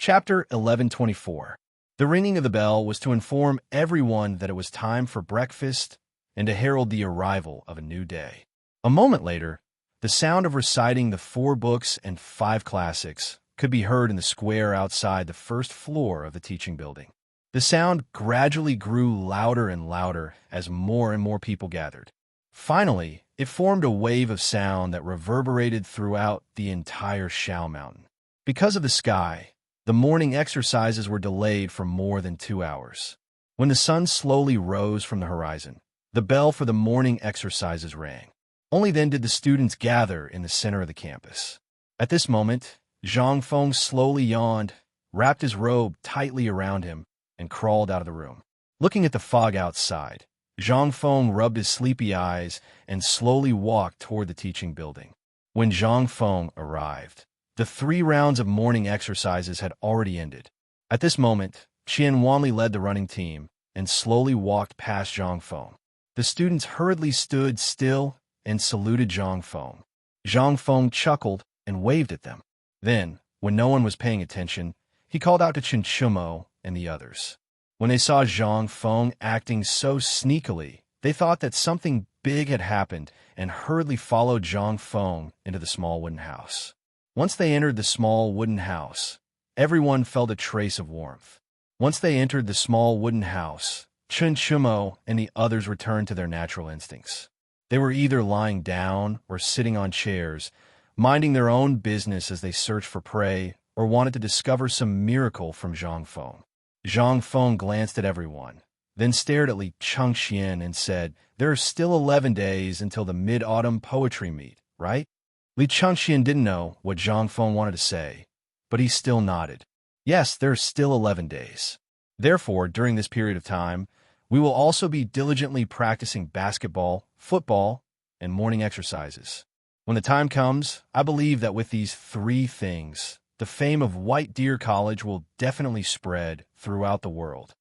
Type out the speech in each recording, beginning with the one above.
Chapter 1124. The ringing of the bell was to inform everyone that it was time for breakfast and to herald the arrival of a new day. A moment later, the sound of reciting the 4 books and 5 classics could be heard in the square outside the first floor of the teaching building. The sound gradually grew louder and louder as more and more people gathered. Finally, it formed a wave of sound that reverberated throughout the entire Shao Mountain. Because of the sky, the morning exercises were delayed for more than 2 hours. When the sun slowly rose from the horizon, the bell for the morning exercises rang. Only then did the students gather in the center of the campus. At this moment, Zhang Feng slowly yawned, wrapped his robe tightly around him, and crawled out of the room. Looking at the fog outside, Zhang Feng rubbed his sleepy eyes and slowly walked toward the teaching building. When Zhang Feng arrived, the 3 rounds of morning exercises had already ended. At this moment, Qian Wanli led the running team and slowly walked past Zhang Feng. The students hurriedly stood still and saluted Zhang Feng. Zhang Feng chuckled and waved at them. Then, when no one was paying attention, he called out to Chen Chumo and the others. When they saw Zhang Feng acting so sneakily, they thought that something big had happened and hurriedly followed Zhang Feng into the small wooden house. Once they entered the small wooden house, everyone felt a trace of warmth. Once they entered the small wooden house, Chen Chumo and the others returned to their natural instincts. They were either lying down or sitting on chairs, minding their own business as they searched for prey or wanted to discover some miracle from Zhang Feng. Zhang Feng glanced at everyone, then stared at Li Chengxian and said, "There are still 11 days until the Mid-Autumn Poetry Meet, right?" Li Chengxian didn't know what Zhang Feng wanted to say, but he still nodded. Yes, there are still 11 days. Therefore, during this period of time, we will also be diligently practicing basketball, football, and morning exercises. When the time comes, I believe that with these 3 things, the fame of White Deer College will definitely spread throughout the world.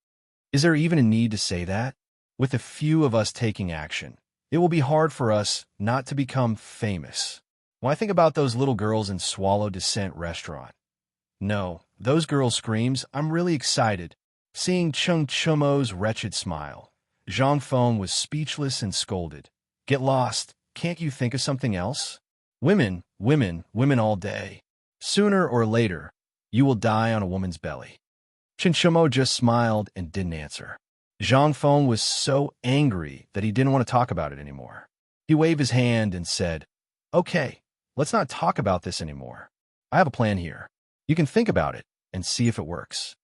Is there even a need to say that? With a few of us taking action, it will be hard for us not to become famous. When I think about those little girls in Swallow Descent restaurant, no, those girls' screams, I'm really excited. Seeing Chen Chumo's wretched smile, Zhang Feng was speechless and scolded. Get lost. Can't you think of something else? Women, women, women all day. Sooner or later, you will die on a woman's belly. Chen Chumo just smiled and didn't answer. Zhang Feng was so angry that he didn't want to talk about it anymore. He waved his hand and said, "Okay, let's not talk about this anymore. I have a plan here. You can think about it and see if it works."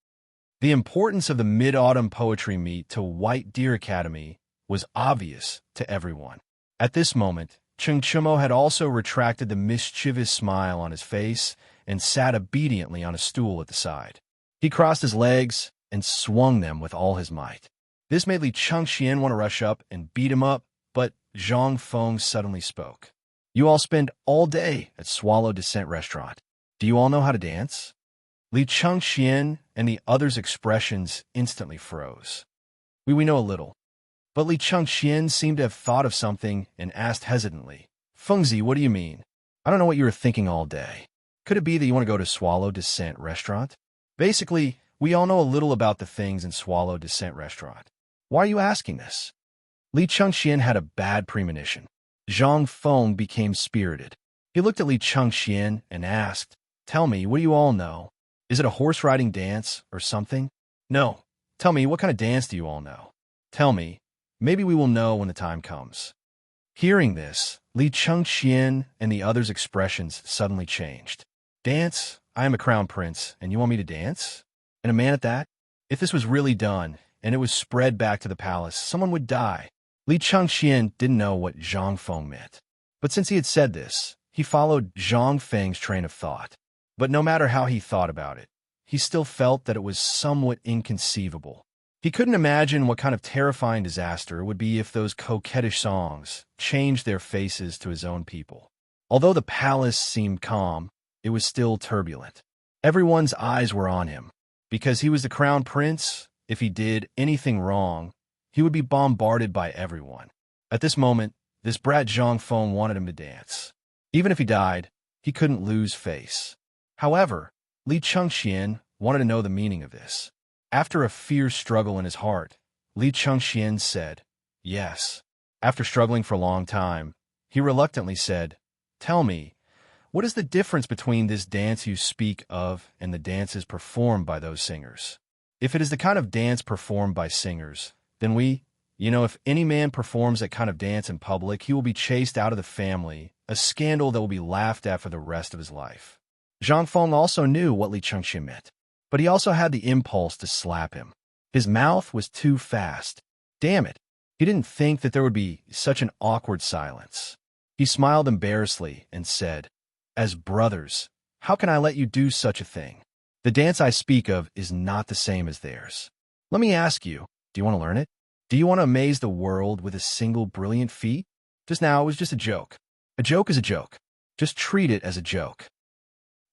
The importance of the Mid-Autumn Poetry Meet to White Deer Academy was obvious to everyone. At this moment, Chen Chumo had also retracted the mischievous smile on his face and sat obediently on a stool at the side. He crossed his legs and swung them with all his might. This made Li Chengxian want to rush up and beat him up, but Zhang Feng suddenly spoke. "You all spend all day at Swallow Descent Restaurant. Do you all know how to dance?" Li Chengxian and the others' expressions instantly froze. We know a little. But Li Chengxian seemed to have thought of something and asked hesitantly, "Fengzi, what do you mean? I don't know what you were thinking all day. Could it be that you want to go to Swallow Descent Restaurant?" Basically, we all know a little about the things in Swallow Descent Restaurant. Why are you asking this? Li Chengxian had a bad premonition. Zhang Feng became spirited. He looked at Li Chengxian and asked, "Tell me, what do you all know? Is it a horse-riding dance or something?" "No. Tell me, what kind of dance do you all know? Tell me. Maybe we will know when the time comes." Hearing this, Li Chengxian and the others' expressions suddenly changed. "Dance? I am a crown prince, and you want me to dance? And a man at that? If this was really done, and it was spread back to the palace, someone would die." Li Chengxian didn't know what Zhang Feng meant. But since he had said this, he followed Zhang Feng's train of thought. But no matter how he thought about it, he still felt that it was somewhat inconceivable. He couldn't imagine what kind of terrifying disaster it would be if those coquettish songs changed their faces to his own people. Although the palace seemed calm, it was still turbulent. Everyone's eyes were on him. Because he was the crown prince, if he did anything wrong, he would be bombarded by everyone. At this moment, this brat Zhang Feng wanted him to dance. Even if he died, he couldn't lose face. However, Li Chengxian wanted to know the meaning of this. After a fierce struggle in his heart, Li Chengxian said, yes. After struggling for a long time, he reluctantly said, tell me, what is the difference between this dance you speak of and the dances performed by those singers? If it is the kind of dance performed by singers, then if any man performs that kind of dance in public, he will be chased out of the family, a scandal that will be laughed at for the rest of his life. Zhang Feng also knew what Li Chengxian meant, but he also had the impulse to slap him. His mouth was too fast. Damn it. He didn't think that there would be such an awkward silence. He smiled embarrassedly and said, as brothers, how can I let you do such a thing? The dance I speak of is not the same as theirs. Let me ask you, do you want to learn it? Do you want to amaze the world with a single brilliant feat? Just now, it was just a joke. A joke is a joke. Just treat it as a joke.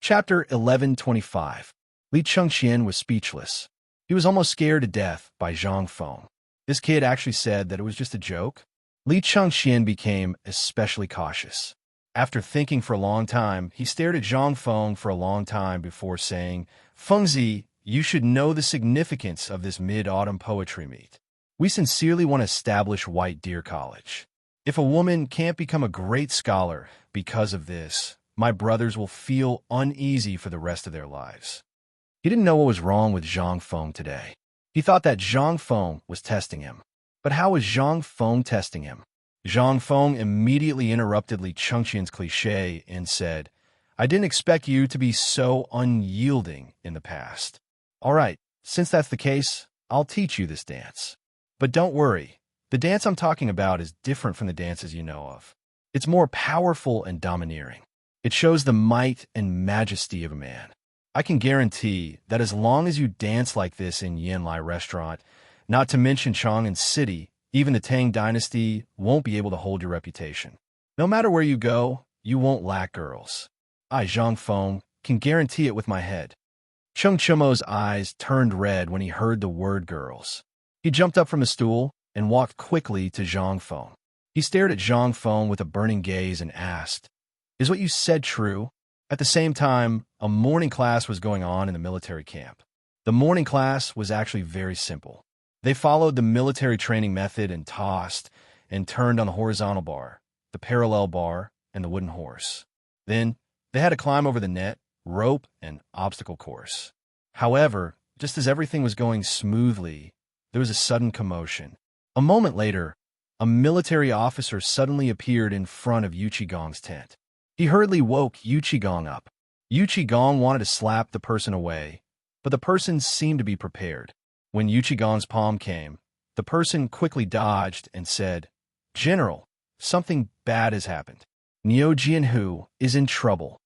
Chapter 1125. Li Chengxian was speechless. He was almost scared to death by Zhang Feng. This kid actually said that it was just a joke? Li Chengxian became especially cautious. After thinking for a long time, he stared at Zhang Feng for a long time before saying, Fengzi, you should know the significance of this mid-autumn poetry meet. We sincerely want to establish White Deer College. If a woman can't become a great scholar because of this, my brothers will feel uneasy for the rest of their lives. He didn't know what was wrong with Zhang Feng today. He thought that Zhang Feng was testing him. But how was Zhang Feng testing him? Zhang Feng immediately interrupted Li Chengxian's cliché and said, I didn't expect you to be so unyielding in the past. All right, since that's the case, I'll teach you this dance. But don't worry, the dance I'm talking about is different from the dances you know of. It's more powerful and domineering. It shows the might and majesty of a man. I can guarantee that as long as you dance like this in Yanlai Restaurant, not to mention Chang'an City, even the Tang Dynasty won't be able to hold your reputation. No matter where you go, you won't lack girls. I, Zhang Feng, can guarantee it with my head. Cheng Chumo's eyes turned red when he heard the word girls. He jumped up from his stool and walked quickly to Zhang Feng. He stared at Zhang Feng with a burning gaze and asked, Is what you said true? At the same time, a morning class was going on in the military camp. The morning class was actually very simple. They followed the military training method and tossed and turned on the horizontal bar, the parallel bar, and the wooden horse. Then, they had to climb over the net, rope, and obstacle course. However, just as everything was going smoothly, there was a sudden commotion. A moment later, a military officer suddenly appeared in front of Yu Qigong's tent. He hurriedly woke Yu Qigong up. Yu Qigong wanted to slap the person away, but the person seemed to be prepared. When Yu Qigong's palm came, the person quickly dodged and said, General, something bad has happened. Niu Jianhu is in trouble.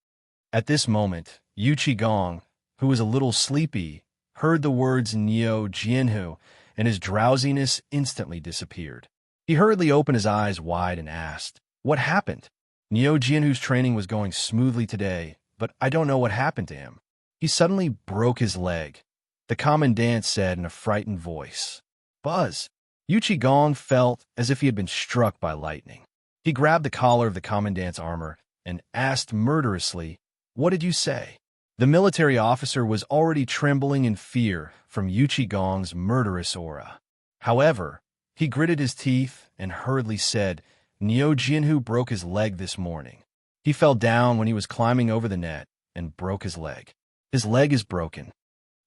At this moment, Yu Qigong, who was a little sleepy, heard the words Niu Jianhu, and his drowsiness instantly disappeared. He hurriedly opened his eyes wide and asked, What happened? Niu Jianhu's training was going smoothly today, but I don't know what happened to him. He suddenly broke his leg. The commandant said in a frightened voice. Buzz! Yu Qigong felt as if he had been struck by lightning. He grabbed the collar of the commandant's armor and asked murderously, What did you say? The military officer was already trembling in fear from Yu Qigong's murderous aura. However, he gritted his teeth and hurriedly said, Niu Jianhu broke his leg this morning. He fell down when he was climbing over the net and broke his leg. His leg is broken.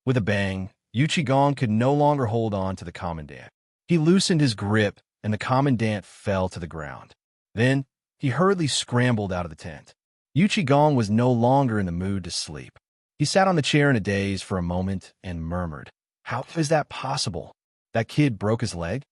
With a bang, Yu Qigong could no longer hold on to the commandant. He loosened his grip, and the commandant fell to the ground. Then, he hurriedly scrambled out of the tent. Yu Qigong was no longer in the mood to sleep. He sat on the chair in a daze for a moment and murmured, How is that possible? That kid broke his leg?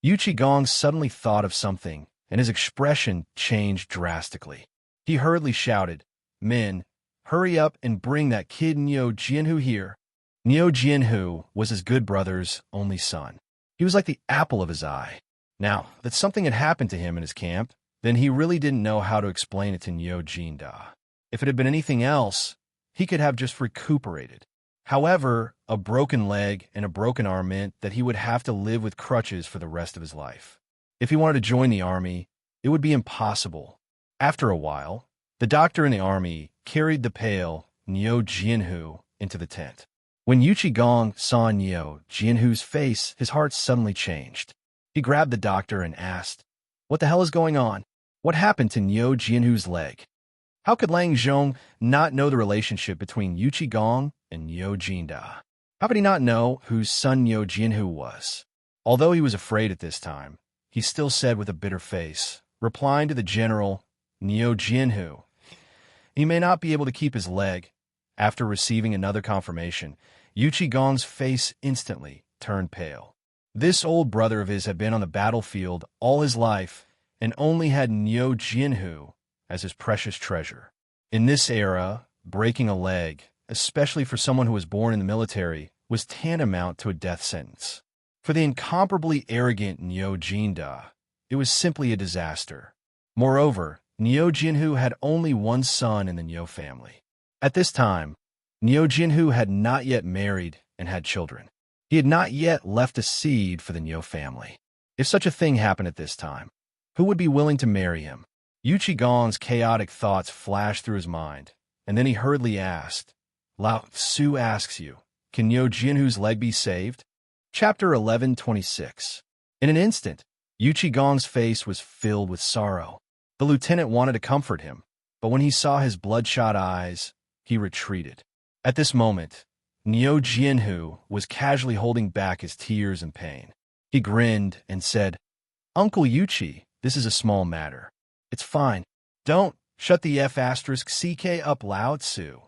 Yu Qigong suddenly thought of something, and his expression changed drastically. He hurriedly shouted, Men, hurry up and bring that kid Niu Jianhu here. Niu Jianhu was his good brother's only son. He was like the apple of his eye. Now, that something had happened to him in his camp, then he really didn't know how to explain it to Niu Jinda. If it had been anything else, he could have just recuperated. However, a broken leg and a broken arm meant that he would have to live with crutches for the rest of his life. If he wanted to join the army, it would be impossible. After a while, the doctor in the army carried the pale Niu Jianhu into the tent. When Yuchi Gong saw Niu Jianhu's face, his heart suddenly changed. He grabbed the doctor and asked, "What the hell is going on? What happened to Niu Jianhu's leg?" How could Lang Zhong not know the relationship between Yuchi Gong and Niu Jinda? How could he not know whose son Niu Jianhu was? Although he was afraid at this time, he still said with a bitter face, replying to the general, "Niu Jianhu. He may not be able to keep his leg." After receiving another confirmation, Yuchi Gong's face instantly turned pale. This old brother of his had been on the battlefield all his life and only had Niu Jianhu as his precious treasure. In this era, breaking a leg, especially for someone who was born in the military, was tantamount to a death sentence. For the incomparably arrogant Niu Jinda, it was simply a disaster. Moreover, Niu Jianhu had only one son in the Niu family. At this time, Niu Jianhu had not yet married and had children. He had not yet left a seed for the Niu family. If such a thing happened at this time, who would be willing to marry him? Yuchi Gong's chaotic thoughts flashed through his mind, and then he hurriedly asked, "Lao Tzu asks you, can Niu Jianhu's leg be saved?" Chapter 11:26. In an instant, Yuchi Gong's face was filled with sorrow. The lieutenant wanted to comfort him, but when he saw his bloodshot eyes, he retreated. At this moment, Niu Jianhu was casually holding back his tears and pain. He grinned and said, "Uncle Yuchi, this is a small matter. It's fine. Don't shut the F***CK up, Lao Tzu."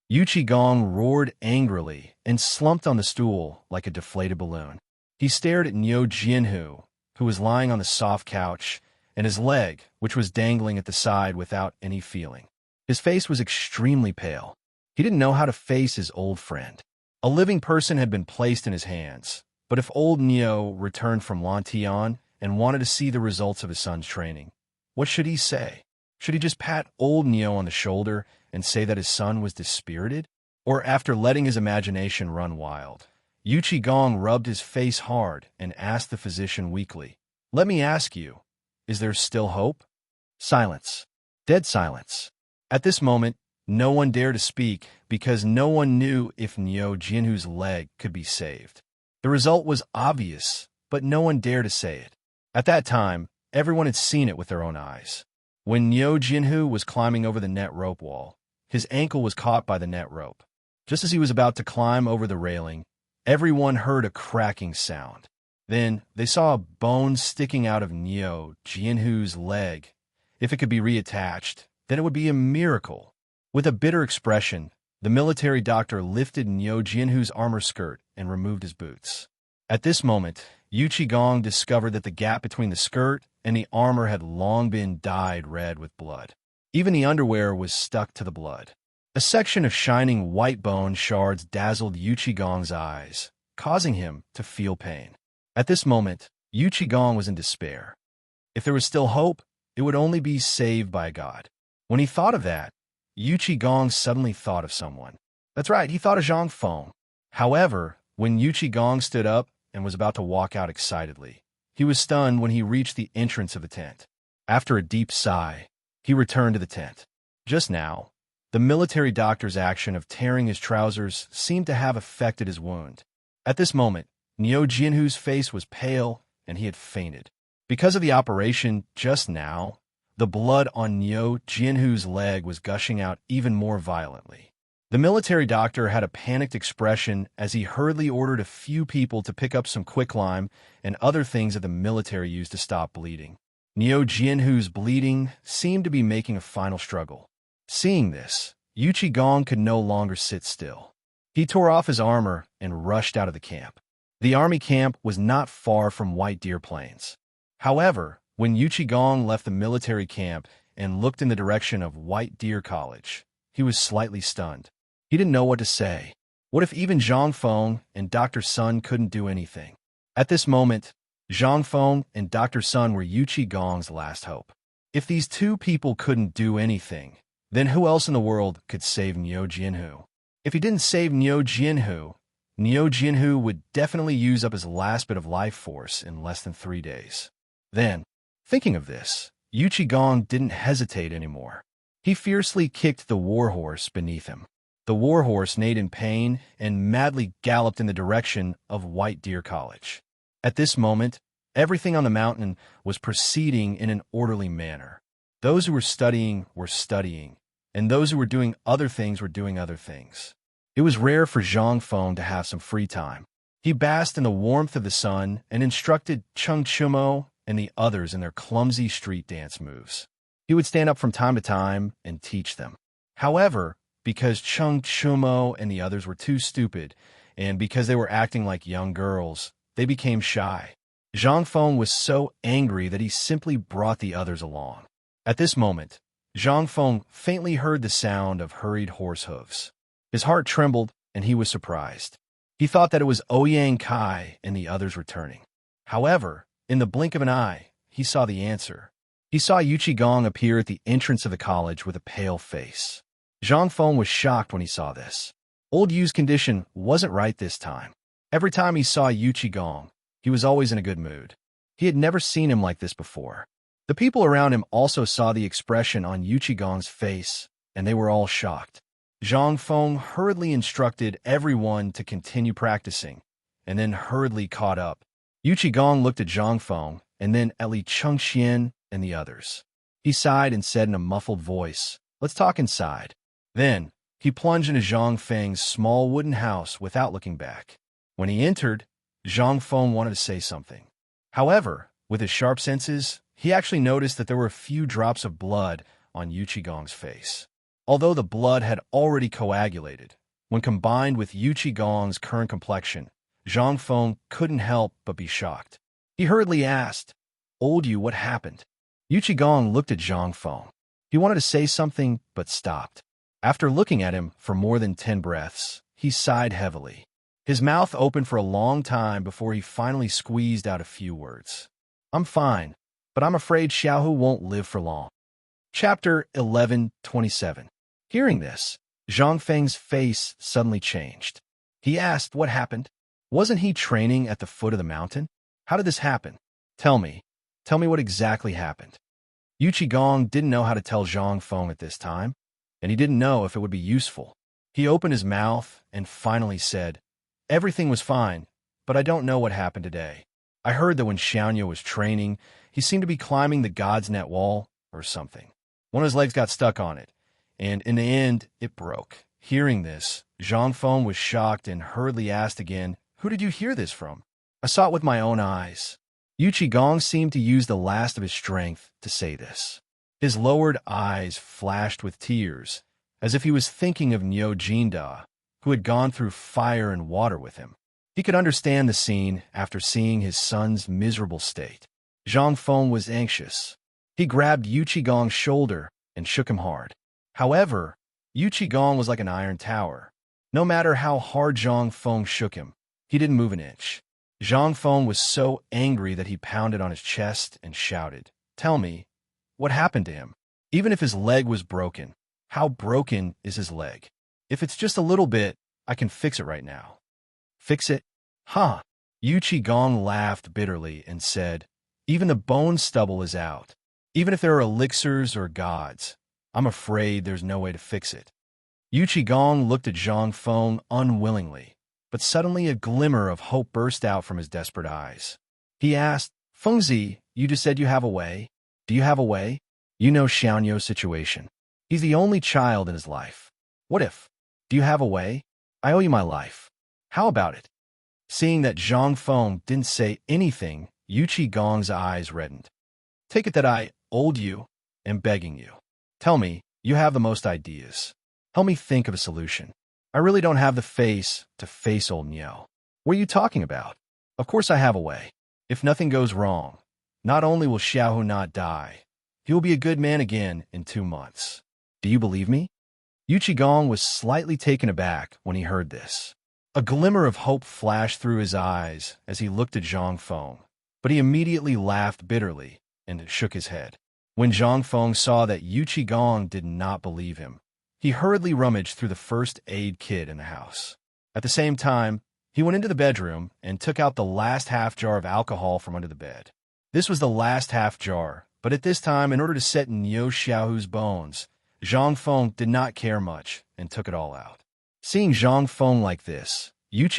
Yuchi Gong roared angrily and slumped on the stool like a deflated balloon. He stared at Niu Jianhu, who was lying on the soft couch, and his leg, which was dangling at the side without any feeling. His face was extremely pale. He didn't know how to face his old friend. A living person had been placed in his hands, but if old Niu returned from Lantian and wanted to see the results of his son's training, what should he say? Should he just pat old Niu on the shoulder and say that his son was dispirited? Or after letting his imagination run wild, Yuchi Gong rubbed his face hard and asked the physician weakly, "Let me ask you, is there still hope?" Silence. Dead silence. At this moment, no one dared to speak because no one knew if Niu Jianhu's leg could be saved. The result was obvious, but no one dared to say it. At that time, everyone had seen it with their own eyes. When Niu Jianhu was climbing over the net rope wall, his ankle was caught by the net rope. Just as he was about to climb over the railing, everyone heard a cracking sound. Then they saw a bone sticking out of Niu Jianhu's leg. If it could be reattached, then it would be a miracle. With a bitter expression, the military doctor lifted Niu Jianhu's armor skirt and removed his boots. At this moment, Yuchi Gong discovered that the gap between the skirt and the armor had long been dyed red with blood. Even the underwear was stuck to the blood. A section of shining white bone shards dazzled Yuchi Gong's eyes, causing him to feel pain. At this moment, Yuchi Gong was in despair. If there was still hope, it would only be saved by God. When he thought of that, Yuchi Gong suddenly thought of someone. That's right, he thought of Zhang Feng. However, when Yuchi Gong stood up and was about to walk out excitedly, he was stunned when he reached the entrance of the tent. After a deep sigh, he returned to the tent. Just now, the military doctor's action of tearing his trousers seemed to have affected his wound. At this moment, Niu Jianhu's face was pale and he had fainted. Because of the operation just now, the blood on Niu Jianhu's leg was gushing out even more violently. The military doctor had a panicked expression as he hurriedly ordered a few people to pick up some quicklime and other things that the military used to stop bleeding. Niu Jianhu's bleeding seemed to be making a final struggle. Seeing this, Yuchi Gong could no longer sit still. He tore off his armor and rushed out of the camp. The army camp was not far from White Deer Plains. However, when Yuchi Gong left the military camp and looked in the direction of White Deer College, he was slightly stunned. He didn't know what to say. What if even Zhang Feng and Dr. Sun couldn't do anything? At this moment, Zhang Feng and Dr. Sun were Yuchi Gong's last hope. If these two people couldn't do anything, then who else in the world could save Niu Jianhu? If he didn't save Niu Jianhu would definitely use up his last bit of life force in less than 3 days. Then, thinking of this, Yuchi Gong didn't hesitate anymore. He fiercely kicked the warhorse beneath him. The warhorse neighed in pain and madly galloped in the direction of White Deer College. At this moment, everything on the mountain was proceeding in an orderly manner. Those who were studying, and those who were doing other things were doing other things. It was rare for Zhang Feng to have some free time. He basked in the warmth of the sun and instructed Cheng Chumo and the others in their clumsy street dance moves. He would stand up from time to time and teach them. However, because Cheng Chumo and the others were too stupid, and because they were acting like young girls, they became shy. Zhang Feng was so angry that he simply brought the others along. At this moment, Zhang Feng faintly heard the sound of hurried horse hooves. His heart trembled, and he was surprised. He thought that it was Ouyang Kai and the others returning. However, in the blink of an eye, he saw the answer. He saw Yu Qigong appear at the entrance of the college with a pale face. Zhang Feng was shocked when he saw this. Old Yu's condition wasn't right this time. Every time he saw Yu Qigong, he was always in a good mood. He had never seen him like this before. The people around him also saw the expression on Yu Qigong's face, and they were all shocked. Zhang Feng hurriedly instructed everyone to continue practicing, and then hurriedly caught up. Yu Qigong looked at Zhang Feng, and then at Li Chengxian and the others. He sighed and said in a muffled voice, "Let's talk inside." Then, he plunged into Zhang Feng's small wooden house without looking back. When he entered, Zhang Feng wanted to say something. However, with his sharp senses, he actually noticed that there were a few drops of blood on Yu Qigong's face. Although the blood had already coagulated, when combined with Yu Qigong's current complexion, Zhang Feng couldn't help but be shocked. He hurriedly asked, "Old Yu, what happened?" Yu Qigong looked at Zhang Feng. He wanted to say something, but stopped. After looking at him for more than 10 breaths, he sighed heavily. His mouth opened for a long time before he finally squeezed out a few words. "I'm fine, but I'm afraid Xiaohu won't live for long." Chapter 11:27. Hearing this, Zhang Feng's face suddenly changed. He asked what happened. Wasn't he training at the foot of the mountain? How did this happen? Tell me what exactly happened. Yu Qigong didn't know how to tell Zhang Feng at this time, and he didn't know if it would be useful. He opened his mouth and finally said, "Everything was fine, but I don't know what happened today. I heard that when Xiaoyu was training, he seemed to be climbing the God's Net wall or something. One of his legs got stuck on it, and in the end, it broke." Hearing this, Zhang Feng was shocked and hurriedly asked again, "Who did you hear this from?" "I saw it with my own eyes." Yu Qigong seemed to use the last of his strength to say this. His lowered eyes flashed with tears, as if he was thinking of Niu Jinda, who had gone through fire and water with him. He could understand the scene after seeing his son's miserable state. Zhang Feng was anxious. He grabbed Yu Qigong's shoulder and shook him hard. However, Yu Qigong was like an iron tower. No matter how hard Zhang Feng shook him, he didn't move an inch. Zhang Feng was so angry that he pounded on his chest and shouted, "Tell me, what happened to him? Even if his leg was broken, how broken is his leg? If it's just a little bit, I can fix it right now." "Fix it? Huh?" Yu Qigong laughed bitterly and said, "Even the bone stubble is out. Even if there are elixirs or gods, I'm afraid there's no way to fix it." Yu Qigong looked at Zhang Feng unwillingly, but suddenly a glimmer of hope burst out from his desperate eyes. He asked, "Fengzi, you just said you have a way. Do you have a way? You know Xiaoyu's situation. He's the only child in his life. What if? Do you have a way? I owe you my life. How about it?" Seeing that Zhang Feng didn't say anything, Yu Qigong's eyes reddened. "Take it that I, old Yu, am begging you. Tell me, you have the most ideas. Help me think of a solution. I really don't have the face to face old Niu." "What are you talking about?" "Of course I have a way. If nothing goes wrong, not only will Xiaohu not die, he will be a good man again in 2 months. Do you believe me?" Yu Qigong was slightly taken aback when he heard this. A glimmer of hope flashed through his eyes as he looked at Zhang Feng, but he immediately laughed bitterly and shook his head. When Zhang Feng saw that Yu Qigong did not believe him, he hurriedly rummaged through the first aid kit in the house. At the same time, he went into the bedroom and took out the last half jar of alcohol from under the bed. This was the last half jar, but at this time, in order to set Niu Xiaohu's bones, Zhang Feng did not care much and took it all out. Seeing Zhang Feng like this,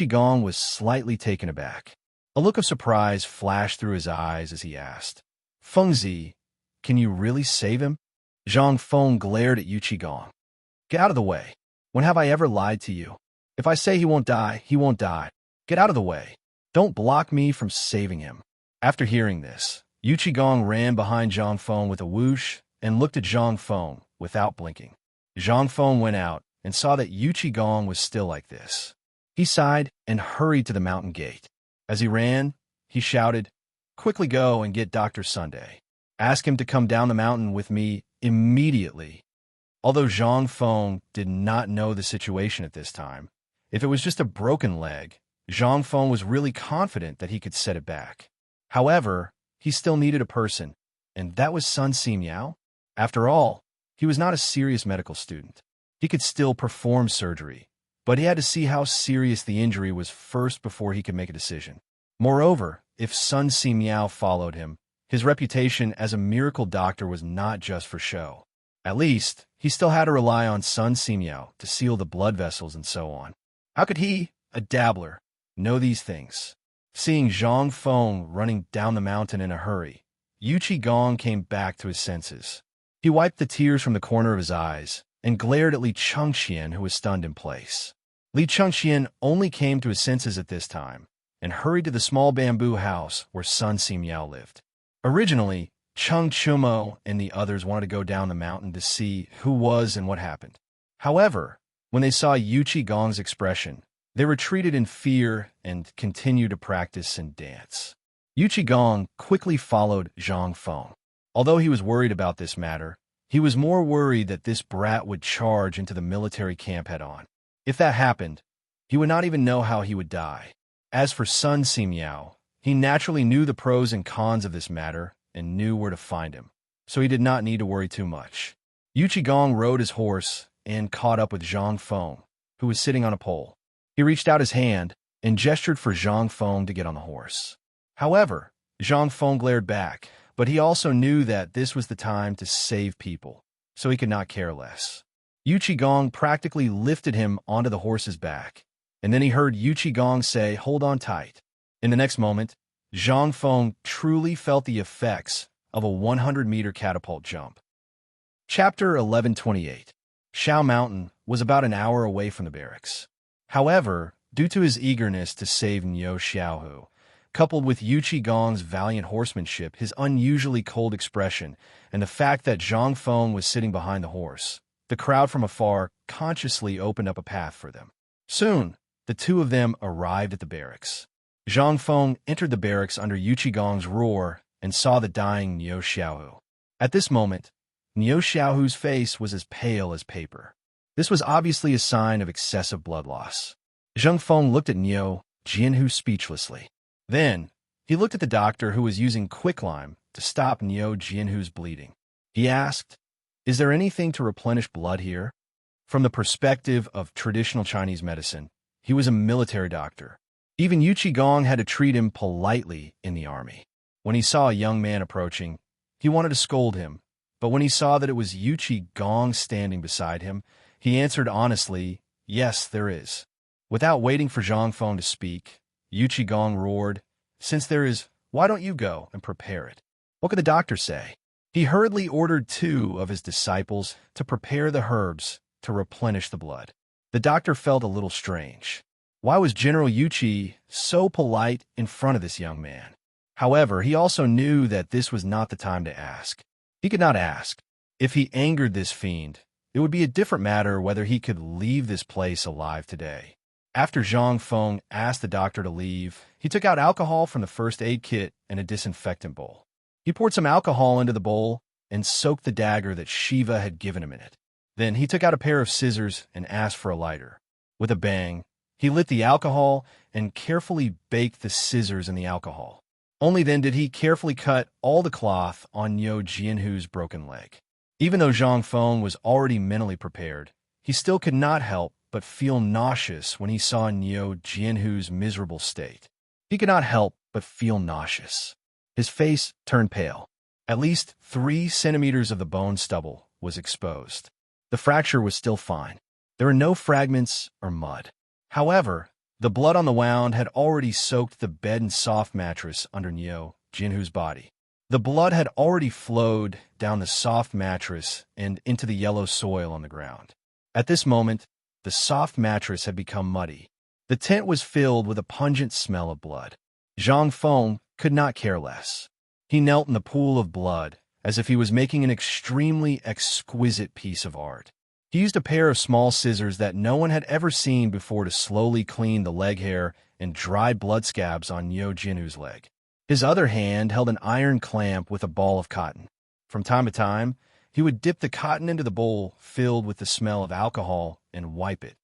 Gong was slightly taken aback. A look of surprise flashed through his eyes as he asked, Fengzi, can you really save him? Zhang Feng glared at Gong. Get out of the way. When have I ever lied to you? If I say he won't die, he won't die. Get out of the way. Don't block me from saving him. After hearing this, Gong ran behind Zhang Feng with a whoosh and looked at Zhang Feng without blinking. Zhang Feng went out and saw that Gong was still like this. He sighed and hurried to the mountain gate. As he ran, he shouted, Quickly go and get Dr. Sunday. Ask him to come down the mountain with me immediately. Although Zhang Feng did not know the situation at this time, if it was just a broken leg, Zhang Feng was really confident that he could set it back. However, he still needed a person, and that was Sun Simiao. After all, he was not a serious medical student. He could still perform surgery, but he had to see how serious the injury was first before he could make a decision. Moreover, if Sun Simiao followed him, his reputation as a miracle doctor was not just for show. At least, he still had to rely on Sun Simiao to seal the blood vessels and so on. How could he, a dabbler, know these things? Seeing Zhang Feng running down the mountain in a hurry, Gong came back to his senses. He wiped the tears from the corner of his eyes and glared at Li Chengxian, who was stunned in place. Li Chengxian only came to his senses at this time and hurried to the small bamboo house where Sun Simiao lived. Originally, Cheng Chumo and the others wanted to go down the mountain to see who was and what happened. However, when they saw Gong's expression, they retreated in fear and continued to practice and dance. Gong quickly followed Zhang Feng. Although he was worried about this matter, he was more worried that this brat would charge into the military camp head-on. If that happened, he would not even know how he would die. As for Sun Simiao, he naturally knew the pros and cons of this matter and knew where to find him, so he did not need to worry too much. Gong rode his horse and caught up with Zhang Feng, who was sitting on a pole. He reached out his hand and gestured for Zhang Feng to get on the horse. However, Zhang Feng glared back, but he also knew that this was the time to save people, so he could not care less. Gong practically lifted him onto the horse's back, and then he heard Gong say, Hold on tight. In the next moment, Zhang Feng truly felt the effects of a 100-meter catapult jump. Chapter 1128. Shao Mountain was about an hour away from the barracks. However, due to his eagerness to save Niu Xiaohu, coupled with Gong's valiant horsemanship, his unusually cold expression, and the fact that Zhang Feng was sitting behind the horse, the crowd from afar consciously opened up a path for them. Soon, the two of them arrived at the barracks. Zhang Feng entered the barracks under Gong's roar and saw the dying Niu Xiaohu. At this moment, Niu Xiaohu's face was as pale as paper. This was obviously a sign of excessive blood loss. Zhang Feng looked at Niu Jianhu speechlessly. Then, he looked at the doctor who was using quicklime to stop Niu Jianhu's bleeding. He asked, Is there anything to replenish blood here? From the perspective of traditional Chinese medicine, he was a military doctor. Even Gong had to treat him politely in the army. When he saw a young man approaching, he wanted to scold him, but when he saw that it was Gong standing beside him, he answered honestly, Yes, there is. Without waiting for Zhang Feng to speak, Gong roared, Since there is, why don't you go and prepare it? What could the doctor say? He hurriedly ordered 2 of his disciples to prepare the herbs to replenish the blood. The doctor felt a little strange. Why was General so polite in front of this young man? However, he also knew that this was not the time to ask. He could not ask. If he angered this fiend, it would be a different matter whether he could leave this place alive today. After Zhang Feng asked the doctor to leave, he took out alcohol from the first aid kit and a disinfectant bowl. He poured some alcohol into the bowl and soaked the dagger that Shiva had given him in it. Then he took out a pair of scissors and asked for a lighter. With a bang, he lit the alcohol and carefully baked the scissors in the alcohol. Only then did he carefully cut all the cloth on Niu Jianhu's broken leg. Even though Zhang Feng was already mentally prepared, he still could not help but feel nauseous when he saw Niu Jianhu's miserable state. He could not help but feel nauseous. His face turned pale. At least 3 centimeters of the bone stubble was exposed. The fracture was still fine. There were no fragments or mud. However, the blood on the wound had already soaked the bed and soft mattress under Neo Jinhu's body. The blood had already flowed down the soft mattress and into the yellow soil on the ground. At this moment, the soft mattress had become muddy. The tent was filled with a pungent smell of blood. Zhang Feng could not care less. He knelt in the pool of blood as if he was making an extremely exquisite piece of art. He used a pair of small scissors that no one had ever seen before to slowly clean the leg hair and dry blood scabs on Neo Jinhu's leg. His other hand held an iron clamp with a ball of cotton. From time to time, he would dip the cotton into the bowl filled with the smell of alcohol and wipe it.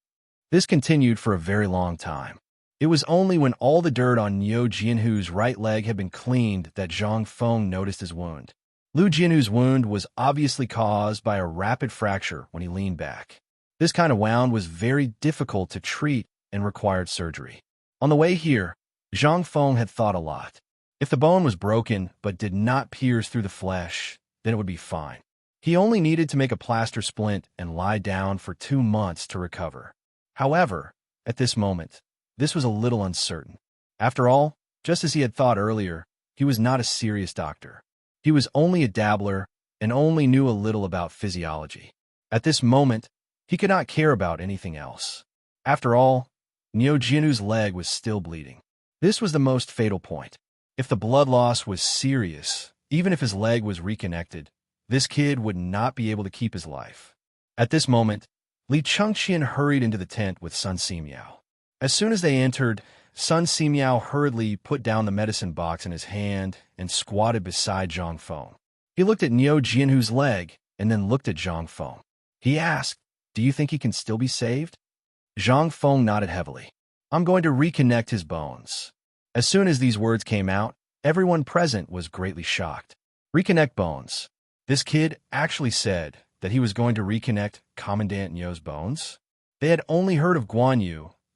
This continued for a very long time. It was only when all the dirt on Neo Jinhu's right leg had been cleaned that Zhang Feng noticed his wound. Liu Jinhu's wound was obviously caused by a rapid fracture when he leaned back. This kind of wound was very difficult to treat and required surgery. On the way here, Zhang Feng had thought a lot. If the bone was broken but did not pierce through the flesh, then it would be fine. He only needed to make a plaster splint and lie down for 2 months to recover. However, at this moment, this was a little uncertain. After all, just as he had thought earlier, he was not a serious doctor. He was only a dabbler and only knew a little about physiology. At this moment, he could not care about anything else. After all, Neo Jinhu's leg was still bleeding. This was the most fatal point. If the blood loss was serious, even if his leg was reconnected, this kid would not be able to keep his life. At this moment, Li Chengqian hurried into the tent with Sun Simiao. As soon as they entered, Sun Simiao hurriedly put down the medicine box in his hand and squatted beside Zhang Feng. He looked at Neo Jinhu's leg and then looked at Zhang Feng. He asked, "Do you think he can still be saved?" Zhang Feng nodded heavily. "I'm going to reconnect his bones." As soon as these words came out, everyone present was greatly shocked. Reconnect bones. This kid actually said that he was going to reconnect Commandant Niu's bones? They had only heard of Guan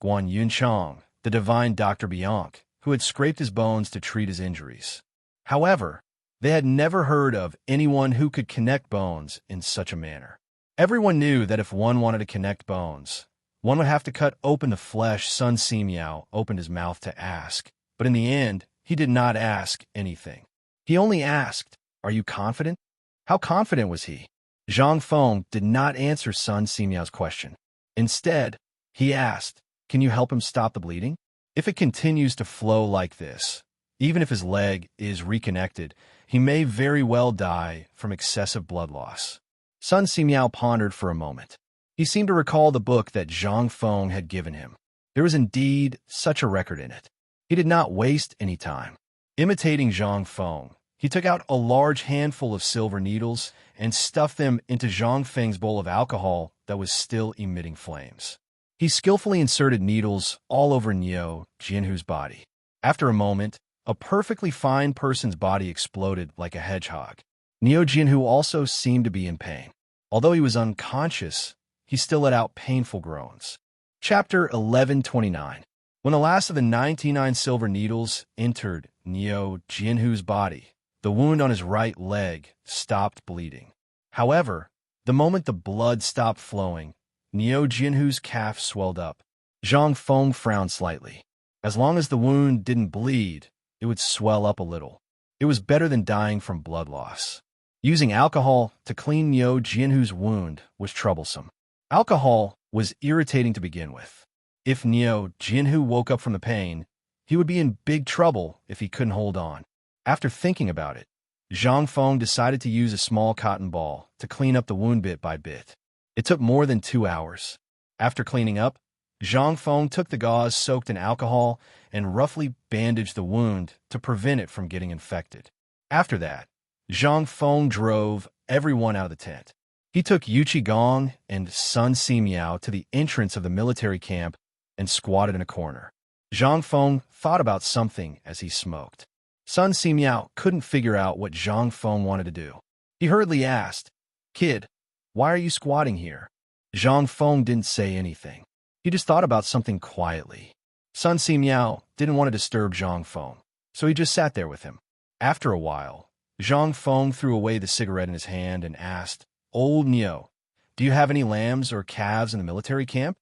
Yunchang, the divine Dr. Bianc, who had scraped his bones to treat his injuries. However, they had never heard of anyone who could connect bones in such a manner. Everyone knew that if one wanted to connect bones, one would have to cut open the flesh. Sun Simiao opened his mouth to ask, but in the end, he did not ask anything. He only asked, "Are you confident?" How confident was he? Zhang Feng did not answer Sun Simiao's question. Instead, he asked, "Can you help him stop the bleeding? If it continues to flow like this, even if his leg is reconnected, he may very well die from excessive blood loss." Sun Simiao pondered for a moment. He seemed to recall the book that Zhang Feng had given him. There was indeed such a record in it. He did not waste any time. Imitating Zhang Feng, he took out a large handful of silver needles and stuffed them into Zhang Feng's bowl of alcohol that was still emitting flames. He skillfully inserted needles all over Neo Jinhu's body. After a moment, a perfectly fine person's body exploded like a hedgehog. Neo Jinhu also seemed to be in pain. Although he was unconscious, he still let out painful groans. Chapter 1129. When the last of the 99 silver needles entered Neo Jinhu's body, the wound on his right leg stopped bleeding. However, the moment the blood stopped flowing, Neo Jinhu's calf swelled up. Zhang Feng frowned slightly. As long as the wound didn't bleed, it would swell up a little. It was better than dying from blood loss. Using alcohol to clean Neo Jinhu's wound was troublesome. Alcohol was irritating to begin with. If Neo Jinhu woke up from the pain, he would be in big trouble if he couldn't hold on. After thinking about it, Zhang Feng decided to use a small cotton ball to clean up the wound bit by bit. It took more than 2 hours. After cleaning up, Zhang Feng took the gauze soaked in alcohol and roughly bandaged the wound to prevent it from getting infected. After that, Zhang Feng drove everyone out of the tent. He took Yuchi Gong and Sun Simiao to the entrance of the military camp and squatted in a corner. Zhang Feng thought about something as he smoked. Sun Simiao couldn't figure out what Zhang Feng wanted to do. He hurriedly asked, "Kid, why are you squatting here?" Zhang Feng didn't say anything. He just thought about something quietly. Sun Simiao didn't want to disturb Zhang Feng, so he just sat there with him. After a while, Zhang Feng threw away the cigarette in his hand and asked, "Old Neo, Do you have any lambs or calves in the military camp?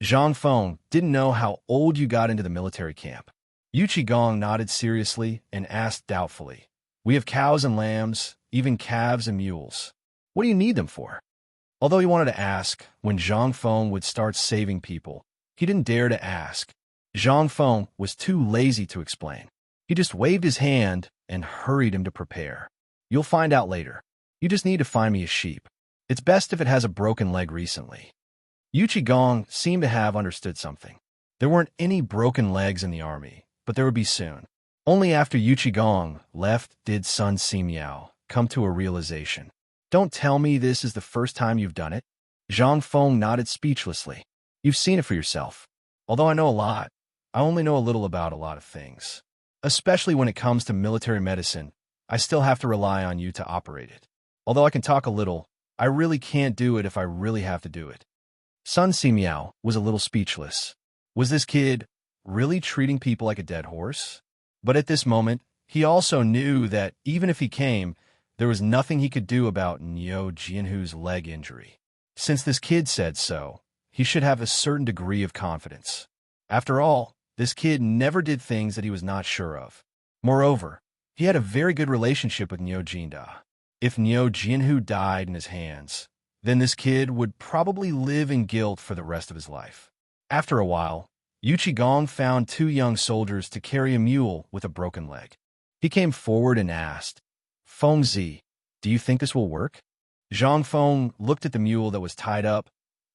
Zhang Feng didn't know how old you got into the military camp. Yu Qigong nodded seriously and asked doubtfully. We have cows and lambs, even calves and mules. What do you need them for? Although he wanted to ask when Zhang Feng would start saving people, he didn't dare to ask. Zhang Feng was too lazy to explain. He just waved his hand and hurried him to prepare. You'll find out later. You just need to find me a sheep. It's best if it has a broken leg recently. Yu Qigong seemed to have understood something. There weren't any broken legs in the army, but there would be soon. Only after Yu Qigong left did Sun Simiao come to a realization. Don't tell me this is the first time you've done it. Zhang Feng nodded speechlessly. You've seen it for yourself. Although I know a lot, I only know a little about a lot of things. Especially when it comes to military medicine, I still have to rely on you to operate it. Although I can talk a little, I really can't do it if I really have to do it. Sun Simiao was a little speechless. Was this kid really treating people like a dead horse? But at this moment, he also knew that even if he came, there was nothing he could do about Niu Jianhu's leg injury. Since this kid said so, he should have a certain degree of confidence. After all, this kid never did things that he was not sure of. Moreover, he had a very good relationship with Niu Jinda. If Niu Jianhu died in his hands, then this kid would probably live in guilt for the rest of his life. After a while, Yu Qigong found 2 young soldiers to carry a mule with a broken leg. He came forward and asked, Feng Zi, do you think this will work? Zhang Feng looked at the mule that was tied up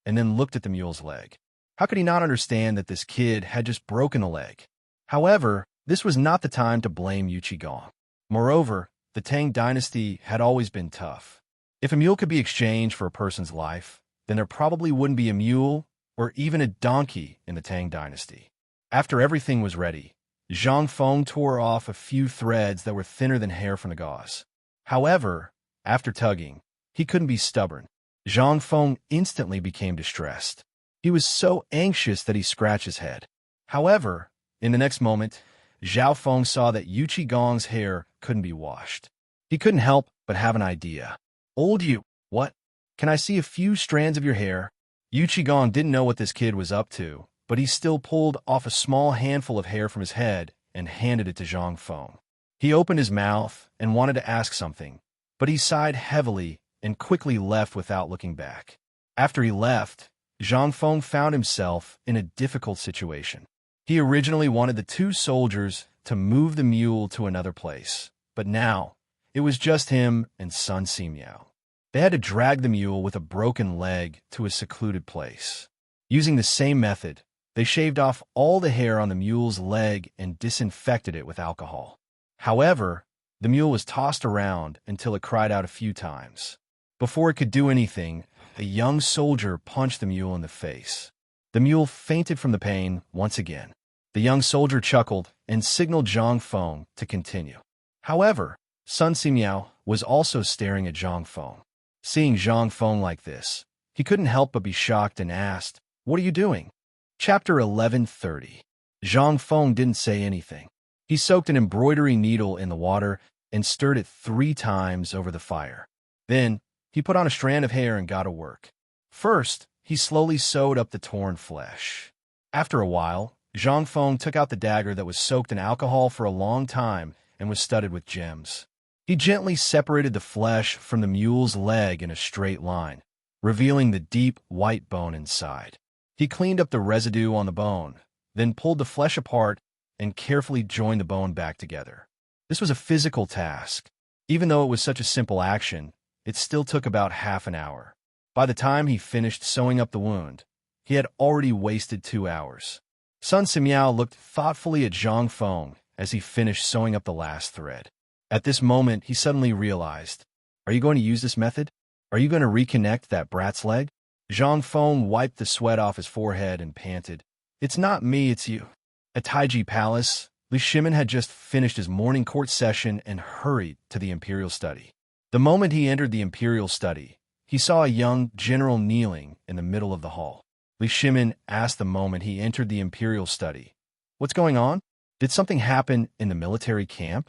and then looked at the mule's leg. How could he not understand that this kid had just broken a leg? However, this was not the time to blame Yu Qigong. Moreover, the Tang dynasty had always been tough. If a mule could be exchanged for a person's life, then there probably wouldn't be a mule or even a donkey in the Tang dynasty. After everything was ready, Zhang Feng tore off a few threads that were thinner than hair from the gauze. However, after tugging, he couldn't be stubborn. Zhang Feng instantly became distressed. He was so anxious that he scratched his head. However, in the next moment, Zhao Feng saw that Yu Qigong's hair couldn't be washed. He couldn't help but have an idea. Old Yu, what? Can I see a few strands of your hair? Yu Qigong didn't know what this kid was up to, but he still pulled off a small handful of hair from his head and handed it to Zhang Feng. He opened his mouth and wanted to ask something, but he sighed heavily and quickly left without looking back. After he left, Zhang Feng found himself in a difficult situation. He originally wanted the 2 soldiers to move the mule to another place, but now it was just him and Sun Simiao. They had to drag the mule with a broken leg to a secluded place. Using the same method, they shaved off all the hair on the mule's leg and disinfected it with alcohol. However, the mule was tossed around until it cried out a few times. Before it could do anything, a young soldier punched the mule in the face. The mule fainted from the pain once again. The young soldier chuckled and signaled Zhang Feng to continue. However, Sun Simiao was also staring at Zhang Feng. Seeing Zhang Feng like this, he couldn't help but be shocked and asked, What are you doing? Chapter 1130. Zhang Feng didn't say anything. He soaked an embroidery needle in the water and stirred it 3 times over the fire. Then, he put on a strand of hair and got to work. First, he slowly sewed up the torn flesh. After a while, Zhang Feng took out the dagger that was soaked in alcohol for a long time and was studded with gems. He gently separated the flesh from the mule's leg in a straight line, revealing the deep white bone inside. He cleaned up the residue on the bone, then pulled the flesh apart and carefully joined the bone back together. This was a physical task. Even though it was such a simple action, it still took about half an hour. By the time he finished sewing up the wound, he had already wasted 2 hours. Sun Simiao looked thoughtfully at Zhang Feng as he finished sewing up the last thread. At this moment, he suddenly realized, Are you going to use this method? Are you going to reconnect that brat's leg? Zhang Feng wiped the sweat off his forehead and panted, It's not me, it's you. At Taiji Palace, Li Shimin had just finished his morning court session and hurried to the imperial study. The moment he entered the imperial study, he saw a young general kneeling in the middle of the hall. Li Shimin asked the moment he entered the imperial study, What's going on? Did something happen in the military camp?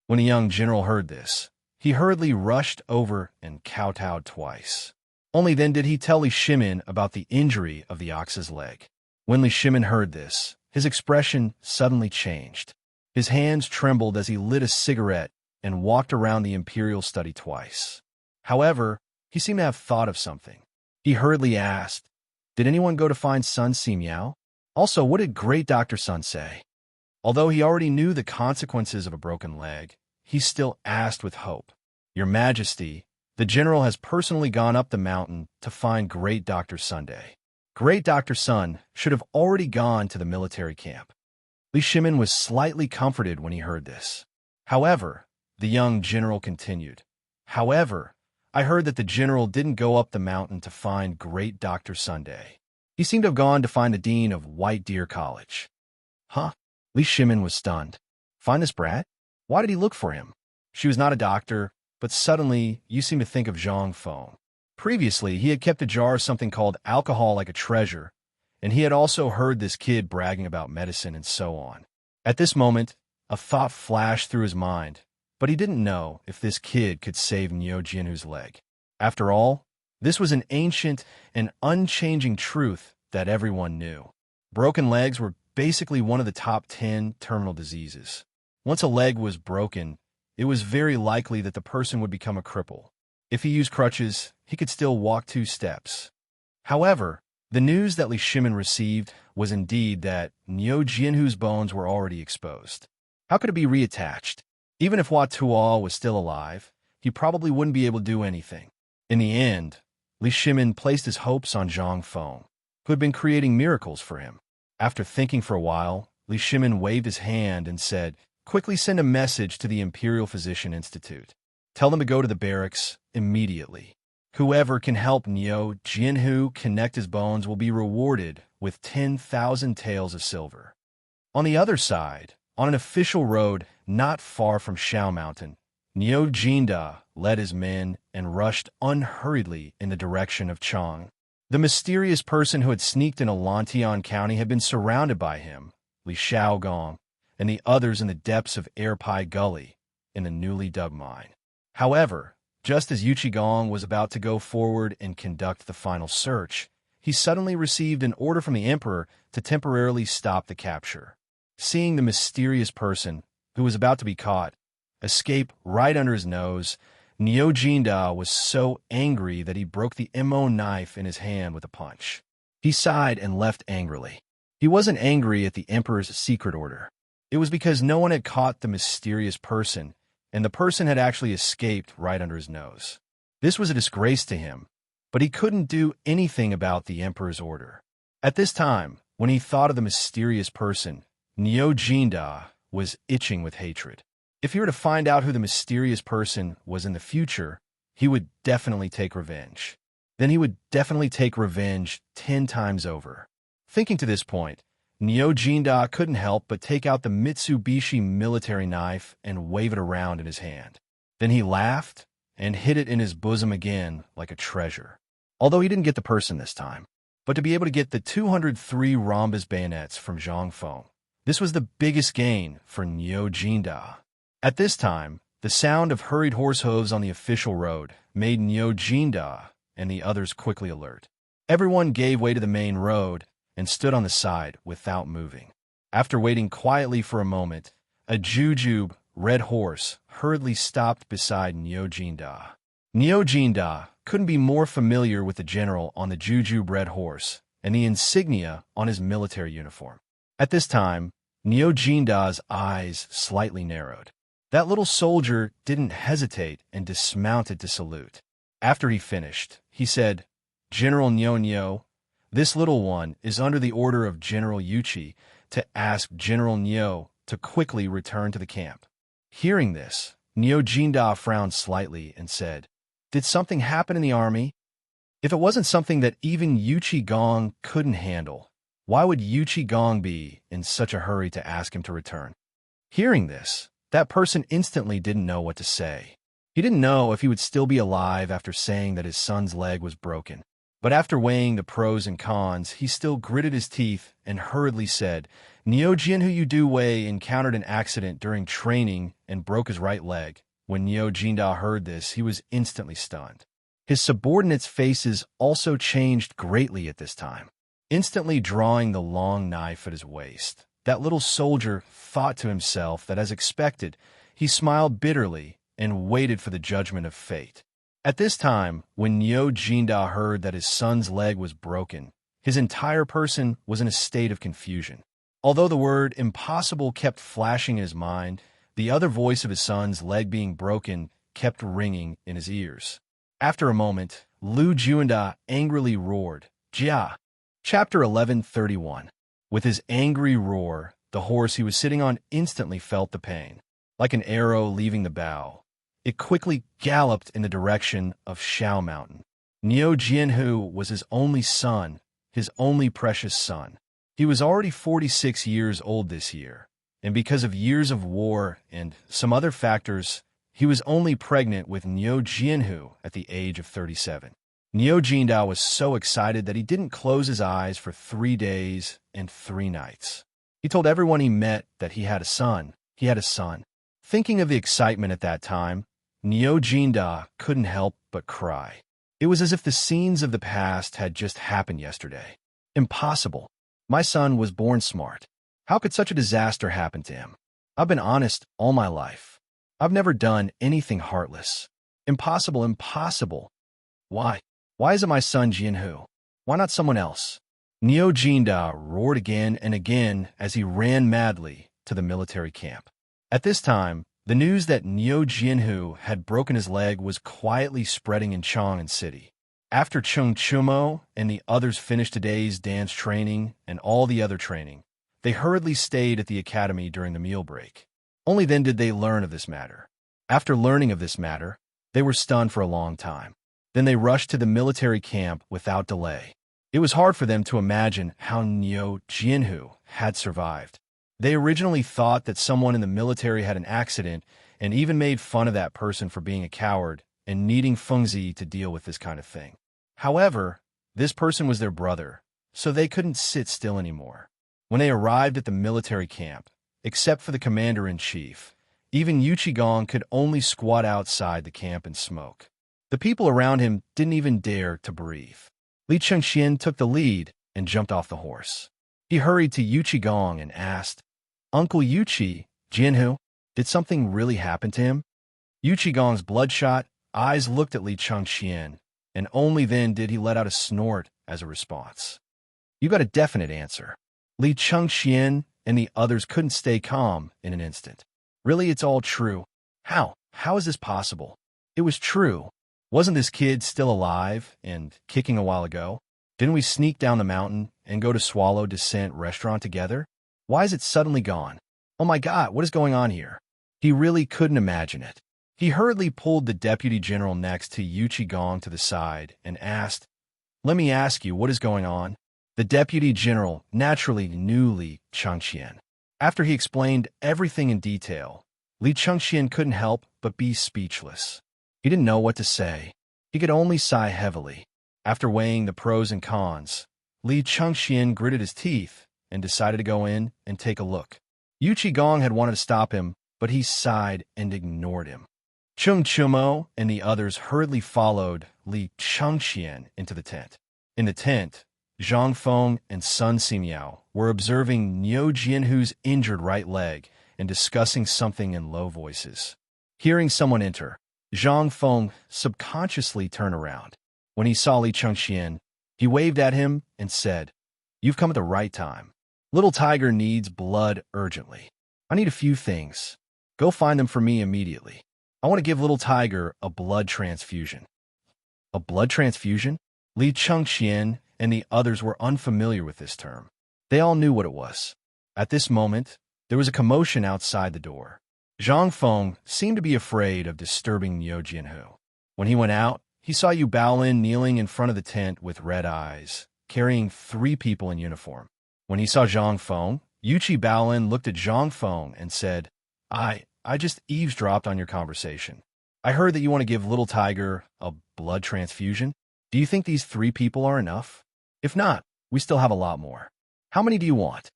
When a young general heard this, he hurriedly rushed over and kowtowed twice. Only then did he tell Li Shimin about the injury of the ox's leg. When Li Shimin heard this, his expression suddenly changed. His hands trembled as he lit a cigarette and walked around the imperial study twice. However, he seemed to have thought of something. He hurriedly asked, "Did anyone go to find Sun Si Miao? Also, what did Great Dr. Sun say?" Although he already knew the consequences of a broken leg, he still asked with hope, "Your Majesty, the general has personally gone up the mountain to find Great Dr. Sunday. Great Dr. Sun should have already gone to the military camp." Li Shimin was slightly comforted when he heard this. However, the young general continued, "However, I heard that the general didn't go up the mountain to find Great Dr. Sunday. He seemed to have gone to find the dean of White Deer College." Huh? Li Shimin was stunned. Find this brat? Why did he look for him? She was not a doctor, but suddenly you seem to think of Zhang Feng. Previously, he had kept a jar of something called alcohol like a treasure, and he had also heard this kid bragging about medicine and so on. At this moment, a thought flashed through his mind, but he didn't know if this kid could save Niu Jianhu's leg. After all, this was an ancient and unchanging truth that everyone knew. Broken legs were basically one of the top 10 terminal diseases. Once a leg was broken, it was very likely that the person would become a cripple. If he used crutches, he could still walk 2 steps. However, the news that Li Shimin received was indeed that Niu Jianhu's bones were already exposed. How could it be reattached? Even if Hua Tuo was still alive, he probably wouldn't be able to do anything. In the end, Li Shimin placed his hopes on Zhang Feng, who had been creating miracles for him. After thinking for a while, Li Shimin waved his hand and said, "Quickly send a message to the Imperial Physician Institute. Tell them to go to the barracks immediately. Whoever can help Niu Jianhu connect his bones will be rewarded with 10,000 taels of silver." On the other side, on an official road not far from Shao Mountain, Niu Jinda led his men and rushed unhurriedly in the direction of Chang. The mysterious person who had sneaked into Lantian County had been surrounded by him, Li Shaogong, and the others in the depths of Airpai Gully in the newly dug mine. However, just as Yu Qigong was about to go forward and conduct the final search, he suddenly received an order from the emperor to temporarily stop the capture. Seeing the mysterious person, who was about to be caught, escape right under his nose, Niu Jinda was so angry that he broke the mo knife in his hand with a punch. He sighed and left angrily. He wasn't angry at the emperor's secret order. It was because no one had caught the mysterious person, and the person had actually escaped right under his nose. This was a disgrace to him, but he couldn't do anything about the emperor's order. At this time, when he thought of the mysterious person, Niu Jinda was itching with hatred. If he were to find out who the mysterious person was in the future, he would definitely take revenge. Then he would definitely take revenge 10 times over. Thinking to this point, Niu Jinda couldn't help but take out the Mitsubishi military knife and wave it around in his hand. Then he laughed and hid it in his bosom again like a treasure. Although he didn't get the person this time, but to be able to get the 203 rhombus bayonets from Zhang Feng. This was the biggest gain for Niu Jinda. At this time, the sound of hurried horse hooves on the official road made Niu Jinda and the others quickly alert. Everyone gave way to the main road and stood on the side without moving. After waiting quietly for a moment, a jujube red horse hurriedly stopped beside Niu Jinda. Niu Jinda couldn't be more familiar with the general on the jujube red horse and the insignia on his military uniform. At this time, Niu Jinda's eyes slightly narrowed. That little soldier didn't hesitate and dismounted to salute. After he finished, he said, "General Niu, this little one is under the order of General Yuqi to ask General Niu to quickly return to the camp." Hearing this, Niu Jinda frowned slightly and said, "Did something happen in the army? If it wasn't something that even Yu Qigong couldn't handle, why would Yu Qigong be in such a hurry to ask him to return?" Hearing this, that person instantly didn't know what to say. He didn't know if he would still be alive after saying that his son's leg was broken. But after weighing the pros and cons, he still gritted his teeth and hurriedly said, "Niu Jianhu Yu Wei encountered an accident during training and broke his right leg." When Niu Jinda heard this, he was instantly stunned. His subordinates' faces also changed greatly at this time. Instantly drawing the long knife at his waist, that little soldier thought to himself that, as expected, he smiled bitterly and waited for the judgment of fate. At this time, when Nyo Jinda heard that his son's leg was broken, his entire person was in a state of confusion. Although the word impossible kept flashing in his mind, the other voice of his son's leg being broken kept ringing in his ears. After a moment, Lu Juanda angrily roared, "Jia!" Chapter 1131. With his angry roar, the horse he was sitting on instantly felt the pain. Like an arrow leaving the bow, it quickly galloped in the direction of Shao Mountain. Nyo Jianhu was his only son, his only precious son. He was already 46 years old this year, and because of years of war and some other factors, he was only pregnant with Nyo Jianhu at the age of 37. Nyo Jinda was so excited that he didn't close his eyes for 3 days and 3 nights. He told everyone he met that he had a son. He had a son. Thinking of the excitement at that time, Nyo Jinda couldn't help but cry. It was as if the scenes of the past had just happened yesterday. Impossible. My son was born smart. How could such a disaster happen to him? I've been honest all my life. I've never done anything heartless. Impossible, impossible. Why? Why is it my son Jianhu? Why not someone else? Nyo Jinda roared again and again as he ran madly to the military camp. At this time, the news that Nyo Jianhu had broken his leg was quietly spreading in Chang'an City. After Chung Chumo and the others finished today's dance training and all the other training, they hurriedly stayed at the academy during the meal break. Only then did they learn of this matter. After learning of this matter, they were stunned for a long time. Then they rushed to the military camp without delay. It was hard for them to imagine how Nyo Jianhu had survived. They originally thought that someone in the military had an accident and even made fun of that person for being a coward and needing Fengzi to deal with this kind of thing. However, this person was their brother, so they couldn't sit still anymore. When they arrived at the military camp, except for the commander-in-chief, even Yuchigong could only squat outside the camp and smoke. The people around him didn't even dare to breathe. Li Chengxian took the lead and jumped off the horse. He hurried to Yuchigong and asked, "Uncle Yuchi, Jianhu, did something really happen to him?" Yuchigong's bloodshot eyes looked at Li Chengxian, and only then did he let out a snort as a response. "You got a definite answer." Li Chengxian and the others couldn't stay calm in an instant. "Really, it's all true. How? How is this possible?" "It was true. Wasn't this kid still alive and kicking a while ago? Didn't we sneak down the mountain and go to Swallow Descent restaurant together? Why is it suddenly gone? Oh my God, what is going on here?" He really couldn't imagine it. He hurriedly pulled the deputy general next to Yuchigong to the side and asked, "Let me ask you, what is going on?" The deputy general naturally knew Li Chengxian. After he explained everything in detail, Li Chengxian couldn't help but be speechless. He didn't know what to say. He could only sigh heavily. After weighing the pros and cons, Li Chengxian gritted his teeth and decided to go in and take a look. Yuchigong had wanted to stop him, but he sighed and ignored him. Chung Chumo and the others hurriedly followed Li Chengxian into the tent. In the tent, Zhang Feng and Sun Simiao were observing Nyo Jianhu's injured right leg and discussing something in low voices. Hearing someone enter, Zhang Feng subconsciously turned around. When he saw Li Chengxian, he waved at him and said, "You've come at the right time. Little Tiger needs blood urgently. I need a few things. Go find them for me immediately. I want to give Little Tiger a blood transfusion." A blood transfusion? Li Chengxian and the others were unfamiliar with this term. They all knew what it was. At this moment, there was a commotion outside the door. Zhang Feng seemed to be afraid of disturbing Nyo Jianhu. When he went out, he saw Yu Baolin kneeling in front of the tent with red eyes, carrying 3 people in uniform. When he saw Zhang Feng, Yuchi Baolin looked at Zhang Feng and said, I just eavesdropped on your conversation. I heard that you want to give Little Tiger a blood transfusion. Do you think these 3 people are enough? If not, we still have a lot more. How many do you want?"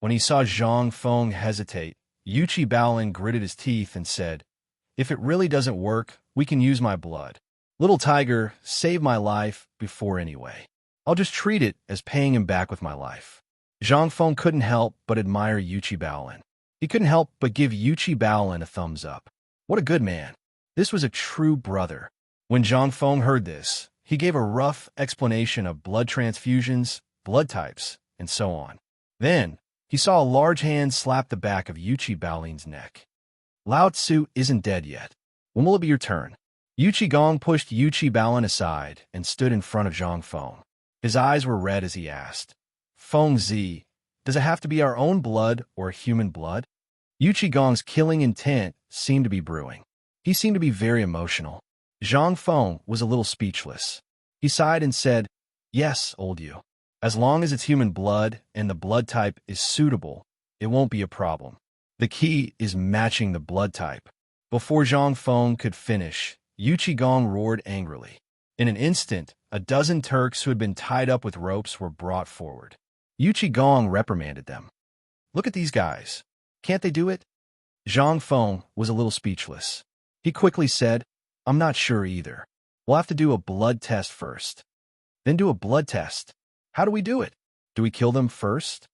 When he saw Zhang Feng hesitate, Yuchi Baolin gritted his teeth and said, "If it really doesn't work, we can use my blood. Little tiger saved my life before anyway. I'll just treat it as paying him back with my life. Zhang Feng couldn't help but admire Yuqi Baolin. He couldn't help but give Yuqi Baolin a thumbs up. What a good man. This was a true brother. When Zhang Feng heard this, he gave a rough explanation of blood transfusions, blood types, and so on. Then, he saw a large hand slap the back of Yuqi Baolin's neck. Lao Tzu isn't dead yet. When will it be your turn? Yuqi Gong pushed Yuqi Baolin aside and stood in front of Zhang Feng. His eyes were red as he asked, Feng Zi, does it have to be our own blood or human blood? Yuqi Gong's killing intent seemed to be brewing. He seemed to be very emotional. Zhang Feng was a little speechless. He sighed and said, Yes, old you. As long as it's human blood and the blood type is suitable, it won't be a problem. The key is matching the blood type. Before Zhang Feng could finish, Yuqi Gong roared angrily. In an instant, a dozen Turks who had been tied up with ropes were brought forward. Yuqi Gong reprimanded them. Look at these guys. Can't they do it? Zhang Feng was a little speechless. He quickly said, I'm not sure either. We'll have to do a blood test first. Then do a blood test. How do we do it? Do we kill them first?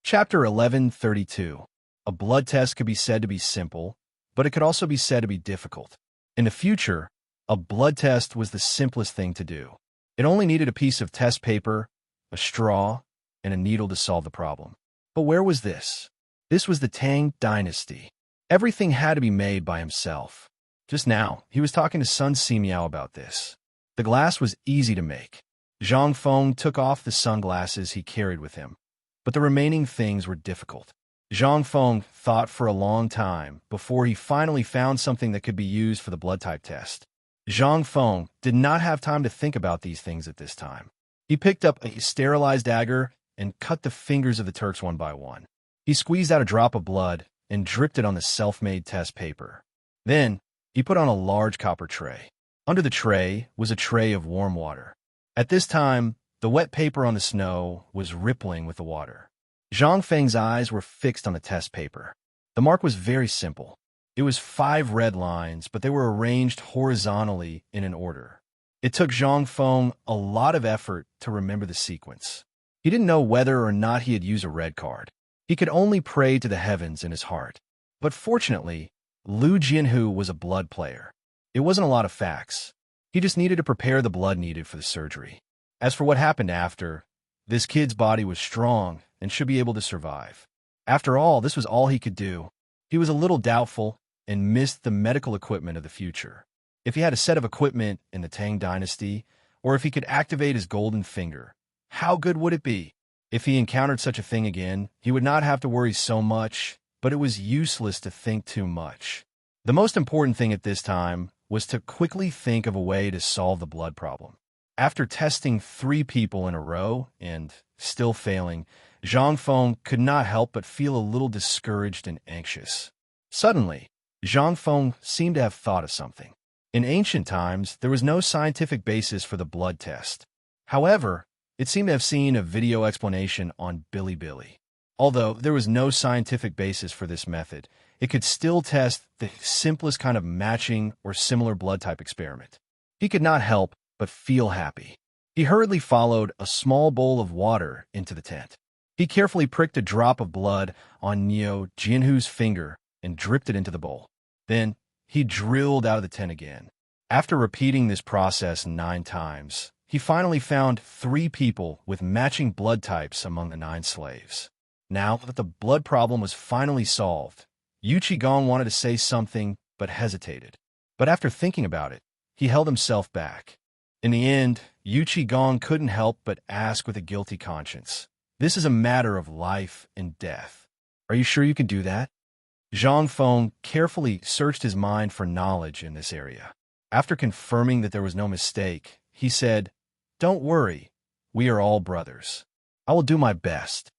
Chapter 1132. A blood test could be said to be simple, but it could also be said to be difficult. In the future, a blood test was the simplest thing to do. It only needed a piece of test paper, a straw, and a needle to solve the problem. But where was this? This was the Tang Dynasty. Everything had to be made by himself. Just now, he was talking to Sun Simiao about this. The glass was easy to make. Zhang Feng took off the sunglasses he carried with him, but the remaining things were difficult. Zhang Feng thought for a long time before he finally found something that could be used for the blood type test. Zhang Feng did not have time to think about these things at this time. He picked up a sterilized dagger and cut the fingers of the Turks one by one. He squeezed out a drop of blood and dripped it on the self-made test paper. Then, he put on a large copper tray. Under the tray was a tray of warm water. At this time, the wet paper on the snow was rippling with the water. Zhang Feng's eyes were fixed on the test paper. The mark was very simple. It was 5 red lines, but they were arranged horizontally in an order. It took Zhang Feng a lot of effort to remember the sequence. He didn't know whether or not he had used a red card. He could only pray to the heavens in his heart. But fortunately, Lu Jianhu was a blood player. It wasn't a lot of facts. He just needed to prepare the blood needed for the surgery. As for what happened after, this kid's body was strong and should be able to survive. After all, this was all he could do. He was a little doubtful and missed the medical equipment of the future. If he had a set of equipment in the Tang Dynasty, or if he could activate his golden finger, how good would it be? If he encountered such a thing again, he would not have to worry so much, but it was useless to think too much. The most important thing at this time was to quickly think of a way to solve the blood problem. After testing 3 people in a row and still failing, Zhang Feng could not help but feel a little discouraged and anxious. Suddenly, Zhang Feng seemed to have thought of something. In ancient times, there was no scientific basis for the blood test. However, it seemed to have seen a video explanation on Bilibili. Although there was no scientific basis for this method, it could still test the simplest kind of matching or similar blood type experiment. He could not help but feel happy. He hurriedly followed a small bowl of water into the tent. He carefully pricked a drop of blood on Niu Jianhu's finger and dripped it into the bowl. Then, he drilled out of the tent again. After repeating this process 9 times, he finally found 3 people with matching blood types among the 9 slaves. Now that the blood problem was finally solved, Yuqi Gong wanted to say something but hesitated. But after thinking about it, he held himself back. In the end, Yuqi Gong couldn't help but ask with a guilty conscience, "This is a matter of life and death. Are you sure you can do that?" Zhang Feng carefully searched his mind for knowledge in this area. After confirming that there was no mistake, he said, "Don't worry, we are all brothers. I will do my best."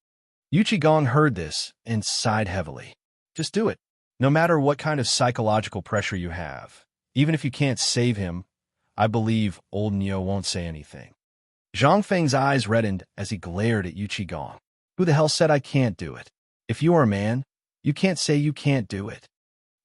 Yuqi Gong heard this and sighed heavily. Just do it. No matter what kind of psychological pressure you have, even if you can't save him, I believe old Neo won't say anything. Zhang Feng's eyes reddened as he glared at Yuqi Gong. Who the hell said I can't do it? If you are a man, you can't say you can't do it.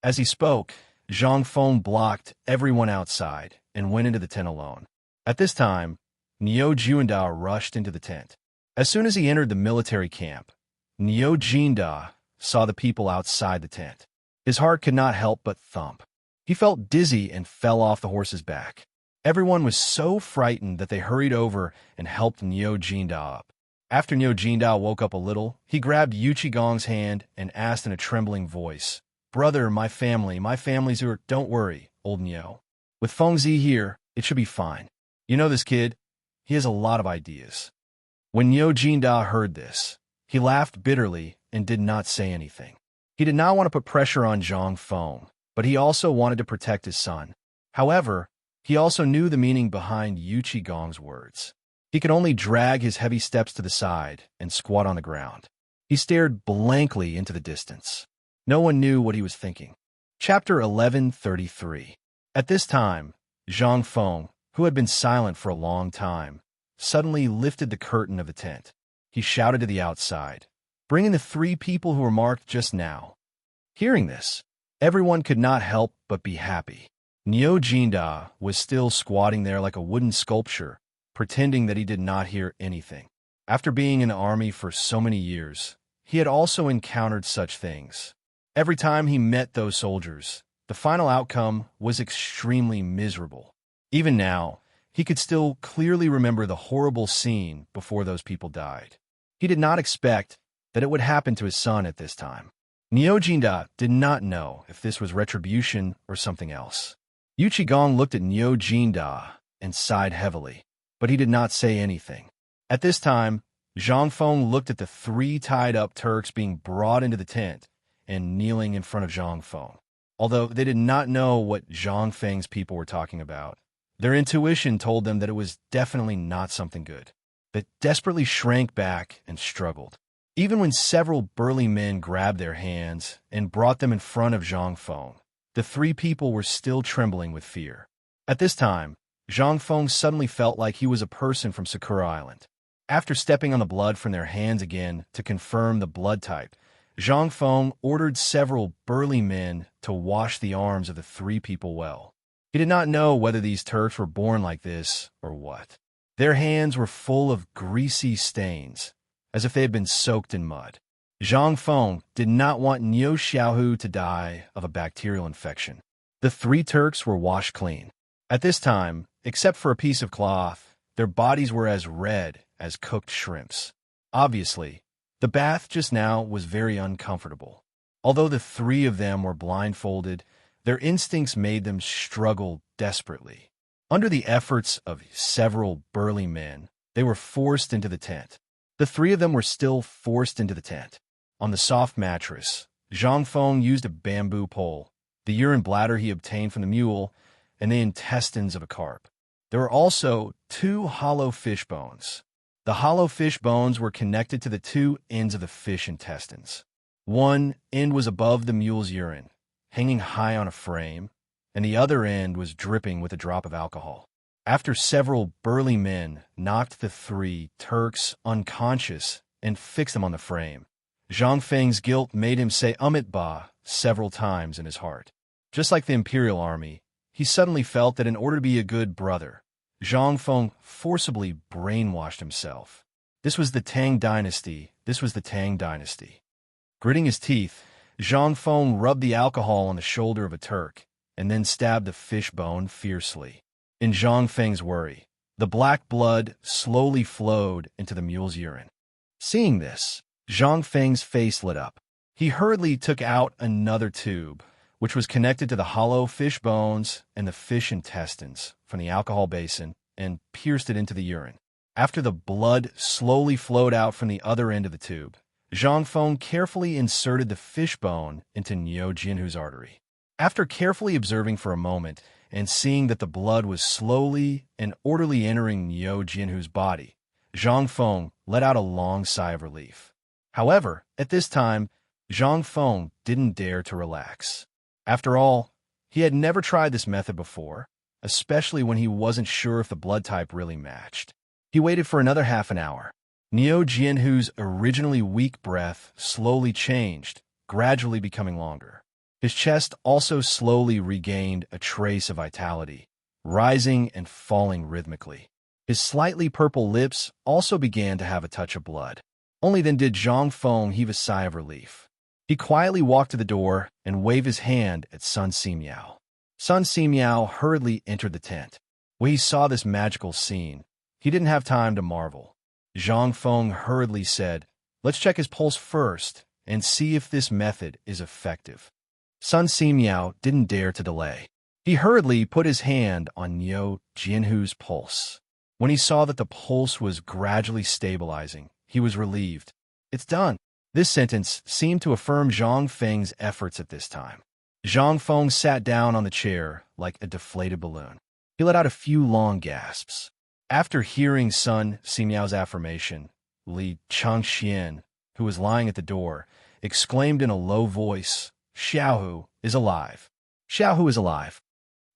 As he spoke, Zhang Feng blocked everyone outside and went into the tent alone. At this time, Neo Jinda rushed into the tent. As soon as he entered the military camp, Neo Jinda saw the people outside the tent. His heart could not help but thump. He felt dizzy and fell off the horse's back. Everyone was so frightened that they hurried over and helped Neo Jinda up. After Neo Jinda woke up a little, he grabbed Yuchigong's hand and asked in a trembling voice, "Brother, my family's here. Don't worry, old Neo. With Fengzi here, it should be fine. You know this kid? He has a lot of ideas." When Neo Jinda heard this, he laughed bitterly and did not say anything. He did not want to put pressure on Zhang Feng, but he also wanted to protect his son. However, he also knew the meaning behind Yuchigong's words. He could only drag his heavy steps to the side and squat on the ground. He stared blankly into the distance. No one knew what he was thinking. Chapter 1133. At this time, Zhang Feng, who had been silent for a long time, suddenly lifted the curtain of the tent. He shouted to the outside, "Bring in the 3 people who were marked just now." Hearing this, everyone could not help but be happy. Neo Jinda was still squatting there like a wooden sculpture, pretending that he did not hear anything. After being in the army for so many years, he had also encountered such things. Every time he met those soldiers, the final outcome was extremely miserable. Even now, he could still clearly remember the horrible scene before those people died. He did not expect that it would happen to his son at this time. Neo Jinda did not know if this was retribution or something else. Yuchigong looked at Neo Jinda and sighed heavily, but he did not say anything. At this time, Zhang Feng looked at the 3 tied-up Turks being brought into the tent and kneeling in front of Zhang Feng. Although they did not know what Zhang Feng's people were talking about, their intuition told them that it was definitely not something good. They desperately shrank back and struggled. Even when several burly men grabbed their hands and brought them in front of Zhang Feng, the 3 people were still trembling with fear. At this time, Zhang Feng suddenly felt like he was a person from Sakura Island. After stepping on the blood from their hands again to confirm the blood type, Zhang Feng ordered several burly men to wash the arms of the 3 people well. He did not know whether these Turks were born like this or what. Their hands were full of greasy stains, as if they had been soaked in mud. Zhang Feng did not want Niu Xiaohu to die of a bacterial infection. The 3 Turks were washed clean. At this time, except for a piece of cloth, their bodies were as red as cooked shrimps. Obviously, the bath just now was very uncomfortable. Although the 3 of them were blindfolded, their instincts made them struggle desperately. Under the efforts of several burly men, they were forced into the tent. The 3 of them were still forced into the tent. On the soft mattress, Zhang Feng used a bamboo pole, the urine bladder he obtained from the mule, and the intestines of a carp. There were also 2 hollow fish bones. The hollow fish bones were connected to the 2 ends of the fish intestines. One end was above the mule's urine, hanging high on a frame, and the other end was dripping with a drop of alcohol. After several burly men knocked the 3 Turks unconscious and fixed them on the frame, Zhang Feng's guilt made him say "Amit Ba" several times in his heart. Just like the Imperial Army, he suddenly felt that in order to be a good brother, Zhang Feng forcibly brainwashed himself. This was the Tang Dynasty. Gritting his teeth, Zhang Feng rubbed the alcohol on the shoulder of a Turk and then stabbed the fish bone fiercely. In Zhang Feng's worry, the black blood slowly flowed into the mule's urine. Seeing this, Zhang Feng's face lit up. He hurriedly took out another tube, which was connected to the hollow fish bones and the fish intestines from the alcohol basin, and pierced it into the urine. After the blood slowly flowed out from the other end of the tube, Zhang Feng carefully inserted the fish bone into Niu Jinhu's artery. After carefully observing for a moment and seeing that the blood was slowly and orderly entering Niu Jinhu's body, Zhang Feng let out a long sigh of relief. However, at this time, Zhang Feng didn't dare to relax. After all, he had never tried this method before, especially when he wasn't sure if the blood type really matched. He waited for another half an hour. Niu Jinhu's originally weak breath slowly changed, gradually becoming longer. His chest also slowly regained a trace of vitality, rising and falling rhythmically. His slightly purple lips also began to have a touch of blood. Only then did Zhang Feng heave a sigh of relief. He quietly walked to the door and waved his hand at Sun Simiao. Sun Simiao hurriedly entered the tent. When he saw this magical scene, he didn't have time to marvel. Zhang Feng hurriedly said, "Let's check his pulse first and see if this method is effective." Sun Simiao didn't dare to delay. He hurriedly put his hand on Niu Jianhu's pulse. When he saw that the pulse was gradually stabilizing, he was relieved. "It's done." This sentence seemed to affirm Zhang Feng's efforts at this time. Zhang Feng sat down on the chair like a deflated balloon. He let out a few long gasps. After hearing Sun Simiao's affirmation, Li Changxian, who was lying at the door, exclaimed in a low voice, "Xiaohu is alive. Xiaohu is alive."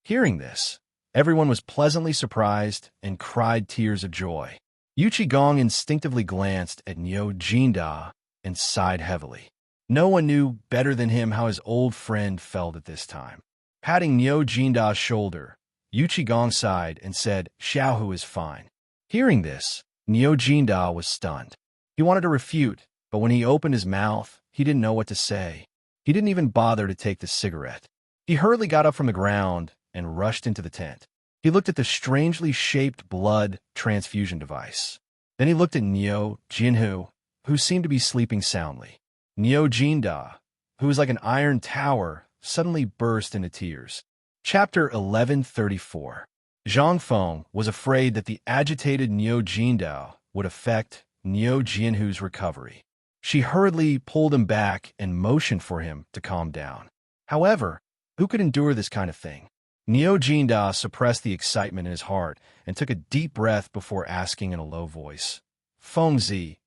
Hearing this, everyone was pleasantly surprised and cried tears of joy. Yu Qigong instinctively glanced at Niu Jinda and sighed heavily. No one knew better than him how his old friend felt at this time. Patting Niu Jinda's shoulder, Yu Qigong sighed and said, "Xiaohu is fine." Hearing this, Niu Jinda was stunned. He wanted to refute, but when he opened his mouth, he didn't know what to say. He didn't even bother to take the cigarette. He hurriedly got up from the ground and rushed into the tent. He looked at the strangely shaped blood transfusion device. Then he looked at Niu Jianhu, who seemed to be sleeping soundly. Niu Jinda, who was like an iron tower, suddenly burst into tears. Chapter 1134. Zhang Feng was afraid that the agitated Niu Jinda would affect Niu Jianhu's recovery. She hurriedly pulled him back and motioned for him to calm down. However, who could endure this kind of thing? Niu Jinda suppressed the excitement in his heart and took a deep breath before asking in a low voice, "Fengzi,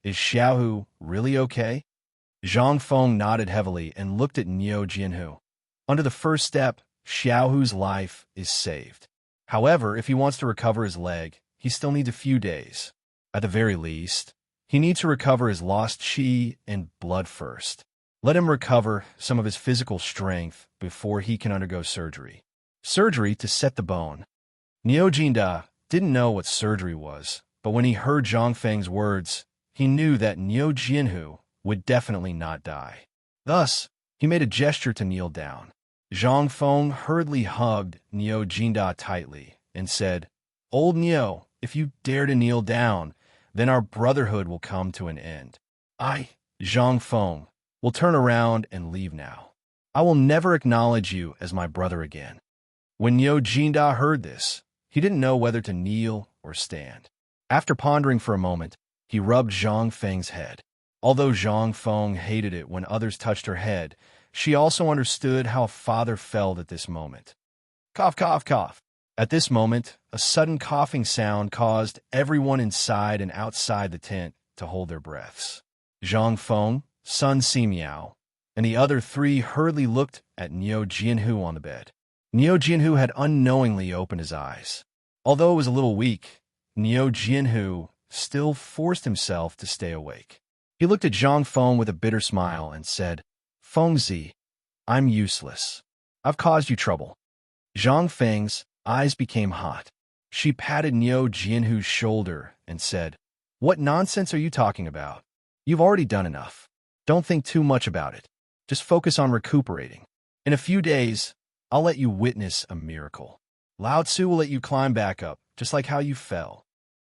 is Xiaohu really okay?" Zhang Feng nodded heavily and looked at Niu Jianhu. Under the first step, Xiaohu's life is saved. However, if he wants to recover his leg, he still needs a few days. At the very least, he needs to recover his lost qi and blood first. Let him recover some of his physical strength before he can undergo surgery. Surgery to set the bone. Niu Jinda didn't know what surgery was, but when he heard Zhang Feng's words, he knew that Niu Jianhu would definitely not die. Thus, he made a gesture to kneel down. Zhang Feng hurriedly hugged Niu Jinda tightly and said, "Old Niu, if you dare to kneel down, then our brotherhood will come to an end. I, Zhang Feng, will turn around and leave now. I will never acknowledge you as my brother again." When Niu Jinda heard this, he didn't know whether to kneel or stand. After pondering for a moment, he rubbed Zhang Feng's head. Although Zhang Feng hated it when others touched her head, she also understood how a father felt at this moment. Cough, cough, cough. At this moment, a sudden coughing sound caused everyone inside and outside the tent to hold their breaths. Zhang Feng, Sun Simiao, and the other three hurriedly looked at Niu Jianhu on the bed. Niu Jianhu had unknowingly opened his eyes. Although it was a little weak, Niu Jianhu still forced himself to stay awake. He looked at Zhang Feng with a bitter smile and said, "Fengzi, I'm useless. I've caused you trouble." Zhang Feng's eyes became hot. She patted Niu Jianhu's shoulder and said, "What nonsense are you talking about? You've already done enough. Don't think too much about it. Just focus on recuperating. In a few days, I'll let you witness a miracle. Lao Tzu will let you climb back up, just like how you fell."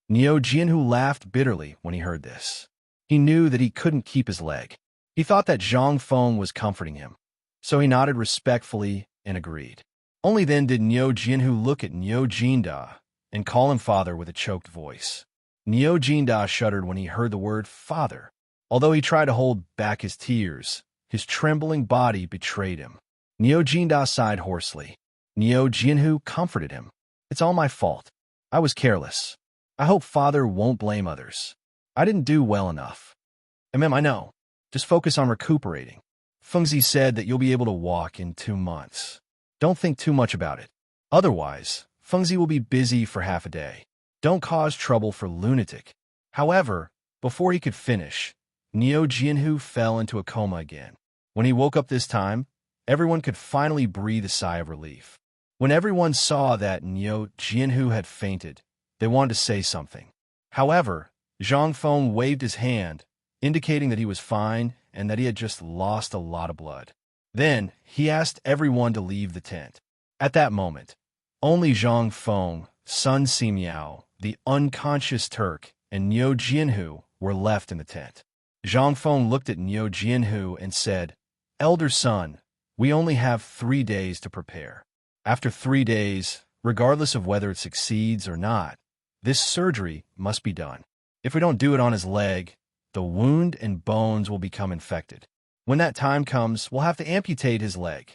Niu Jianhu laughed bitterly when he heard this. He knew that he couldn't keep his leg. He thought that Zhang Feng was comforting him, so he nodded respectfully and agreed. Only then did Niu Jianhu look at Niu Jinda and call him father with a choked voice. Niu Jinda shuddered when he heard the word father. Although he tried to hold back his tears, his trembling body betrayed him. Niu Jinda sighed hoarsely. Niu Jianhu comforted him. "It's all my fault. I was careless. I hope father won't blame others. I didn't do well enough." I know. Just focus on recuperating. Fengzi said that you'll be able to walk in 2 months. Don't think too much about it. Otherwise, Fengzi will be busy for half a day. Don't cause trouble for lunatic. However, before he could finish, Niu Jianhu fell into a coma again. When he woke up this time, everyone could finally breathe a sigh of relief. When everyone saw that Niu Jianhu had fainted, they wanted to say something. However, Zhang Feng waved his hand, indicating that he was fine and that he had just lost a lot of blood. Then, he asked everyone to leave the tent. At that moment, only Zhang Feng, Sun Simiao, the unconscious Turk, and Niu Jianhu were left in the tent. Zhang Feng looked at Niu Jianhu and said, "Elder son, we only have 3 days to prepare. After 3 days, regardless of whether it succeeds or not, this surgery must be done. If we don't do it on his leg, the wound and bones will become infected. When that time comes, we'll have to amputate his leg."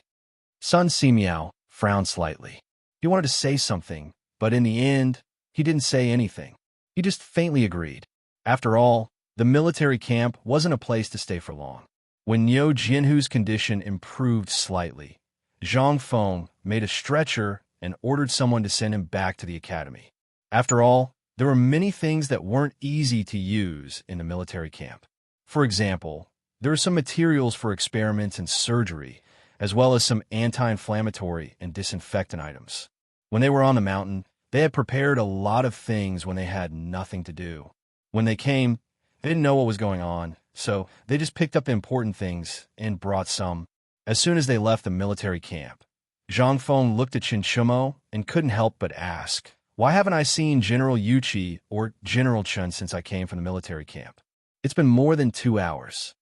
Sun Simiao frowned slightly. He wanted to say something, but in the end, he didn't say anything. He just faintly agreed. After all, the military camp wasn't a place to stay for long. When Niu Jianhu's condition improved slightly, Zhang Feng made a stretcher and ordered someone to send him back to the academy. After all, there were many things that weren't easy to use in the military camp. For example, there were some materials for experiments and surgery, as well as some anti-inflammatory and disinfectant items. When they were on the mountain, they had prepared a lot of things when they had nothing to do. When they came, they didn't know what was going on, so they just picked up the important things and brought some. As soon as they left the military camp, Zhang Feng looked at Chen Shumo and couldn't help but ask, "Why haven't I seen General Yuqi or General Chen since I came from the military camp? It's been more than 2 hours."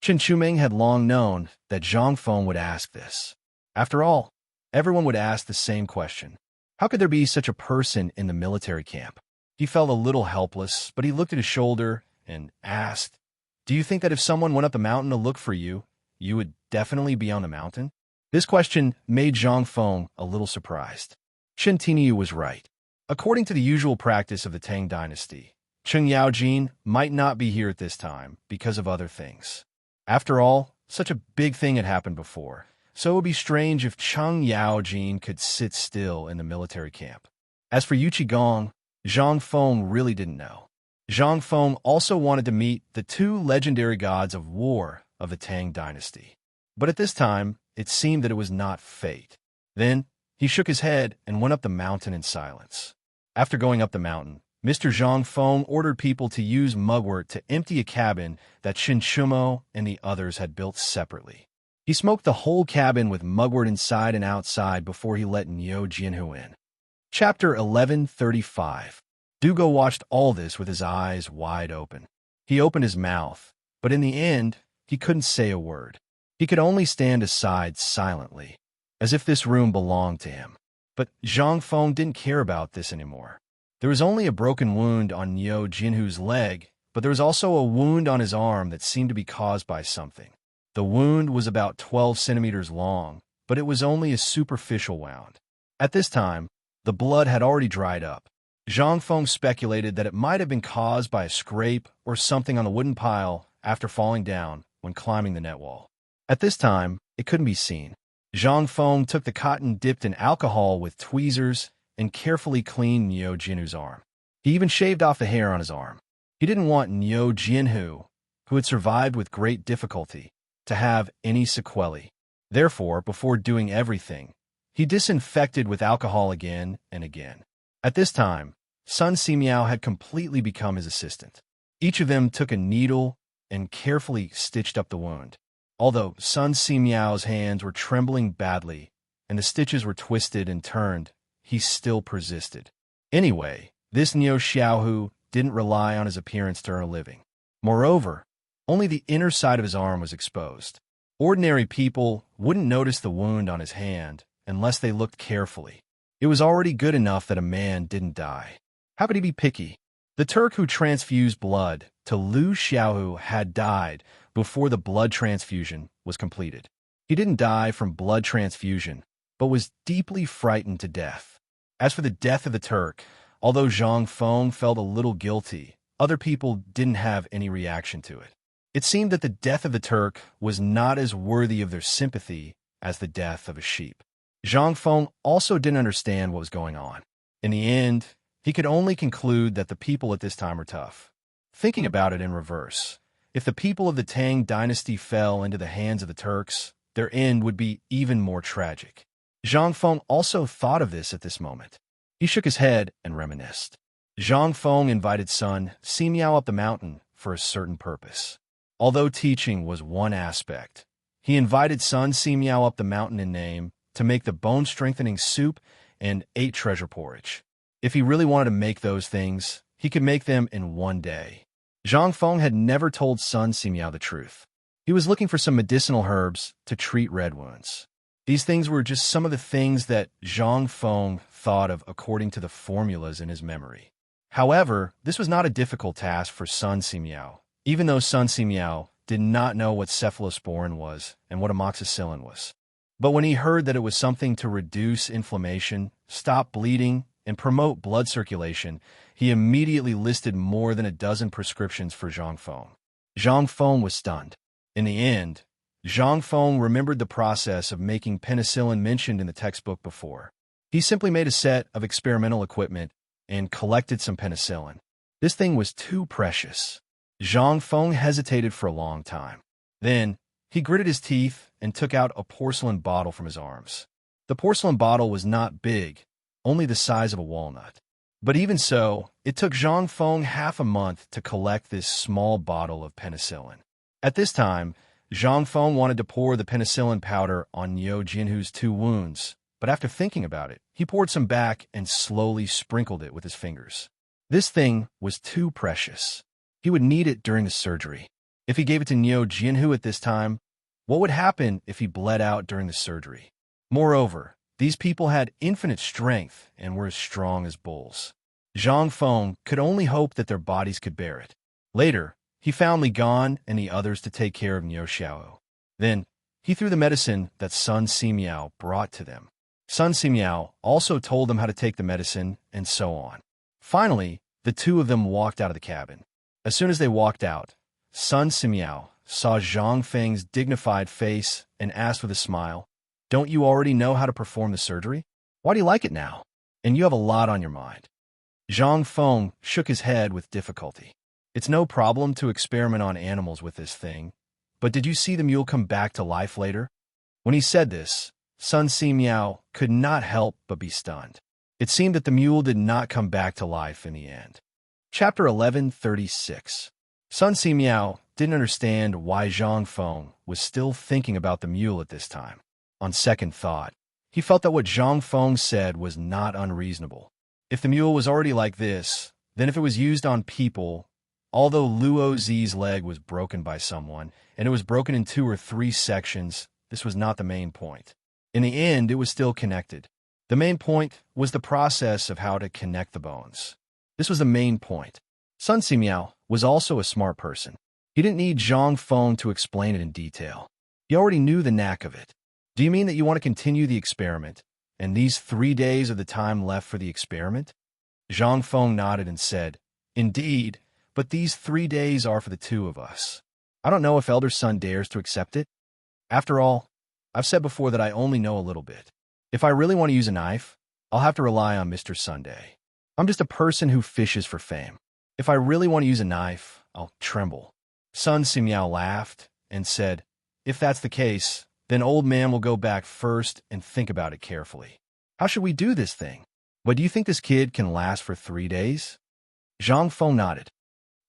Chen Shumeng had long known that Zhang Feng would ask this. After all, everyone would ask the same question. How could there be such a person in the military camp? He felt a little helpless, but he looked at his shoulder and asked, "Do you think that if someone went up the mountain to look for you, you would definitely be on the mountain?" This question made Zhang Feng a little surprised. Chen Tiniu was right. According to the usual practice of the Tang dynasty, Cheng Yaojin might not be here at this time because of other things. After all, such a big thing had happened before, so it would be strange if Cheng Yaojin could sit still in the military camp. As for Yu Qigong, Zhang Feng really didn't know. Zhang Feng also wanted to meet the 2 legendary gods of war of the Tang dynasty. But at this time, it seemed that it was not fate. Then, he shook his head and went up the mountain in silence. After going up the mountain, Mr. Zhang Feng ordered people to use mugwort to empty a cabin that Shin Shumo and the others had built separately. He smoked the whole cabin with mugwort inside and outside before he let Niu Jianhu in. Chapter 1135. Dugo watched all this with his eyes wide open. He opened his mouth, but in the end, he couldn't say a word. He could only stand aside silently, as if this room belonged to him. But Zhang Feng didn't care about this anymore. There was only a broken wound on Niu Jianhu's leg, but there was also a wound on his arm that seemed to be caused by something. The wound was about 12 centimeters long, but it was only a superficial wound. At this time, the blood had already dried up. Zhang Feng speculated that it might have been caused by a scrape or something on the wooden pile after falling down when climbing the net wall. At this time, it couldn't be seen. Zhang Feng took the cotton dipped in alcohol with tweezers and carefully cleaned Niu Jianhu's arm. He even shaved off the hair on his arm. He didn't want Niu Jianhu, who had survived with great difficulty, to have any sequelae. Therefore, before doing everything, he disinfected with alcohol again and again. At this time, Sun Simiao had completely become his assistant. Each of them took a needle and carefully stitched up the wound. Although Sun Simiao's hands were trembling badly and the stitches were twisted and turned, he still persisted. Anyway, this Niu Xiaohu didn't rely on his appearance to earn a living. Moreover, only the inner side of his arm was exposed. Ordinary people wouldn't notice the wound on his hand unless they looked carefully. It was already good enough that a man didn't die. How could he be picky? The Turk who transfused blood to Liu Xiaohu had died before the blood transfusion was completed. He didn't die from blood transfusion, but was deeply frightened to death. As for the death of the Turk, although Zhang Feng felt a little guilty, other people didn't have any reaction to it. It seemed that the death of the Turk was not as worthy of their sympathy as the death of a sheep. Zhang Feng also didn't understand what was going on. In the end, he could only conclude that the people at this time were tough. Thinking about it in reverse, if the people of the Tang dynasty fell into the hands of the Turks, their end would be even more tragic. Zhang Feng also thought of this at this moment. He shook his head and reminisced. Zhang Feng invited Sun Simiao up the mountain for a certain purpose. Although teaching was one aspect, he invited Sun Simiao up the mountain in name to make the bone-strengthening soup and 8 treasure porridge. If he really wanted to make those things, he could make them in one day. Zhang Feng had never told Sun Simiao the truth. He was looking for some medicinal herbs to treat red wounds. These things were just some of the things that Zhang Feng thought of according to the formulas in his memory. However, this was not a difficult task for Sun Simiao, even though Sun Simiao did not know what cephalosporin was and what amoxicillin was. But when he heard that it was something to reduce inflammation, stop bleeding, and promote blood circulation, he immediately listed more than a dozen prescriptions for Zhang Feng. Zhang Feng was stunned. In the end, Zhang Feng remembered the process of making penicillin mentioned in the textbook before. He simply made a set of experimental equipment and collected some penicillin. This thing was too precious. Zhang Feng hesitated for a long time. Then, he gritted his teeth and took out a porcelain bottle from his arms. The porcelain bottle was not big, only the size of a walnut. But even so, it took Zhang Feng half a month to collect this small bottle of penicillin. At this time, Zhang Feng wanted to pour the penicillin powder on Niu Jinhu's 2 wounds, but after thinking about it, he poured some back and slowly sprinkled it with his fingers. This thing was too precious. He would need it during the surgery. If he gave it to Niu Jinhu at this time, what would happen if he bled out during the surgery? Moreover, these people had infinite strength and were as strong as bulls. Zhang Feng could only hope that their bodies could bear it. Later, he found Li Gan and the others to take care of Niu Xiao. Then, he threw the medicine that Sun Simiao brought to them. Sun Simiao also told them how to take the medicine, and so on. Finally, the 2 of them walked out of the cabin. As soon as they walked out, Sun Simiao saw Zhang Feng's dignified face and asked with a smile, "Don't you already know how to perform the surgery? Why do you like it now? And you have a lot on your mind." Zhang Feng shook his head with difficulty. "It's no problem to experiment on animals with this thing, but did you see the mule come back to life later?" When he said this, Sun Simiao could not help but be stunned. It seemed that the mule did not come back to life in the end. Chapter 1136. Sun Simiao didn't understand why Zhang Feng was still thinking about the mule at this time. On second thought, he felt that what Zhang Feng said was not unreasonable. If the mule was already like this, then if it was used on people, although Luo Zi's leg was broken by someone, and it was broken in 2 or 3 sections, this was not the main point. In the end, it was still connected. The main point was the process of how to connect the bones. This was the main point. Sun Simiao was also a smart person. He didn't need Zhang Feng to explain it in detail. He already knew the knack of it. "Do you mean that you want to continue the experiment, and these 3 days are the time left for the experiment?" Zhang Feng nodded and said, "Indeed, but these 3 days are for the 2 of us. I don't know if Elder Sun dares to accept it. After all, I've said before that I only know a little bit. If I really want to use a knife, I'll have to rely on Mr. Sunday. I'm just a person who fishes for fame. If I really want to use a knife, I'll tremble." Sun Simiao laughed and said, "If that's the case, then old man will go back first and think about it carefully. How should we do this thing? But do you think this kid can last for 3 days?" Zhang Feng nodded.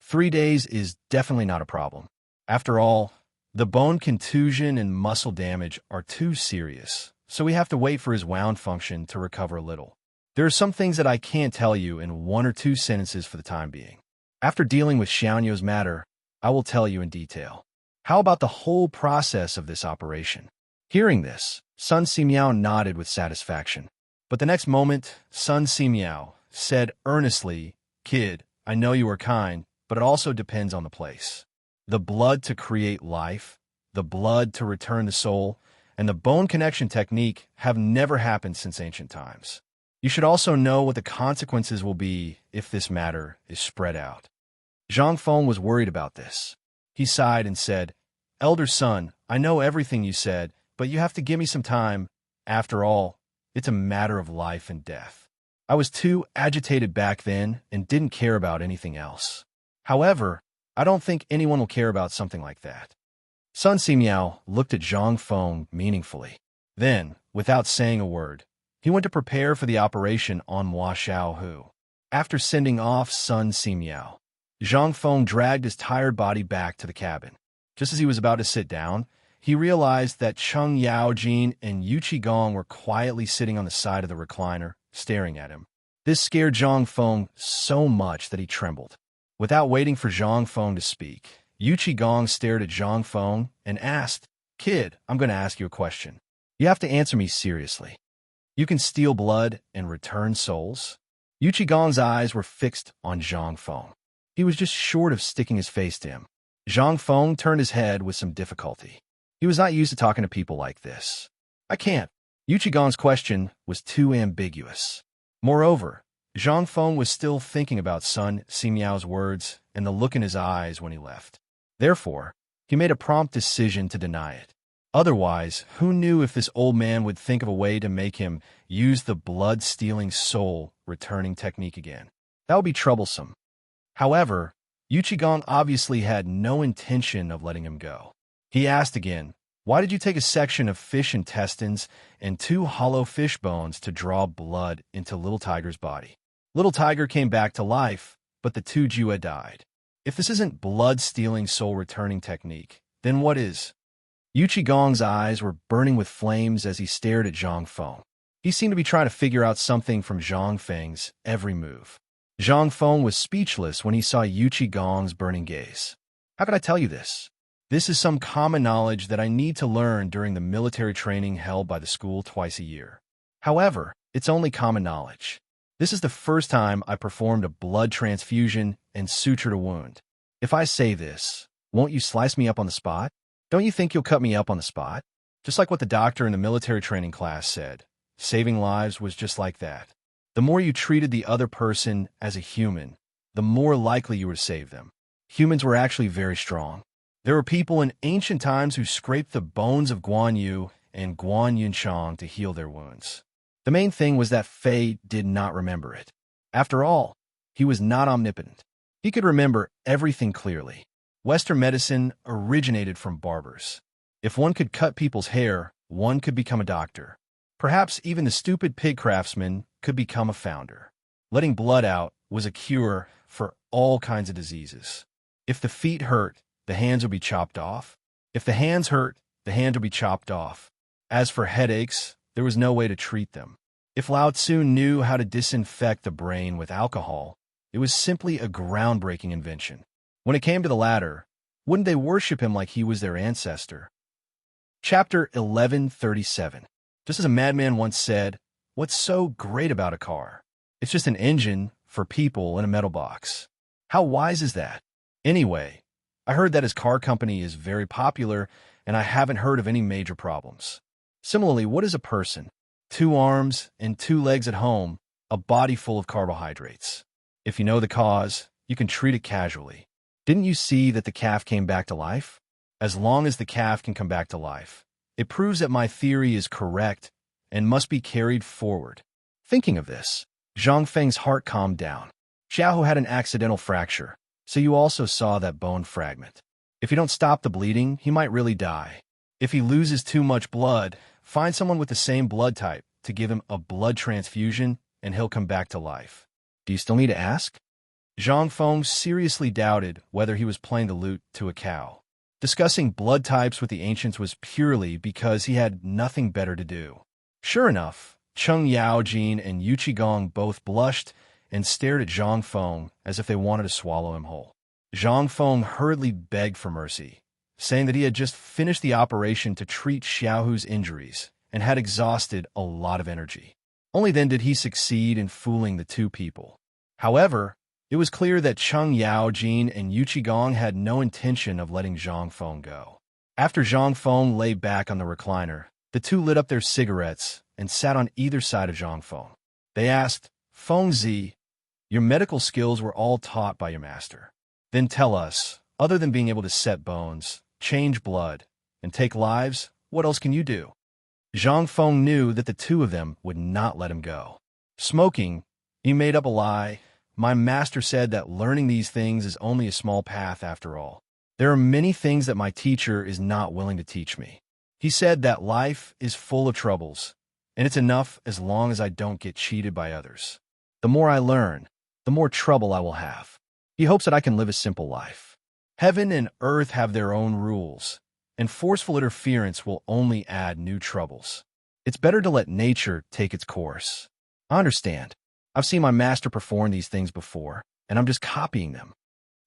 3 days is definitely not a problem. After all, the bone contusion and muscle damage are too serious, so we have to wait for his wound function to recover a little. There are some things that I can't tell you in 1 or 2 sentences for the time being. After dealing with Xiaonu's matter, I will tell you in detail. How about the whole process of this operation? Hearing this, Sun Simiao nodded with satisfaction. But the next moment, Sun Simiao said earnestly, "Kid, I know you are kind, but it also depends on the place. The blood to create life, the blood to return the soul, and the bone connection technique have never happened since ancient times. You should also know what the consequences will be if this matter is spread out." Zhang Feng was worried about this. He sighed and said, "Elder Sun, I know everything you said, but you have to give me some time. After all, it's a matter of life and death. I was too agitated back then and didn't care about anything else. However, I don't think anyone will care about something like that." Sun Simiao looked at Zhang Feng meaningfully. Then, without saying a word, he went to prepare for the operation on Hua Xiaohu. After sending off Sun Simiao, Zhang Feng dragged his tired body back to the cabin. Just as he was about to sit down, he realized that Cheng Yaojin and Yu Qigong were quietly sitting on the side of the recliner, staring at him. This scared Zhang Feng so much that he trembled. Without waiting for Zhang Feng to speak, Yu Qigong stared at Zhang Feng and asked, "Kid, I'm going to ask you a question. You have to answer me seriously. You can steal blood and return souls?" Yu Qigong's eyes were fixed on Zhang Feng. He was just short of sticking his face to him. Zhang Feng turned his head with some difficulty. He was not used to talking to people like this. "I can't." Yu Qigong's question was too ambiguous. Moreover, Zhang Feng was still thinking about Sun Simiao's words and the look in his eyes when he left. Therefore, he made a prompt decision to deny it. Otherwise, who knew if this old man would think of a way to make him use the blood-stealing soul-returning technique again. That would be troublesome. However, Yu Qigong obviously had no intention of letting him go. He asked again, "Why did you take a section of fish intestines and 2 hollow fish bones to draw blood into Little Tiger's body?" Little Tiger came back to life, but the 2 Jua died. If this isn't blood-stealing soul-returning technique, then what is? Yu Qigong's eyes were burning with flames as he stared at Zhang Feng. He seemed to be trying to figure out something from Zhang Feng's every move. Zhang Feng was speechless when he saw Yu Qigong's burning gaze. "How could I tell you this? This is some common knowledge that I need to learn during the military training held by the school twice a year. However, it's only common knowledge. This is the first time I performed a blood transfusion and sutured a wound. If I say this, won't you slice me up on the spot? Don't you think you'll cut me up on the spot?" Just like what the doctor in the military training class said, saving lives was just like that. The more you treated the other person as a human, the more likely you were to save them. Humans were actually very strong. There were people in ancient times who scraped the bones of Guan Yu and Guan Yunchang to heal their wounds. The main thing was that Fei did not remember it. After all, he was not omnipotent. He could remember everything clearly. Western medicine originated from barbers. If one could cut people's hair, one could become a doctor. Perhaps even the stupid pig craftsman could become a founder. Letting blood out was a cure for all kinds of diseases. If the feet hurt, the hands would be chopped off. If the hands hurt, the hand would be chopped off. As for headaches, there was no way to treat them. If Lao Tzu knew how to disinfect the brain with alcohol, it was simply a groundbreaking invention. When it came to the latter, wouldn't they worship him like he was their ancestor? Chapter 1137. Just as a madman once said, "What's so great about a car? It's just an engine for people in a metal box." How wise is that? Anyway, I heard that his car company is very popular, and I haven't heard of any major problems. Similarly, what is a person? 2 arms and 2 legs at home, a body full of carbohydrates. If you know the cause, you can treat it casually. Didn't you see that the calf came back to life? As long as the calf can come back to life, it proves that my theory is correct and must be carried forward. Thinking of this, Zhang Feng's heart calmed down. Xiaohu had an accidental fracture, so you also saw that bone fragment. If you don't stop the bleeding, he might really die. If he loses too much blood, find someone with the same blood type to give him a blood transfusion, and he'll come back to life. Do you still need to ask? Zhang Feng seriously doubted whether he was playing the lute to a cow. Discussing blood types with the ancients was purely because he had nothing better to do. Sure enough, Cheng Yaojin and Yu Qigong both blushed and stared at Zhang Feng as if they wanted to swallow him whole. Zhang Feng hurriedly begged for mercy, saying that he had just finished the operation to treat Xiaohu's injuries and had exhausted a lot of energy. Only then did he succeed in fooling the 2 people. However, it was clear that Cheng Yaojin and Yu Qigong had no intention of letting Zhang Feng go. After Zhang Feng lay back on the recliner, the 2 lit up their cigarettes and sat on either side of Zhang Feng. They asked, "Feng Zi, your medical skills were all taught by your master. Then tell us, other than being able to set bones, change blood, and take lives, what else can you do?" Zhang Feng knew that the 2 of them would not let him go. Smoking, he made up a lie. "My master said that learning these things is only a small path after all. There are many things that my teacher is not willing to teach me. He said that life is full of troubles, and it's enough as long as I don't get cheated by others. The more I learn, the more trouble I will have. He hopes that I can live a simple life. Heaven and earth have their own rules, and forceful interference will only add new troubles. It's better to let nature take its course. I understand. I've seen my master perform these things before, and I'm just copying them.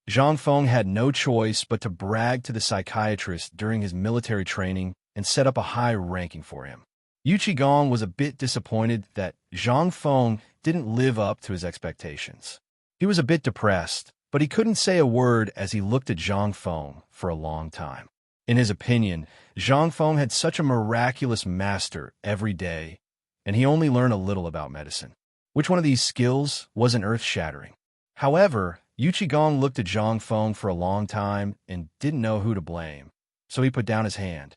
Zhang Feng had no choice but to brag to the psychiatrist during his military training and set up a high ranking for him. Yu Qigong was a bit disappointed that Zhang Feng didn't live up to his expectations. He was a bit depressed, but he couldn't say a word as he looked at Zhang Feng for a long time. In his opinion, Zhang Feng had such a miraculous master every day, and he only learned a little about medicine. Which one of these skills wasn't earth-shattering? However, Yu Qigong looked at Zhang Feng for a long time and didn't know who to blame, so he put down his hand.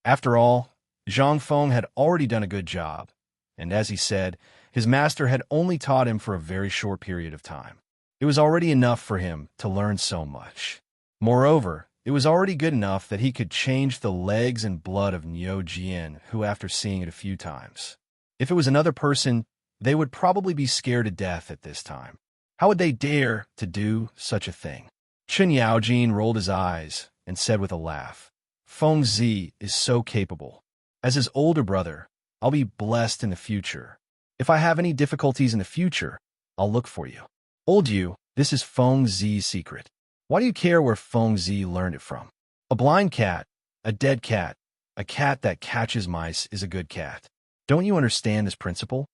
After all, Zhang Feng had already done a good job, and as he said, his master had only taught him for a very short period of time. It was already enough for him to learn so much. Moreover, it was already good enough that he could change the legs and blood of Niu Jian, who after seeing it a few times. If it was another person, they would probably be scared to death at this time. How would they dare to do such a thing? Chen Yaojin rolled his eyes and said with a laugh, Feng Zi is so capable. As his older brother, I'll be blessed in the future. If I have any difficulties in the future, I'll look for you. Old Yu, this is Feng Zi's secret. Why do you care where Feng Zi learned it from? A blind cat, a dead cat, a cat that catches mice is a good cat. Don't you understand this principle?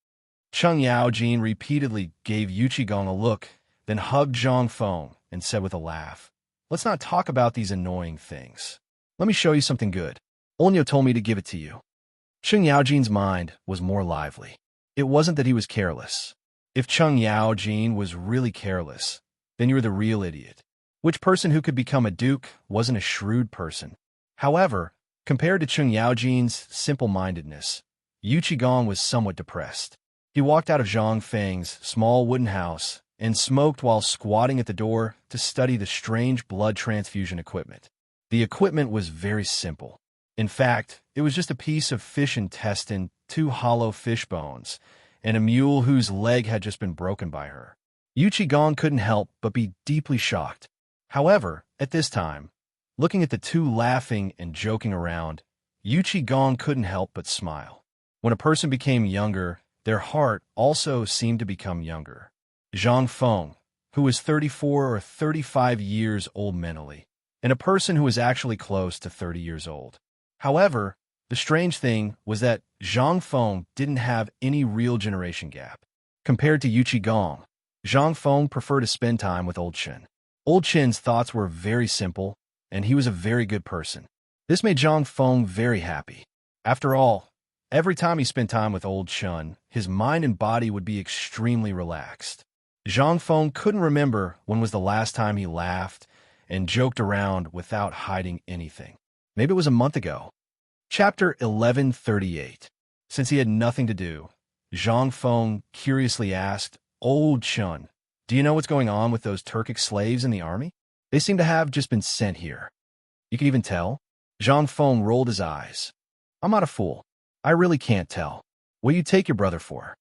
Cheng Yaojin repeatedly gave Yu Qigong a look, then hugged Zhang Feng and said with a laugh, Let's not talk about these annoying things. Let me show you something good. Onyo told me to give it to you. Cheng Yaojin's mind was more lively. It wasn't that he was careless. If Cheng Yaojin was really careless, then you were the real idiot. Which person who could become a duke wasn't a shrewd person. However, compared to Cheng Yaojin's simple-mindedness, Yu Qigong was somewhat depressed. He walked out of Zhang Feng's small wooden house and smoked while squatting at the door to study the strange blood transfusion equipment. The equipment was very simple. In fact, it was just a piece of fish intestine, 2 hollow fish bones, and a mule whose leg had just been broken by her. Yu Qigong couldn't help but be deeply shocked. However, at this time, looking at the two laughing and joking around, Yu Qigong couldn't help but smile. When a person became younger, their heart also seemed to become younger. Zhang Feng, who was 34 or 35 years old mentally, and a person who was actually close to 30 years old. However, the strange thing was that Zhang Feng didn't have any real generation gap. Compared to Yu Qigong, Zhang Feng preferred to spend time with Old Chen. Old Chen's thoughts were very simple, and he was a very good person. This made Zhang Feng very happy. After all, every time he spent time with Old Chen, his mind and body would be extremely relaxed. Zhang Feng couldn't remember when was the last time he laughed and joked around without hiding anything. Maybe it was a month ago. Chapter 1138. Since he had nothing to do, Zhang Feng curiously asked, Old Chen, do you know what's going on with those Turkic slaves in the army? They seem to have just been sent here. You can even tell? Zhang Feng rolled his eyes. I'm not a fool. I really can't tell. What do you take your brother for?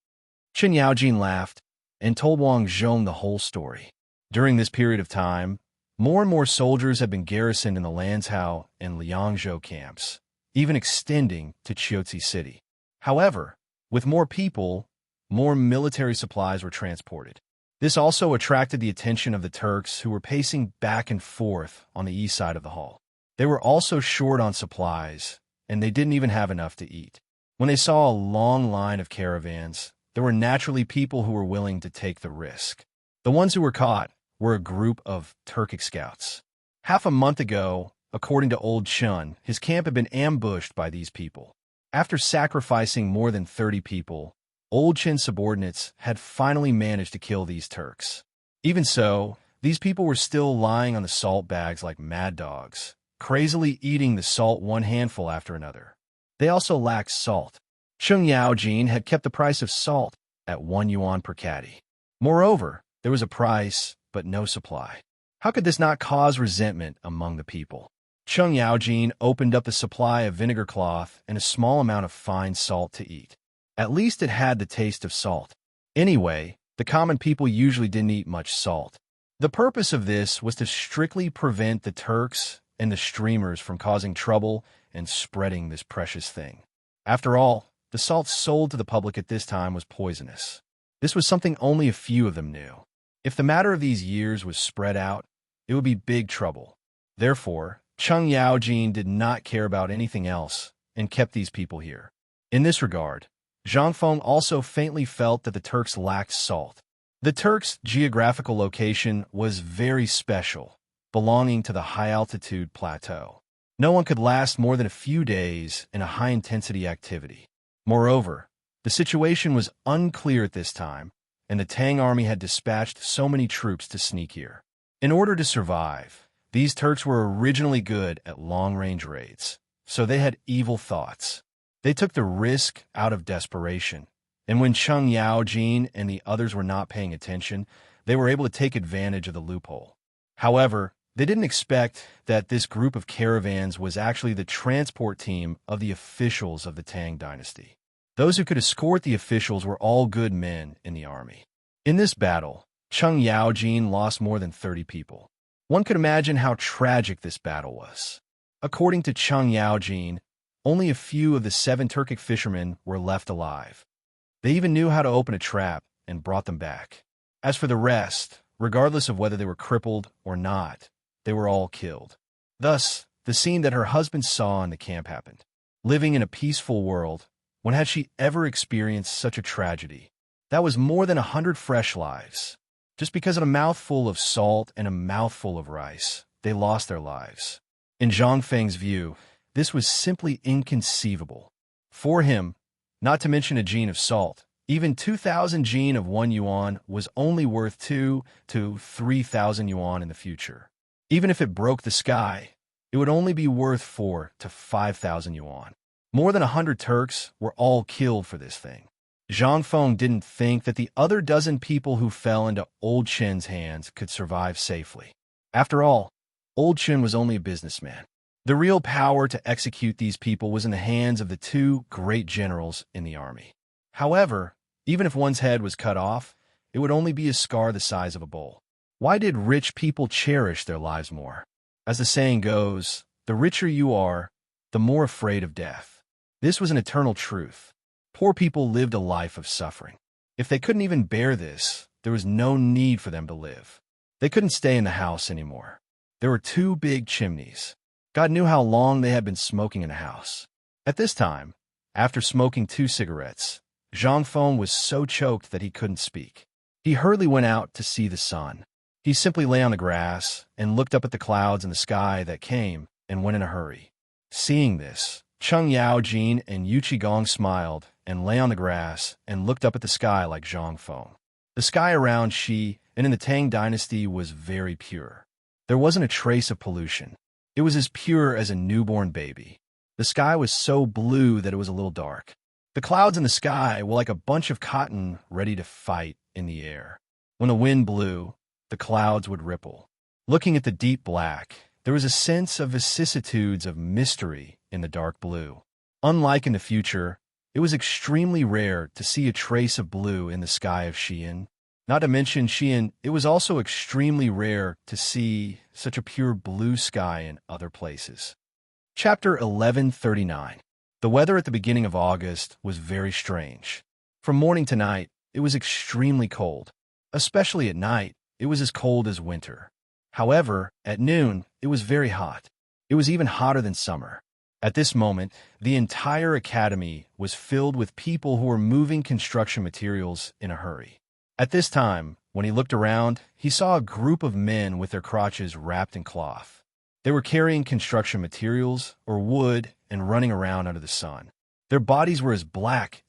Chen Yaojin laughed and told Wang Zhong the whole story. During this period of time, more and more soldiers had been garrisoned in the Lanzhou and Liangzhou camps, even extending to Chiaotzi City. However, with more people, more military supplies were transported. This also attracted the attention of the Turks who were pacing back and forth on the east side of the hall. They were also short on supplies, and they didn't even have enough to eat. When they saw a long line of caravans, there were naturally people who were willing to take the risk. The ones who were caught were a group of Turkic scouts. Half a month ago, according to Old Chen, his camp had been ambushed by these people. After sacrificing more than 30 people, Old Chen's subordinates had finally managed to kill these Turks. Even so, these people were still lying on the salt bags like mad dogs, crazily eating the salt one handful after another. They also lacked salt. Cheng Yaojin had kept the price of salt at 1 yuan per caddy. Moreover, there was a price, but no supply. How could this not cause resentment among the people? Chung Yaojin opened up the supply of vinegar cloth and a small amount of fine salt to eat. At least it had the taste of salt. Anyway, the common people usually didn't eat much salt. The purpose of this was to strictly prevent the Turks and the streamers from causing trouble and spreading this precious thing. After all, the salt sold to the public at this time was poisonous. This was something only a few of them knew. If the matter of these years was spread out, it would be big trouble. Therefore, Chung Yaojin did not care about anything else and kept these people here. In this regard, Zhang Feng also faintly felt that the Turks lacked salt. The Turks' geographical location was very special, belonging to the high-altitude plateau. No one could last more than a few days in a high-intensity activity. Moreover, the situation was unclear at this time, and the Tang army had dispatched so many troops to sneak here. In order to survive, these Turks were originally good at long-range raids, so they had evil thoughts. They took the risk out of desperation, and when Chung Yaojin and the others were not paying attention, they were able to take advantage of the loophole. However, they didn't expect that this group of caravans was actually the transport team of the officials of the Tang dynasty. Those who could escort the officials were all good men in the army. In this battle, Chung Yaojin lost more than 30 people. One could imagine how tragic this battle was. According to Chung Yaojin, only a few of the 7 Turkic fishermen were left alive. They even knew how to open a trap and brought them back. As for the rest, regardless of whether they were crippled or not, they were all killed. Thus, the scene that her husband saw in the camp happened. Living in a peaceful world, when had she ever experienced such a tragedy? That was more than 100 fresh lives. Just because of a mouthful of salt and a mouthful of rice, they lost their lives. In Zhang Feng's view, this was simply inconceivable. For him, not to mention a gene of salt, even 2,000 gene of 1 yuan was only worth 2 to 3,000 yuan in the future. Even if it broke the sky, it would only be worth 4 to 5,000 yuan. More than 100 Turks were all killed for this thing. Zhang Feng didn't think that the other dozen people who fell into Old Chen's hands could survive safely. After all, Old Chen was only a businessman. The real power to execute these people was in the hands of the 2 great generals in the army. However, even if one's head was cut off, it would only be a scar the size of a bowl. Why did rich people cherish their lives more? As the saying goes, the richer you are, the more afraid of death. This was an eternal truth. Poor people lived a life of suffering. If they couldn't even bear this, there was no need for them to live. They couldn't stay in the house anymore. There were 2 big chimneys. God knew how long they had been smoking in the house. At this time, after smoking 2 cigarettes, Zhang Feng was so choked that he couldn't speak. He hurriedly went out to see the sun. He simply lay on the grass and looked up at the clouds in the sky that came and went in a hurry. Seeing this, Chung Yaojin and Yu Qigong smiled and lay on the grass and looked up at the sky like Zhang Feng. The sky around Xi and in the Tang dynasty was very pure. There wasn't a trace of pollution. It was as pure as a newborn baby. The sky was so blue that it was a little dark. The clouds in the sky were like a bunch of cotton ready to fight in the air. When the wind blew, the clouds would ripple. Looking at the deep black, there was a sense of vicissitudes of mystery in the dark blue. Unlike in the future, it was extremely rare to see a trace of blue in the sky of Xi'an. Not to mention Xi'an, it was also extremely rare to see such a pure blue sky in other places. Chapter 1139. The weather at the beginning of August was very strange. From morning to night, it was extremely cold. Especially at night, it was as cold as winter. However, at noon, it was very hot. It was even hotter than summer. At this moment, the entire academy was filled with people who were moving construction materials in a hurry. At this time, when he looked around, he saw a group of men with their crotches wrapped in cloth. They were carrying construction materials or wood and running around under the sun. Their bodies were as black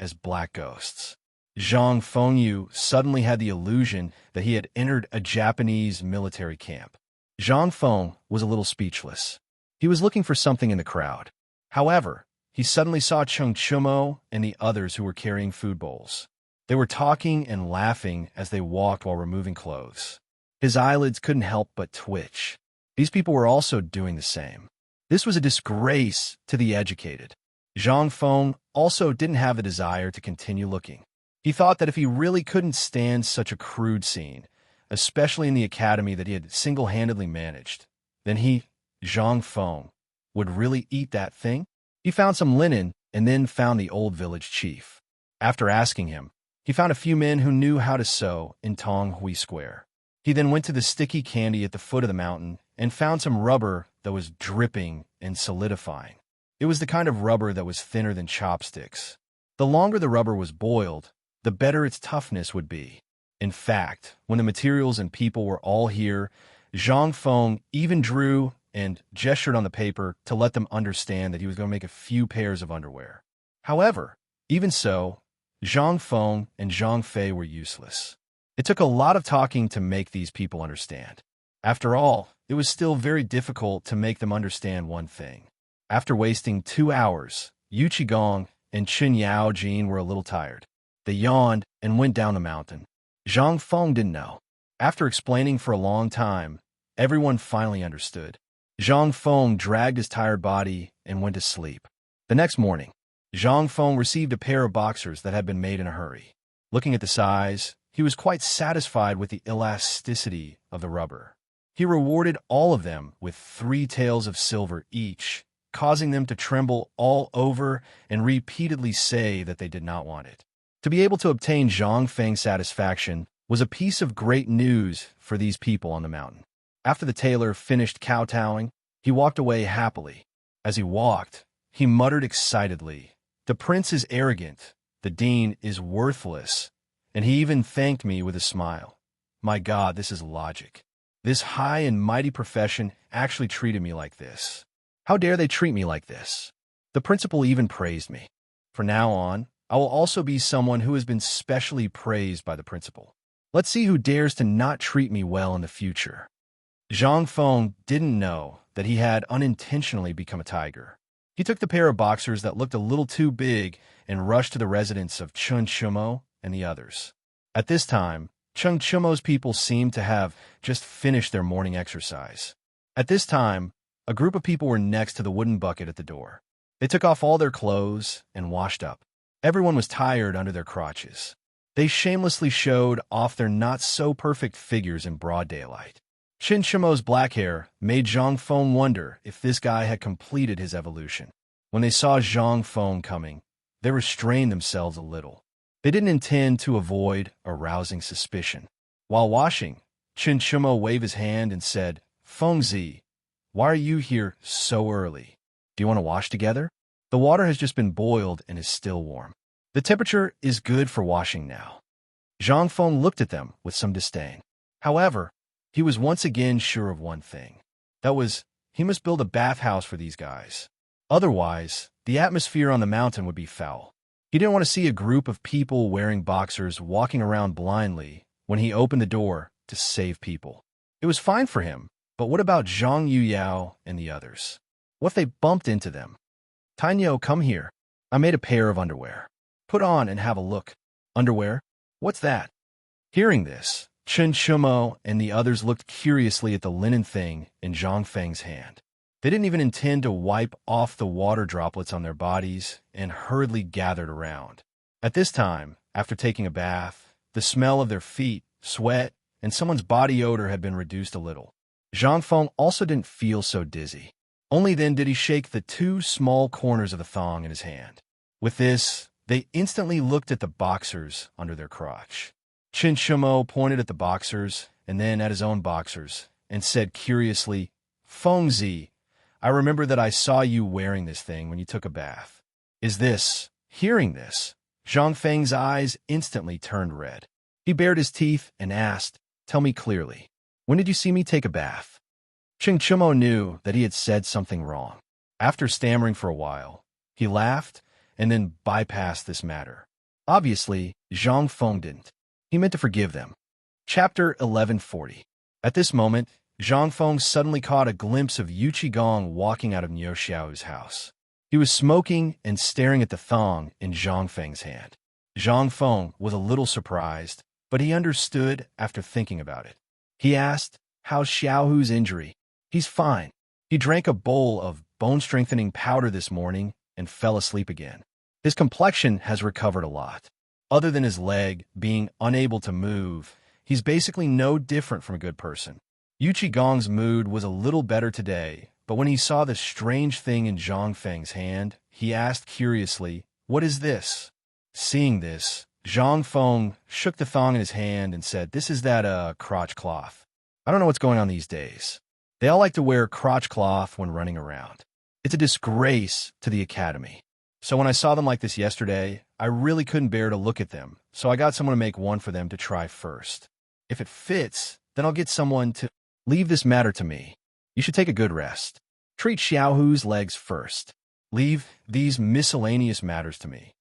ghosts. Zhang Fengyu suddenly had the illusion that he had entered a Japanese military camp. Zhang Feng was a little speechless. He was looking for something in the crowd. However, he suddenly saw Chung Chumo and the others who were carrying food bowls. They were talking and laughing as they walked while removing clothes. His eyelids couldn't help but twitch. These people were also doing the same. This was a disgrace to the educated. Zhang Feng also didn't have the desire to continue looking. He thought that if he really couldn't stand such a crude scene, especially in the academy that he had single-handedly managed, then he, Zhang Feng, would really eat that thing. He found some linen and then found the old village chief. After asking him, he found a few men who knew how to sew in Tong Hui Square. He then went to the sticky candy at the foot of the mountain and found some rubber that was dripping and solidifying. It was the kind of rubber that was thinner than chopsticks. The longer the rubber was boiled, the better its toughness would be. In fact, when the materials and people were all here, Zhang Feng even drew and gestured on the paper to let them understand that he was going to make a few pairs of underwear. However, even so, Zhang Feng and Zhang Fei were useless. It took a lot of talking to make these people understand. After all, it was still very difficult to make them understand one thing. After wasting 2 hours, Yu Qigong and Chen Yao Jin were a little tired. They yawned and went down the mountain. Zhang Feng didn't know. After explaining for a long time, everyone finally understood. Zhang Feng dragged his tired body and went to sleep. The next morning, Zhang Feng received a pair of boxers that had been made in a hurry. Looking at the size, he was quite satisfied with the elasticity of the rubber. He rewarded all of them with 3 taels of silver each, causing them to tremble all over and repeatedly say that they did not want it. To be able to obtain Zhang Feng's satisfaction was a piece of great news for these people on the mountain. After the tailor finished kowtowing, he walked away happily. As he walked, he muttered excitedly, "The prince is arrogant, the dean is worthless," and he even thanked me with a smile. My God, this is logic. This high and mighty profession actually treated me like this. How dare they treat me like this? The principal even praised me. From now on, I will also be someone who has been specially praised by the principal. Let's see who dares to not treat me well in the future. Zhang Feng didn't know that he had unintentionally become a tiger. He took the pair of boxers that looked a little too big and rushed to the residence of Chen Chumo and the others. At this time, Chen Chumo's people seemed to have just finished their morning exercise. At this time, a group of people were next to the wooden bucket at the door. They took off all their clothes and washed up. Everyone was tired under their crotches. They shamelessly showed off their not-so-perfect figures in broad daylight. Chen Chumo's black hair made Zhang Feng wonder if this guy had completed his evolution. When they saw Zhang Feng coming, they restrained themselves a little. They didn't intend to avoid arousing suspicion. While washing, Chen Chumo waved his hand and said, "Fengzi, why are you here so early? Do you want to wash together? The water has just been boiled and is still warm. The temperature is good for washing now." Zhang Feng looked at them with some disdain. However, he was once again sure of one thing. That was, he must build a bathhouse for these guys. Otherwise, the atmosphere on the mountain would be foul. He didn't want to see a group of people wearing boxers walking around blindly when he opened the door to save people. It was fine for him, but what about Zhang Yuyao and the others? What if they bumped into them? "Tainyo, come here. I made a pair of underwear. Put on and have a look." "Underwear? What's that?" Hearing this, Chen Chumo and the others looked curiously at the linen thing in Zhang Feng's hand. They didn't even intend to wipe off the water droplets on their bodies and hurriedly gathered around. At this time, after taking a bath, the smell of their feet, sweat, and someone's body odor had been reduced a little. Zhang Feng also didn't feel so dizzy. Only then did he shake the 2 small corners of the thong in his hand. With this, they instantly looked at the boxers under their crotch. Chen Chumo pointed at the boxers and then at his own boxers and said curiously, "Fengzi, I remember that I saw you wearing this thing when you took a bath. Is this..." Hearing this, Zhang Feng's eyes instantly turned red. He bared his teeth and asked, "Tell me clearly, when did you see me take a bath?" Chen Chumo knew that he had said something wrong. After stammering for a while, he laughed and then bypassed this matter. Obviously, Zhang Feng didn't. He meant to forgive them. Chapter 1140. At this moment, Zhang Feng suddenly caught a glimpse of Yu Qigong walking out of Niu Xiao's house. He was smoking and staring at the thong in Zhang Feng's hand. Zhang Feng was a little surprised, but he understood after thinking about it. He asked, "How's Xiaohu's injury?" "He's fine. He drank a bowl of bone-strengthening powder this morning and fell asleep again. His complexion has recovered a lot. Other than his leg being unable to move, he's basically no different from a good person. Yu Qigong's mood was a little better today, but when he saw the strange thing in Zhang Feng's hand, he asked curiously, "What is this?" Seeing this, Zhang Feng shook the thong in his hand and said, "This is that, crotch cloth. I don't know what's going on these days. They all like to wear crotch cloth when running around. It's a disgrace to the academy. So when I saw them like this yesterday, I really couldn't bear to look at them, so I got someone to make one for them to try first. If it fits, then I'll get someone to leave this matter to me. You should take a good rest. Treat Xiaohu's legs first. Leave these miscellaneous matters to me."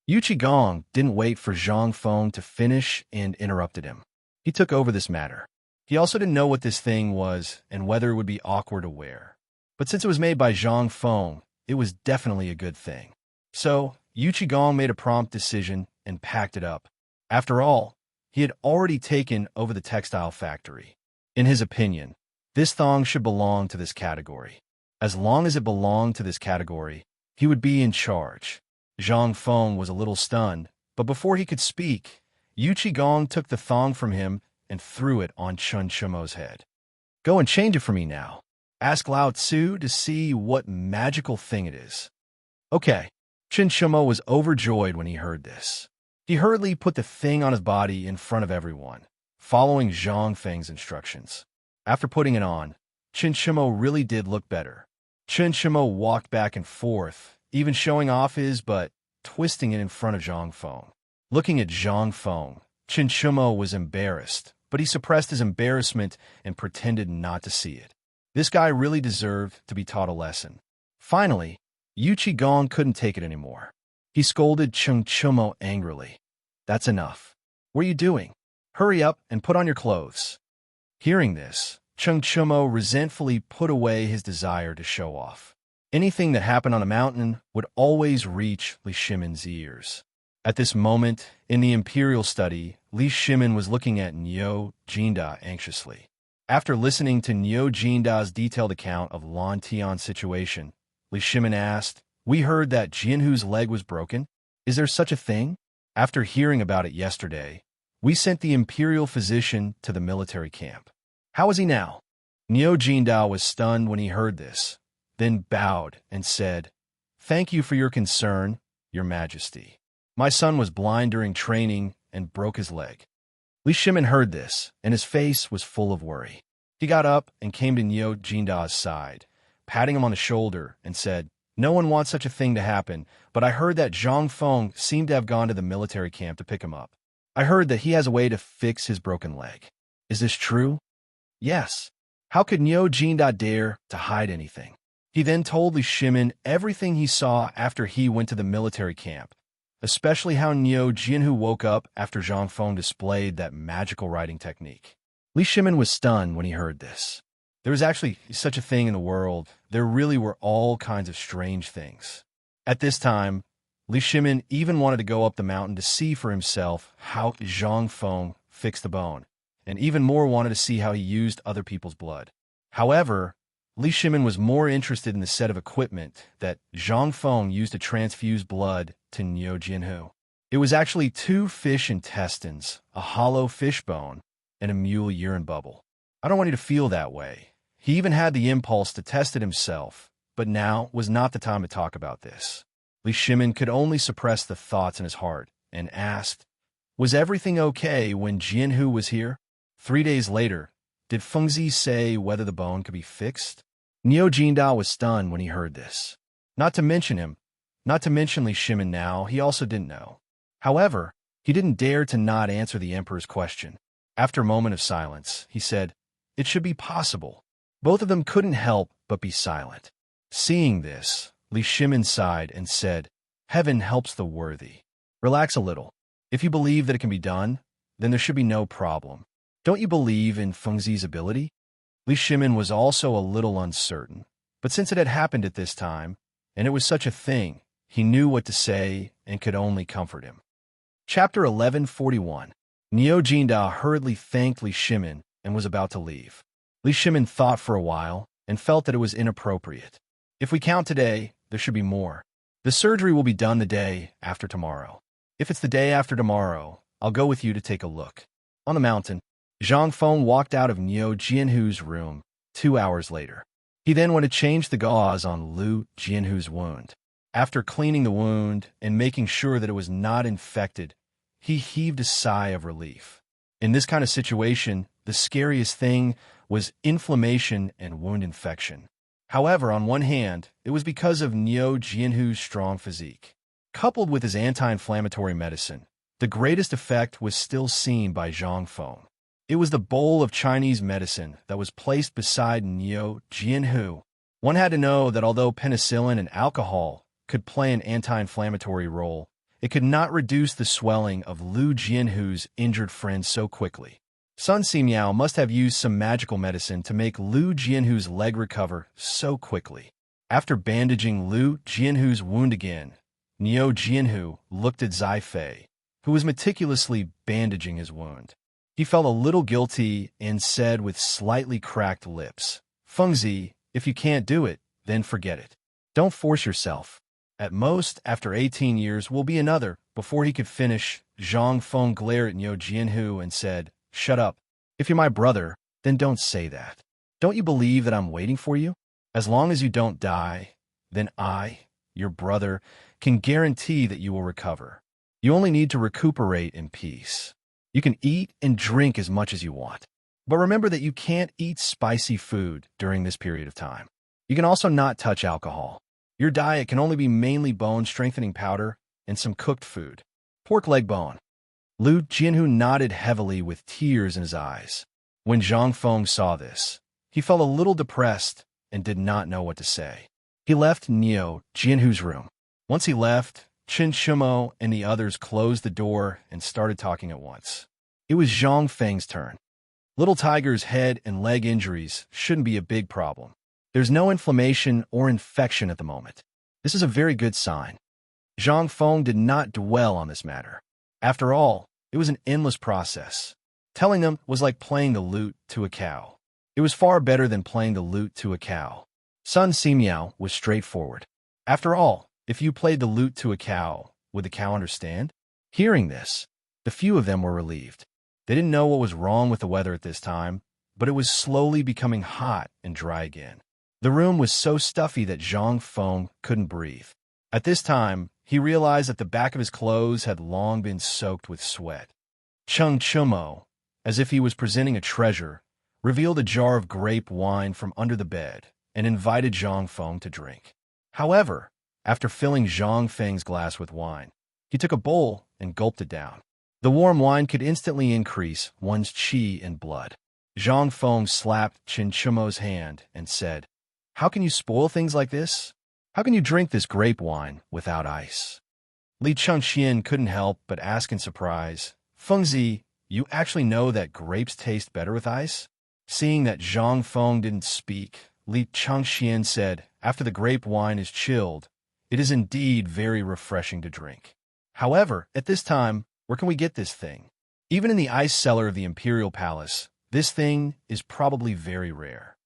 Yu Qigong didn't wait for Zhang Feng to finish and interrupted him. He took over this matter. He also didn't know what this thing was and whether it would be awkward to wear. But since it was made by Zhang Feng, it was definitely a good thing. So, Yu Qigong made a prompt decision and packed it up. After all, he had already taken over the textile factory. In his opinion, this thong should belong to this category. As long as it belonged to this category, he would be in charge. Zhang Feng was a little stunned, but before he could speak, Yu Qigong took the thong from him and threw it on Chen Shimo's head. "Go and change it for me now. Ask Lao Tzu to see what magical thing it is." "Okay." Chen Shimo was overjoyed when he heard this. He hurriedly put the thing on his body in front of everyone, following Zhang Feng's instructions. After putting it on, Chen Shimo really did look better. Chen Shimo walked back and forth, even showing off his butt, twisting it in front of Zhang Feng. Looking at Zhang Feng, Chen Shimo was embarrassed, but he suppressed his embarrassment and pretended not to see it. This guy really deserved to be taught a lesson. Finally, Yu Qigong couldn't take it anymore. He scolded Chen Shimo angrily. "That's enough. What are you doing? Hurry up and put on your clothes." Hearing this, Chen Shimo resentfully put away his desire to show off. Anything that happened on a mountain would always reach Li Shimin's ears. At this moment, in the imperial study, Li Shimin was looking at Niu Jinda anxiously. After listening to Niu Jinda's detailed account of Lan Tian's situation, Li Shimin asked, "We heard that Jianhu's leg was broken. Is there such a thing?" After hearing about it yesterday, we sent the imperial physician to the military camp. "How is he now?" Niu Jinda was stunned when he heard this, then bowed and said, "Thank you for your concern, Your Majesty. My son was blind during training and broke his leg." Li Shimin heard this, and his face was full of worry. He got up and came to Niu Jinda's side, patting him on the shoulder, and said, "No one wants such a thing to happen, but I heard that Zhang Feng seemed to have gone to the military camp to pick him up. I heard that he has a way to fix his broken leg. Is this true?" "Yes." How could Niu Jinda dare to hide anything? He then told Li Shimin everything he saw after he went to the military camp, especially how Niu Jianhu woke up after Zhang Feng displayed that magical writing technique. Li Shimin was stunned when he heard this. There was actually such a thing in the world. There really were all kinds of strange things. At this time, Li Shimin even wanted to go up the mountain to see for himself how Zhang Feng fixed the bone, and even more wanted to see how he used other people's blood. However, Li Shimin was more interested in the set of equipment that Zhang Feng used to transfuse blood to Niu Jianhu. It was actually 2 fish intestines, a hollow fish bone, and a mule urine bubble. I don't want you to feel that way. He even had the impulse to test it himself, but now was not the time to talk about this. Li Shimin could only suppress the thoughts in his heart and asked, "Was everything okay when Jianhu was here?" 3 days later, did Fengzi say whether the bone could be fixed? Niu Jinda was stunned when he heard this. Not to mention Li Shimin now, he also didn't know. However, he didn't dare to not answer the emperor's question. After a moment of silence, he said, "It should be possible." Both of them couldn't help but be silent. Seeing this, Li Shimin sighed and said, "Heaven helps the worthy. Relax a little. If you believe that it can be done, then there should be no problem. Don't you believe in Fengzi's ability?" Li Shimin was also a little uncertain, but since it had happened at this time, and it was such a thing, he knew what to say and could only comfort him. Chapter 1141. Niu Jinda hurriedly thanked Li Shimin and was about to leave. Li Shimin thought for a while and felt that it was inappropriate. If we count today, there should be more. The surgery will be done the day after tomorrow. If it's the day after tomorrow, I'll go with you to take a look. On the mountain, Zhang Feng walked out of Niu Jianhu's room 2 hours later. He then went to change the gauze on Liu Jianhu's wound. After cleaning the wound and making sure that it was not infected, he heaved a sigh of relief. In this kind of situation, the scariest thing was inflammation and wound infection. However, on one hand, it was because of Niu Jianhu's strong physique. Coupled with his anti-inflammatory medicine, the greatest effect was still seen by Zhang Feng. It was the bowl of Chinese medicine that was placed beside Niu Jianhu. One had to know that although penicillin and alcohol could play an anti-inflammatory role, it could not reduce the swelling of Liu Jianhu's injured friend so quickly. Sun Simiao must have used some magical medicine to make Liu Jianhu's leg recover so quickly. After bandaging Liu Jianhu's wound again, Niu Jianhu looked at Zai Fei, who was meticulously bandaging his wound. He felt a little guilty and said with slightly cracked lips, "Fengzi, if you can't do it, then forget it. Don't force yourself. At most, after 18 years will be another." Before he could finish, Zhang Feng glared at Niu Jianhu and said, "Shut up. If you're my brother, then don't say that. Don't you believe that I'm waiting for you? As long as you don't die, then I, your brother, can guarantee that you will recover. You only need to recuperate in peace. You can eat and drink as much as you want. But remember that you can't eat spicy food during this period of time. You can also not touch alcohol. Your diet can only be mainly bone-strengthening powder and some cooked food. Pork leg bone." Liu Jianhu nodded heavily with tears in his eyes. When Zhang Feng saw this, he felt a little depressed and did not know what to say. He left Niu Jianhu's room. Once he left, Qin Shimo and the others closed the door and started talking at once. It was Zhang Feng's turn. Little Tiger's head and leg injuries shouldn't be a big problem. There's no inflammation or infection at the moment. This is a very good sign. Zhang Feng did not dwell on this matter. After all, it was an endless process. Telling them was like playing the lute to a cow. It was far better than playing the lute to a cow. Sun Simiao was straightforward. After all, if you played the lute to a cow, would the cow understand? Hearing this, the few of them were relieved. They didn't know what was wrong with the weather at this time, but it was slowly becoming hot and dry again. The room was so stuffy that Zhang Feng couldn't breathe. At this time, he realized that the back of his clothes had long been soaked with sweat. Cheng Chumo, as if he was presenting a treasure, revealed a jar of grape wine from under the bed and invited Zhang Feng to drink. However, after filling Zhang Feng's glass with wine, he took a bowl and gulped it down. The warm wine could instantly increase one's qi and blood. Zhang Feng slapped Qin Chumo's hand and said, "How can you spoil things like this? How can you drink this grape wine without ice?" Li Chengxian couldn't help but ask in surprise, "Fengzi, you actually know that grapes taste better with ice?" Seeing that Zhang Feng didn't speak, Li Chengxian said, "After the grape wine is chilled, it is indeed very refreshing to drink. However, at this time, where can we get this thing? Even in the ice cellar of the Imperial Palace, this thing is probably very rare."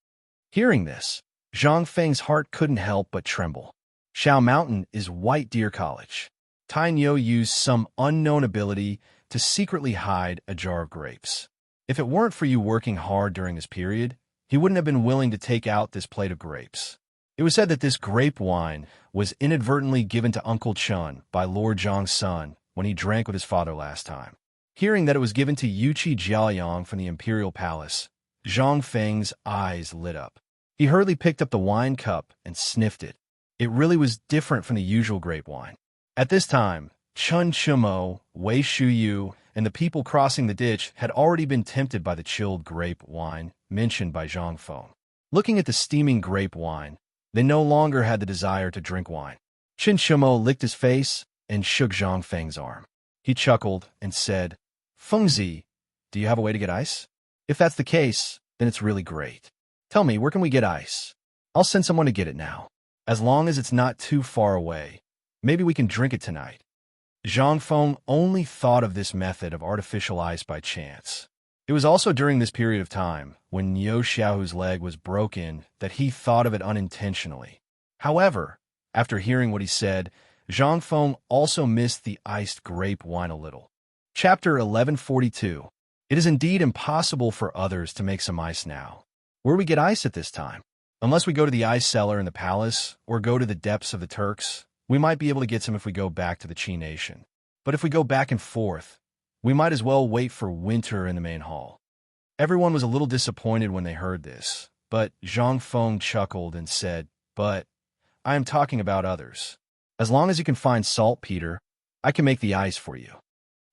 Hearing this, Zhang Feng's heart couldn't help but tremble. Shao Mountain is White Deer College. Tai Niu used some unknown ability to secretly hide a jar of grapes. If it weren't for you working hard during this period, he wouldn't have been willing to take out this plate of grapes. It was said that this grape wine was inadvertently given to Uncle Chun by Lord Zhang's son when he drank with his father last time. Hearing that it was given to Yuqi Jiaoyang from the Imperial Palace, Zhang Feng's eyes lit up. He hurriedly picked up the wine cup and sniffed it. It really was different from the usual grape wine. At this time, Chun Chumo, Wei Shuyu, and the people crossing the ditch had already been tempted by the chilled grape wine mentioned by Zhang Feng. Looking at the steaming grape wine, they no longer had the desire to drink wine. Qin Chumo licked his face and shook Zhang Feng's arm. He chuckled and said, "Fengzi, do you have a way to get ice? If that's the case, then it's really great. Tell me, where can we get ice? I'll send someone to get it now. As long as it's not too far away, maybe we can drink it tonight." Zhang Feng only thought of this method of artificial ice by chance. It was also during this period of time, when Niu Xiaohu's leg was broken, that he thought of it unintentionally. However, after hearing what he said, Zhang Feng also missed the iced grape wine a little. Chapter 1142. It is indeed impossible for others to make some ice now. Where we get ice at this time? Unless we go to the ice cellar in the palace or go to the depths of the Turks, we might be able to get some if we go back to the Qi nation. But if we go back and forth, we might as well wait for winter in the main hall. Everyone was a little disappointed when they heard this, but Zhang Feng chuckled and said, "But I am talking about others. As long as you can find saltpeter, I can make the ice for you."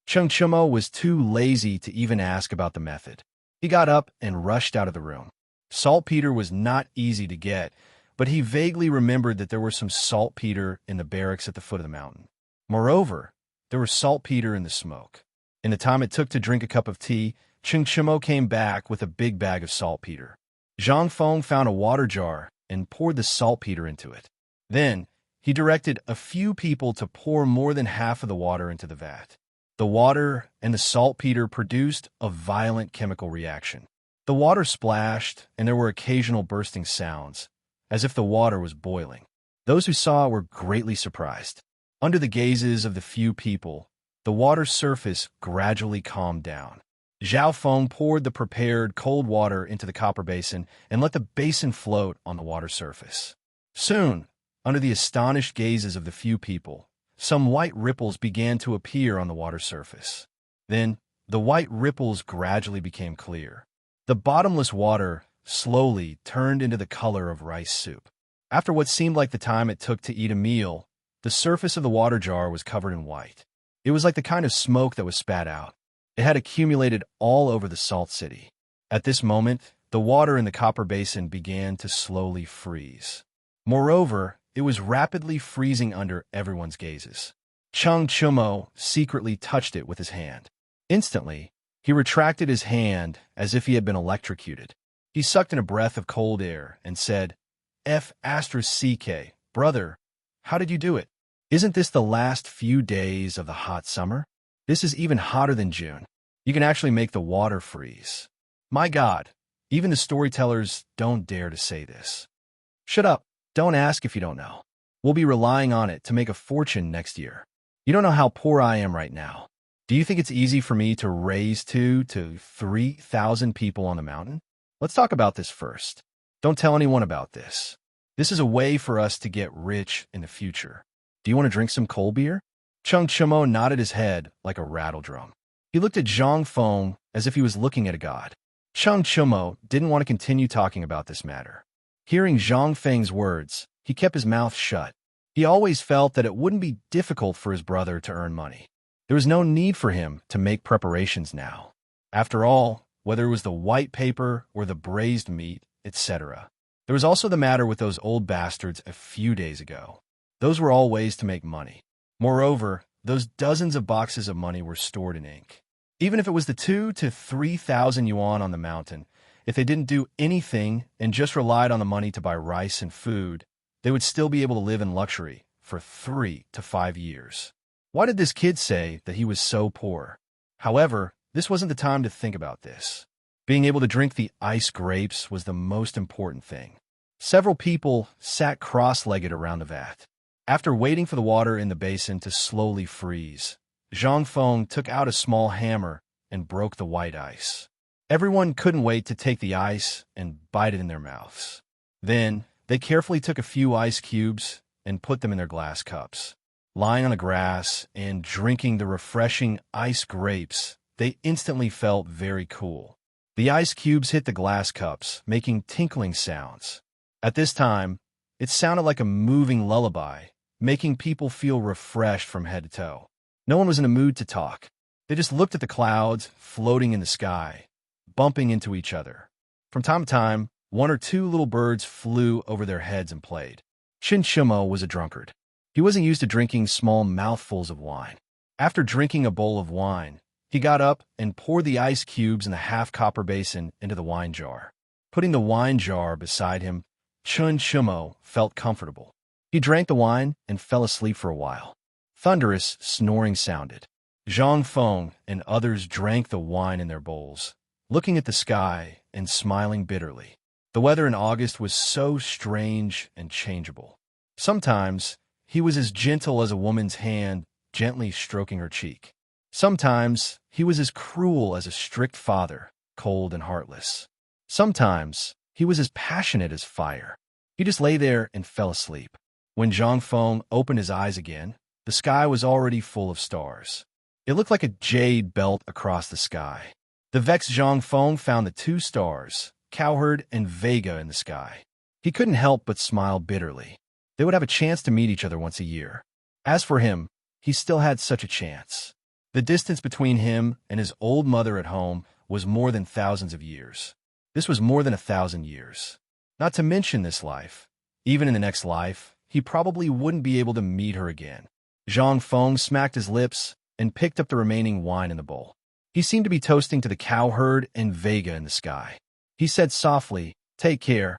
Cheng Chumo was too lazy to even ask about the method. He got up and rushed out of the room. Saltpeter was not easy to get, but he vaguely remembered that there were some saltpeter in the barracks at the foot of the mountain. Moreover, there was saltpeter in the smoke. In the time it took to drink a cup of tea, Cheng Chumo came back with a big bag of saltpeter. Zhang Feng found a water jar and poured the saltpeter into it. Then, he directed a few people to pour more than half of the water into the vat. The water and the saltpeter produced a violent chemical reaction. The water splashed, and there were occasional bursting sounds, as if the water was boiling. Those who saw it were greatly surprised. Under the gazes of the few people, the water's surface gradually calmed down. Zhao Feng poured the prepared cold water into the copper basin and let the basin float on the water surface. Soon, under the astonished gazes of the few people, some white ripples began to appear on the water surface. Then, the white ripples gradually became clear. The bottomless water slowly turned into the color of rice soup. After what seemed like the time it took to eat a meal, the surface of the water jar was covered in white. It was like the kind of smoke that was spat out. It had accumulated all over the salt city. At this moment, the water in the copper basin began to slowly freeze. Moreover, it was rapidly freezing under everyone's gazes. Cheng Chumo secretly touched it with his hand. Instantly, he retracted his hand as if he had been electrocuted. He sucked in a breath of cold air and said, "F***, brother, how did you do it? Isn't this the last few days of the hot summer? This is even hotter than June. You can actually make the water freeze. My God, even the storytellers don't dare to say this." "Shut up. Don't ask if you don't know. We'll be relying on it to make a fortune next year. You don't know how poor I am right now. Do you think it's easy for me to raise 2,000 to 3,000 people on the mountain? Let's talk about this first. Don't tell anyone about this. This is a way for us to get rich in the future. Do you want to drink some cold beer?" Cheng Chumo nodded his head like a rattle drum. He looked at Zhang Feng as if he was looking at a god. Cheng Chumo didn't want to continue talking about this matter. Hearing Zhang Feng's words, he kept his mouth shut. He always felt that it wouldn't be difficult for his brother to earn money. There was no need for him to make preparations now. After all, whether it was the white paper or the braised meat, etc. There was also the matter with those old bastards a few days ago. Those were all ways to make money. Moreover, those dozens of boxes of money were stored in ink. Even if it was the 2,000 to 3,000 yuan on the mountain, if they didn't do anything and just relied on the money to buy rice and food, they would still be able to live in luxury for 3 to 5 years. Why did this kid say that he was so poor? However, this wasn't the time to think about this. Being able to drink the ice grapes was the most important thing. Several people sat cross-legged around the vat. After waiting for the water in the basin to slowly freeze, Zhang Feng took out a small hammer and broke the white ice. Everyone couldn't wait to take the ice and bite it in their mouths. Then, they carefully took a few ice cubes and put them in their glass cups. Lying on the grass and drinking the refreshing ice grapes, they instantly felt very cool. The ice cubes hit the glass cups, making tinkling sounds. At this time, it sounded like a moving lullaby, making people feel refreshed from head to toe. No one was in a mood to talk. They just looked at the clouds floating in the sky, bumping into each other. From time to time, 1 or 2 little birds flew over their heads and played. Shin Shimo was a drunkard. He wasn't used to drinking small mouthfuls of wine. After drinking a bowl of wine, he got up and poured the ice cubes in the half-copper basin into the wine jar. Putting the wine jar beside him, Chun Shimo felt comfortable. He drank the wine and fell asleep for a while. Thunderous snoring sounded. Zhang Feng and others drank the wine in their bowls, looking at the sky and smiling bitterly. The weather in August was so strange and changeable. Sometimes he was as gentle as a woman's hand gently stroking her cheek. Sometimes he was as cruel as a strict father, cold and heartless. Sometimes he was as passionate as fire. He just lay there and fell asleep. When Zhang Feng opened his eyes again, the sky was already full of stars. It looked like a jade belt across the sky. The vexed Zhang Feng found the two stars, Cowherd and Vega, in the sky. He couldn't help but smile bitterly. They would have a chance to meet each other once a year. As for him, he still had such a chance. The distance between him and his old mother at home was more than thousands of years. This was more than 1,000 years. Not to mention this life. Even in the next life, he probably wouldn't be able to meet her again. Zhang Feng smacked his lips and picked up the remaining wine in the bowl. He seemed to be toasting to the Cowherd and Vega in the sky. He said softly, "Take care."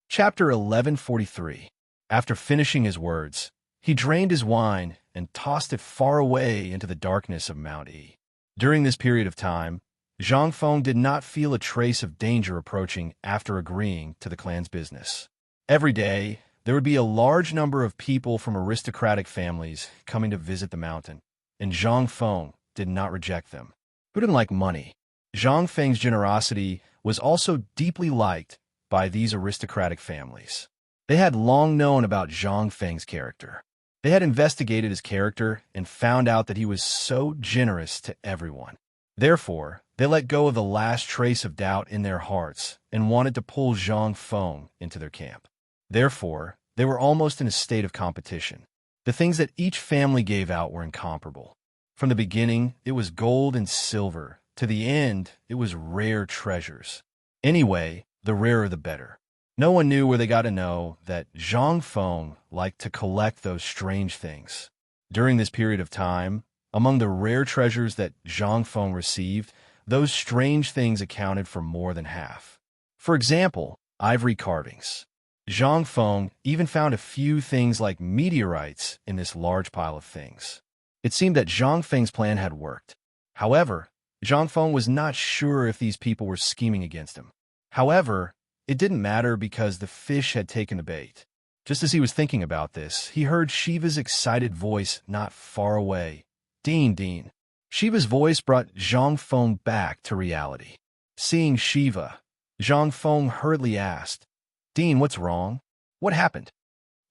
Chapter 1143. After finishing his words, he drained his wine and tossed it far away into the darkness of Mount E. During this period of time, Zhang Feng did not feel a trace of danger approaching after agreeing to the clan's business. Every day, there would be a large number of people from aristocratic families coming to visit the mountain, and Zhang Feng did not reject them. Who didn't like money? Zhang Feng's generosity was also deeply liked by these aristocratic families. They had long known about Zhang Feng's character. They had investigated his character and found out that he was so generous to everyone. Therefore, they let go of the last trace of doubt in their hearts and wanted to pull Zhang Feng into their camp. Therefore, they were almost in a state of competition. The things that each family gave out were incomparable. From the beginning, it was gold and silver. To the end, it was rare treasures. Anyway, the rarer the better. No one knew where they got to know that Zhang Feng liked to collect those strange things. During this period of time, among the rare treasures that Zhang Feng received, those strange things accounted for more than half. For example, ivory carvings. Zhang Feng even found a few things like meteorites in this large pile of things. It seemed that Zhang Feng's plan had worked. However, Zhang Feng was not sure if these people were scheming against him. However, it didn't matter because the fish had taken the bait. Just as he was thinking about this, he heard Shiva's excited voice not far away. "Dean, Dean." Shiva's voice brought Zhang Feng back to reality. Seeing Shiva, Zhang Feng hurriedly asked, "Dean, what's wrong? What happened?"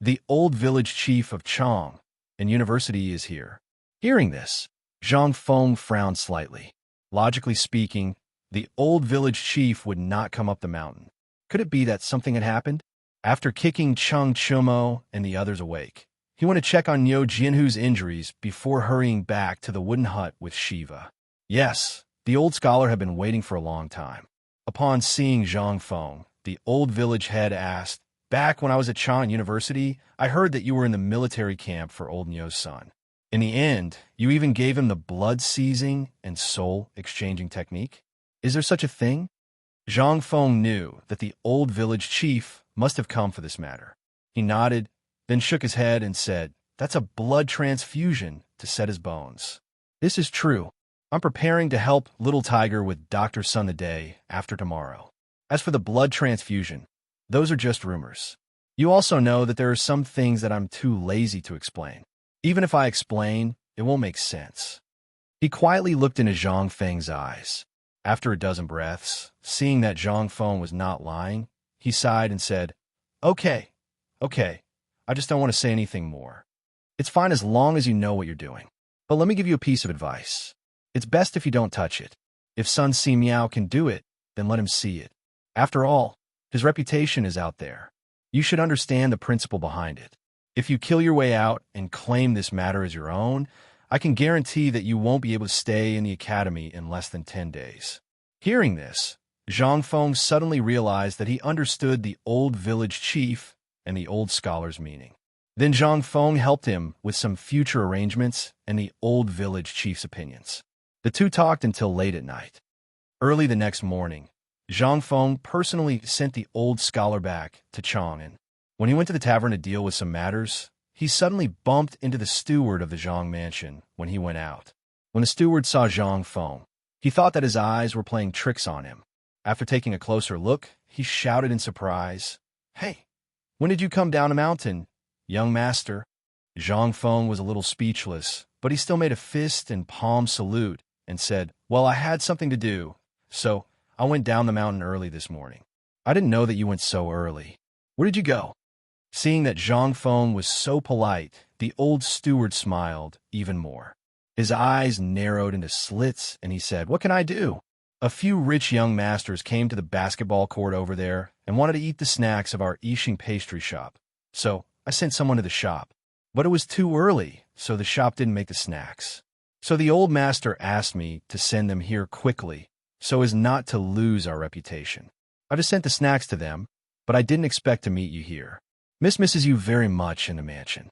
"The old village chief of Chang and university is here." Hearing this, Zhang Feng frowned slightly. Logically speaking, the old village chief would not come up the mountain. Could it be that something had happened? After kicking Cheng Chumo and the others awake, he went to check on Niu Jianhu's injuries before hurrying back to the wooden hut with Shiva. Yes, the old scholar had been waiting for a long time. Upon seeing Zhang Feng, the old village head asked, "Back when I was at Chang University, I heard that you were in the military camp for old Niu's son. In the end, you even gave him the blood-seizing and soul-exchanging technique? Is there such a thing?" Zhang Feng knew that the old village chief must have come for this matter. He nodded, then shook his head and said, "That's a blood transfusion to set his bones." "This is true. I'm preparing to help Little Tiger with Dr. Sun the day after tomorrow. As for the blood transfusion, those are just rumors. You also know that there are some things that I'm too lazy to explain. Even if I explain, it won't make sense." He quietly looked into Zhang Feng's eyes. After a dozen breaths, seeing that Zhang Feng was not lying, he sighed and said, Okay, I just don't want to say anything more. It's fine as long as you know what you're doing. But let me give you a piece of advice. It's best if you don't touch it. If Sun Si Miao can do it, then let him see it. After all, his reputation is out there. You should understand the principle behind it. If you kill your way out and claim this matter as your own, I can guarantee that you won't be able to stay in the academy in less than 10 days. Hearing this, Zhang Feng suddenly realized that he understood the old village chief and the old scholar's meaning. Then Zhang Feng helped him with some future arrangements and the old village chief's opinions. The two talked until late at night. Early the next morning, Zhang Feng personally sent the old scholar back to Chang'an. When he went to the tavern to deal with some matters, he suddenly bumped into the steward of the Zhang mansion when he went out. When the steward saw Zhang Feng, he thought that his eyes were playing tricks on him. After taking a closer look, he shouted in surprise, "Hey, when did you come down a mountain? young master." Zhang Feng was a little speechless, but he still made a fist and palm salute and said, "Well, I had something to do, so I went down the mountain early this morning." "I didn't know that you went so early. Where did you go?" Seeing that Zhang Feng was so polite, the old steward smiled even more. His eyes narrowed into slits, and he said, "What can I do?" "A few rich young masters came to the basketball court over there and wanted to eat the snacks of our Yixing pastry shop. So I sent someone to the shop. But it was too early, so the shop didn't make the snacks. So the old master asked me to send them here quickly, so as not to lose our reputation. I just sent the snacks to them, but I didn't expect to meet you here. Miss misses you very much in the mansion."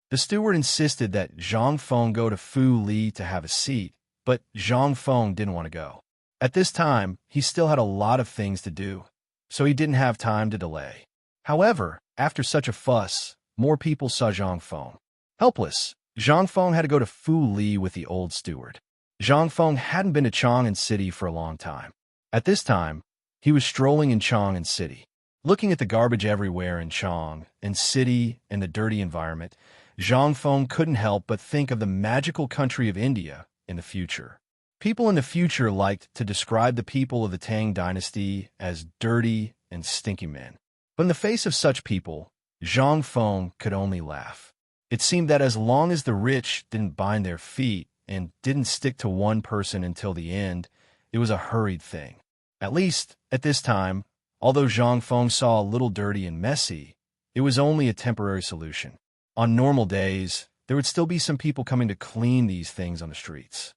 The steward insisted that Zhang Feng go to Fu Li to have a seat, but Zhang Feng didn't want to go. At this time, he still had a lot of things to do, so he didn't have time to delay. However, after such a fuss, more people saw Zhang Feng. Helpless, Zhang Feng had to go to Fu Li with the old steward. Zhang Feng hadn't been to Chang'an City for a long time. At this time, he was strolling in Chang'an City. Looking at the garbage everywhere in Chang'an City and the dirty environment, Zhang Feng couldn't help but think of the magical country of India in the future. People in the future liked to describe the people of the Tang dynasty as dirty and stinky men. But in the face of such people, Zhang Feng could only laugh. It seemed that as long as the rich didn't bind their feet and didn't stick to one person until the end, it was a hurried thing. At least, at this time, although Zhang Feng saw a little dirty and messy, it was only a temporary solution. On normal days, there would still be some people coming to clean these things on the streets.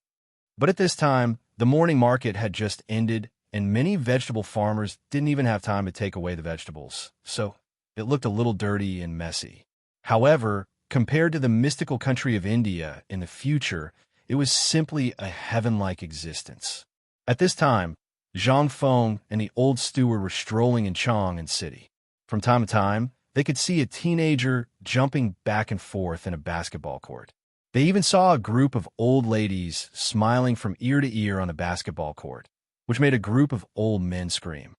But at this time, the morning market had just ended, and many vegetable farmers didn't even have time to take away the vegetables, so it looked a little dirty and messy. However, compared to the mystical country of India in the future, it was simply a heaven-like existence. At this time, Zhang Feng and the old steward were strolling in Chang'an City. From time to time, they could see a teenager jumping back and forth in a basketball court. They even saw a group of old ladies smiling from ear to ear on the basketball court, which made a group of old men scream.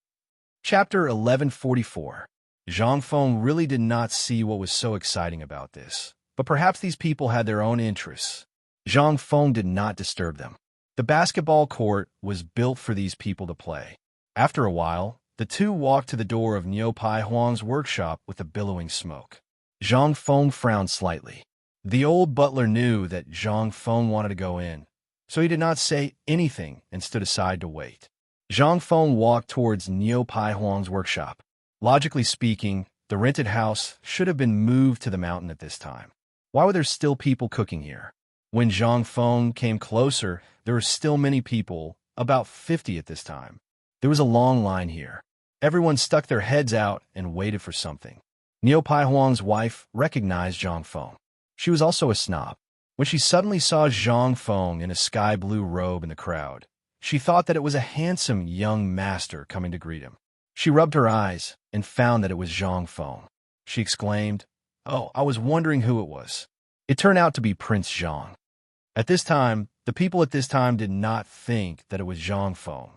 Chapter 1144. Zhang Feng really did not see what was so exciting about this, but perhaps these people had their own interests. Zhang Feng did not disturb them. The basketball court was built for these people to play. After a while, the two walked to the door of Niu Pai Huang's workshop with the billowing smoke. Zhang Feng frowned slightly. The old butler knew that Zhang Feng wanted to go in, so he did not say anything and stood aside to wait. Zhang Feng walked towards Niu Pai Huang's workshop. Logically speaking, the rented house should have been moved to the mountain at this time. Why were there still people cooking here? When Zhang Feng came closer, there were still many people, about 50 at this time. There was a long line here. Everyone stuck their heads out and waited for something. Niu Pai Huang's wife recognized Zhang Feng. She was also a snob. When she suddenly saw Zhang Feng in a sky-blue robe in the crowd, she thought that it was a handsome young master coming to greet him. She rubbed her eyes and found that it was Zhang Feng. She exclaimed, "Oh, I was wondering who it was." It turned out to be Prince Zhang. At this time, the people at this time did not think that it was Zhang Feng.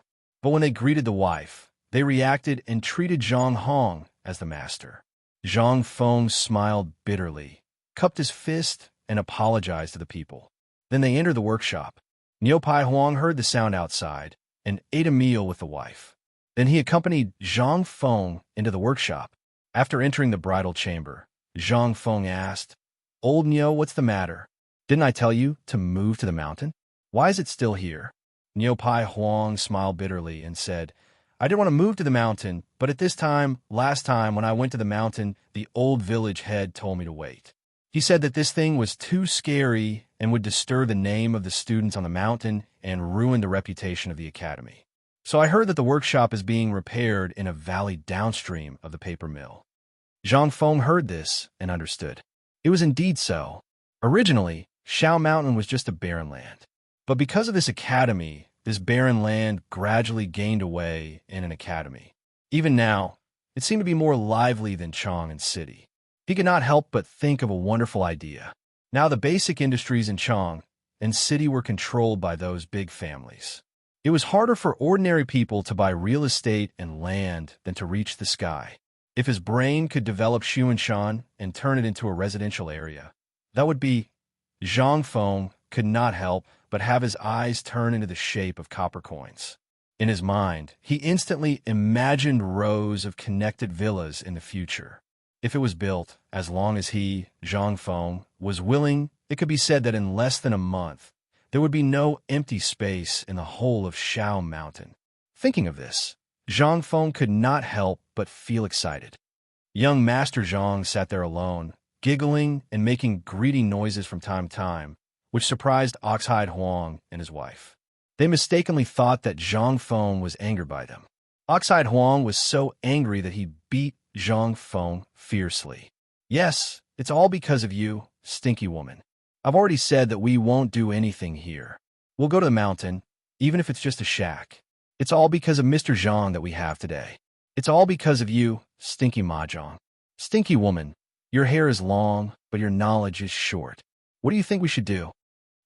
But when they greeted the wife, they reacted and treated Zhang Hong as the master. Zhang Feng smiled bitterly, cupped his fist, and apologized to the people. Then they entered the workshop. Niu Pai Huang heard the sound outside and ate a meal with the wife. Then he accompanied Zhang Feng into the workshop. After entering the bridal chamber, Zhang Feng asked, "Old Niu, what's the matter? Didn't I tell you to move to the mountain? Why is it still here?" Niu Pai Huang smiled bitterly and said, "I didn't want to move to the mountain, but at this time, last time when I went to the mountain, the old village head told me to wait. He said that this thing was too scary and would disturb the name of the students on the mountain and ruin the reputation of the academy. So I heard that the workshop is being repaired in a valley downstream of the paper mill." Zhang Feng heard this and understood. It was indeed so. Originally, Shao Mountain was just a barren land. But because of this academy, this barren land gradually gained away in an academy. Even now, it seemed to be more lively than Chang'an City. He could not help but think of a wonderful idea. Now the basic industries in Chang'an City were controlled by those big families. It was harder for ordinary people to buy real estate and land than to reach the sky. If his brain could develop Shuanshan and turn it into a residential area, that would be. Zhang Feng could not help but have his eyes turn into the shape of copper coins. In his mind, he instantly imagined rows of connected villas in the future. If it was built, as long as he, Zhang Feng, was willing, it could be said that in less than a month, there would be no empty space in the whole of Shao Mountain. Thinking of this, Zhang Feng could not help but feel excited. Young Master Zhang sat there alone, giggling and making greedy noises from time to time, which surprised Oxhide Huang and his wife. They mistakenly thought that Zhang Feng was angered by them. Oxhide Huang was so angry that he beat Zhang Feng fiercely. "Yes, it's all because of you, stinky woman. I've already said that we won't do anything here. We'll go to the mountain, even if it's just a shack. It's all because of Mr. Zhang that we have today. It's all because of you, stinky mahjong. Stinky woman, your hair is long, but your knowledge is short. What do you think we should do?"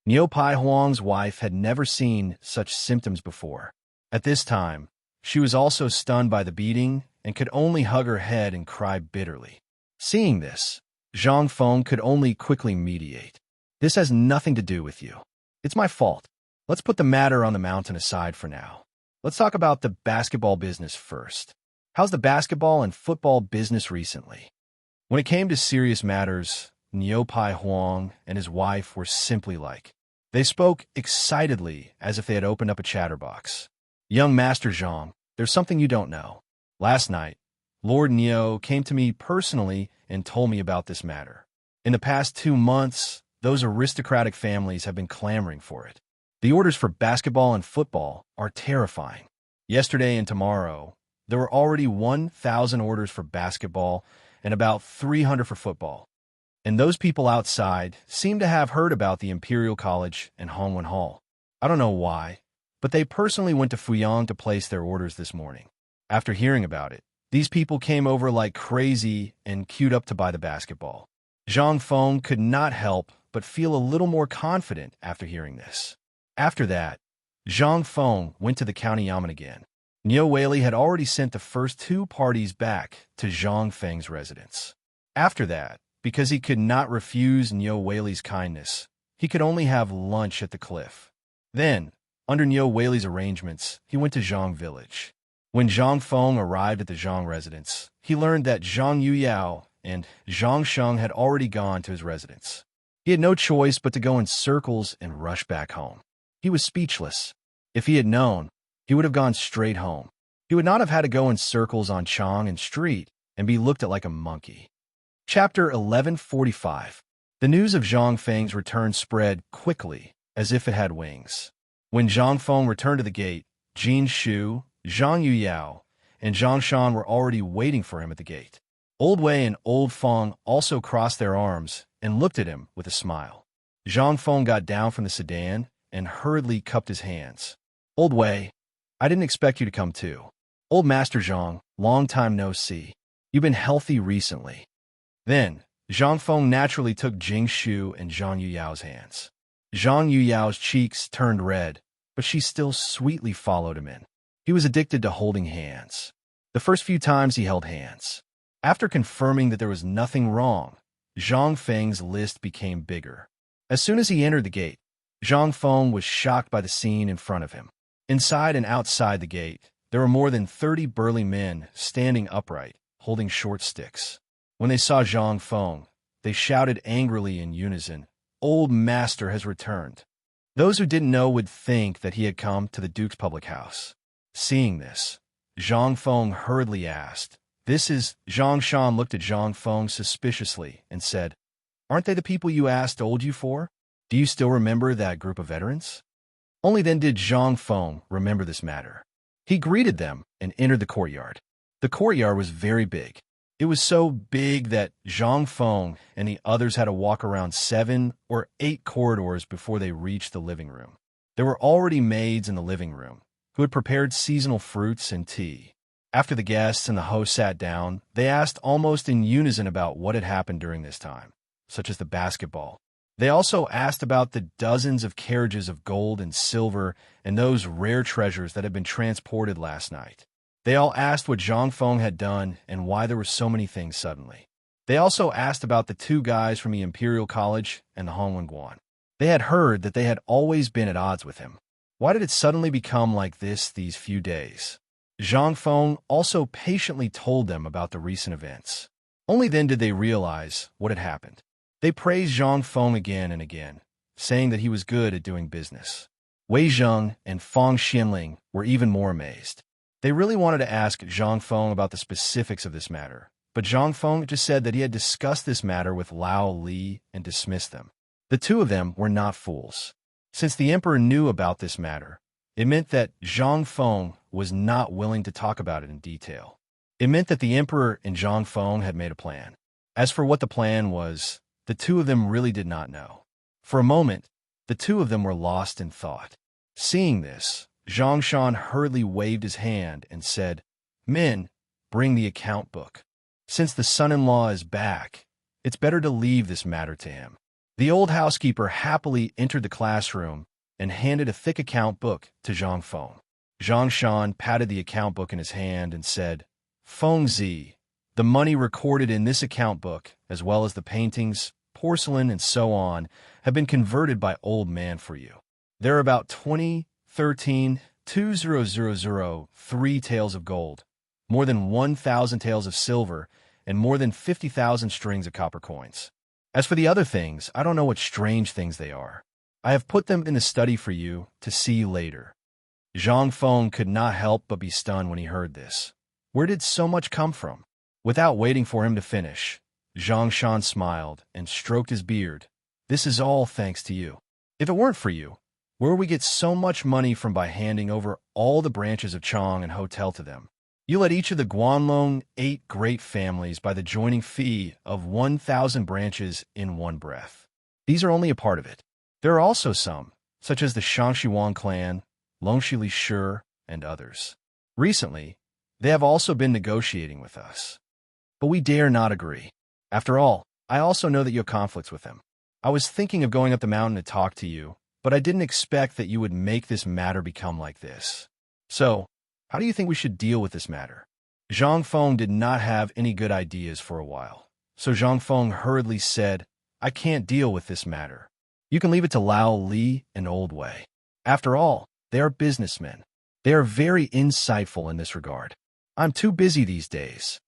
Niu Pai Huang's wife had never seen such symptoms before. At this time, she was also stunned by the beating and could only hug her head and cry bitterly. Seeing this, Zhang Feng could only quickly mediate. "This has nothing to do with you. It's my fault. Let's put the matter on the mountain aside for now. Let's talk about the basketball business first. How's the basketball and football business recently?" When it came to serious matters, Niu Pai Huang and his wife were simply like. They spoke excitedly as if they had opened up a chatterbox. "Young Master Zhang, there's something you don't know. Last night, Lord Niu came to me personally and told me about this matter. In the past 2 months, those aristocratic families have been clamoring for it. The orders for basketball and football are terrifying. Yesterday and tomorrow, there were already 1,000 orders for basketball and about 300 for football. And those people outside seem to have heard about the Imperial College and Hongwen Hall. I don't know why, but they personally went to Fuyang to place their orders this morning. After hearing about it, these people came over like crazy and queued up to buy the basketball." Zhang Feng could not help but feel a little more confident after hearing this. After that, Zhang Feng went to the county yamen again. Niu Weili had already sent the first 2 parties back to Zhang Feng's residence. After that, because he could not refuse Niu Weili's kindness, he could only have lunch at the cliff. Then, under Niu Weili's arrangements, he went to Zhang village. When Zhang Feng arrived at the Zhang residence, he learned that Zhang Yuyao and Zhang Sheng had already gone to his residence. He had no choice but to go in circles and rush back home. He was speechless. If he had known, he would have gone straight home. He would not have had to go in circles on Chang'an Street and be looked at like a monkey. Chapter 1145. The news of Zhang Feng's return spread quickly, as if it had wings. When Zhang Feng returned to the gate, Jin Shu, Zhang Yuyao, and Zhang Shan were already waiting for him at the gate. Old Wei and Old Feng also crossed their arms and looked at him with a smile. Zhang Feng got down from the sedan and hurriedly cupped his hands. "Old Wei, I didn't expect you to come too. Old Master Zhang, long time no see. You've been healthy recently." Then, Zhang Feng naturally took Jing Shu and Zhang Yuyao's hands. Zhang Yuyao's cheeks turned red, but she still sweetly followed him in. He was addicted to holding hands. The first few times he held hands. After confirming that there was nothing wrong, Zhang Feng's list became bigger. As soon as he entered the gate, Zhang Feng was shocked by the scene in front of him. Inside and outside the gate, there were more than 30 burly men standing upright, holding short sticks. When they saw Zhang Feng, they shouted angrily in unison, "Old Master has returned." Those who didn't know would think that he had come to the Duke's public house. Seeing this, Zhang Feng hurriedly asked, "This is..." Zhang Shan looked at Zhang Feng suspiciously and said, "Aren't they the people you asked old you for? Do you still remember that group of veterans?" Only then did Zhang Feng remember this matter. He greeted them and entered the courtyard. The courtyard was very big. It was so big that Zhang Feng and the others had to walk around 7 or 8 corridors before they reached the living room. There were already maids in the living room, who had prepared seasonal fruits and tea. After the guests and the host sat down, they asked almost in unison about what had happened during this time, such as the basketball. They also asked about the dozens of carriages of gold and silver and those rare treasures that had been transported last night. They all asked what Zhang Feng had done and why there were so many things suddenly. They also asked about the two guys from the Imperial College and the Hongwen Guan. They had heard that they had always been at odds with him. Why did it suddenly become like this these few days? Zhang Feng also patiently told them about the recent events. Only then did they realize what had happened. They praised Zhang Feng again and again, saying that he was good at doing business. Wei Zheng and Fang Xianling were even more amazed. They really wanted to ask Zhang Feng about the specifics of this matter, but Zhang Feng just said that he had discussed this matter with Lao Li and dismissed them. The two of them were not fools. Since the emperor knew about this matter, it meant that Zhang Feng was not willing to talk about it in detail. It meant that the emperor and Zhang Feng had made a plan. As for what the plan was, the two of them really did not know. For a moment, the two of them were lost in thought. Seeing this, Zhang Shan hurriedly waved his hand and said, "Men, bring the account book. Since the son-in-law is back, it's better to leave this matter to him." The old housekeeper happily entered the classroom and handed a thick account book to Zhang Feng. Zhang Shan patted the account book in his hand and said, "Feng Zi, the money recorded in this account book, as well as the paintings, porcelain, and so on, have been converted by old man for you. There are about 20,003 taels of gold, more than 1,000 taels of silver, and more than 50,000 strings of copper coins. As for the other things, I don't know what strange things they are. I have put them in the study for you to see later." Zhang Feng could not help but be stunned when he heard this. Where did so much come from? Without waiting for him to finish, Zhang Shan smiled and stroked his beard. "This is all thanks to you. If it weren't for you, where would we get so much money from by handing over all the branches of Chong and Hotel to them? You let each of the Guanlong 8 great families buy the joining fee of 1,000 branches in one breath. These are only a part of it. There are also some, such as the Shangshiwan clan, Longshili Shi, and others. Recently, they have also been negotiating with us. But we dare not agree. After all, I also know that you have conflicts with them. I was thinking of going up the mountain to talk to you, but I didn't expect that you would make this matter become like this. So, how do you think we should deal with this matter?" Zhang Feng did not have any good ideas for a while, so Zhang Feng hurriedly said, "I can't deal with this matter. You can leave it to Lao Li and Old Wei. After all, they are businessmen. They are very insightful in this regard. I'm too busy these days."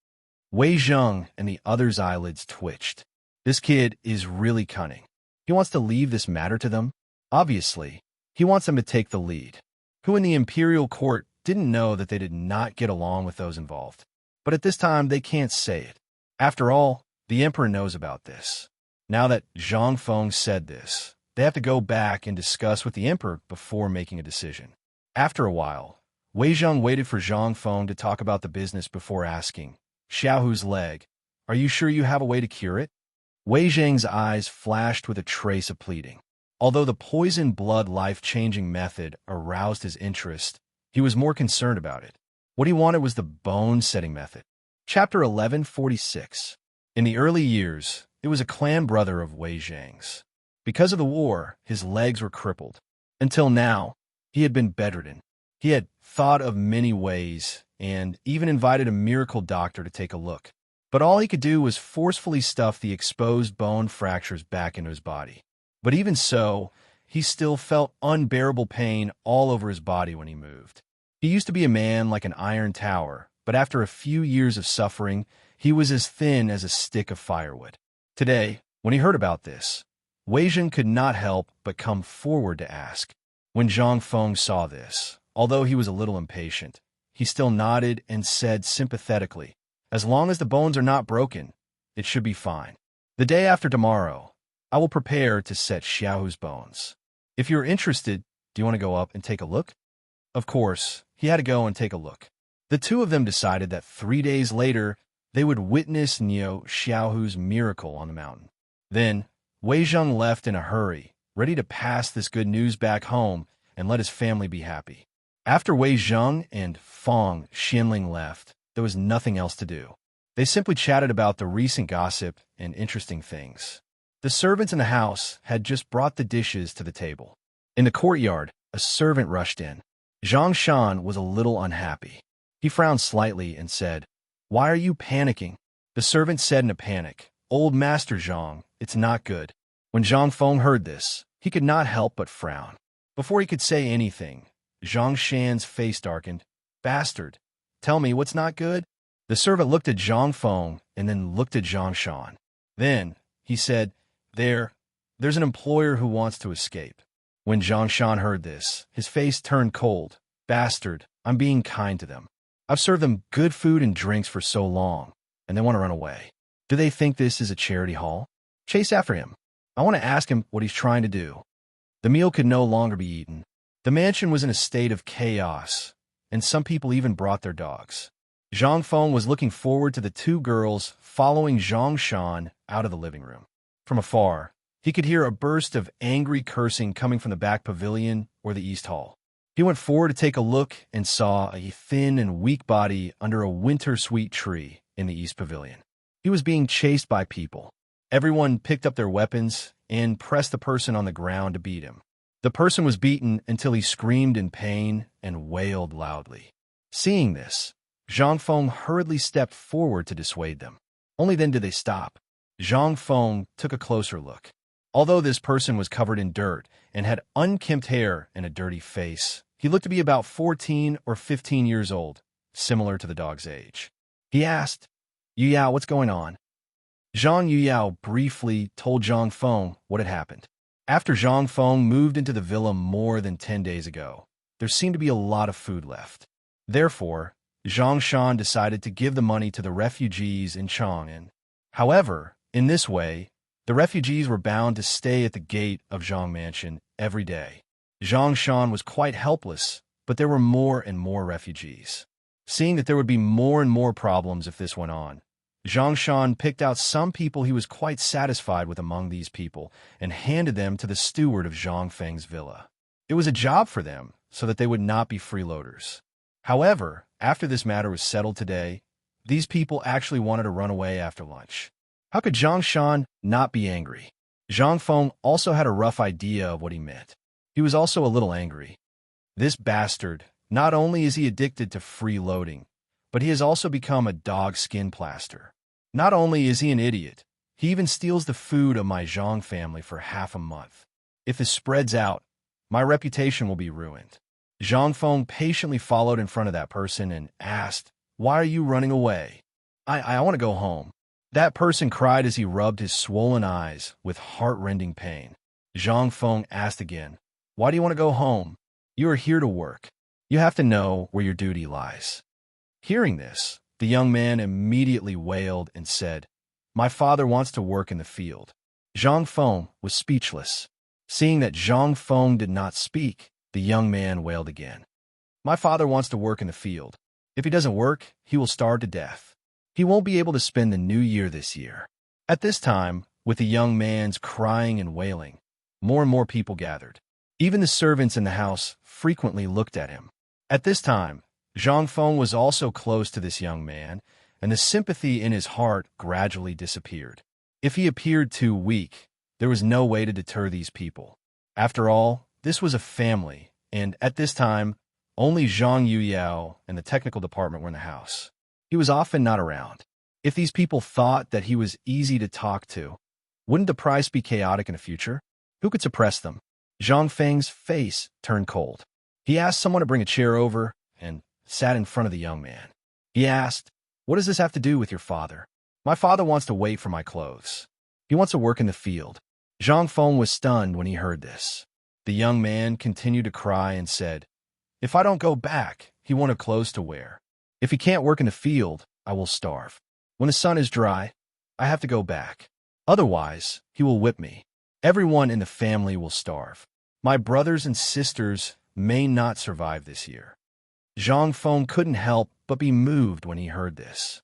Wei Zheng and the other's eyelids twitched. This kid is really cunning. He wants to leave this matter to them. Obviously, he wants them to take the lead. Who in the imperial court didn't know that they did not get along with those involved? But at this time, they can't say it. After all, the emperor knows about this. Now that Zhang Feng said this, they have to go back and discuss with the emperor before making a decision. After a while, Wei Zheng waited for Zhang Feng to talk about the business before asking, "Xiaohu's leg, are you sure you have a way to cure it?" Wei Zheng's eyes flashed with a trace of pleading. Although the poison blood life-changing method aroused his interest, he was more concerned about it. What he wanted was the bone-setting method. Chapter 1146. In the early years, it was a clan brother of Wei Zheng's. Because of the war, his legs were crippled. Until now, he had been bedridden. He had thought of many ways and even invited a miracle doctor to take a look. But all he could do was forcefully stuff the exposed bone fractures back into his body. But even so, he still felt unbearable pain all over his body when he moved. He used to be a man like an iron tower, but after a few years of suffering, he was as thin as a stick of firewood. Today, when he heard about this, Wei Zheng could not help but come forward to ask. When Zhang Feng saw this, although he was a little impatient, he still nodded and said sympathetically, "As long as the bones are not broken, it should be fine. The day after tomorrow, I will prepare to set Xiaohu's bones. If you're interested, do you want to go up and take a look?" Of course, he had to go and take a look. The two of them decided that 3 days later, they would witness Niu Xiaohu's miracle on the mountain. Then, Wei Zheng left in a hurry, ready to pass this good news back home and let his family be happy. After Wei Zheng and Fang Xianling left, there was nothing else to do. They simply chatted about the recent gossip and interesting things. The servants in the house had just brought the dishes to the table. In the courtyard, a servant rushed in. Zhang Shan was a little unhappy. He frowned slightly and said, "Why are you panicking?" The servant said in a panic, "Old Master Zhang, it's not good." When Zhang Feng heard this, he could not help but frown. Before he could say anything, Zhang Shan's face darkened. "Bastard, tell me what's not good?" The servant looked at Zhang Feng and then looked at Zhang Shan. Then he said, There's an employer who wants to escape." When Zhang Shan heard this, his face turned cold. "Bastard, I'm being kind to them. I've served them good food and drinks for so long, and they want to run away. Do they think this is a charity hall? Chase after him. I want to ask him what he's trying to do." The meal could no longer be eaten. The mansion was in a state of chaos, and some people even brought their dogs. Zhang Feng was looking forward to the two girls following Zhang Shan out of the living room. From afar, he could hear a burst of angry cursing coming from the back pavilion or the east hall. He went forward to take a look and saw a thin and weak body under a winter sweet tree in the east pavilion. He was being chased by people. Everyone picked up their weapons and pressed the person on the ground to beat him. The person was beaten until he screamed in pain and wailed loudly. Seeing this, Zhang Feng hurriedly stepped forward to dissuade them. Only then did they stop. Zhang Feng took a closer look. Although this person was covered in dirt and had unkempt hair and a dirty face, he looked to be about 14 or 15 years old, similar to the dog's age. He asked, "Yu Yao, what's going on?" Zhang Yuyao briefly told Zhang Feng what had happened. After Zhang Feng moved into the villa more than 10 days ago, there seemed to be a lot of food left. Therefore, Zhang Shan decided to give the money to the refugees in Chang'an. However, in this way, the refugees were bound to stay at the gate of Zhang Mansion every day. Zhang Shan was quite helpless, but there were more and more refugees. Seeing that there would be more and more problems if this went on, Zhang Shan picked out some people he was quite satisfied with among these people and handed them to the steward of Zhang Feng's villa. It was a job for them so that they would not be freeloaders. However, after this matter was settled today, these people actually wanted to run away after lunch. How could Zhang Shan not be angry? Zhang Feng also had a rough idea of what he meant. He was also a little angry. This bastard, not only is he addicted to freeloading, but he has also become a dog skin plaster. Not only is he an idiot, he even steals the food of my Zhang family for half a month. If this spreads out, my reputation will be ruined. Zhang Feng patiently followed in front of that person and asked, "Why are you running away?" I want to go home." That person cried as he rubbed his swollen eyes with heart-rending pain. Zhang Feng asked again, "Why do you want to go home? You are here to work. You have to know where your duty lies." Hearing this, the young man immediately wailed and said, "My father wants to work in the field." Zhang Feng was speechless. Seeing that Zhang Feng did not speak, the young man wailed again. "My father wants to work in the field. If he doesn't work, he will starve to death. He won't be able to spend the new year this year." At this time, with the young man's crying and wailing, more and more people gathered. Even the servants in the house frequently looked at him. At this time, Zhang Feng was also close to this young man, and the sympathy in his heart gradually disappeared. If he appeared too weak, there was no way to deter these people. After all, this was a family, and at this time, only Zhang Yuyao and the technical department were in the house. He was often not around. If these people thought that he was easy to talk to, wouldn't the price be chaotic in the future? Who could suppress them? Zhang Feng's face turned cold. He asked someone to bring a chair over and sat in front of the young man. He asked, "What does this have to do with your father?" "My father wants to wait for my clothes. He wants to work in the field." Zhang Feng was stunned when he heard this. The young man continued to cry and said, "If I don't go back, he won't have clothes to wear. If he can't work in the field, I will starve. When the sun is dry, I have to go back. Otherwise, he will whip me. Everyone in the family will starve. My brothers and sisters may not survive this year." Zhang Feng couldn't help but be moved when he heard this.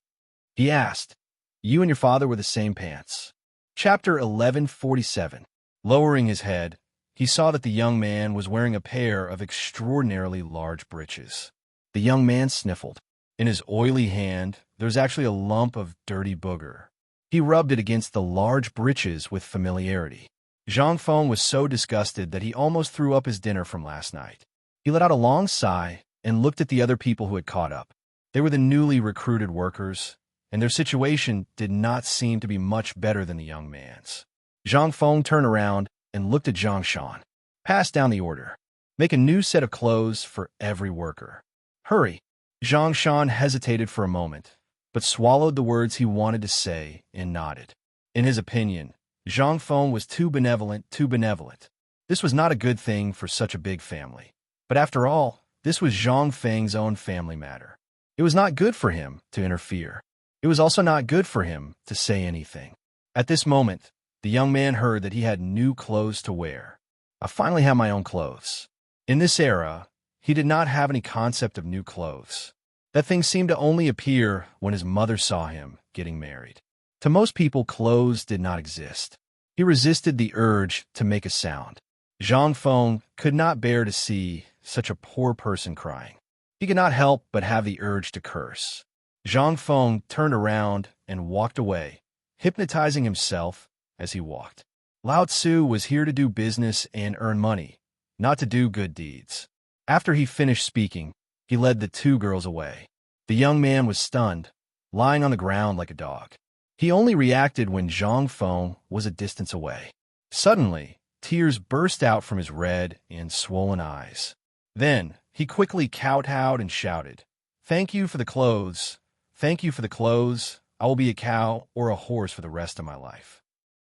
He asked, "You and your father were the same pants." Chapter 1147. Lowering his head, he saw that the young man was wearing a pair of extraordinarily large breeches. The young man sniffled. In his oily hand, there was actually a lump of dirty booger. He rubbed it against the large breeches with familiarity. Zhang Feng was so disgusted that he almost threw up his dinner from last night. He let out a long sigh and looked at the other people who had caught up. They were the newly recruited workers, and their situation did not seem to be much better than the young man's. Zhang Feng turned around and looked at Zhang Shan. Pass down the order. Make a new set of clothes for every worker. Hurry. Zhang Shan hesitated for a moment, but swallowed the words he wanted to say and nodded. In his opinion, Zhang Feng was too benevolent, too benevolent. This was not a good thing for such a big family. But after all, this was Zhang Feng's own family matter. It was not good for him to interfere. It was also not good for him to say anything. At this moment, the young man heard that he had new clothes to wear. I finally have my own clothes. In this era, he did not have any concept of new clothes. That thing seemed to only appear when his mother saw him getting married. To most people, clothes did not exist. He resisted the urge to make a sound. Zhang Feng could not bear to see such a poor person crying. He could not help but have the urge to curse. Zhang Feng turned around and walked away, hypnotizing himself as he walked. Lao Tzu was here to do business and earn money, not to do good deeds. After he finished speaking, he led the two girls away. The young man was stunned, lying on the ground like a dog. He only reacted when Zhang Feng was a distance away. Suddenly, tears burst out from his red and swollen eyes. Then, he quickly kowtowed and shouted, "Thank you for the clothes. Thank you for the clothes. I will be a cow or a horse for the rest of my life."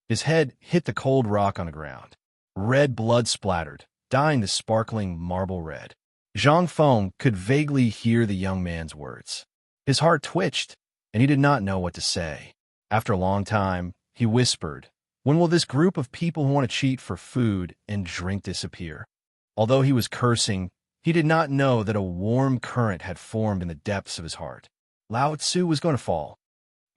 His head hit the cold rock on the ground. Red blood splattered, dyeing the sparkling marble red. Zhang Feng could vaguely hear the young man's words. His heart twitched, and he did not know what to say. After a long time, he whispered, "When will this group of people who want to cheat for food and drink disappear?" Although he was cursing, he did not know that a warm current had formed in the depths of his heart. Lao Tzu was going to fall.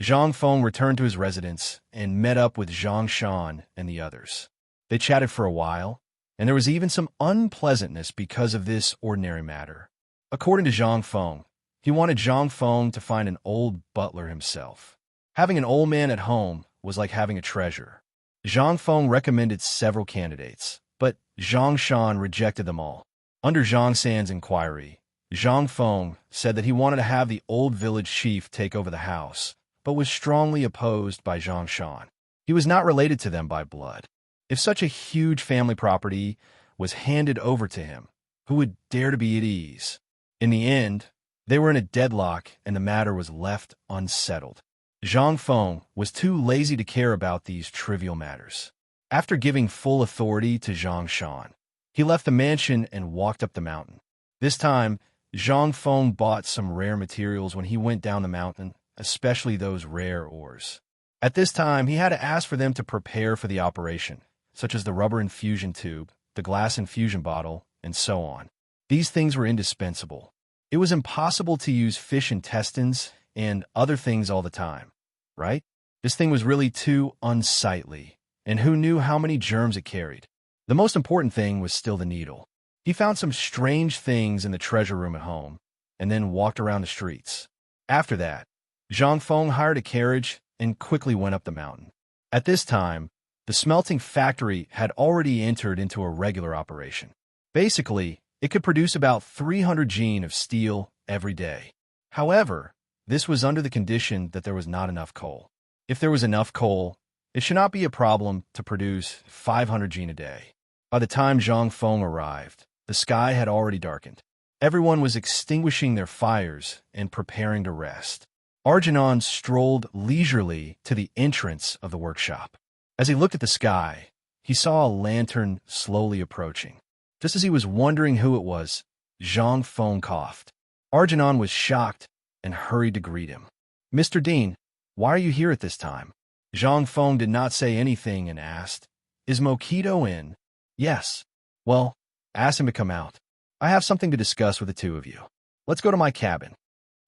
Zhang Feng returned to his residence and met up with Zhang Shan and the others. They chatted for a while, and there was even some unpleasantness because of this ordinary matter. According to Zhang Feng, he wanted Zhang Feng to find an old butler himself. Having an old man at home was like having a treasure. Zhang Feng recommended several candidates, but Zhang Shan rejected them all. Under Zhang San's inquiry, Zhang Feng said that he wanted to have the old village chief take over the house, but was strongly opposed by Zhang Shan. He was not related to them by blood. If such a huge family property was handed over to him, who would dare to be at ease? In the end, they were in a deadlock and the matter was left unsettled. Zhang Feng was too lazy to care about these trivial matters. After giving full authority to Zhang Shan, he left the mansion and walked up the mountain. This time, Zhang Feng bought some rare materials when he went down the mountain, especially those rare ores. At this time, he had to ask for them to prepare for the operation, such as the rubber infusion tube, the glass infusion bottle, and so on. These things were indispensable. It was impossible to use fish intestines and other things all the time, right? This thing was really too unsightly, and who knew how many germs it carried? The most important thing was still the needle. He found some strange things in the treasure room at home, and then walked around the streets. After that, Zhang Feng hired a carriage and quickly went up the mountain. At this time, the smelting factory had already entered into a regular operation. Basically, it could produce about 300 gene of steel every day. However, this was under the condition that there was not enough coal. If there was enough coal, it should not be a problem to produce 500 gene a day. By the time Zhang Feng arrived, the sky had already darkened. Everyone was extinguishing their fires and preparing to rest. Arjunan strolled leisurely to the entrance of the workshop. As he looked at the sky, he saw a lantern slowly approaching. Just as he was wondering who it was, Zhang Feng coughed. Arjunan was shocked and hurried to greet him. "Mr. Dean, why are you here at this time?" Zhang Feng did not say anything and asked, "Is Mokito in?" "Yes." "Well, ask him to come out. I have something to discuss with the two of you. Let's go to my cabin."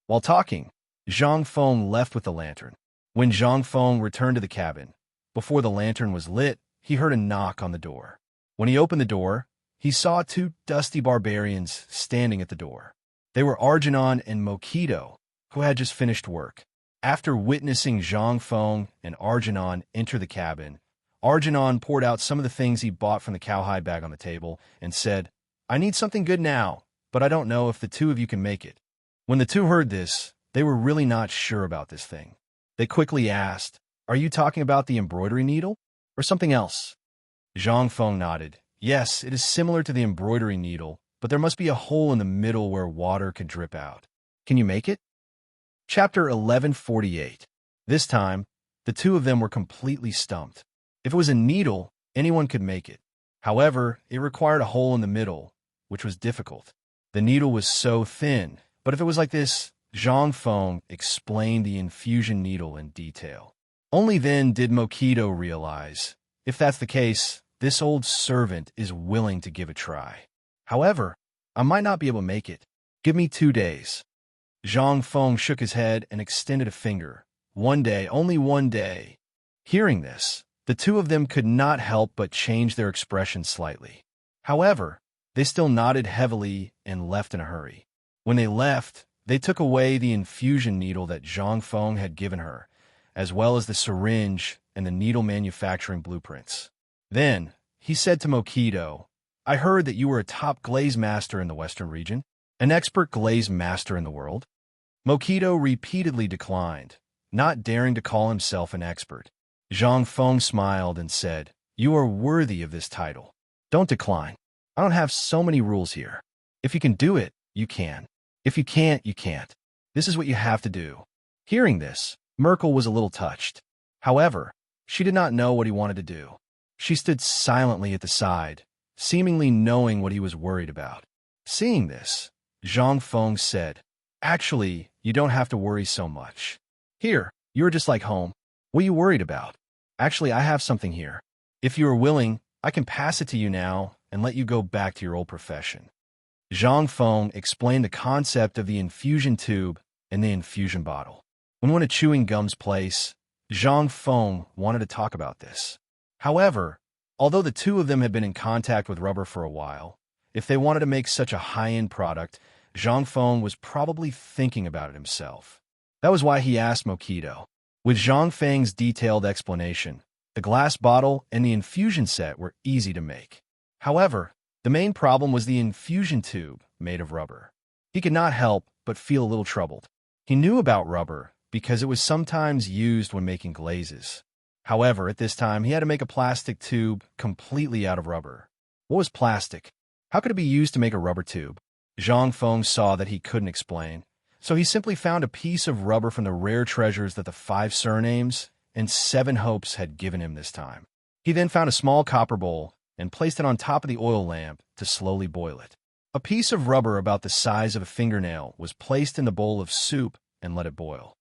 While talking, Zhang Feng left with the lantern. When Zhang Feng returned to the cabin, before the lantern was lit, he heard a knock on the door. When he opened the door, he saw two dusty barbarians standing at the door. They were Arjunan and Mokito, who had just finished work. After witnessing Zhang Feng and Arjunan enter the cabin, Arjunan poured out some of the things he bought from the cowhide bag on the table and said, "I need something good now, but I don't know if the two of you can make it. When the two heard this, they were really not sure about this thing. They quickly asked, "Are you talking about the embroidery needle or something else?" Zhang Feng nodded. "Yes, it is similar to the embroidery needle, but there must be a hole in the middle where water can drip out. Can you make it?" Chapter 1148. This time, the two of them were completely stumped. If it was a needle, anyone could make it. However, it required a hole in the middle, which was difficult. The needle was so thin, but if it was like this, Zhang Feng explained the infusion needle in detail. Only then did Mokido realize, if that's the case, this old servant is willing to give a try. However, I might not be able to make it. Give me 2 days. Zhang Feng shook his head and extended a finger. 1 day, only 1 day. Hearing this, the two of them could not help but change their expression slightly. However, they still nodded heavily and left in a hurry. When they left, they took away the infusion needle that Zhang Feng had given her, as well as the syringe and the needle manufacturing blueprints. Then, he said to Mokido, "I heard that you were a top glaze master in the Western region, an expert glaze master in the world." Mokido repeatedly declined, not daring to call himself an expert. Zhang Feng smiled and said, "You are worthy of this title. Don't decline. I don't have so many rules here. If you can do it, you can. If you can't, you can't. This is what you have to do." Hearing this, Merkel was a little touched. However, she did not know what he wanted to do. She stood silently at the side, seemingly knowing what he was worried about. Seeing this, Zhang Feng said, "Actually, you don't have to worry so much. Here, you are just like home. What are you worried about? Actually, I have something here. If you are willing, I can pass it to you now and let you go back to your old profession." Zhang Feng explained the concept of the infusion tube and the infusion bottle. When one of chewing gum's place, Zhang Feng wanted to talk about this. However, although the two of them had been in contact with rubber for a while, if they wanted to make such a high-end product, Zhang Feng was probably thinking about it himself. That was why he asked Mokido. With Zhang Feng's detailed explanation, the glass bottle and the infusion set were easy to make. However, the main problem was the infusion tube made of rubber. He could not help but feel a little troubled. He knew about rubber because it was sometimes used when making glazes. However, at this time, he had to make a plastic tube completely out of rubber. What was plastic? How could it be used to make a rubber tube? Zhang Feng saw that he couldn't explain, so he simply found a piece of rubber from the rare treasures that the 5 surnames and 7 hopes had given him this time. He then found a small copper bowl and placed it on top of the oil lamp to slowly boil it. A piece of rubber about the size of a fingernail was placed in the bowl of soup and let it boil.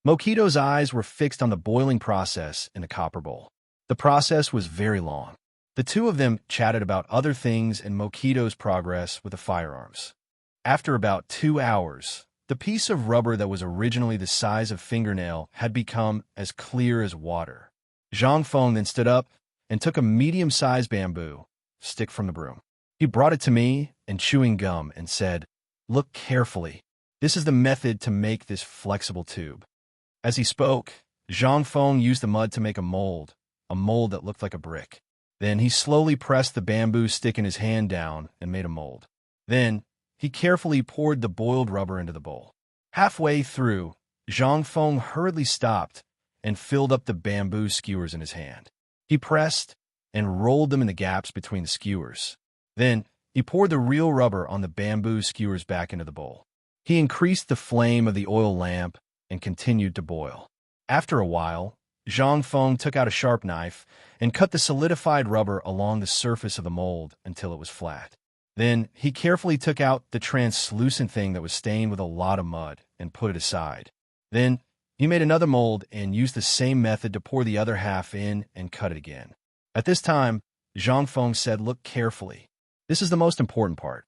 Mokido's eyes were fixed on the boiling process in the copper bowl. The process was very long. The two of them chatted about other things and Mokido's progress with the firearms. After about 2 hours, the piece of rubber that was originally the size of a fingernail had become as clear as water. Zhang Feng then stood up and took a medium-sized bamboo stick from the broom. He brought it to me and chewing gum and said, "Look carefully. This is the method to make this flexible tube." As he spoke, Zhang Feng used the mud to make a mold that looked like a brick. Then he slowly pressed the bamboo stick in his hand down and made a mold. Then he carefully poured the boiled rubber into the bowl. Halfway through, Zhang Feng hurriedly stopped and filled up the bamboo skewers in his hand. He pressed and rolled them in the gaps between the skewers. Then he poured the real rubber on the bamboo skewers back into the bowl. He increased the flame of the oil lamp and continued to boil. After a while, Zhang Feng took out a sharp knife and cut the solidified rubber along the surface of the mold until it was flat. Then he carefully took out the translucent thing that was stained with a lot of mud and put it aside. Then he made another mold and used the same method to pour the other half in and cut it again. At this time, Zhang Feng said, "Look carefully. This is the most important part."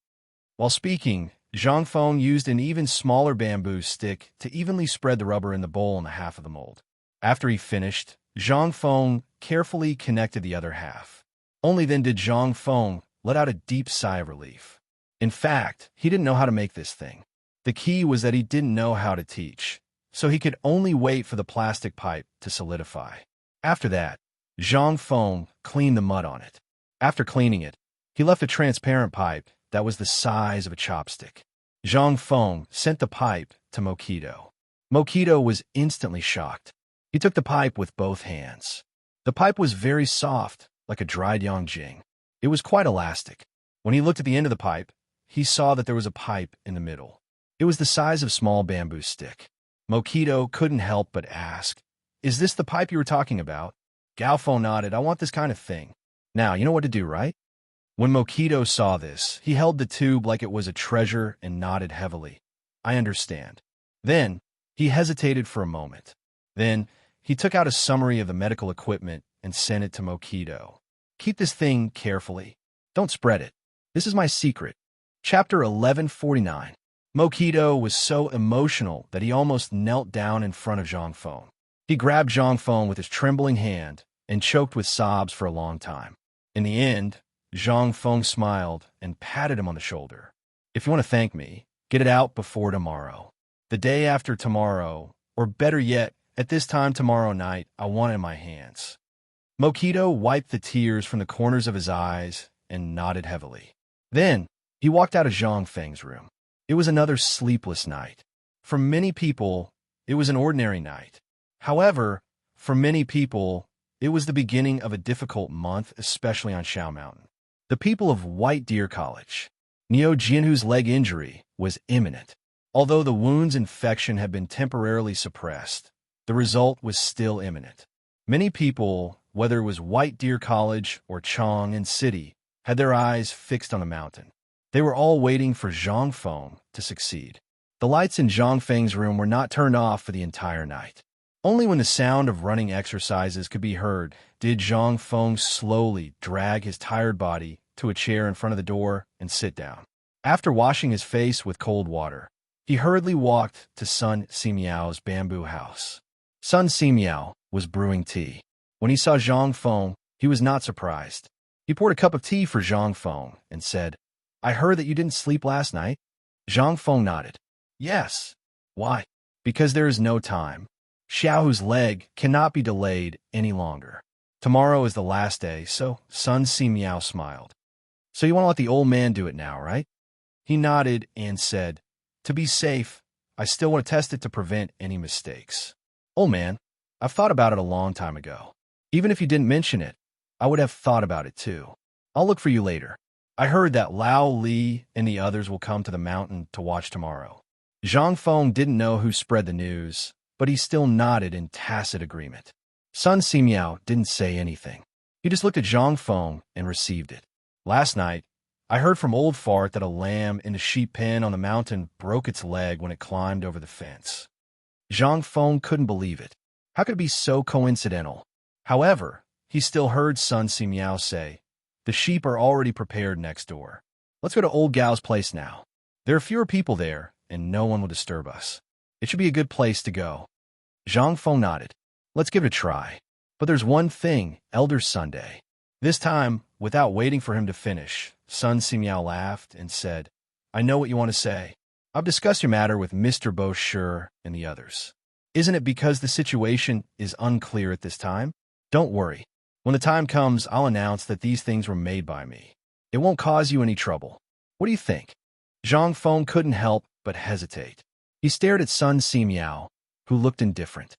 While speaking, Zhang Feng used an even smaller bamboo stick to evenly spread the rubber in the bowl on the half of the mold. After he finished, Zhang Feng carefully connected the other half. Only then did Zhang Feng let out a deep sigh of relief. In fact, he didn't know how to make this thing. The key was that he didn't know how to teach, so he could only wait for the plastic pipe to solidify. After that, Zhang Feng cleaned the mud on it. After cleaning it, he left a transparent pipe that was the size of a chopstick. Zhang Feng sent the pipe to Mokito. Mokito was instantly shocked. He took the pipe with both hands. The pipe was very soft, like a dried Yongjing. It was quite elastic. When he looked at the end of the pipe, he saw that there was a pipe in the middle. It was the size of a small bamboo stick. Mokito couldn't help but ask, "Is this the pipe you were talking about?" Gaofeng nodded. "I want this kind of thing. Now, you know what to do, right?" When Mokito saw this, he held the tube like it was a treasure and nodded heavily. "I understand." Then, he hesitated for a moment. Then, he took out a summary of the medical equipment and sent it to Mokito. "Keep this thing carefully. Don't spread it. This is my secret." Chapter 1149. Mokito was so emotional that he almost knelt down in front of Zhang Feng. He grabbed Zhang Feng with his trembling hand and choked with sobs for a long time. In the end, Zhang Feng smiled and patted him on the shoulder. "If you want to thank me, get it out before tomorrow. The day after tomorrow, or better yet, at this time tomorrow night, I want it in my hands." Mokito wiped the tears from the corners of his eyes and nodded heavily. Then, he walked out of Zhang Feng's room. It was another sleepless night. For many people, it was an ordinary night. However, for many people, it was the beginning of a difficult month, especially on Shao Mountain. The people of White Deer College. Niu Jianhu's leg injury was imminent. Although the wound's infection had been temporarily suppressed, the result was still imminent. Many people, whether it was White Deer College or Chang'an City, had their eyes fixed on the mountain. They were all waiting for Zhang Feng to succeed. The lights in Zhang Feng's room were not turned off for the entire night. Only when the sound of running exercises could be heard did Zhang Feng slowly drag his tired body to a chair in front of the door and sit down. After washing his face with cold water, he hurriedly walked to Sun Simiao's bamboo house. Sun Simiao was brewing tea. When he saw Zhang Feng, he was not surprised. He poured a cup of tea for Zhang Feng and said, "I heard that you didn't sleep last night." Zhang Feng nodded. "Yes." "Why?" "Because there is no time. Xiaohu's leg cannot be delayed any longer. Tomorrow is the last day, so Sun Simiao smiled. "So you want to let the old man do it now, right?" He nodded and said, "To be safe, I still want to test it to prevent any mistakes." "Old man, I've thought about it a long time ago. Even if you didn't mention it, I would have thought about it too. I'll look for you later. I heard that Lao Li and the others will come to the mountain to watch tomorrow." Zhang Feng didn't know who spread the news, but he still nodded in tacit agreement. Sun Simiao didn't say anything. He just looked at Zhang Feng and received it. "Last night, I heard from Old Fart that a lamb in the sheep pen on the mountain broke its leg when it climbed over the fence." Zhang Feng couldn't believe it. How could it be so coincidental? However, he still heard Sun Simiao say, "The sheep are already prepared next door. Let's go to Old Gao's place now. There are fewer people there, and no one will disturb us. It should be a good place to go." Zhang Feng nodded. "Let's give it a try. But there's one thing, Elder Sunday." This time, without waiting for him to finish, Sun Simiao laughed and said, "I know what you want to say. I've discussed your matter with Mr. Bo Shi and the others. Isn't it because the situation is unclear at this time? Don't worry. When the time comes, I'll announce that these things were made by me. It won't cause you any trouble. What do you think?" Zhang Feng couldn't help but hesitate. He stared at Sun Simiao, who looked indifferent.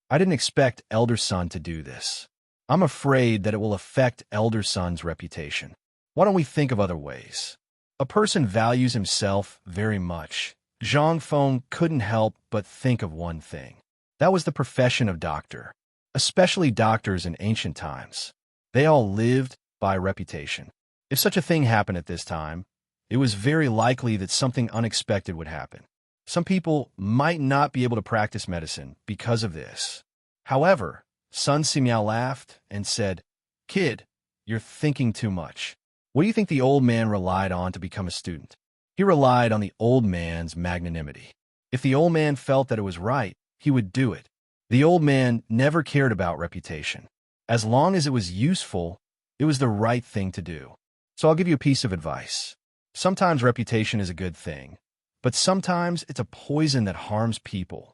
"I didn't expect Elder Sun to do this. I'm afraid that it will affect Elder Sun's reputation. Why don't we think of other ways? A person values himself very much." Zhang Feng couldn't help but think of one thing. That was the profession of doctor, especially doctors in ancient times. They all lived by reputation. If such a thing happened at this time, it was very likely that something unexpected would happen. Some people might not be able to practice medicine because of this. However, Sun Simiao laughed and said, "Kid, you're thinking too much. What do you think the old man relied on to become a student? He relied on the old man's magnanimity. If the old man felt that it was right, he would do it. The old man never cared about reputation. As long as it was useful, it was the right thing to do. So I'll give you a piece of advice. Sometimes reputation is a good thing, but sometimes it's a poison that harms people."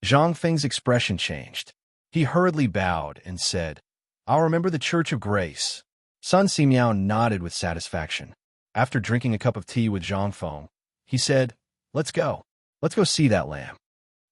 Zhang Feng's expression changed. He hurriedly bowed and said, "I'll remember the Church of Grace." Sun Simiao nodded with satisfaction. After drinking a cup of tea with Zhang Feng, he said, let's go. Let's go see that lamb.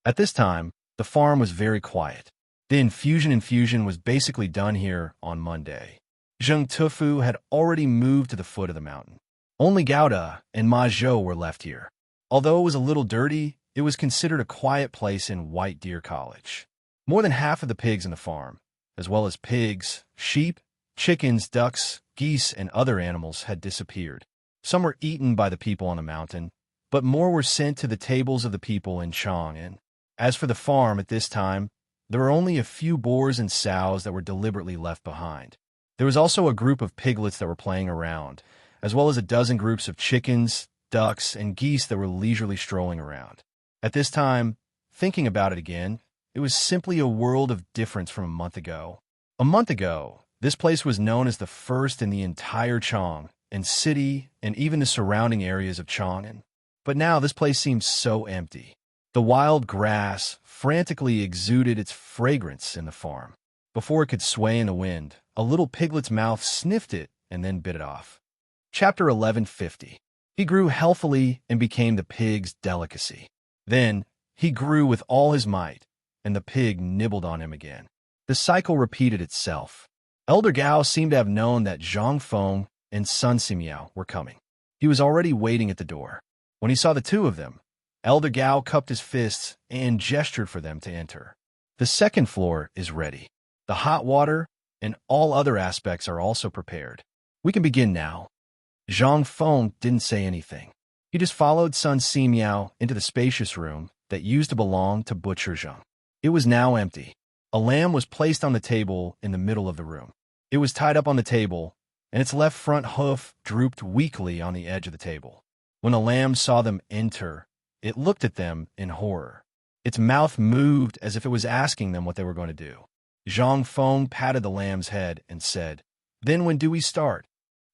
At this time, the farm was very quiet. The infusion was basically done here on Monday. Zheng Tufu had already moved to the foot of the mountain. Only Gouda and Ma Zhou were left here. Although it was a little dirty, it was considered a quiet place in White Deer College. More than half of the pigs in the farm, as well as pigs, sheep, chickens, ducks, geese, and other animals, had disappeared. Some were eaten by the people on the mountain, but more were sent to the tables of the people in Chang'an. As for the farm at this time, there were only a few boars and sows that were deliberately left behind. There was also a group of piglets that were playing around, as well as a dozen groups of chickens, ducks, and geese that were leisurely strolling around. At this time, thinking about it again, it was simply a world of difference from a month ago. A month ago, this place was known as the first in the entire Chang and city and even the surrounding areas of Chang'an. But now this place seemed so empty. The wild grass frantically exuded its fragrance in the farm. Before it could sway in the wind, a little piglet's mouth sniffed it and then bit it off. Chapter 1150. He grew healthily and became the pig's delicacy. Then he grew with all his might, and the pig nibbled on him again. The cycle repeated itself. Elder Gao seemed to have known that Zhang Feng and Sun Simiao were coming. He was already waiting at the door. When he saw the two of them, Elder Gao cupped his fists and gestured for them to enter. The second floor is ready. The hot water and all other aspects are also prepared. We can begin now. Zhang Feng didn't say anything. He just followed Sun Simiao into the spacious room that used to belong to Butcher Zhang. It was now empty. A lamb was placed on the table in the middle of the room. It was tied up on the table, and its left front hoof drooped weakly on the edge of the table. When the lamb saw them enter, it looked at them in horror. Its mouth moved as if it was asking them what they were going to do. Zhang Feng patted the lamb's head and said, "Then when do we start?"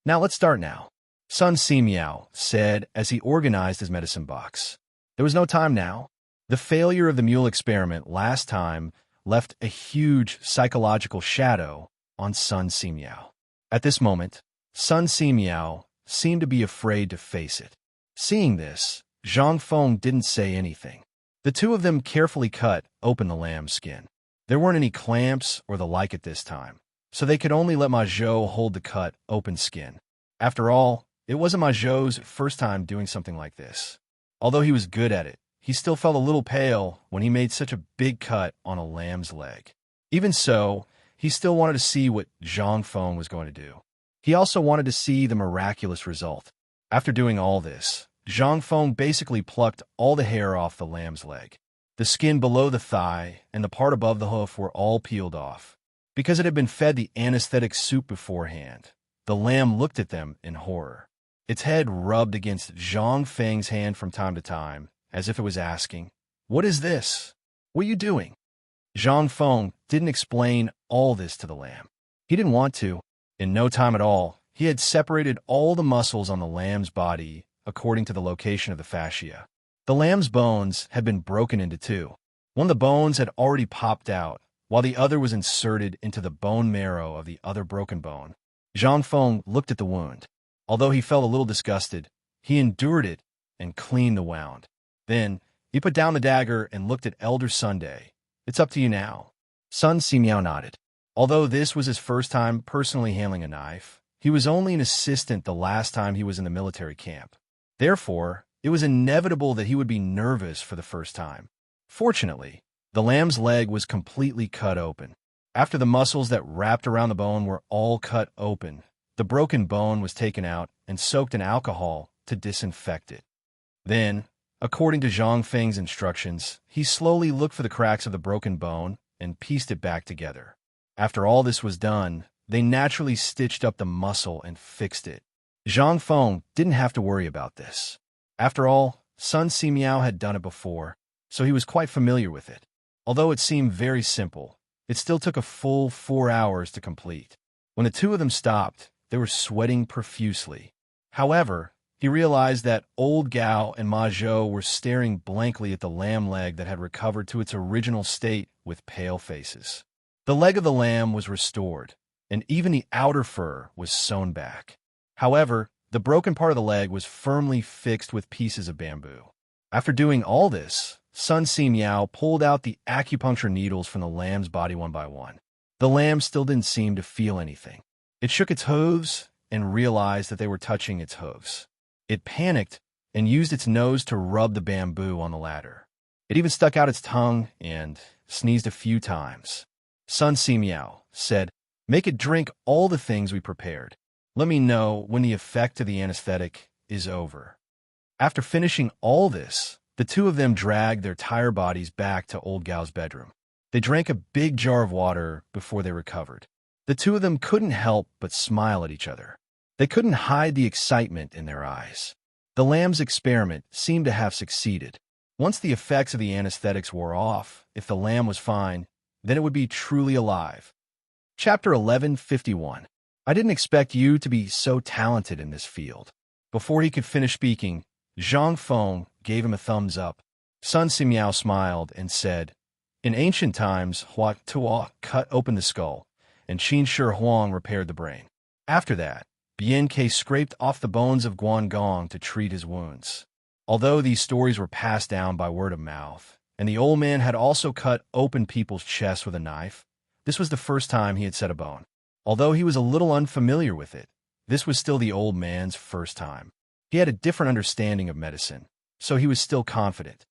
"Now let's start now," Sun Simiao said as he organized his medicine box. There was no time now. The failure of the mule experiment last time left a huge psychological shadow on Sun Simiao. At this moment, Sun Simiao seemed to be afraid to face it. Seeing this, Zhang Feng didn't say anything. The two of them carefully cut open the lamb's skin. There weren't any clamps or the like at this time, so they could only let Ma Zhou hold the cut open skin. After all, it wasn't Ma Zhou's first time doing something like this. Although he was good at it, he still felt a little pale when he made such a big cut on a lamb's leg. Even so, he still wanted to see what Zhang Feng was going to do. He also wanted to see the miraculous result. After doing all this, Zhang Feng basically plucked all the hair off the lamb's leg. The skin below the thigh and the part above the hoof were all peeled off. Because it had been fed the anesthetic soup beforehand, the lamb looked at them in horror. Its head rubbed against Zhang Feng's hand from time to time, as if it was asking, "What is this? What are you doing?" Zhang Feng didn't explain all this to the lamb. He didn't want to. In no time at all, he had separated all the muscles on the lamb's body according to the location of the fascia. The lamb's bones had been broken into two. One of the bones had already popped out, while the other was inserted into the bone marrow of the other broken bone. Zhang Feng looked at the wound. Although he felt a little disgusted, he endured it and cleaned the wound. Then, he put down the dagger and looked at Elder Sunday. "It's up to you now." Sun Simiao nodded. Although this was his first time personally handling a knife, he was only an assistant the last time he was in the military camp. Therefore, it was inevitable that he would be nervous for the first time. Fortunately, the lamb's leg was completely cut open. After the muscles that wrapped around the bone were all cut open, the broken bone was taken out and soaked in alcohol to disinfect it. Then, according to Zhang Feng's instructions, he slowly looked for the cracks of the broken bone and pieced it back together. After all this was done, they naturally stitched up the muscle and fixed it. Zhang Feng didn't have to worry about this. After all, Sun Simiao had done it before, so he was quite familiar with it. Although it seemed very simple, it still took a full 4 hours to complete. When the two of them stopped, they were sweating profusely. However, he realized that old Gao and Ma Zhou were staring blankly at the lamb leg that had recovered to its original state with pale faces. The leg of the lamb was restored, and even the outer fur was sewn back. However, the broken part of the leg was firmly fixed with pieces of bamboo. After doing all this, Sun Si Miao pulled out the acupuncture needles from the lamb's body one by one. The lamb still didn't seem to feel anything. It shook its hooves and realized that they were touching its hooves. It panicked and used its nose to rub the bamboo on the ladder. It even stuck out its tongue and sneezed a few times. Sun Si Miao said, "Make it drink all the things we prepared. Let me know when the effect of the anesthetic is over." After finishing all this, the two of them dragged their tired bodies back to Old Gao's bedroom. They drank a big jar of water before they recovered. The two of them couldn't help but smile at each other. They couldn't hide the excitement in their eyes. The lamb's experiment seemed to have succeeded. Once the effects of the anesthetics wore off, if the lamb was fine, then it would be truly alive. Chapter 1151. I didn't expect you to be so talented in this field. Before he could finish speaking, Zhang Feng gave him a thumbs up. Sun Si Miao smiled and said, "In ancient times, Hua Tuo cut open the skull, and Qin Shi Huang repaired the brain. After that, Bian Ke scraped off the bones of Guangong to treat his wounds." Although these stories were passed down by word of mouth, and the old man had also cut open people's chests with a knife, this was the first time he had set a bone. Although he was a little unfamiliar with it, this was still the old man's first time. He had a different understanding of medicine, so he was still confident.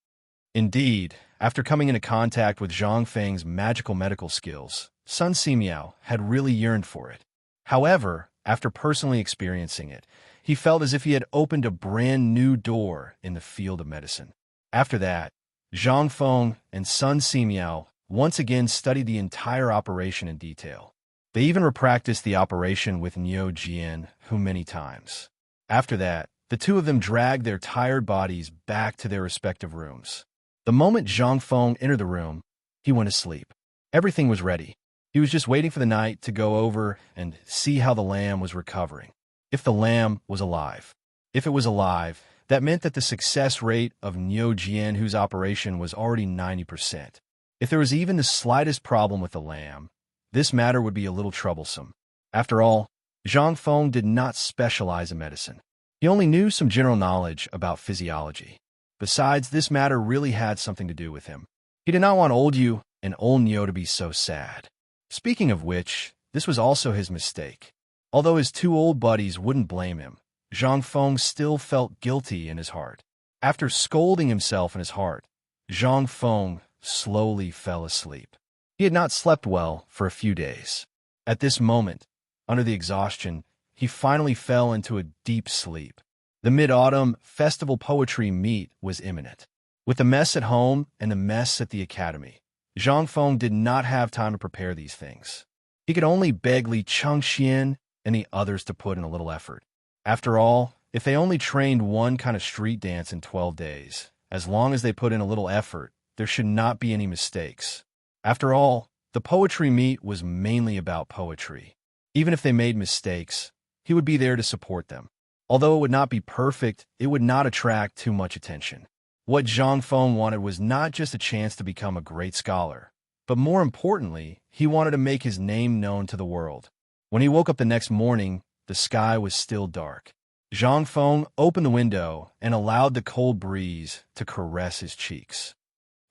Indeed, after coming into contact with Zhang Feng's magical medical skills, Sun Si Miao had really yearned for it. However, after personally experiencing it, he felt as if he had opened a brand new door in the field of medicine. After that, Zhang Feng and Sun Si Miao once again studied the entire operation in detail. They even repracticed the operation with Niu Jian many times. After that, the two of them dragged their tired bodies back to their respective rooms. The moment Zhang Feng entered the room, he went to sleep. Everything was ready. He was just waiting for the night to go over and see how the lamb was recovering. If the lamb was alive. If it was alive, that meant that the success rate of Niu Jian, whose operation was already 90%. If there was even the slightest problem with the lamb, this matter would be a little troublesome. After all, Zhang Feng did not specialize in medicine. He only knew some general knowledge about physiology. Besides, this matter really had something to do with him. He did not want old Yu and old Niu to be so sad. Speaking of which, this was also his mistake. Although his two old buddies wouldn't blame him, Zhang Feng still felt guilty in his heart. After scolding himself in his heart, Zhang Feng slowly fell asleep. He had not slept well for a few days. At this moment, under the exhaustion, he finally fell into a deep sleep. The Mid-Autumn Festival Poetry Meet was imminent. With the mess at home and the mess at the academy, Zhang Feng did not have time to prepare these things. He could only beg Li Chengxian and the others to put in a little effort. After all, if they only trained one kind of street dance in 12 days, as long as they put in a little effort, there should not be any mistakes. After all, the poetry meet was mainly about poetry. Even if they made mistakes, he would be there to support them. Although it would not be perfect, it would not attract too much attention. What Zhang Feng wanted was not just a chance to become a great scholar, but more importantly, he wanted to make his name known to the world. When he woke up the next morning, the sky was still dark. Zhang Feng opened the window and allowed the cold breeze to caress his cheeks.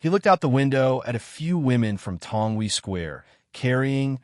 He looked out the window at a few women from Tongwei Square, carrying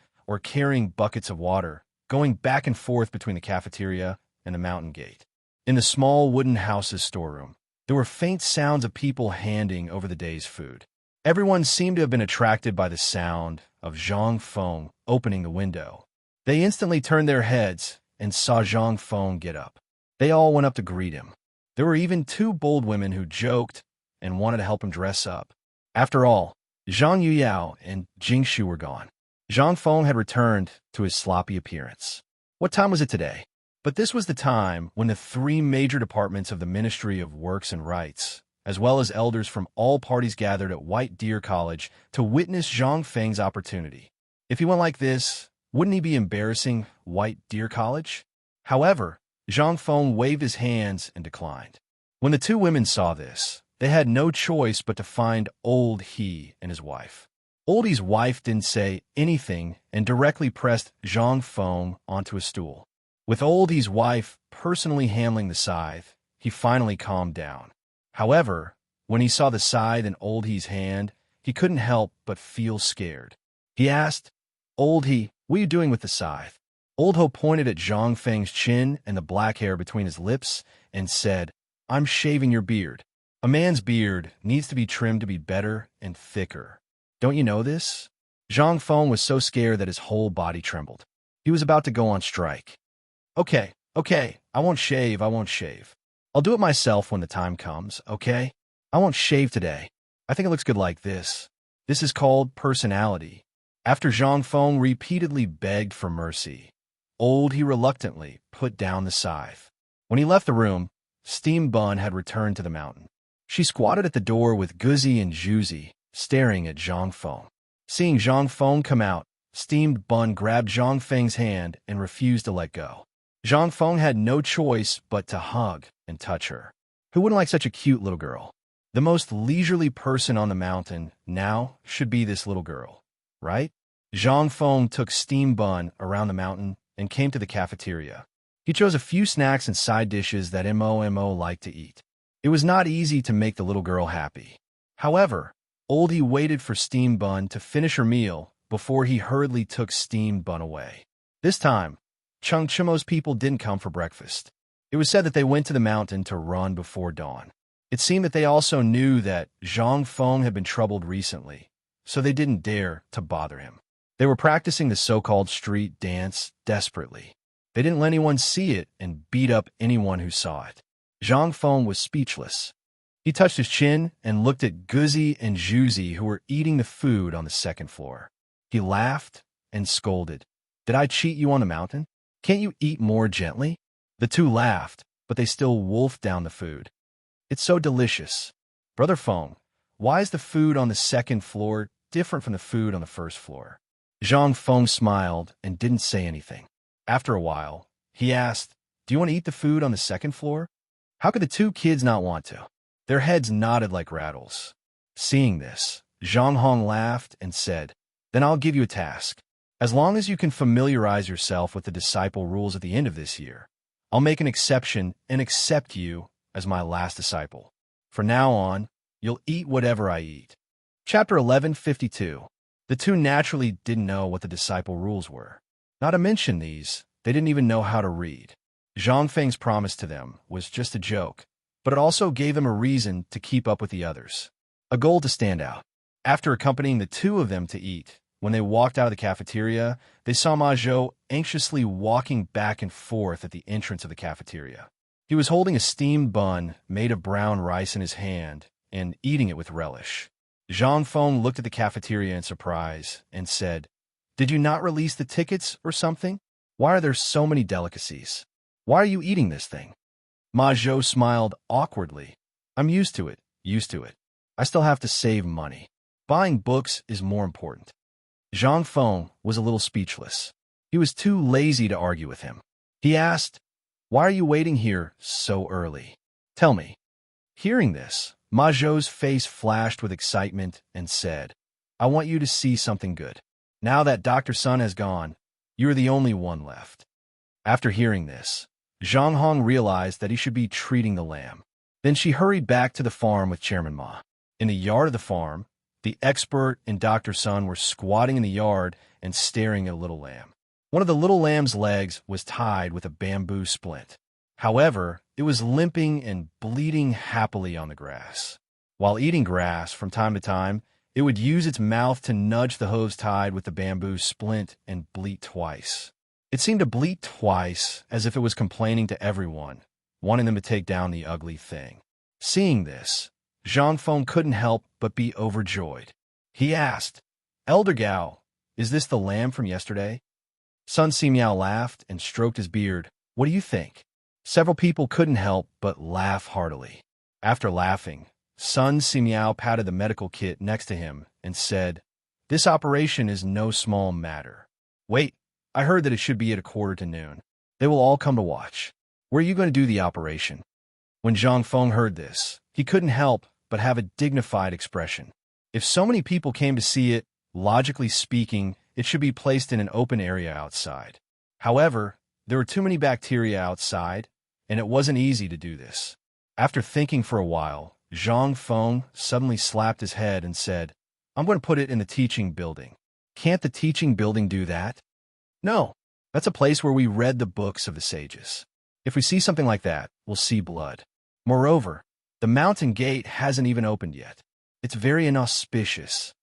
buckets of water, going back and forth between the cafeteria and the mountain gate. In the small wooden house's storeroom, there were faint sounds of people handing over the day's food. Everyone seemed to have been attracted by the sound of Zhang Feng opening the window. They instantly turned their heads and saw Zhang Feng get up. They all went up to greet him. There were even two bold women who joked and wanted to help him dress up. After all, Zhang Yuyao and Jing Shu were gone. Zhang Feng had returned to his sloppy appearance. What time was it today? But this was the time when the three major departments of the Ministry of Works and Rights, as well as elders from all parties, gathered at White Deer College to witness Zhang Feng's opportunity. If he went like this, wouldn't he be embarrassing White Deer College? However, Zhang Feng waved his hands and declined. When the two women saw this, they had no choice but to find Old He and his wife. Oldie's wife didn't say anything and directly pressed Zhang Feng onto a stool. With Oldie's wife personally handling the scythe, he finally calmed down. However, When he saw the scythe in Old He's hand, he couldn't help but feel scared. He asked, Old He, what are you doing with the scythe? Old Ho pointed at Zhang Feng's chin and the black hair between his lips and said, I'm shaving your beard. A man's beard needs to be trimmed to be better and thicker. Don't you know this? Zhang Feng was so scared that his whole body trembled. He was about to go on strike. Okay, I won't shave. I'll do it myself when the time comes, okay? I won't shave today. I think it looks good like this. This is called personality. After Zhang Feng repeatedly begged for mercy, Old He reluctantly put down the scythe. When he left the room, Steam Bun had returned to the mountain. She squatted at the door with Guzzi and Juzi, staring at Zhang Feng. Seeing Zhang Feng come out, Steamed Bun grabbed Zhang Feng's hand and refused to let go. Zhang Feng had no choice but to hug and touch her. Who wouldn't like such a cute little girl? The most leisurely person on the mountain now should be this little girl, right? Zhang Feng took Steam Bun around the mountain and came to the cafeteria. He chose a few snacks and side dishes that Mo liked to eat. It was not easy to make the little girl happy. However, Oldie waited for Steam Bun to finish her meal before he hurriedly took Steam Bun away. This time, Chung Chimo's people didn't come for breakfast. It was said that they went to the mountain to run before dawn. It seemed that they also knew that Zhang Feng had been troubled recently, so they didn't dare to bother him. They were practicing the so-called street dance desperately. They didn't let anyone see it and beat up anyone who saw it. Zhang Feng was speechless. He touched his chin and looked at Guzzi and Juzi, who were eating the food on the second floor. He laughed and scolded. Did I cheat you on the mountain? Can't you eat more gently? The two laughed, but they still wolfed down the food. It's so delicious. Brother Feng, why is the food on the second floor different from the food on the first floor? Zhang Feng smiled and didn't say anything. After a while, he asked, Do you want to eat the food on the second floor? How could the two kids not want to? Their heads nodded like rattles. Seeing this, Zhang Hong laughed and said, Then I'll give you a task. As long as you can familiarize yourself with the disciple rules at the end of this year, I'll make an exception and accept you as my last disciple. From now on, you'll eat whatever I eat. Chapter 1152. The two naturally didn't know what the disciple rules were. Not to mention these, they didn't even know how to read. Zhang Feng's promise to them was just a joke, but it also gave them a reason to keep up with the others, a goal to stand out. After accompanying the two of them to eat, when they walked out of the cafeteria, they saw Ma Zhou anxiously walking back and forth at the entrance of the cafeteria. He was holding a steamed bun made of brown rice in his hand and eating it with relish. Zhang Feng looked at the cafeteria in surprise and said, Did you not release the tickets or something? Why are there so many delicacies? Why are you eating this thing? Ma Zhou smiled awkwardly. I'm used to it. I still have to save money. Buying books is more important. Zhang Feng was a little speechless. He was too lazy to argue with him. He asked, Why are you waiting here so early? Tell me. Hearing this, Ma Zhou's face flashed with excitement and said, I want you to see something good. Now that Dr. Sun has gone, you're the only one left. After hearing this, Zhang Hong realized that he should be treating the lamb. Then she hurried back to the farm with Chairman Ma. In the yard of the farm, the expert and Dr. Sun were squatting in the yard and staring at a little lamb. One of the little lamb's legs was tied with a bamboo splint. However, it was limping and bleeding happily on the grass. While eating grass from time to time, it would use its mouth to nudge the hooves tied with the bamboo splint and bleat twice. It seemed to bleat twice as if it was complaining to everyone, wanting them to take down the ugly thing. Seeing this, Zhang Feng couldn't help but be overjoyed. He asked, Elder Gao, is this the lamb from yesterday? Sun Simiao laughed and stroked his beard. What do you think? Several people couldn't help but laugh heartily. After laughing, Sun Simiao patted the medical kit next to him and said, This operation is no small matter. Wait, I heard that it should be at 12:45. They will all come to watch. Where are you going to do the operation? When Zhang Feng heard this, he couldn't help but have a dignified expression. If so many people came to see it, logically speaking, it should be placed in an open area outside. However, there were too many bacteria outside, and it wasn't easy to do this. After thinking for a while, Zhang Feng suddenly slapped his head and said, "I'm going to put it in the teaching building." "Can't the teaching building do that?" "No, that's a place where we read the books of the sages. If we see something like that, we'll see blood. Moreover, the mountain gate hasn't even opened yet. It's very inauspicious."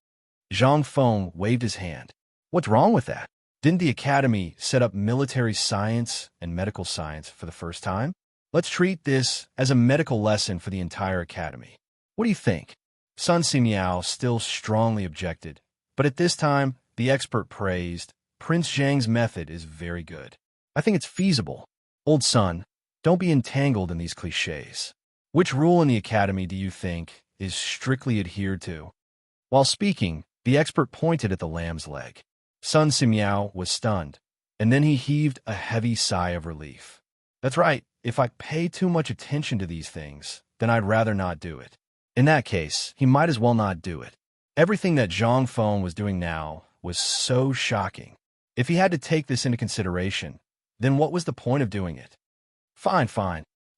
Zhang Feng waved his hand. "What's wrong with that? Didn't the academy set up military science and medical science for the first time? Let's treat this as a medical lesson for the entire academy. What do you think?" Sun Simiao still strongly objected, but at this time, the expert praised, "Prince Zhang's method is very good. I think it's feasible. Old Sun, don't be entangled in these cliches. Which rule in the academy do you think is strictly adhered to?" While speaking, the expert pointed at the lamb's leg. Sun Simiao was stunned, and then he heaved a heavy sigh of relief. "That's right. If I pay too much attention to these things, then I'd rather not do it." In that case, he might as well not do it. Everything that Zhang Feng was doing now was so shocking. If he had to take this into consideration, then what was the point of doing it? Fine.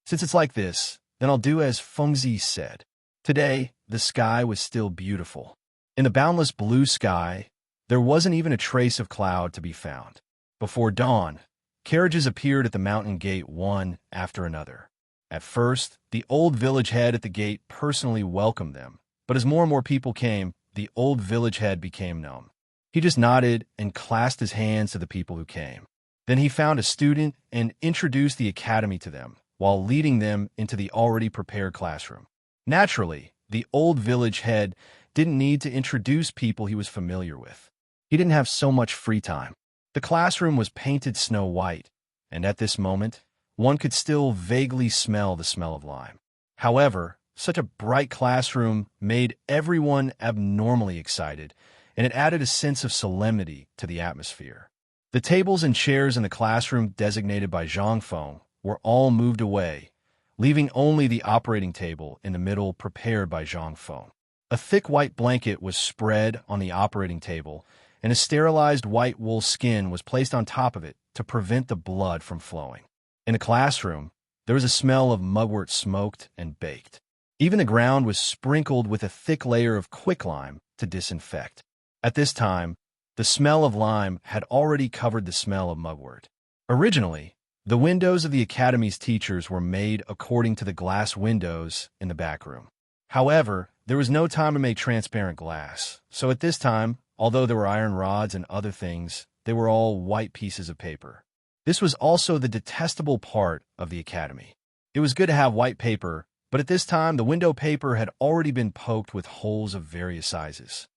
Since it's like this, then I'll do as Fengzi said. Today, the sky was still beautiful. In the boundless blue sky, there wasn't even a trace of cloud to be found. Before dawn, carriages appeared at the mountain gate one after another. At first, the old village head at the gate personally welcomed them, but as more and more people came, the old village head became numb. He just nodded and clasped his hands to the people who came. Then he found a student and introduced the academy to them, while leading them into the already prepared classroom. Naturally, the old village head didn't need to introduce people he was familiar with. He didn't have so much free time. The classroom was painted snow white, and at this moment, one could still vaguely smell the smell of lime. However, such a bright classroom made everyone abnormally excited, and it added a sense of solemnity to the atmosphere. The tables and chairs in the classroom designated by Zhang Feng were all moved away, leaving only the operating table in the middle prepared by Zhang Feng. A thick white blanket was spread on the operating table, and a sterilized white wool skin was placed on top of it to prevent the blood from flowing. In the classroom, there was a smell of mugwort smoked and baked. Even the ground was sprinkled with a thick layer of quicklime to disinfect. At this time, the smell of lime had already covered the smell of mugwort. Originally, the windows of the academy's teachers were made according to the glass windows in the back room. However, there was no time to make transparent glass, so at this time, although there were iron rods and other things, they were all white pieces of paper. This was also the detestable part of the academy. It was good to have white paper, but at this time the window paper had already been poked with holes of various sizes.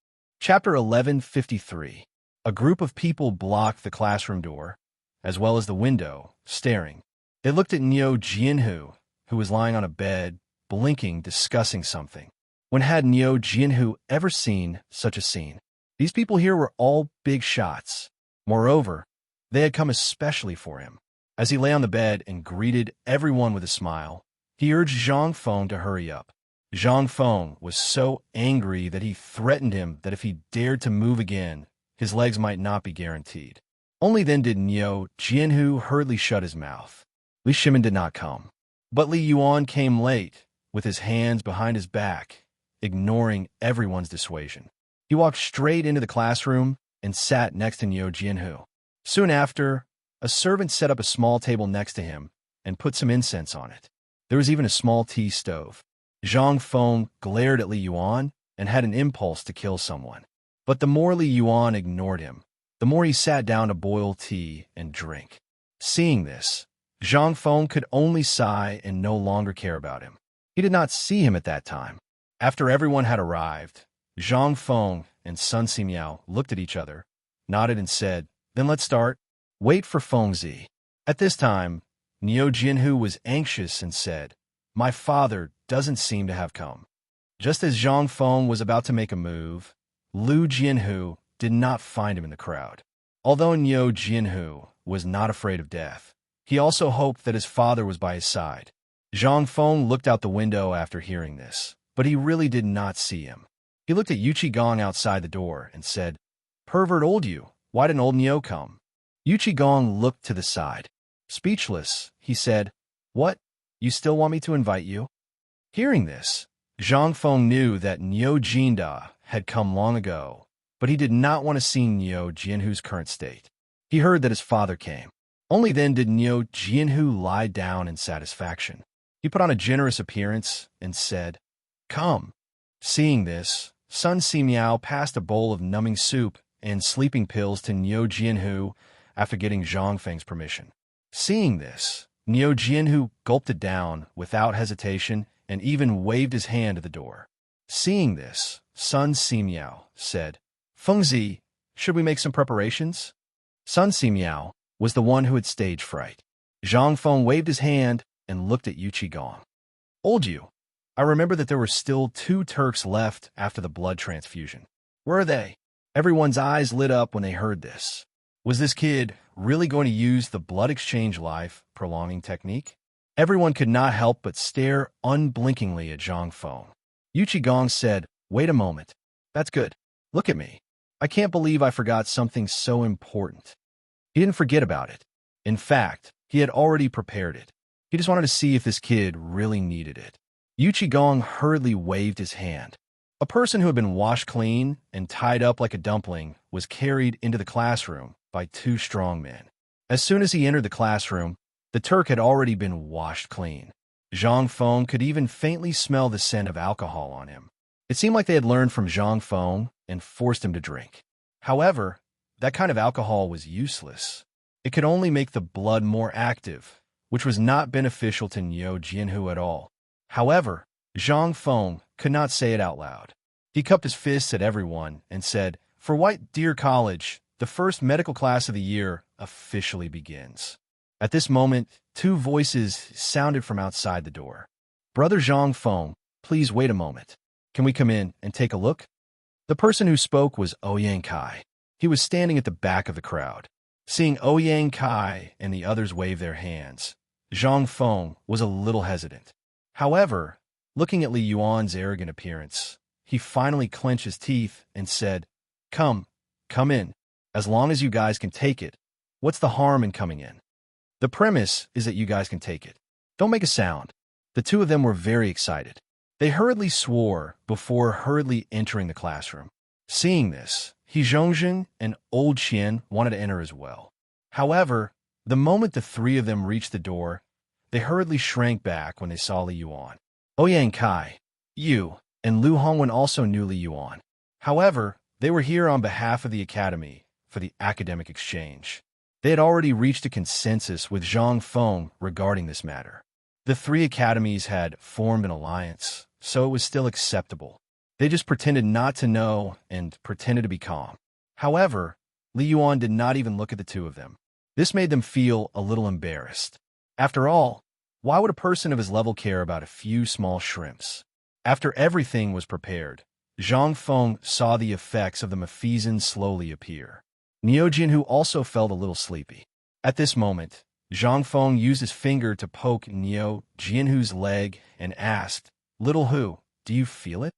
Chapter 1153. A group of people blocked the classroom door, as well as the window, staring. They looked at Niu Jianhu, who was lying on a bed, blinking, discussing something. When had Niu Jianhu ever seen such a scene? These people here were all big shots. Moreover, they had come especially for him. As he lay on the bed and greeted everyone with a smile, he urged Zhang Feng to hurry up. Zhang Feng was so angry that he threatened him that if he dared to move again, his legs might not be guaranteed. Only then did Niu Jianhu hurriedly shut his mouth. Li Shimin did not come. But Li Yuan came late, with his hands behind his back, ignoring everyone's dissuasion. He walked straight into the classroom and sat next to Niu Jianhu. Soon after, a servant set up a small table next to him and put some incense on it. There was even a small tea stove. Zhang Feng glared at Li Yuan and had an impulse to kill someone. But the more Li Yuan ignored him, the more he sat down to boil tea and drink. Seeing this, Zhang Feng could only sigh and no longer care about him. He did not see him at that time. After everyone had arrived, Zhang Feng and Sun Simiao looked at each other, nodded and said, "Then let's start. Wait for Fengzi." At this time, Niu Jianhu was anxious and said, "My father doesn't seem to have come." Just as Zhang Feng was about to make a move, Lu Jianhu did not find him in the crowd. Although Niu Jianhu was not afraid of death, he also hoped that his father was by his side. Zhang Feng looked out the window after hearing this, but he really did not see him. He looked at Yuchi Gong outside the door and said, "Pervert old you, why didn't old Niu come?" Yuchi Gong looked to the side. Speechless, he said, "What? You still want me to invite you?" Hearing this, Zhang Feng knew that Niu Jinda had come long ago, but he did not want to see Niu Jianhu's current state. He heard that his father came. Only then did Niu Jianhu lie down in satisfaction. He put on a generous appearance and said, "Come." Seeing this, Sun Simiao passed a bowl of numbing soup and sleeping pills to Niu Jianhu after getting Zhang Feng's permission. Seeing this, Niu Jianhu gulped it down without hesitation and even waved his hand at the door. Seeing this, Sun Simiao said, "Fengzi, should we make some preparations?" Sun Simiao was the one who had stage fright. Zhang Feng waved his hand and looked at Yu Qigong. "Old Yu, I remember that there were still 2 Turks left after the blood transfusion. Where are they?" Everyone's eyes lit up when they heard this. Was this kid really going to use the blood exchange life-prolonging technique? Everyone could not help but stare unblinkingly at Zhang Feng. Yu Qigong said, "Wait a moment. That's good. Look at me. I can't believe I forgot something so important." He didn't forget about it. In fact, he had already prepared it. He just wanted to see if this kid really needed it. Yu Qigong hurriedly waved his hand. A person who had been washed clean and tied up like a dumpling was carried into the classroom by 2 strong men. As soon as he entered the classroom, the Turk had already been washed clean. Zhang Feng could even faintly smell the scent of alcohol on him. It seemed like they had learned from Zhang Feng and forced him to drink. However, that kind of alcohol was useless. It could only make the blood more active, which was not beneficial to Niu Jianhu at all. However, Zhang Feng could not say it out loud. He cupped his fists at everyone and said, "For White Deer College, the first medical class of the year officially begins." At this moment, 2 voices sounded from outside the door. "Brother Zhang Feng, please wait a moment. Can we come in and take a look?" The person who spoke was Ouyang Kai. He was standing at the back of the crowd. Seeing Ouyang Kai and the others wave their hands, Zhang Feng was a little hesitant. However, looking at Li Yuan's arrogant appearance, he finally clenched his teeth and said, Come in. As long as you guys can take it, what's the harm in coming in? The premise is that you guys can take it. Don't make a sound." The 2 of them were very excited. They hurriedly swore before hurriedly entering the classroom. Seeing this, He Zhongjin and Old Qian wanted to enter as well. However, the moment the 3 of them reached the door, they hurriedly shrank back when they saw Li Yuan. Ouyang Kai, Yu, and Lu Hongwen also knew Li Yuan. However, they were here on behalf of the academy for the academic exchange. They had already reached a consensus with Zhang Feng regarding this matter. The 3 academies had formed an alliance, so it was still acceptable. They just pretended not to know and pretended to be calm. However, Li Yuan did not even look at the 2 of them. This made them feel a little embarrassed. After all, why would a person of his level care about a few small shrimps? After everything was prepared, Zhang Feng saw the effects of the Mephisan slowly appear. Niu Jianhu also felt a little sleepy. At this moment, Zhang Feng used his finger to poke Niu Jianhu's leg and asked, "Little Hu, do you feel it?"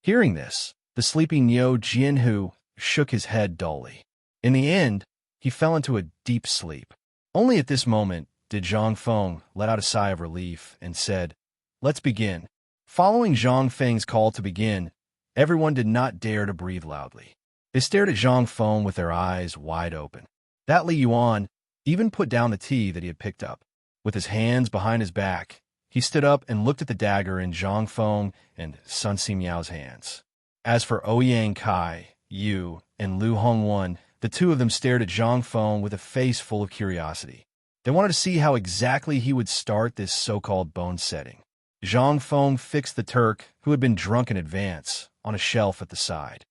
Hearing this, the sleepy Niu Jianhu shook his head dully. In the end, he fell into a deep sleep. Only at this moment did Zhang Feng let out a sigh of relief and said, "Let's begin." Following Zhang Feng's call to begin, everyone did not dare to breathe loudly. They stared at Zhang Feng with their eyes wide open. That Li Yuan even put down the tea that he had picked up. With his hands behind his back, he stood up and looked at the dagger in Zhang Feng and Sun Simiao's hands. As for Ouyang Kai, Yu, and Lu Hongwen, the 2 of them stared at Zhang Feng with a face full of curiosity. They wanted to see how exactly he would start this so-called bone setting. Zhang Feng fixed the Turk, who had been drunk in advance, on a shelf at the side.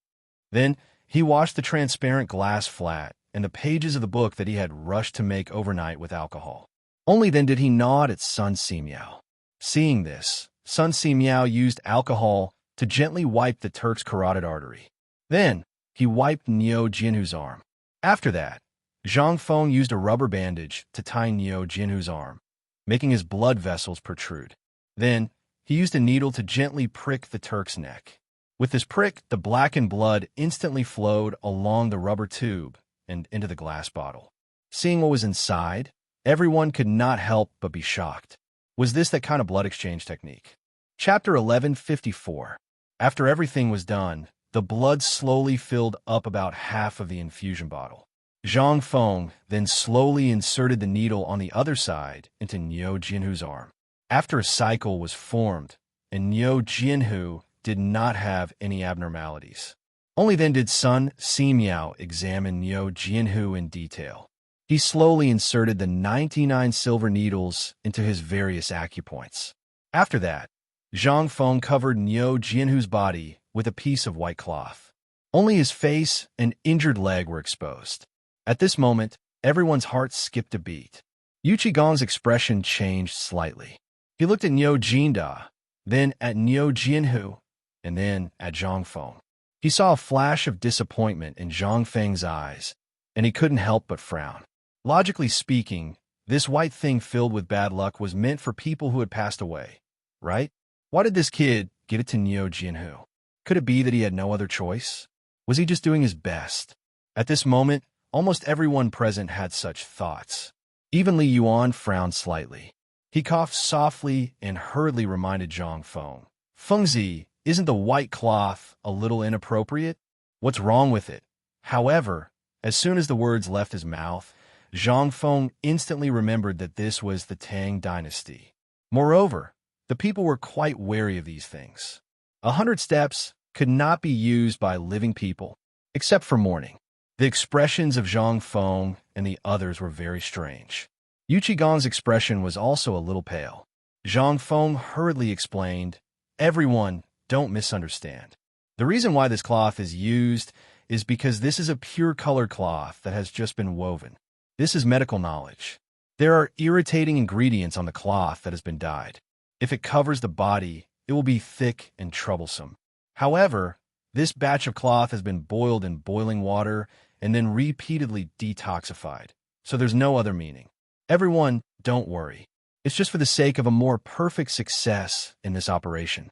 Then he washed the transparent glass flat and the pages of the book that he had rushed to make overnight with alcohol. Only then did he nod at Sun Simiao. Seeing this, Sun Simiao used alcohol to gently wipe the Turk's carotid artery. Then, he wiped Niu Jianhu's arm. After that, Zhang Feng used a rubber bandage to tie Niu Jianhu's arm, making his blood vessels protrude. Then, he used a needle to gently prick the Turk's neck. With this prick, the blackened blood instantly flowed along the rubber tube and into the glass bottle. Seeing what was inside, everyone could not help but be shocked. Was this that kind of blood exchange technique? Chapter 1154. After everything was done, the blood slowly filled up about half of the infusion bottle. Zhang Feng then slowly inserted the needle on the other side into Niu Jianhu's arm. After a cycle was formed, and Niu Jianhu did not have any abnormalities. Only then did Sun Simiao examine Niu Jianhu in detail. He slowly inserted the 99 silver needles into his various acupoints. After that, Zhang Feng covered Niu Jianhu's body with a piece of white cloth. Only his face and injured leg were exposed. At this moment, everyone's heart skipped a beat. Yu Qigong's expression changed slightly. He looked at Niu Jinda, then at Niu Jianhu, and then at Zhang Feng. He saw a flash of disappointment in Zhang Feng's eyes, and he couldn't help but frown. Logically speaking, this white thing filled with bad luck was meant for people who had passed away, right? Why did this kid give it to Niu Jianhu? Could it be that he had no other choice? Was he just doing his best? At this moment, almost everyone present had such thoughts. Even Li Yuan frowned slightly. He coughed softly and hurriedly reminded Zhang Feng. Fengzi, isn't the white cloth a little inappropriate? What's wrong with it? However, as soon as the words left his mouth, Zhang Feng instantly remembered that this was the Tang dynasty. Moreover, the people were quite wary of these things. 100 steps could not be used by living people, except for mourning. The expressions of Zhang Feng and the others were very strange. Yu Qigong's expression was also a little pale. Zhang Feng hurriedly explained, "Everyone, don't misunderstand. The reason why this cloth is used is because this is a pure colored cloth that has just been woven. This is medical knowledge. There are irritating ingredients on the cloth that has been dyed. If it covers the body, it will be thick and troublesome. However, this batch of cloth has been boiled in boiling water and then repeatedly detoxified, so there's no other meaning. Everyone, don't worry. It's just for the sake of a more perfect success in this operation."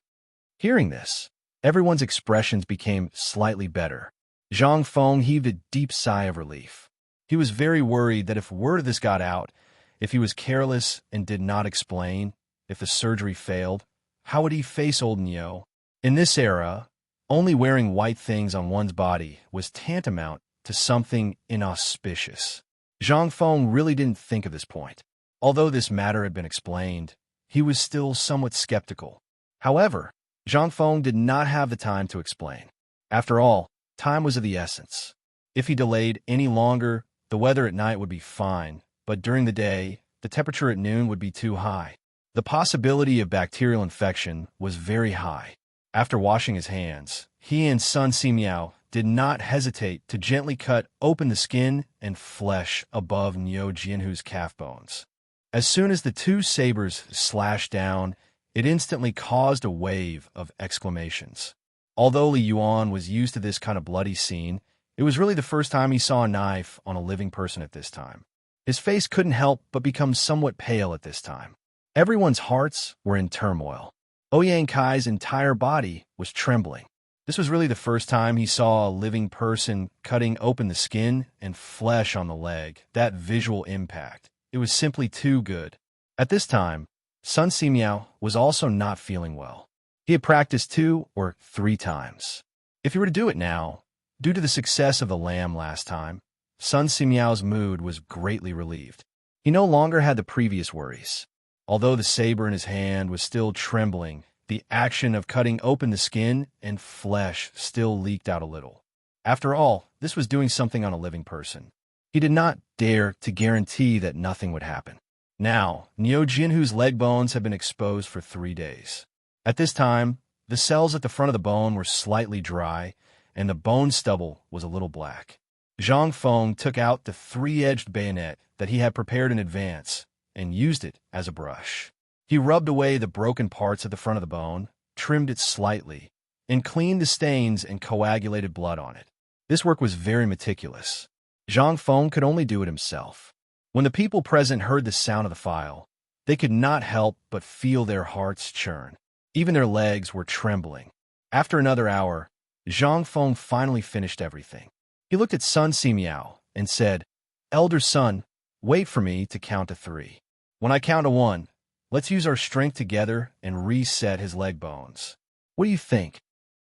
Hearing this, everyone's expressions became slightly better. Zhang Feng heaved a deep sigh of relief. He was very worried that if word of this got out, if he was careless and did not explain, if the surgery failed, how would he face old Niu? In this era, only wearing white things on one's body was tantamount to something inauspicious. Zhang Feng really didn't think of this point. Although this matter had been explained, he was still somewhat skeptical. However, Zhang Feng did not have the time to explain. After all, time was of the essence. If he delayed any longer, the weather at night would be fine, but during the day, the temperature at noon would be too high. The possibility of bacterial infection was very high. After washing his hands, he and Sun Simiao did not hesitate to gently cut open the skin and flesh above Niu Jianhu's calf bones. As soon as the two sabers slashed down, it instantly caused a wave of exclamations. Although Li Yuan was used to this kind of bloody scene, it was really the first time he saw a knife on a living person at this time. His face couldn't help but become somewhat pale at this time. Everyone's hearts were in turmoil. Ouyang Kai's entire body was trembling. This was really the first time he saw a living person cutting open the skin and flesh on the leg. That visual impact, it was simply too good. At this time, Sun Simiao was also not feeling well. He had practiced 2 or 3 times. If he were to do it now, due to the success of the lamb last time, Sun Simiao's mood was greatly relieved. He no longer had the previous worries. Although the saber in his hand was still trembling, the action of cutting open the skin and flesh still leaked out a little. After all, this was doing something on a living person. He did not dare to guarantee that nothing would happen. Now, Niu Jianhu's leg bones had been exposed for 3 days. At this time, the cells at the front of the bone were slightly dry, and the bone stubble was a little black. Zhang Feng took out the 3-edged bayonet that he had prepared in advance and used it as a brush. He rubbed away the broken parts at the front of the bone, trimmed it slightly, and cleaned the stains and coagulated blood on it. This work was very meticulous. Zhang Feng could only do it himself. When the people present heard the sound of the file, they could not help but feel their hearts churn. Even their legs were trembling. After another hour, Zhang Feng finally finished everything. He looked at Sun Simiao and said, "Elder son, wait for me to count to 3. When I count to 1, Let's use our strength together and reset his leg bones. What do you think?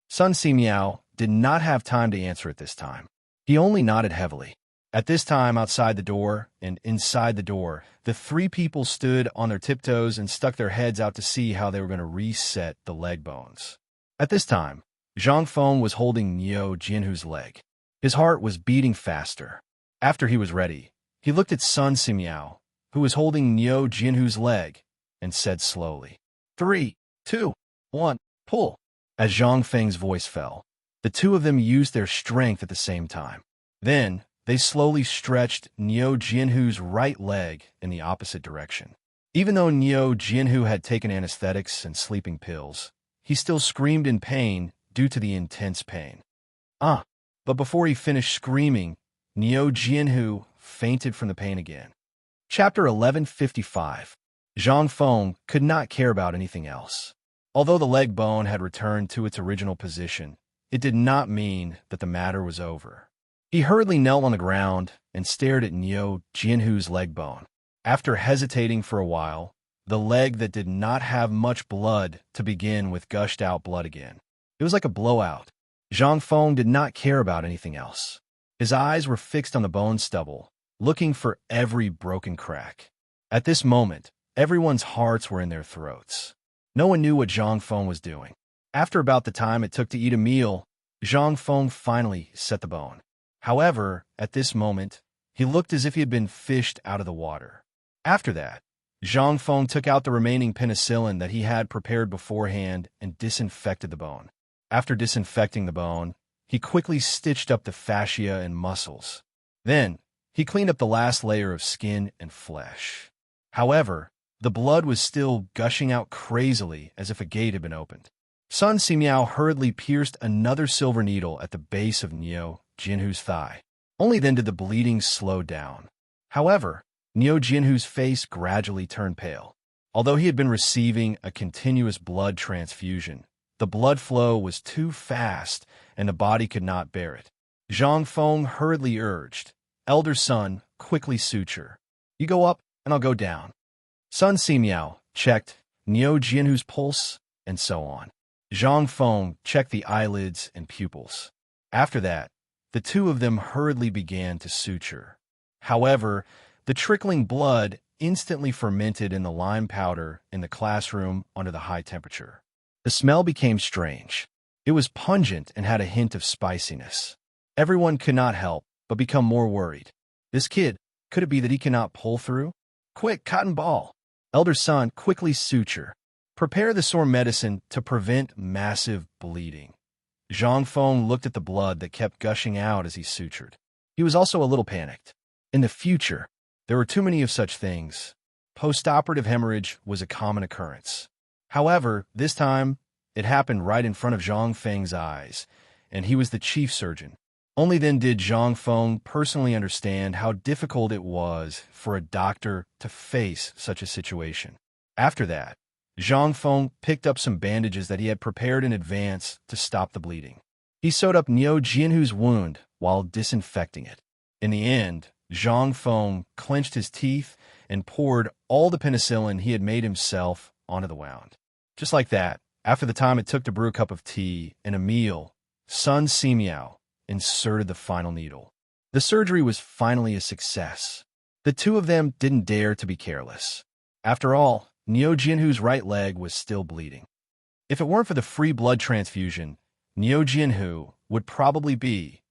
Sun Simiao did not have time to answer at this time. He only nodded heavily. At this time, outside the door and inside the door, the three people stood on their tiptoes and stuck their heads out to see how they were going to reset the leg bones. At this time, Zhang Feng was holding Niu Jinhu's leg. His heart was beating faster. After he was ready, he looked at Sun Simiao, who was holding Niu Jinhu's leg, and said slowly, 3, 2, 1, pull. As Zhang Feng's voice fell, the two of them used their strength at the same time. Then, they slowly stretched Niu Jinhu's right leg in the opposite direction. Even though Niu Jinhu had taken anesthetics and sleeping pills, he still screamed in pain due to the intense pain. But before he finished screaming, Niu Jinhu fainted from the pain again. Chapter 1155. Zhang Feng could not care about anything else. Although the leg bone had returned to its original position, it did not mean that the matter was over. He hurriedly knelt on the ground and stared at Niu Jinhu's leg bone. After hesitating for a while, the leg that did not have much blood to begin with gushed out blood again. It was like a blowout. Zhang Feng did not care about anything else. His eyes were fixed on the bone stubble, looking for every broken crack. At this moment, everyone's hearts were in their throats. No one knew what Zhang Feng was doing. After about the time it took to eat a meal, Zhang Feng finally set the bone. However, at this moment, he looked as if he had been fished out of the water. After that, Zhang Feng took out the remaining penicillin that he had prepared beforehand and disinfected the bone. After disinfecting the bone, he quickly stitched up the fascia and muscles. Then, he cleaned up the last layer of skin and flesh. However, the blood was still gushing out crazily as if a gate had been opened. Sun Simiao hurriedly pierced another silver needle at the base of Niu Jinhu's thigh. Only then did the bleeding slow down. However, Niu Jinhu's face gradually turned pale. Although he had been receiving a continuous blood transfusion, the blood flow was too fast and the body could not bear it. Zhang Feng hurriedly urged, "Elder son, quickly suture. You go up and I'll go down." Sun Simiao checked Niu Jinhu's pulse and so on. Zhang Feng checked the eyelids and pupils. After that, the two of them hurriedly began to suture. However, the trickling blood instantly fermented in the lime powder in the classroom under the high temperature. The smell became strange. It was pungent and had a hint of spiciness. Everyone could not help but become more worried. This kid, could it be that he cannot pull through? Quick, cotton ball. Elder son, quickly suture. Prepare the sore medicine to prevent massive bleeding. Zhang Feng looked at the blood that kept gushing out as he sutured. He was also a little panicked. In the future, there were too many of such things. Postoperative hemorrhage was a common occurrence. However, this time, it happened right in front of Zhang Feng's eyes, and he was the chief surgeon. Only then did Zhang Feng personally understand how difficult it was for a doctor to face such a situation. After that, Zhang Feng picked up some bandages that he had prepared in advance to stop the bleeding. He sewed up Niu Jinhu's wound while disinfecting it. In the end, Zhang Feng clenched his teeth and poured all the penicillin he had made himself onto the wound. Just like that, after the time it took to brew a cup of tea and a meal, Sun Simiao inserted the final needle. The surgery was finally a success. The two of them didn't dare to be careless. After all, Niu Jinhu's right leg was still bleeding. If it weren't for the free blood transfusion, Niu Jinhu would probably be.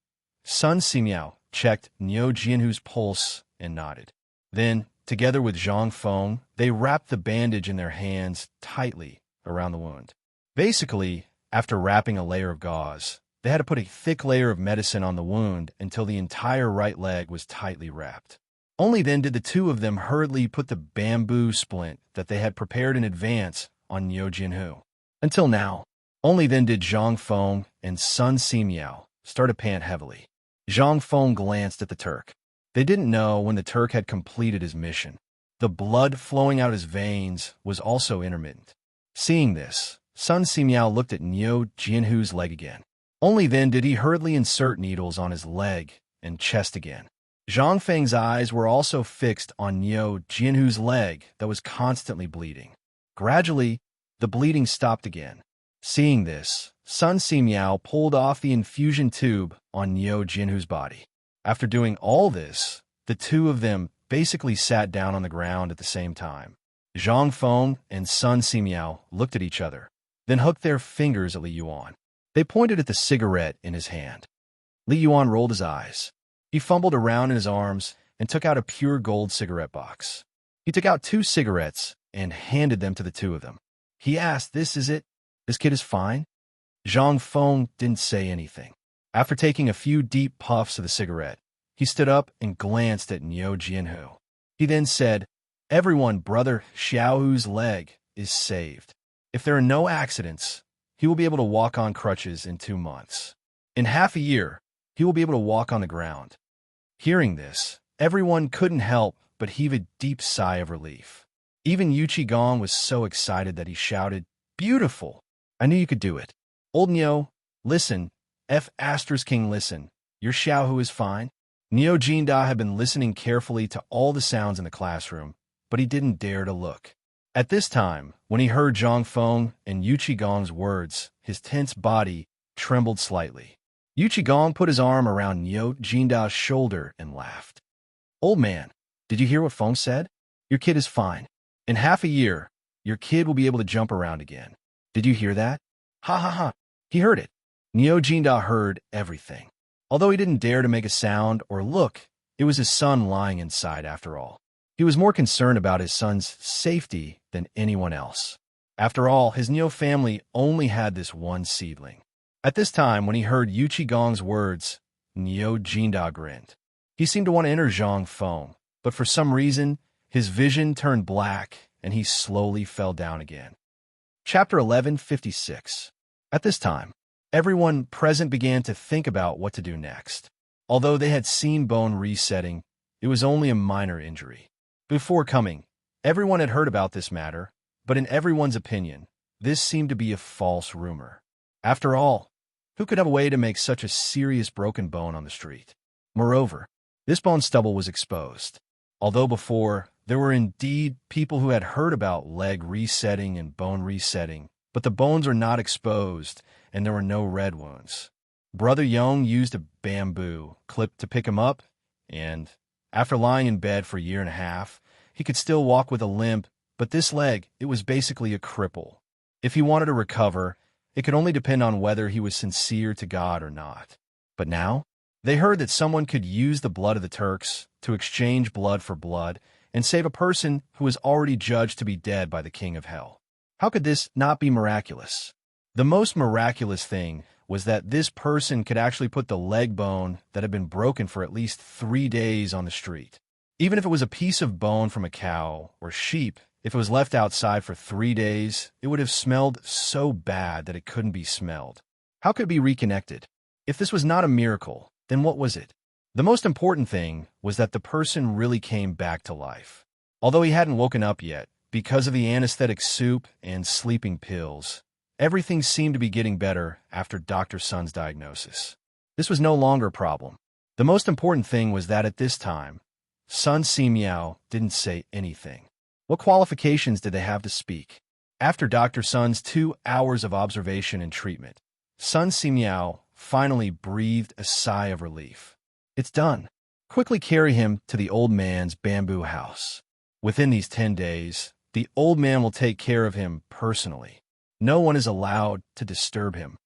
Sun Simiao checked Niu Jinhu's pulse and nodded. Then, together with Zhang Feng, they wrapped the bandage in their hands tightly around the wound. Basically, after wrapping a layer of gauze, they had to put a thick layer of medicine on the wound until the entire right leg was tightly wrapped. Only then did the two of them hurriedly put the bamboo splint that they had prepared in advance on Niu Jinhu. Until now, only then did Zhang Feng and Sun Simiao start to pant heavily. Zhang Feng glanced at the Turk. They didn't know when the Turk had completed his mission. The blood flowing out his veins was also intermittent. Seeing this, Sun Simiao looked at Niu Jinhu's leg again. Only then did he hurriedly insert needles on his leg and chest again. Zhang Feng's eyes were also fixed on Niu Jinhu's leg that was constantly bleeding. Gradually, the bleeding stopped again. Seeing this, Sun Simiao pulled off the infusion tube on Niu Jinhu's body. After doing all this, the two of them basically sat down on the ground at the same time. Zhang Feng and Sun Simiao looked at each other, then hooked their fingers at Li Yuan. They pointed at the cigarette in his hand. Li Yuan rolled his eyes. He fumbled around in his arms and took out a pure gold cigarette box. He took out 2 cigarettes and handed them to the two of them. He asked, "This is it? This kid is fine?" Zhang Feng didn't say anything. After taking a few deep puffs of the cigarette, he stood up and glanced at Niu Jinhu. He then said, "Everyone, brother Xiaohu's leg is saved. If there are no accidents, he will be able to walk on crutches in 2 months. In half a year, he will be able to walk on the ground." Hearing this, everyone couldn't help but heave a deep sigh of relief. Even Yu Qigong was so excited that he shouted, "Beautiful! I knew you could do it. Old Niu, listen. King, listen. Your Xiaohu is fine." Niu Jinda had been listening carefully to all the sounds in the classroom, but he didn't dare to look. At this time, when he heard Zhang Feng and Yu Qigong's words, his tense body trembled slightly. Yu Qigong put his arm around Niu Jinda's shoulder and laughed. "Old man, did you hear what Feng said? Your kid is fine. In half a year, your kid will be able to jump around again. Did you hear that?" "Ha ha ha." He heard it. Niu Jinda heard everything. Although he didn't dare to make a sound or look, it was his son lying inside after all. He was more concerned about his son's safety than anyone else. After all, his Niu family only had this one seedling. At this time, when he heard Yu Qigong's words, Niu Jinda grinned. He seemed to want to enter Zhang Feng, but for some reason, his vision turned black and he slowly fell down again. Chapter 1156. At this time, everyone present began to think about what to do next. Although they had seen bone resetting, it was only a minor injury. Before coming, everyone had heard about this matter, but in everyone's opinion, this seemed to be a false rumor. After all, who could have a way to make such a serious broken bone on the street? Moreover, this bone stubble was exposed. Although before, there were indeed people who had heard about leg resetting and bone resetting, but the bones were not exposed and there were no red wounds. Brother Yong used a bamboo clip to pick him up, and after lying in bed for a year and a half, he could still walk with a limp, but this leg, it was basically a cripple. If he wanted to recover, it could only depend on whether he was sincere to God or not. But now, they heard that someone could use the blood of the Turks to exchange blood for blood and save a person who was already judged to be dead by the King of Hell. How could this not be miraculous? The most miraculous thing was that this person could actually put the leg bone that had been broken for at least 3 days on the street. Even if it was a piece of bone from a cow or sheep, if it was left outside for 3 days, it would have smelled so bad that it couldn't be smelled. How could it be reconnected? If this was not a miracle, then what was it? The most important thing was that the person really came back to life. Although he hadn't woken up yet, because of the anesthetic soup and sleeping pills, everything seemed to be getting better after Dr. Sun's diagnosis. This was no longer a problem. The most important thing was that at this time, Sun Simiao didn't say anything. What qualifications did they have to speak? After Dr. Sun's 2 hours of observation and treatment, Sun Simiao finally breathed a sigh of relief. "It's done. Quickly carry him to the old man's bamboo house. Within these 10 days, the old man will take care of him personally. No one is allowed to disturb him.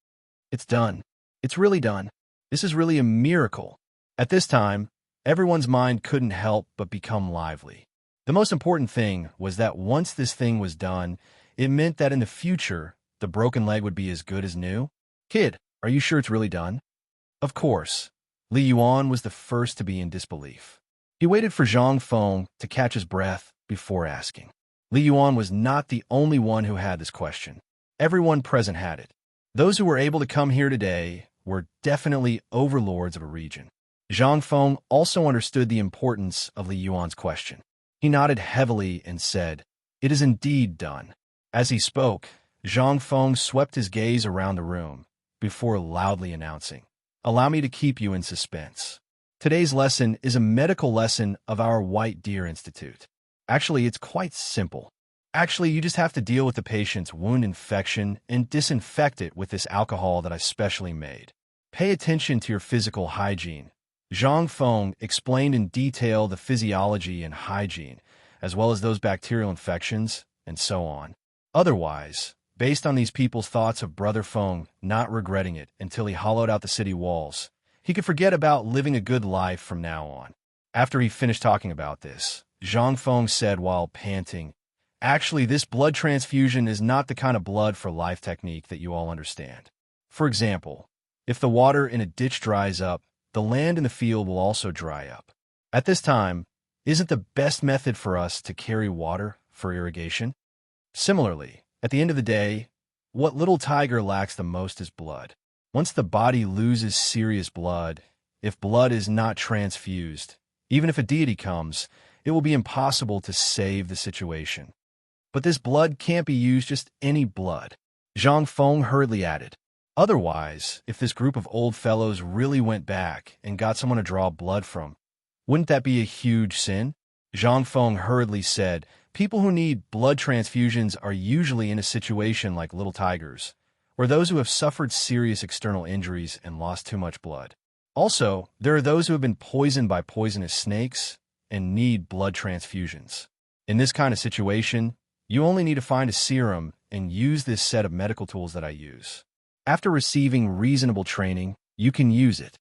It's done. It's really done. This is really a miracle." At this time, everyone's mind couldn't help but become lively. The most important thing was that once this thing was done, it meant that in the future, the broken leg would be as good as new. "Kid, are you sure it's really done?" Of course. Li Yuan was the first to be in disbelief. He waited for Zhang Feng to catch his breath before asking. Li Yuan was not the only one who had this question. Everyone present had it. Those who were able to come here today were definitely overlords of a region. Zhang Feng also understood the importance of Li Yuan's question. He nodded heavily and said, "It is indeed done." As he spoke, Zhang Feng swept his gaze around the room before loudly announcing, "Allow me to keep you in suspense. Today's lesson is a medical lesson of our White Deer Institute. Actually, it's quite simple. Actually, you just have to deal with the patient's wound infection and disinfect it with this alcohol that I specially made. Pay attention to your physical hygiene. Zhang Feng explained in detail the physiology and hygiene, as well as those bacterial infections, and so on. Otherwise, based on these people's thoughts of Brother Feng not regretting it until he hollowed out the city walls, he could forget about living a good life from now on. After he finished talking about this, Zhang Feng said while panting, "Actually, this blood transfusion is not the kind of blood for life technique that you all understand. For example, if the water in a ditch dries up, the land in the field will also dry up. At this time, isn't the best method for us to carry water for irrigation? Similarly, at the end of the day, what little tiger lacks the most is blood. Once the body loses serious blood, if blood is not transfused, even if a deity comes, it will be impossible to save the situation. But this blood can't be used just any blood," Zhang Feng hurriedly added. "Otherwise, if this group of old fellows really went back and got someone to draw blood from, wouldn't that be a huge sin?" Zhang Feng hurriedly said, "People who need blood transfusions are usually in a situation like little tigers, or those who have suffered serious external injuries and lost too much blood. Also, there are those who have been poisoned by poisonous snakes and need blood transfusions. In this kind of situation, you only need to find a serum and use this set of medical tools that I use. After receiving reasonable training, you can use it.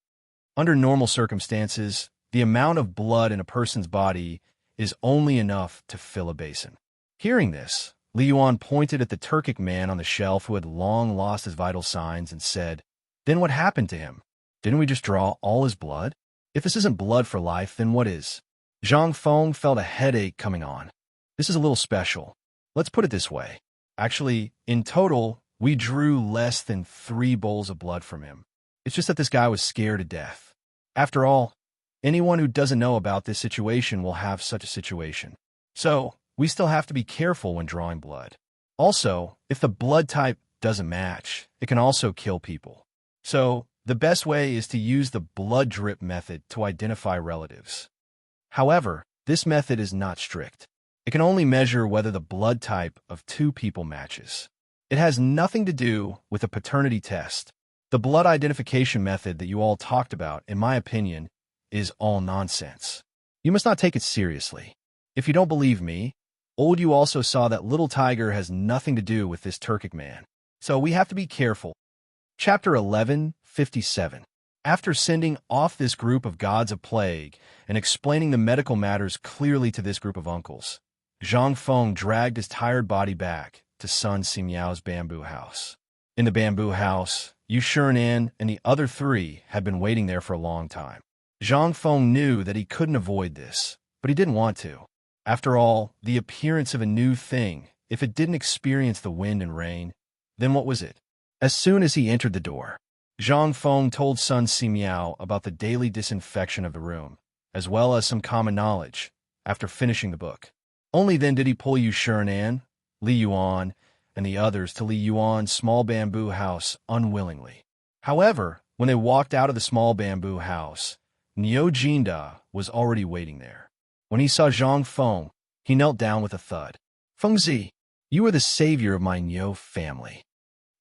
Under normal circumstances, the amount of blood in a person's body is only enough to fill a basin." Hearing this, Li Yuan pointed at the Turkic man on the shelf who had long lost his vital signs and said, "Then what happened to him? Didn't we just draw all his blood? If this isn't blood for life, then what is?" Zhang Feng felt a headache coming on. "This is a little special. Let's put it this way. Actually, in total, we drew less than 3 bowls of blood from him. It's just that this guy was scared to death. After all, anyone who doesn't know about this situation will have such a situation. So, we still have to be careful when drawing blood. Also, if the blood type doesn't match, it can also kill people. So, the best way is to use the blood drip method to identify relatives. However, this method is not strict. It can only measure whether the blood type of 2 people matches. It has nothing to do with a paternity test. The blood identification method that you all talked about, in my opinion, is all nonsense. You must not take it seriously. If you don't believe me, old you also saw that little tiger has nothing to do with this Turkic man. So we have to be careful." Chapter 11:57. After sending off this group of gods of plague and explaining the medical matters clearly to this group of uncles, Zhang Feng dragged his tired body back to Sun Simiao's bamboo house. In the bamboo house, Yu Shiren and the other 3 had been waiting there for a long time. Zhang Feng knew that he couldn't avoid this, but he didn't want to. After all, the appearance of a new thing, if it didn't experience the wind and rain, then what was it? As soon as he entered the door, Zhang Feng told Sun Simiao about the daily disinfection of the room, as well as some common knowledge, after finishing the book. Only then did he pull Yu Shiren, Li Yuan, and the others to Li Yuan's small bamboo house unwillingly. However, when they walked out of the small bamboo house, Niu Jinda was already waiting there. When he saw Zhang Feng, he knelt down with a thud. "Fengzi, you are the savior of my Niu family."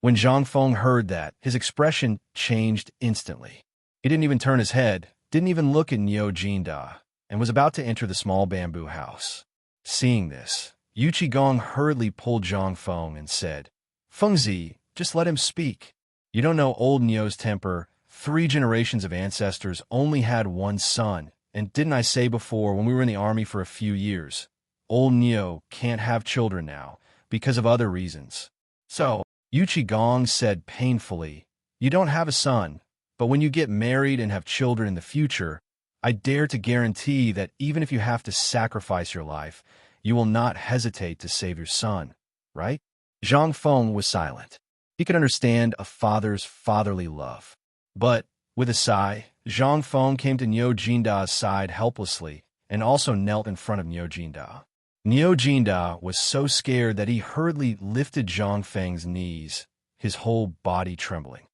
When Zhang Feng heard that, his expression changed instantly. He didn't even turn his head, didn't even look at Niu Jinda, and was about to enter the small bamboo house. Seeing this, Yu Qigong hurriedly pulled Zhang Feng and said, "Fengzi, just let him speak. You don't know old Niu's temper. 3 generations of ancestors only had 1 son, and didn't I say before when we were in the army for a few years, old Niu can't have children now, because of other reasons. So," Yu Qigong said painfully, "you don't have a son, but when you get married and have children in the future, I dare to guarantee that even if you have to sacrifice your life, you will not hesitate to save your son, right?" Zhang Feng was silent. He could understand a father's fatherly love. But, with a sigh, Zhang Feng came to Niu Jinda's side helplessly and also knelt in front of Niu Jinda. Niu Jinda was so scared that he hurriedly lifted Zhang Feng's knees, his whole body trembling.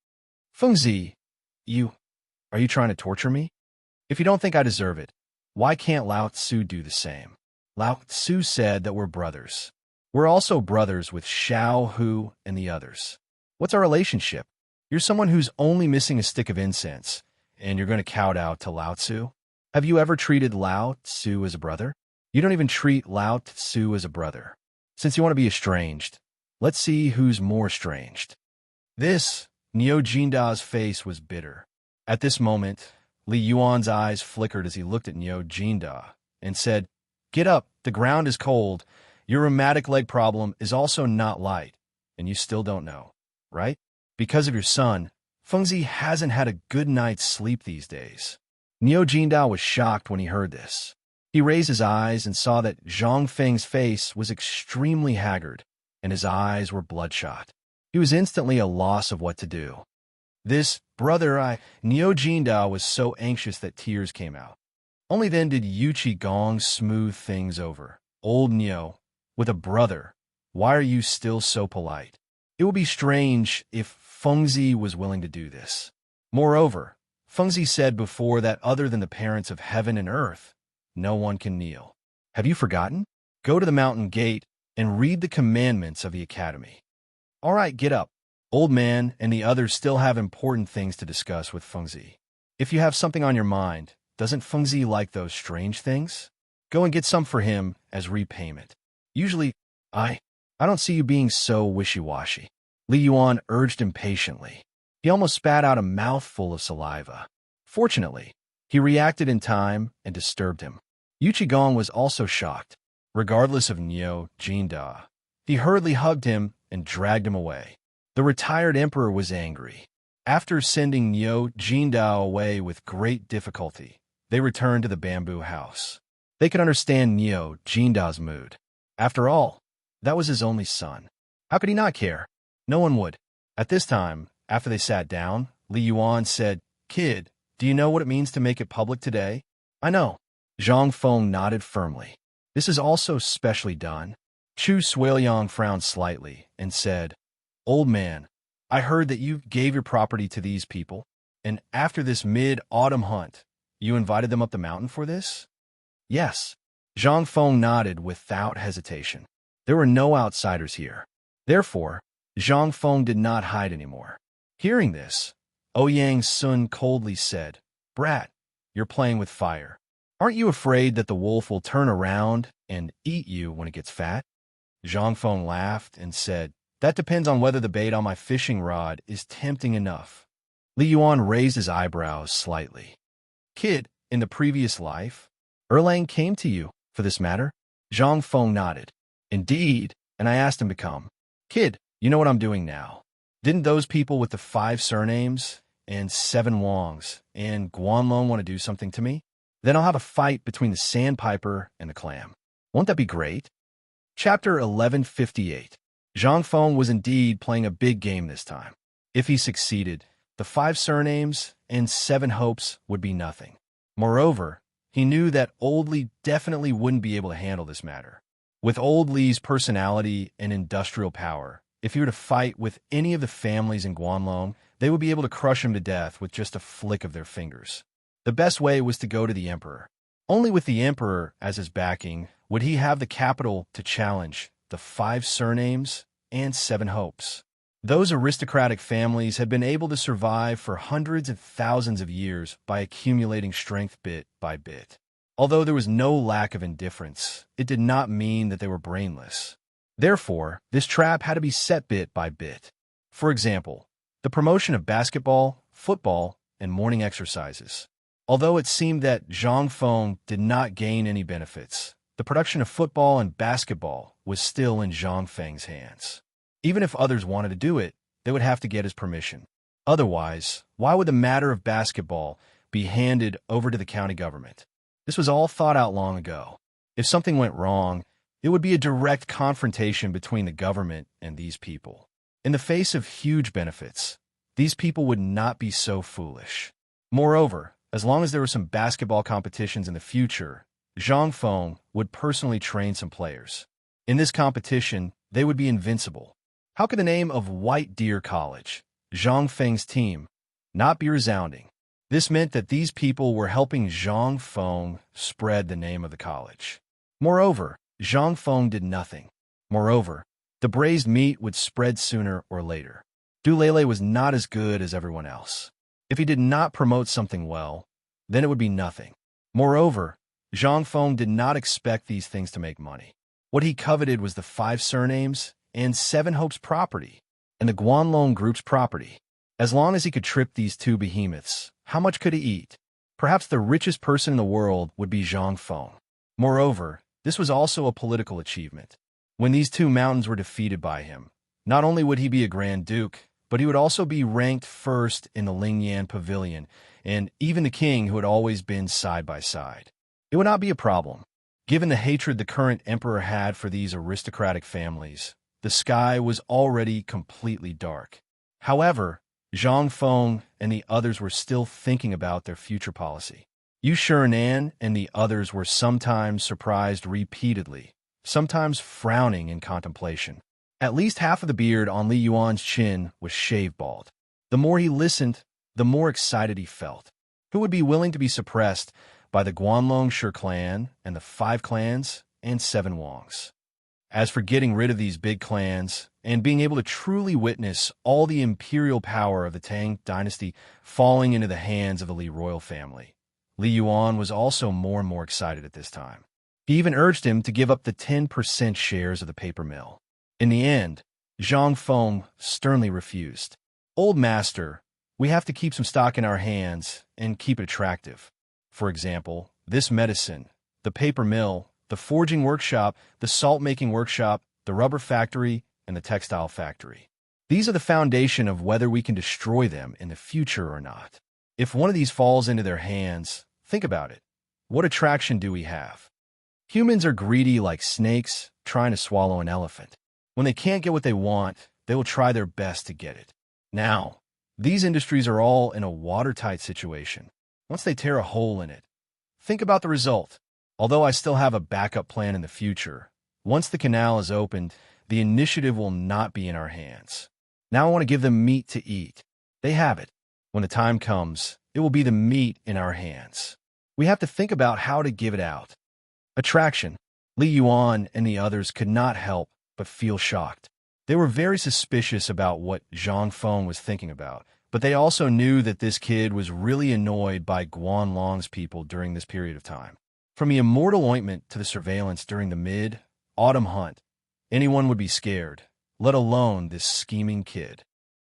"Fengzi, are you trying to torture me? If you don't think I deserve it, why can't Lao Tzu do the same? Lao Tzu said that we're brothers. We're also brothers with Xiao, Hu, and the others. What's our relationship? You're someone who's only missing a stick of incense, and you're going to kowtow to Lao Tzu? Have you ever treated Lao Tzu as a brother? You don't even treat Lao Tzu as a brother. Since you want to be estranged, let's see who's more estranged. This, Niu Jinda's face was bitter. At this moment, Li Yuan's eyes flickered as he looked at Niu Jinda and said, "Get up, the ground is cold. Your rheumatic leg problem is also not light, and you still don't know, right? Because of your son, Fengzi hasn't had a good night's sleep these days." Niu Jinda was shocked when he heard this. He raised his eyes and saw that Zhang Feng's face was extremely haggard, and his eyes were bloodshot. He was instantly at a loss of what to do. Niu Jinda was so anxious that tears came out. Only then did Yu Qigong smooth things over. "Old Niu, with a brother, why are you still so polite? It would be strange if Fengzi was willing to do this. Moreover, Fengzi said before that other than the parents of heaven and earth, no one can kneel. Have you forgotten? Go to the mountain gate and read the commandments of the academy." "All right, get up. Old man and the others still have important things to discuss with Fengzi. If you have something on your mind, doesn't Fengzi like those strange things? Go and get some for him as repayment. Usually, I don't see you being so wishy-washy." Li Yuan urged impatiently. He almost spat out a mouthful of saliva. Fortunately, he reacted in time and disturbed him. Yu Qigong was also shocked. Regardless of Niu Jinda, he hurriedly hugged him and dragged him away. The retired emperor was angry. After sending Niu Jinda away with great difficulty, they returned to the bamboo house. They could understand Niu Jinda's mood. After all, that was his only son. How could he not care? No one would. At this time, after they sat down, Li Yuan said, "Kid, do you know what it means to make it public today?" "I know." Zhang Feng nodded firmly. "This is also specially done." Chu Suiliang frowned slightly and said, "Old man, I heard that you gave your property to these people, and after this mid-autumn hunt, you invited them up the mountain for this?" "Yes." Zhang Feng nodded without hesitation. There were no outsiders here. Therefore, Zhang Feng did not hide anymore. Hearing this, Ouyang Sun coldly said, "Brat, you're playing with fire. Aren't you afraid that the wolf will turn around and eat you when it gets fat?" Zhang Feng laughed and said, "That depends on whether the bait on my fishing rod is tempting enough." Li Yuan raised his eyebrows slightly. "Kid, in the previous life, Erlang came to you, for this matter?" Zhang Feng nodded. "Indeed, and I asked him to come." "Kid, you know what I'm doing now. Didn't those people with the 5 surnames and 7 Wangs and Guanlong want to do something to me? Then I'll have a fight between the sandpiper and the clam. Won't that be great?" Chapter 1158. Zhang Feng was indeed playing a big game this time. If he succeeded, the 5 surnames and 7 hopes would be nothing. Moreover, he knew that Old Li definitely wouldn't be able to handle this matter. With Old Li's personality and industrial power, if he were to fight with any of the families in Guanlong, they would be able to crush him to death with just a flick of their fingers. The best way was to go to the emperor. Only with the emperor as his backing would he have the capital to challenge the 5 surnames and 7 hopes. Those aristocratic families had been able to survive for hundreds of thousands of years by accumulating strength bit by bit. Although there was no lack of indifference, it did not mean that they were brainless. Therefore, this trap had to be set bit by bit. For example, the promotion of basketball, football, and morning exercises. Although it seemed that Zhang Feng did not gain any benefits, the production of football and basketball was still in Zhang Feng's hands. Even if others wanted to do it, they would have to get his permission. Otherwise, why would the matter of basketball be handed over to the county government? This was all thought out long ago. If something went wrong, it would be a direct confrontation between the government and these people. In the face of huge benefits, these people would not be so foolish. Moreover, as long as there were some basketball competitions in the future, Zhang Feng would personally train some players. In this competition, they would be invincible. How could the name of White Deer College, Zhang Feng's team, not be resounding? This meant that these people were helping Zhang Feng spread the name of the college. Moreover, Zhang Feng did nothing. Moreover, the braised meat would spread sooner or later. Dulele was not as good as everyone else. If he did not promote something well, then it would be nothing. Moreover, Zhang Feng did not expect these things to make money. What he coveted was the 5 surnames and 7 Hopes property, and the Guanlong Group's property. As long as he could trip these 2 behemoths, how much could he eat? Perhaps the richest person in the world would be Zhang Feng. Moreover, this was also a political achievement. When these 2 mountains were defeated by him, not only would he be a Grand Duke, but he would also be ranked first in the Lingyan Pavilion, and even the king who had always been side by side. It would not be a problem. Given the hatred the current emperor had for these aristocratic families, the sky was already completely dark. However, Zhang Feng and the others were still thinking about their future policy. Yu Shirenan and the others were sometimes surprised repeatedly, sometimes frowning in contemplation. At least half of the beard on Li Yuan's chin was shave bald. The more he listened, the more excited he felt. Who would be willing to be suppressed by the Guanlong Shi clan and the 5 clans and 7 Wangs? As for getting rid of these big clans and being able to truly witness all the imperial power of the Tang dynasty falling into the hands of the Li royal family, Li Yuan was also more and more excited at this time. He even urged him to give up the 10% shares of the paper mill. In the end, Zhang Feng sternly refused. "Old master, we have to keep some stock in our hands and keep it attractive. For example, this medicine, the paper mill, the forging workshop, the salt-making workshop, the rubber factory, and the textile factory. These are the foundation of whether we can destroy them in the future or not. If one of these falls into their hands, think about it. What attraction do we have? Humans are greedy like snakes trying to swallow an elephant. When they can't get what they want, they will try their best to get it. Now, these industries are all in a watertight situation. Once they tear a hole in it, think about the result. Although I still have a backup plan in the future, once the canal is opened, the initiative will not be in our hands. Now I want to give them meat to eat. They have it. When the time comes, it will be the meat in our hands. We have to think about how to give it out." Attraction. Li Yuan and the others could not help but feel shocked. They were very suspicious about what Zhang Feng was thinking about, but they also knew that this kid was really annoyed by Guanlong's people during this period of time. From the immortal ointment to the surveillance during the mid-autumn hunt, anyone would be scared, let alone this scheming kid.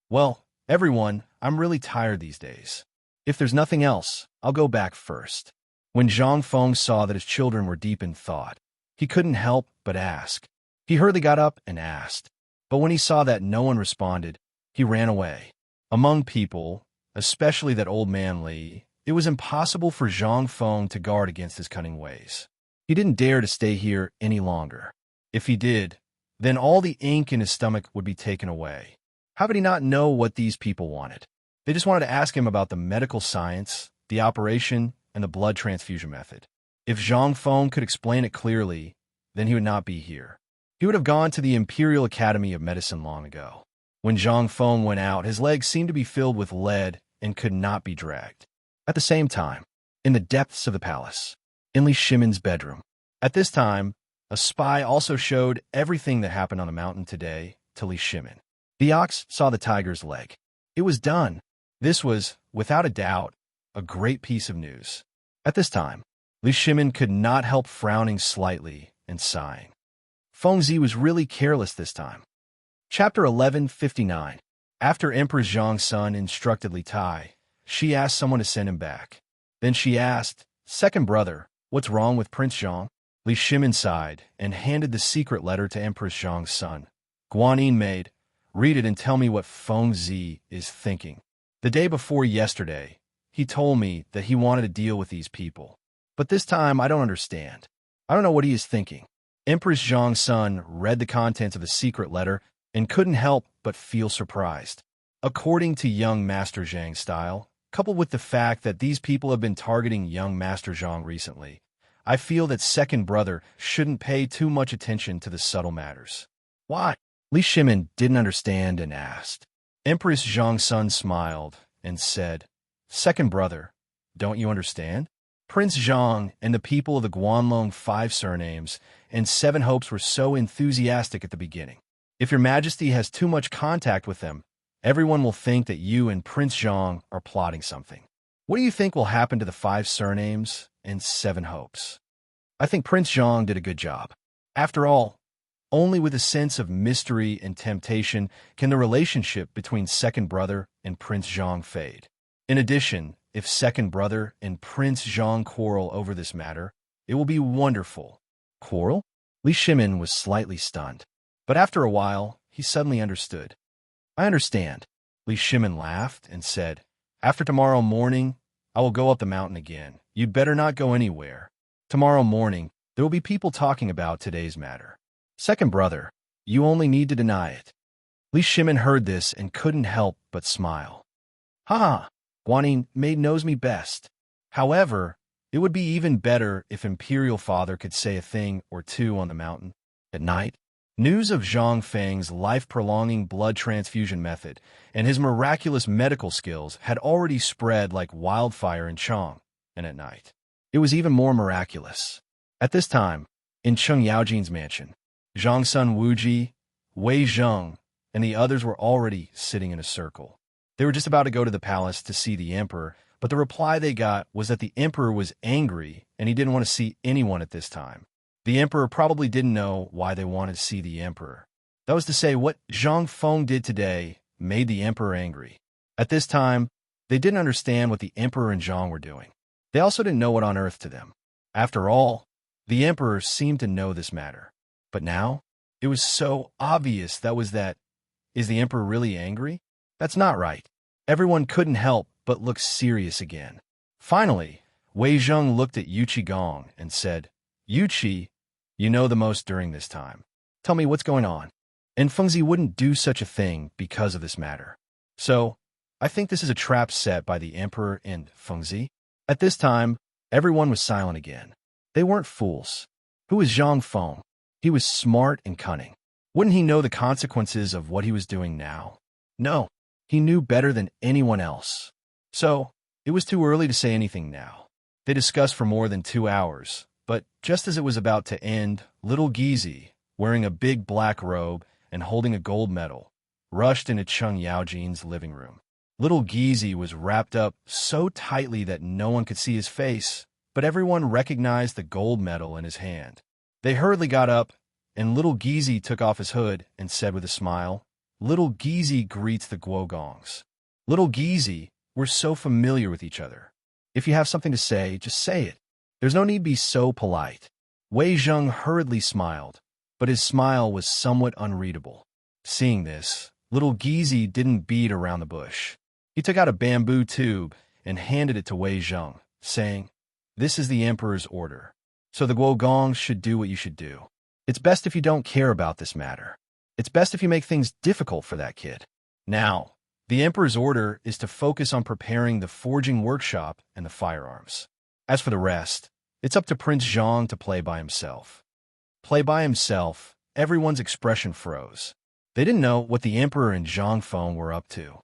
"Well, everyone, I'm really tired these days. If there's nothing else, I'll go back first." When Zhang Feng saw that his children were deep in thought, he couldn't help but ask. He hurriedly got up and asked. But when he saw that no one responded, he ran away. Among people, especially that old man Li, it was impossible for Zhang Feng to guard against his cunning ways. He didn't dare to stay here any longer. If he did, then all the ink in his stomach would be taken away. How could he not know what these people wanted? They just wanted to ask him about the medical science, the operation, and the blood transfusion method. If Zhang Feng could explain it clearly, then he would not be here. He would have gone to the Imperial Academy of Medicine long ago. When Zhang Feng went out, his legs seemed to be filled with lead and could not be dragged. At the same time, in the depths of the palace, in Li Shimin's bedroom, at this time, a spy also showed everything that happened on the mountain today to Li Shimin. The ox saw the tiger's leg. It was done. This was, without a doubt, a great piece of news. At this time, Li Shimin could not help frowning slightly and sighing. Fengzi was really careless this time. Chapter 1159. After Empress Zhang's son instructed Li Tai, she asked someone to send him back. Then she asked, "Second brother, what's wrong with Prince Zhang?" Li Shimin sighed and handed the secret letter to Empress Zhang's son. "Guanyin maid, read it and tell me what Fengzi is thinking. The day before yesterday, he told me that he wanted to deal with these people. But this time, I don't understand. I don't know what he is thinking." Empress Zhang's son read the contents of the secret letter and couldn't help but feel surprised. According to young Master Zhang's style, coupled with the fact that these people have been targeting young Master Zhang recently, I feel that second brother shouldn't pay too much attention to the subtle matters. "Why?" Li Shimin didn't understand and asked. Empress Zhang's son smiled and said, "Second brother, don't you understand? Prince Zhang and the people of the Guanlong Five Surnames and Seven Hopes were so enthusiastic at the beginning. If your majesty has too much contact with them, everyone will think that you and Prince Zhang are plotting something. What do you think will happen to the Five Surnames and Seven Hopes? I think Prince Zhang did a good job. After all, only with a sense of mystery and temptation can the relationship between Second Brother and Prince Zhang fade. In addition, if Second Brother and Prince Zhang quarrel over this matter, it will be wonderful. Quarrel? Li Shimin was slightly stunned. But after a while, he suddenly understood. I understand. Li Shimin laughed and said, after tomorrow morning, I will go up the mountain again. You'd better not go anywhere. Tomorrow morning, there will be people talking about today's matter. Second Brother, you only need to deny it. Li Shimin heard this and couldn't help but smile. Ha! Guanyin Maid knows me best. However, it would be even better if Imperial Father could say a thing or two on the mountain. At night, news of Zhang Feng's life-prolonging blood transfusion method and his miraculous medical skills had already spread like wildfire in Chang, and at night, it was even more miraculous. At this time, in Cheng Yaojin's mansion, Zhang Sun Wuji, Wei Zheng, and the others were already sitting in a circle. They were just about to go to the palace to see the emperor, but the reply they got was that the emperor was angry and he didn't want to see anyone at this time. The emperor probably didn't know why they wanted to see the emperor. That was to say, what Zhang Feng did today made the emperor angry. At this time, they didn't understand what the emperor and Zhang were doing. They also didn't know what on earth to them. After all, the emperor seemed to know this matter. But now, it was so obvious that is the emperor really angry? That's not right. Everyone couldn't help but look serious again. Finally, Wei Zheng looked at Yu Qigong and said, Yu Qi, you know the most during this time. Tell me what's going on. And Fengzi wouldn't do such a thing because of this matter. So, I think this is a trap set by the emperor and Fengzi. At this time, everyone was silent again. They weren't fools. Who was Zhang Feng? He was smart and cunning. Wouldn't he know the consequences of what he was doing now? No, he knew better than anyone else. So, it was too early to say anything now. They discussed for more than 2 hours, but just as it was about to end, little Gizi, wearing a big black robe and holding a gold medal, rushed into Cheng Yaojin's living room. Little Gizi was wrapped up so tightly that no one could see his face, but everyone recognized the gold medal in his hand. They hurriedly got up, and little Gizi took off his hood and said with a smile, Little Gizi greets the Guogongs. Little Gizi, we're so familiar with each other. If you have something to say, just say it. There's no need to be so polite. Wei Zheng hurriedly smiled, but his smile was somewhat unreadable. Seeing this, little Gizi didn't beat around the bush. He took out a bamboo tube and handed it to Wei Zheng, saying, This is the emperor's order. So the Guogongs should do what you should do. It's best if you don't care about this matter. It's best if you make things difficult for that kid. Now, the emperor's order is to focus on preparing the forging workshop and the firearms. As for the rest, it's up to Prince Zhang to play by himself. Play by himself, everyone's expression froze. They didn't know what the emperor and Zhang Feng were up to.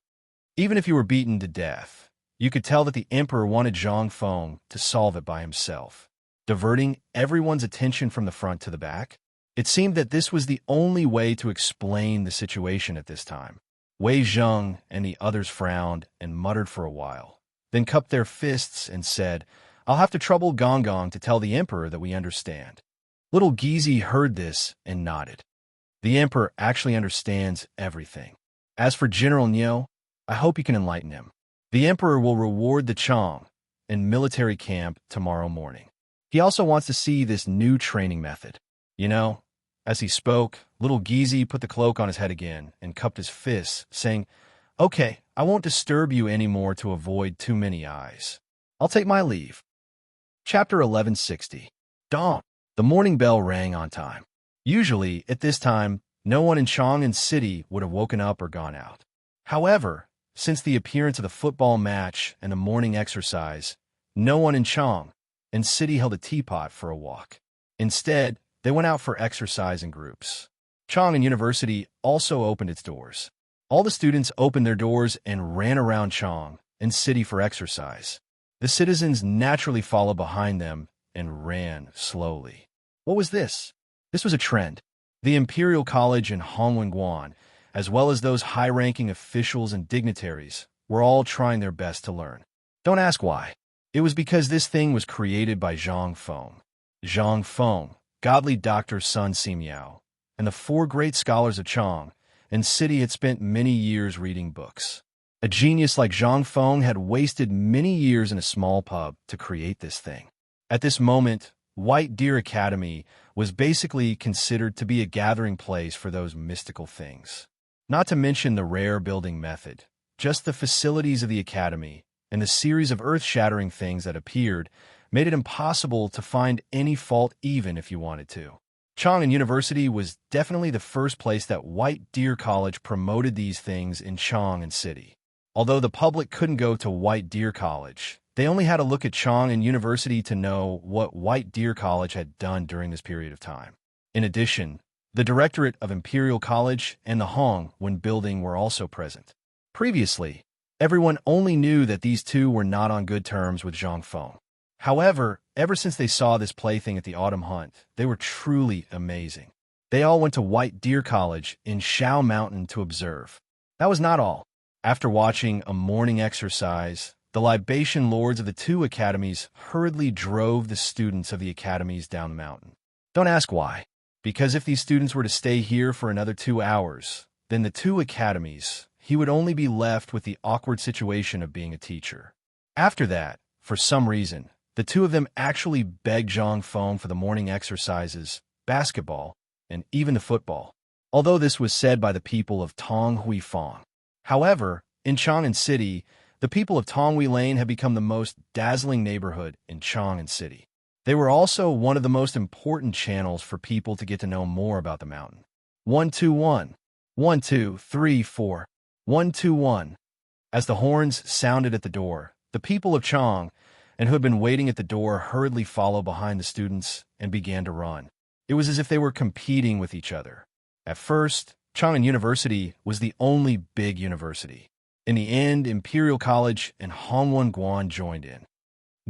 Even if you were beaten to death, you could tell that the emperor wanted Zhang Feng to solve it by himself, diverting everyone's attention from the front to the back. It seemed that this was the only way to explain the situation at this time. Wei Zheng and the others frowned and muttered for a while, then cupped their fists and said, I'll have to trouble Gong Gong to tell the emperor that we understand. Little Gizi heard this and nodded. The emperor actually understands everything. As for General Niu, I hope you can enlighten him. The emperor will reward the Chang and military camp tomorrow morning. He also wants to see this new training method. You know, as he spoke, little Gizi put the cloak on his head again and cupped his fists, saying, Okay, I won't disturb you anymore to avoid too many eyes. I'll take my leave. Chapter 1160. Dawn. The morning bell rang on time. Usually, at this time, no one in Chang'an City would have woken up or gone out. However, since the appearance of the football match and the morning exercise, no one in Chang'an City held a teapot for a walk. Instead, they went out for exercise in groups. Chang'an University also opened its doors. All the students opened their doors and ran around Chang'an City for exercise. The citizens naturally followed behind them and ran slowly. What was this? This was a trend. The Imperial College in Hongwen, as well as those high-ranking officials and dignitaries, were all trying their best to learn. Don't ask why. It was because this thing was created by Zhang Feng. Zhang Feng, godly Dr. Sun Simiao, and the four great scholars of Chang and City had spent many years reading books. A genius like Zhang Feng had wasted many years in a small pub to create this thing. At this moment, White Deer Academy was basically considered to be a gathering place for those mystical things. Not to mention the rare building method, just the facilities of the academy and the series of earth-shattering things that appeared made it impossible to find any fault even if you wanted to. Chang'an University was definitely the first place that White Deer College promoted these things in Chang'an City. Although the public couldn't go to White Deer College, they only had to look at Chang'an University to know what White Deer College had done during this period of time. In addition, the Directorate of Imperial College and the Hongwen building were also present. Previously, everyone only knew that these two were not on good terms with Zhang Feng. However, ever since they saw this plaything at the autumn hunt, they were truly amazing. They all went to White Deer College in Shao Mountain to observe. That was not all. After watching a morning exercise, the libation lords of the two academies hurriedly drove the students of the academies down the mountain. Don't ask why. Because if these students were to stay here for another 2 hours, then the two academies, he would only be left with the awkward situation of being a teacher. After that, for some reason, the two of them actually begged Zhang Feng for the morning exercises, basketball, and even the football, although this was said by the people of Tong Hui Fong. However, in Chang'an City, the people of Tonghui Lane have become the most dazzling neighborhood in Chang'an City. They were also one of the most important channels for people to get to know more about the mountain. 121, 1 2 3 4, 121. As the horns sounded at the door, the people of Chang and who had been waiting at the door hurriedly followed behind the students and began to run. It was as if they were competing with each other. At first, Chang'an University was the only big university. In the end, Imperial College and Hongwen joined in.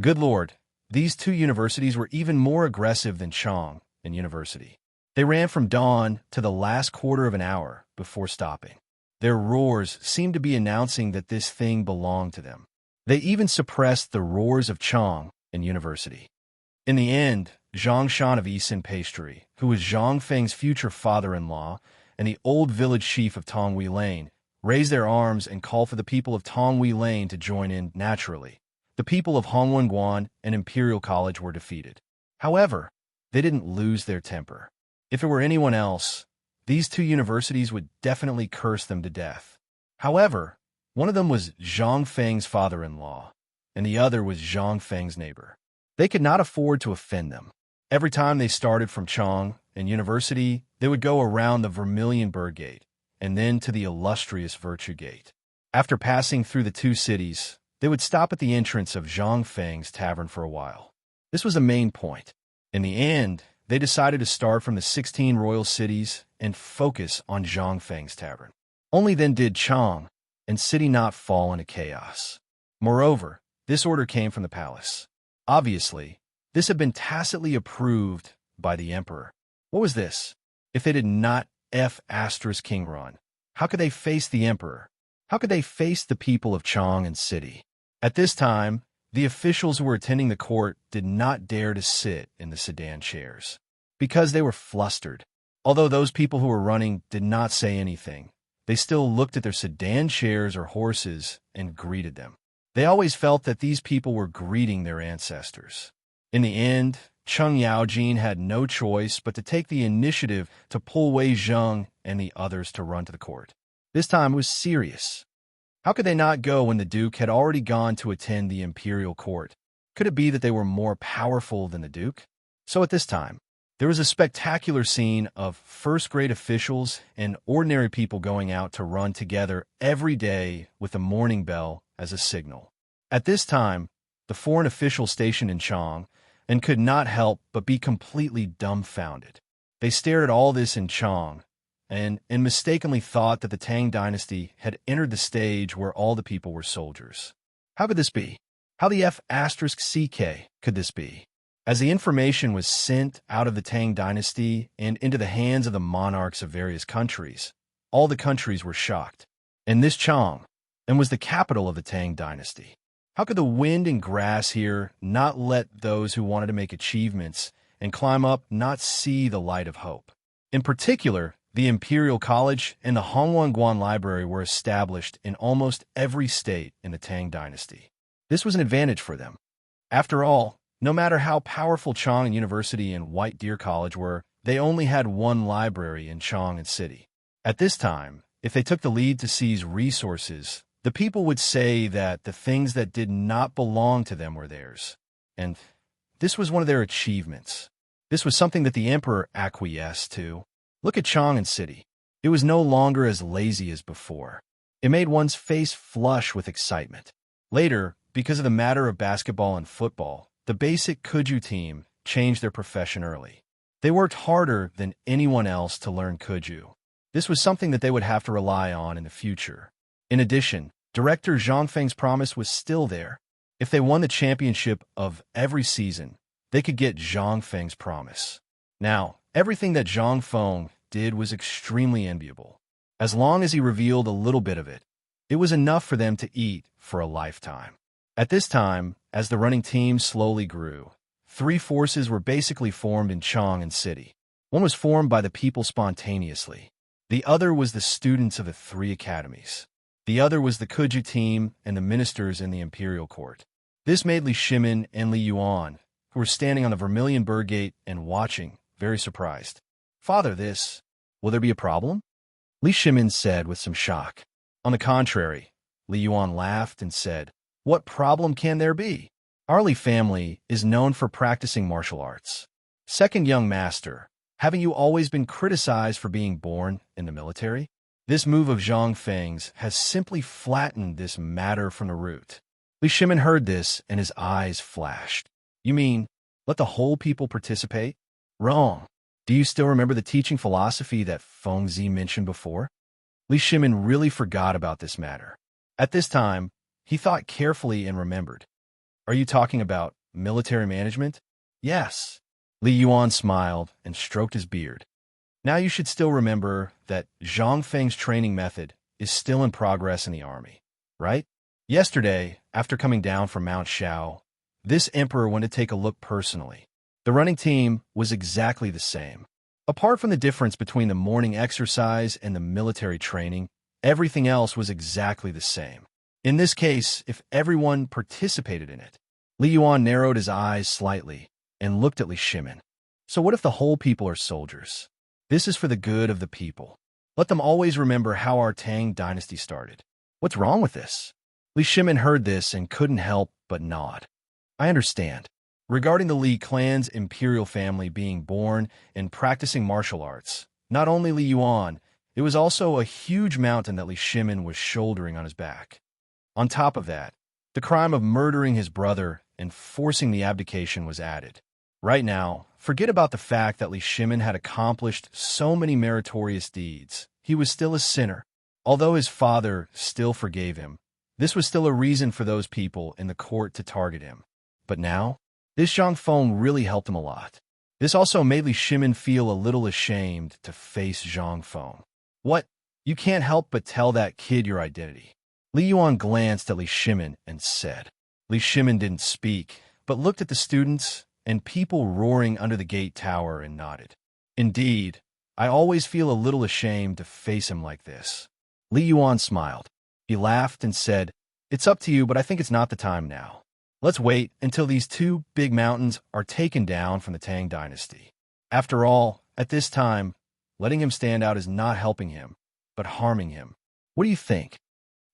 Good Lord, these two universities were even more aggressive than Chang'an University. They ran from dawn to the last quarter of an hour before stopping. Their roars seemed to be announcing that this thing belonged to them. They even suppressed the roars of Chang'an University. In the end, Zhang Shan of Yisin Pastry, who was Zhang Feng's future father-in-law, and the old village chief of Tonghui Lane, raised their arms and called for the people of Tonghui Lane to join in naturally. The people of Hongwen and Imperial College were defeated. However, they didn't lose their temper. If it were anyone else, these two universities would definitely curse them to death. However, one of them was Zhang Feng's father-in-law, and the other was Zhang Feng's neighbor. They could not afford to offend them. Every time they started from Chang'an University, they would go around the Vermilion Bird Gate, and then to the illustrious Virtue Gate. After passing through the two cities, they would stop at the entrance of Zhang Feng's tavern for a while. This was the main point. In the end, they decided to start from the 16 royal cities and focus on Zhang Feng's tavern. Only then did Chang and City not fall into chaos. Moreover, this order came from the palace. Obviously, this had been tacitly approved by the emperor. What was this? If they did not King run, how could they face the emperor? How could they face the people of Chang and City? At this time, the officials who were attending the court did not dare to sit in the sedan chairs because they were flustered. Although those people who were running did not say anything, they still looked at their sedan chairs or horses and greeted them. They always felt that these people were greeting their ancestors. In the end, Cheng Yaojin had no choice but to take the initiative to pull Wei Zheng and the others to run to the court. This time was serious. How could they not go when the Duke had already gone to attend the imperial court? Could it be that they were more powerful than the Duke? So at this time, there was a spectacular scene of first-grade officials and ordinary people going out to run together every day with the morning bell as a signal. At this time, the foreign officials stationed in Chang and could not help but be completely dumbfounded. They stared at all this in Chang and mistakenly thought that the Tang dynasty had entered the stage where all the people were soldiers. How could this be? How the F***CK could this be? As the information was sent out of the Tang dynasty and into the hands of the monarchs of various countries, all the countries were shocked. And this Chang, and was the capital of the Tang dynasty. How could the wind and grass here not let those who wanted to make achievements and climb up not see the light of hope? In particular, the Imperial College and the Hongguan Library were established in almost every state in the Tang dynasty. This was an advantage for them. After all, no matter how powerful Chang University and White Deer College were, they only had one library in Chang'an City. At this time, if they took the lead to seize resources, the people would say that the things that did not belong to them were theirs. And this was one of their achievements. This was something that the emperor acquiesced to. Look at Chang'an City. It was no longer as lazy as before. It made one's face flush with excitement. Later, because of the matter of basketball and football, the basic Kuju team changed their profession early. They worked harder than anyone else to learn Kuju. This was something that they would have to rely on in the future. In addition, director Zhang Feng's promise was still there. If they won the championship of every season, they could get Zhang Feng's promise. Now, everything that Zhang Feng did was extremely enviable. As long as he revealed a little bit of it, it was enough for them to eat for a lifetime. At this time, as the running team slowly grew, three forces were basically formed in Chang'an City. One was formed by the people spontaneously. The other was the students of the three academies. The other was the Kuju team and the ministers in the imperial court. This made Li Shimin and Li Yuan, who were standing on the Vermilion Bird Gate and watching, very surprised. "Father, will there be a problem?" Li Shimin said with some shock. On the contrary, Li Yuan laughed and said, "What problem can there be? Our Li family is known for practicing martial arts. Second young master, haven't you always been criticized for being born in the military?" This move of Zhang Feng's has simply flattened this matter from the root. Li Shimin heard this and his eyes flashed. "You mean, let the whole people participate?" "Wrong. Do you still remember the teaching philosophy that Feng Zi mentioned before?" Li Shimin really forgot about this matter. At this time, he thought carefully and remembered. "Are you talking about military management?" "Yes." Li Yuan smiled and stroked his beard. "Now you should still remember that Zhang Feng's training method is still in progress in the army, right? Yesterday, after coming down from Mount Shao, this emperor went to take a look personally. The running team was exactly the same. Apart from the difference between the morning exercise and the military training, everything else was exactly the same. In this case, if everyone participated in it." Li Yuan narrowed his eyes slightly and looked at Li Shimin. "So what if the whole people are soldiers? This is for the good of the people. Let them always remember how our Tang dynasty started. What's wrong with this?" Li Shimin heard this and couldn't help but nod. "I understand. Regarding the Li clan's imperial family being born and practicing martial arts, not only Li Yuan, it was also a huge mountain that Li Shimin was shouldering on his back. On top of that, the crime of murdering his brother and forcing the abdication was added. Right now, forget about the fact that Li Shimin had accomplished so many meritorious deeds. He was still a sinner. Although his father still forgave him, this was still a reason for those people in the court to target him. But now, this Zhang Feng really helped him a lot. This also made Li Shimin feel a little ashamed to face Zhang Feng. "What? You can't help but tell that kid your identity." Li Yuan glanced at Li Shimin and said. Li Shimin didn't speak, but looked at the students and people roaring under the gate tower and nodded. "Indeed, I always feel a little ashamed to face him like this." Li Yuan smiled. He laughed and said, "It's up to you, but I think it's not the time now. Let's wait until these two big mountains are taken down from the Tang dynasty. After all, at this time, letting him stand out is not helping him, but harming him. What do you think?"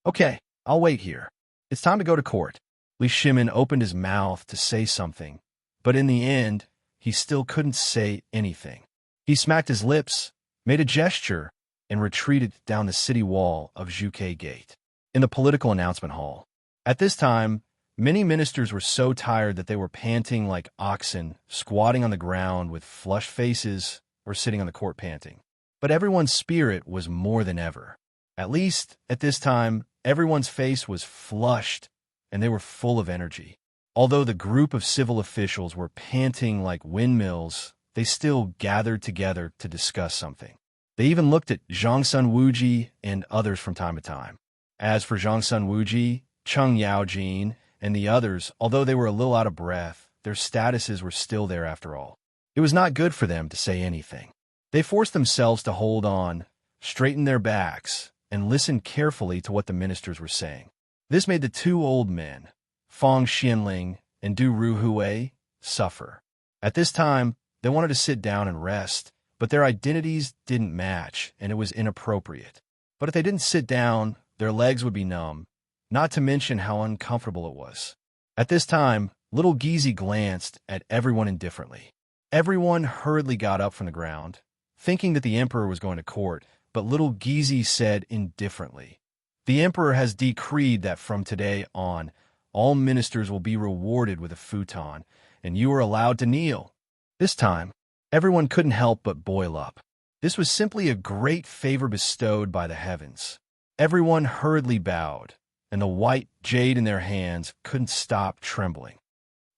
"Okay, I'll wait here. It's time to go to court." Li Shimin opened his mouth to say something, but in the end, he still couldn't say anything. He smacked his lips, made a gesture, and retreated down the city wall of Zhuke Gate. In the political announcement hall. At this time, many ministers were so tired that they were panting like oxen, squatting on the ground with flushed faces or sitting on the court panting. But everyone's spirit was more than ever. At least, at this time, everyone's face was flushed and they were full of energy. Although the group of civil officials were panting like windmills, they still gathered together to discuss something. They even looked at Zhang Sun Wuji and others from time to time. As for Zhang Sun Wuji, Cheng Yaojin, and the others, although they were a little out of breath, their statuses were still there after all. It was not good for them to say anything. They forced themselves to hold on, straighten their backs, and listen carefully to what the ministers were saying. This made the two old men, Fang Xianling and Du Ruhui, suffer. At this time, they wanted to sit down and rest, but their identities didn't match, and it was inappropriate. But if they didn't sit down, their legs would be numb, not to mention how uncomfortable it was. At this time, little Gizi glanced at everyone indifferently. Everyone hurriedly got up from the ground, thinking that the emperor was going to court, but little Gizi said indifferently, "The emperor has decreed that from today on, all ministers will be rewarded with a futon, and you are allowed to kneel." This time, everyone couldn't help but boil up. This was simply a great favor bestowed by the heavens. Everyone hurriedly bowed, and the white jade in their hands couldn't stop trembling.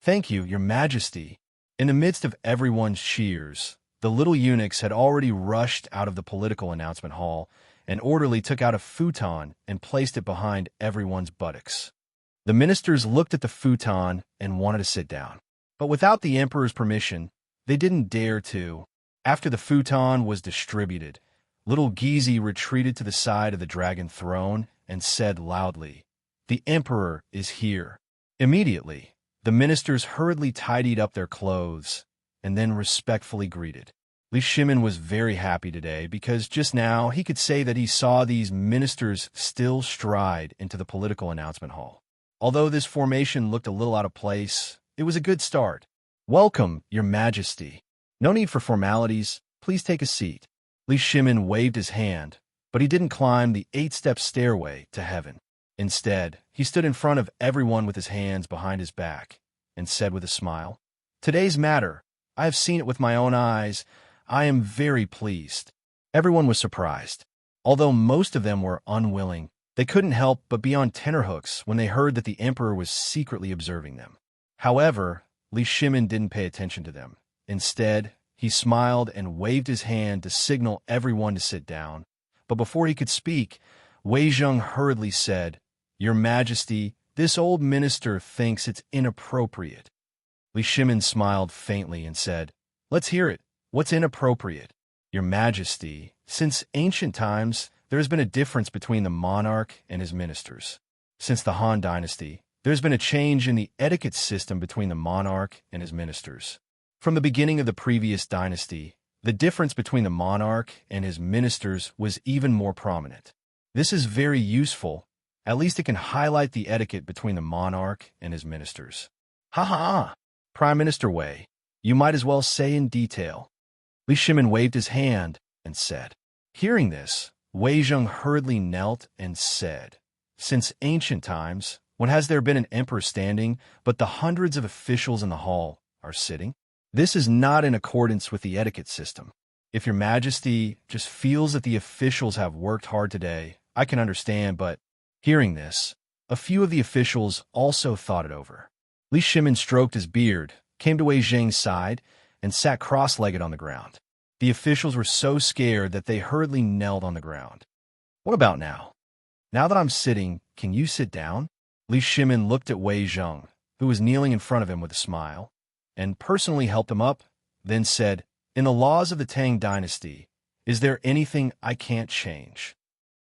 "Thank you, your majesty." In the midst of everyone's cheers, the little eunuchs had already rushed out of the political announcement hall, and orderly took out a futon and placed it behind everyone's buttocks. The ministers looked at the futon and wanted to sit down. But without the emperor's permission, they didn't dare to. After the futon was distributed, little Gizi retreated to the side of the dragon throne and said loudly, "The emperor is here." Immediately, the ministers hurriedly tidied up their clothes and then respectfully greeted. Li Shimin was very happy today because just now he could say that he saw these ministers still stride into the political announcement hall. Although this formation looked a little out of place, it was a good start. "Welcome, your majesty. No need for formalities. Please take a seat." Li Shimin waved his hand, but he didn't climb the 8-step stairway to heaven. Instead, he stood in front of everyone with his hands behind his back and said with a smile, "Today's matter, I have seen it with my own eyes. I am very pleased." Everyone was surprised. Although most of them were unwilling, they couldn't help but be on tenterhooks when they heard that the emperor was secretly observing them. However, Li Shimin didn't pay attention to them. Instead, he smiled and waved his hand to signal everyone to sit down. But before he could speak, Wei Zheng hurriedly said, "Your Majesty, this old minister thinks it's inappropriate." Li Shimin smiled faintly and said, "Let's hear it. What's inappropriate?" "Your Majesty, since ancient times, there has been a difference between the monarch and his ministers. Since the Han Dynasty, there's been a change in the etiquette system between the monarch and his ministers. From the beginning of the previous dynasty, the difference between the monarch and his ministers was even more prominent. This is very useful. At least it can highlight the etiquette between the monarch and his ministers." "Ha ha! Prime Minister Wei, you might as well say in detail." Li Shimin waved his hand and said. Hearing this, Wei Zheng hurriedly knelt and said, "Since ancient times, when has there been an emperor standing, but the hundreds of officials in the hall are sitting? This is not in accordance with the etiquette system. If your Majesty just feels that the officials have worked hard today, I can understand, but..." Hearing this, a few of the officials also thought it over. Li Shimin stroked his beard, came to Wei Zheng's side, and sat cross-legged on the ground. The officials were so scared that they hurriedly knelt on the ground. "What about now? Now that I'm sitting, can you sit down?" Li Shimin looked at Wei Zheng, who was kneeling in front of him with a smile, and personally helped him up, then said, "In the laws of the Tang Dynasty, is there anything I can't change?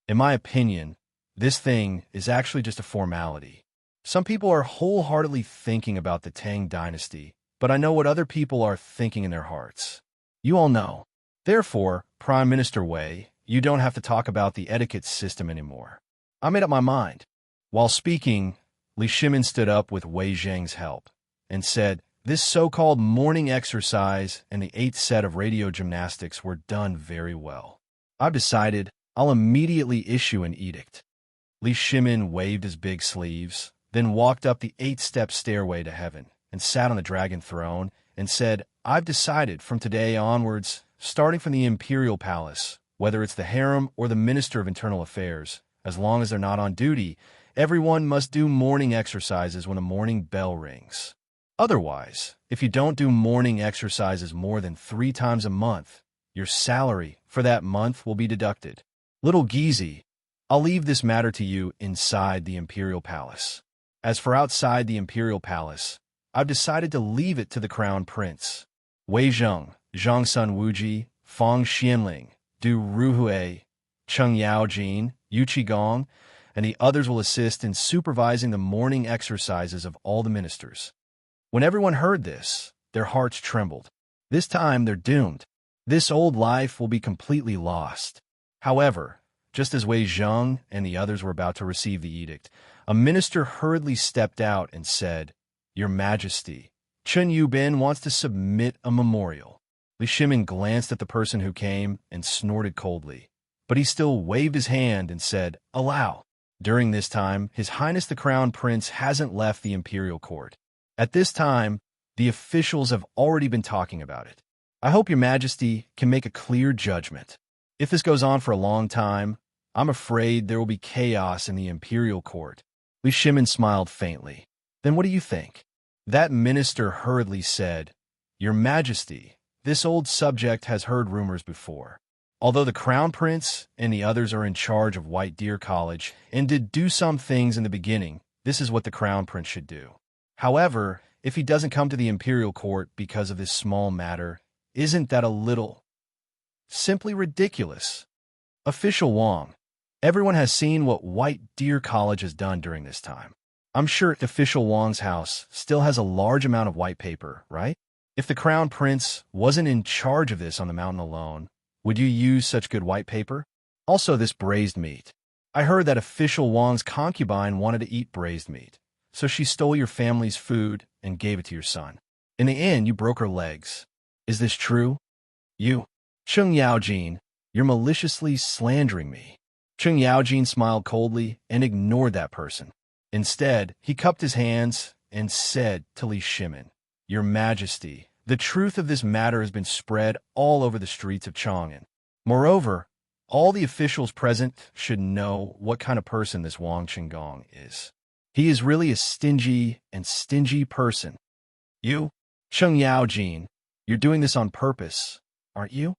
In my opinion, this thing is actually just a formality. Some people are wholeheartedly thinking about the Tang Dynasty, but I know what other people are thinking in their hearts. You all know. Therefore, Prime Minister Wei, you don't have to talk about the etiquette system anymore. I made up my mind." While speaking, Li Shimin stood up with Wei Zheng's help and said, "This so-called morning exercise and the 8th set of radio gymnastics were done very well. I've decided I'll immediately issue an edict." Li Shimin waved his big sleeves, then walked up the 8-step stairway to heaven and sat on the dragon throne and said, "I've decided from today onwards, starting from the imperial palace, whether it's the harem or the minister of internal affairs, as long as they're not on duty, Everyone must do morning exercises when a morning bell rings. Otherwise, if you don't do morning exercises more than 3 times a month, your salary for that month will be deducted. Little Geezy, I'll leave this matter to you inside the Imperial Palace. As for outside the Imperial Palace, I've decided to leave it to the Crown Prince. Wei Zheng, Zhang Sun Wuji, Fang Xianling, Du Ruhui, Cheng Yaojin, Yu Qigong, and the others will assist in supervising the morning exercises of all the ministers. When everyone heard this, their hearts trembled. This time they're doomed. This old life will be completely lost. However, just as Wei Zheng and the others were about to receive the edict, a minister hurriedly stepped out and said, "Your Majesty, Chen Yubin wants to submit a memorial." Li Shimin glanced at the person who came and snorted coldly, but he still waved his hand and said, "Allow." During this time, His Highness the Crown Prince hasn't left the imperial court. At this time, the officials have already been talking about it. I hope Your Majesty can make a clear judgment. If this goes on for a long time, I'm afraid there will be chaos in the imperial court. Li Shimin smiled faintly. Then what do you think? That minister hurriedly said, "Your Majesty, this old subject has heard rumors before. Although the Crown Prince and the others are in charge of White Deer College and did do some things in the beginning, this is what the Crown Prince should do. However, if he doesn't come to the imperial court because of this small matter, isn't that a little simply ridiculous? Official Wang, everyone has seen what White Deer College has done during this time. I'm sure Official Wang's house still has a large amount of white paper, right? If the Crown Prince wasn't in charge of this on the mountain alone, would you use such good white paper? Also, this braised meat. I heard that Official Wang's concubine wanted to eat braised meat, so she stole your family's food and gave it to your son. In the end, you broke her legs. Is this true? You, Cheng Yaojin, you're maliciously slandering me." Cheng Yaojin smiled coldly and ignored that person. Instead, he cupped his hands and said to Li Shimin, "Your Majesty, the truth of this matter has been spread all over the streets of Chang'an. Moreover, all the officials present should know what kind of person this Wang Qinggong is. He is really a stingy person. You, Cheng Yaojin, you're doing this on purpose, aren't you?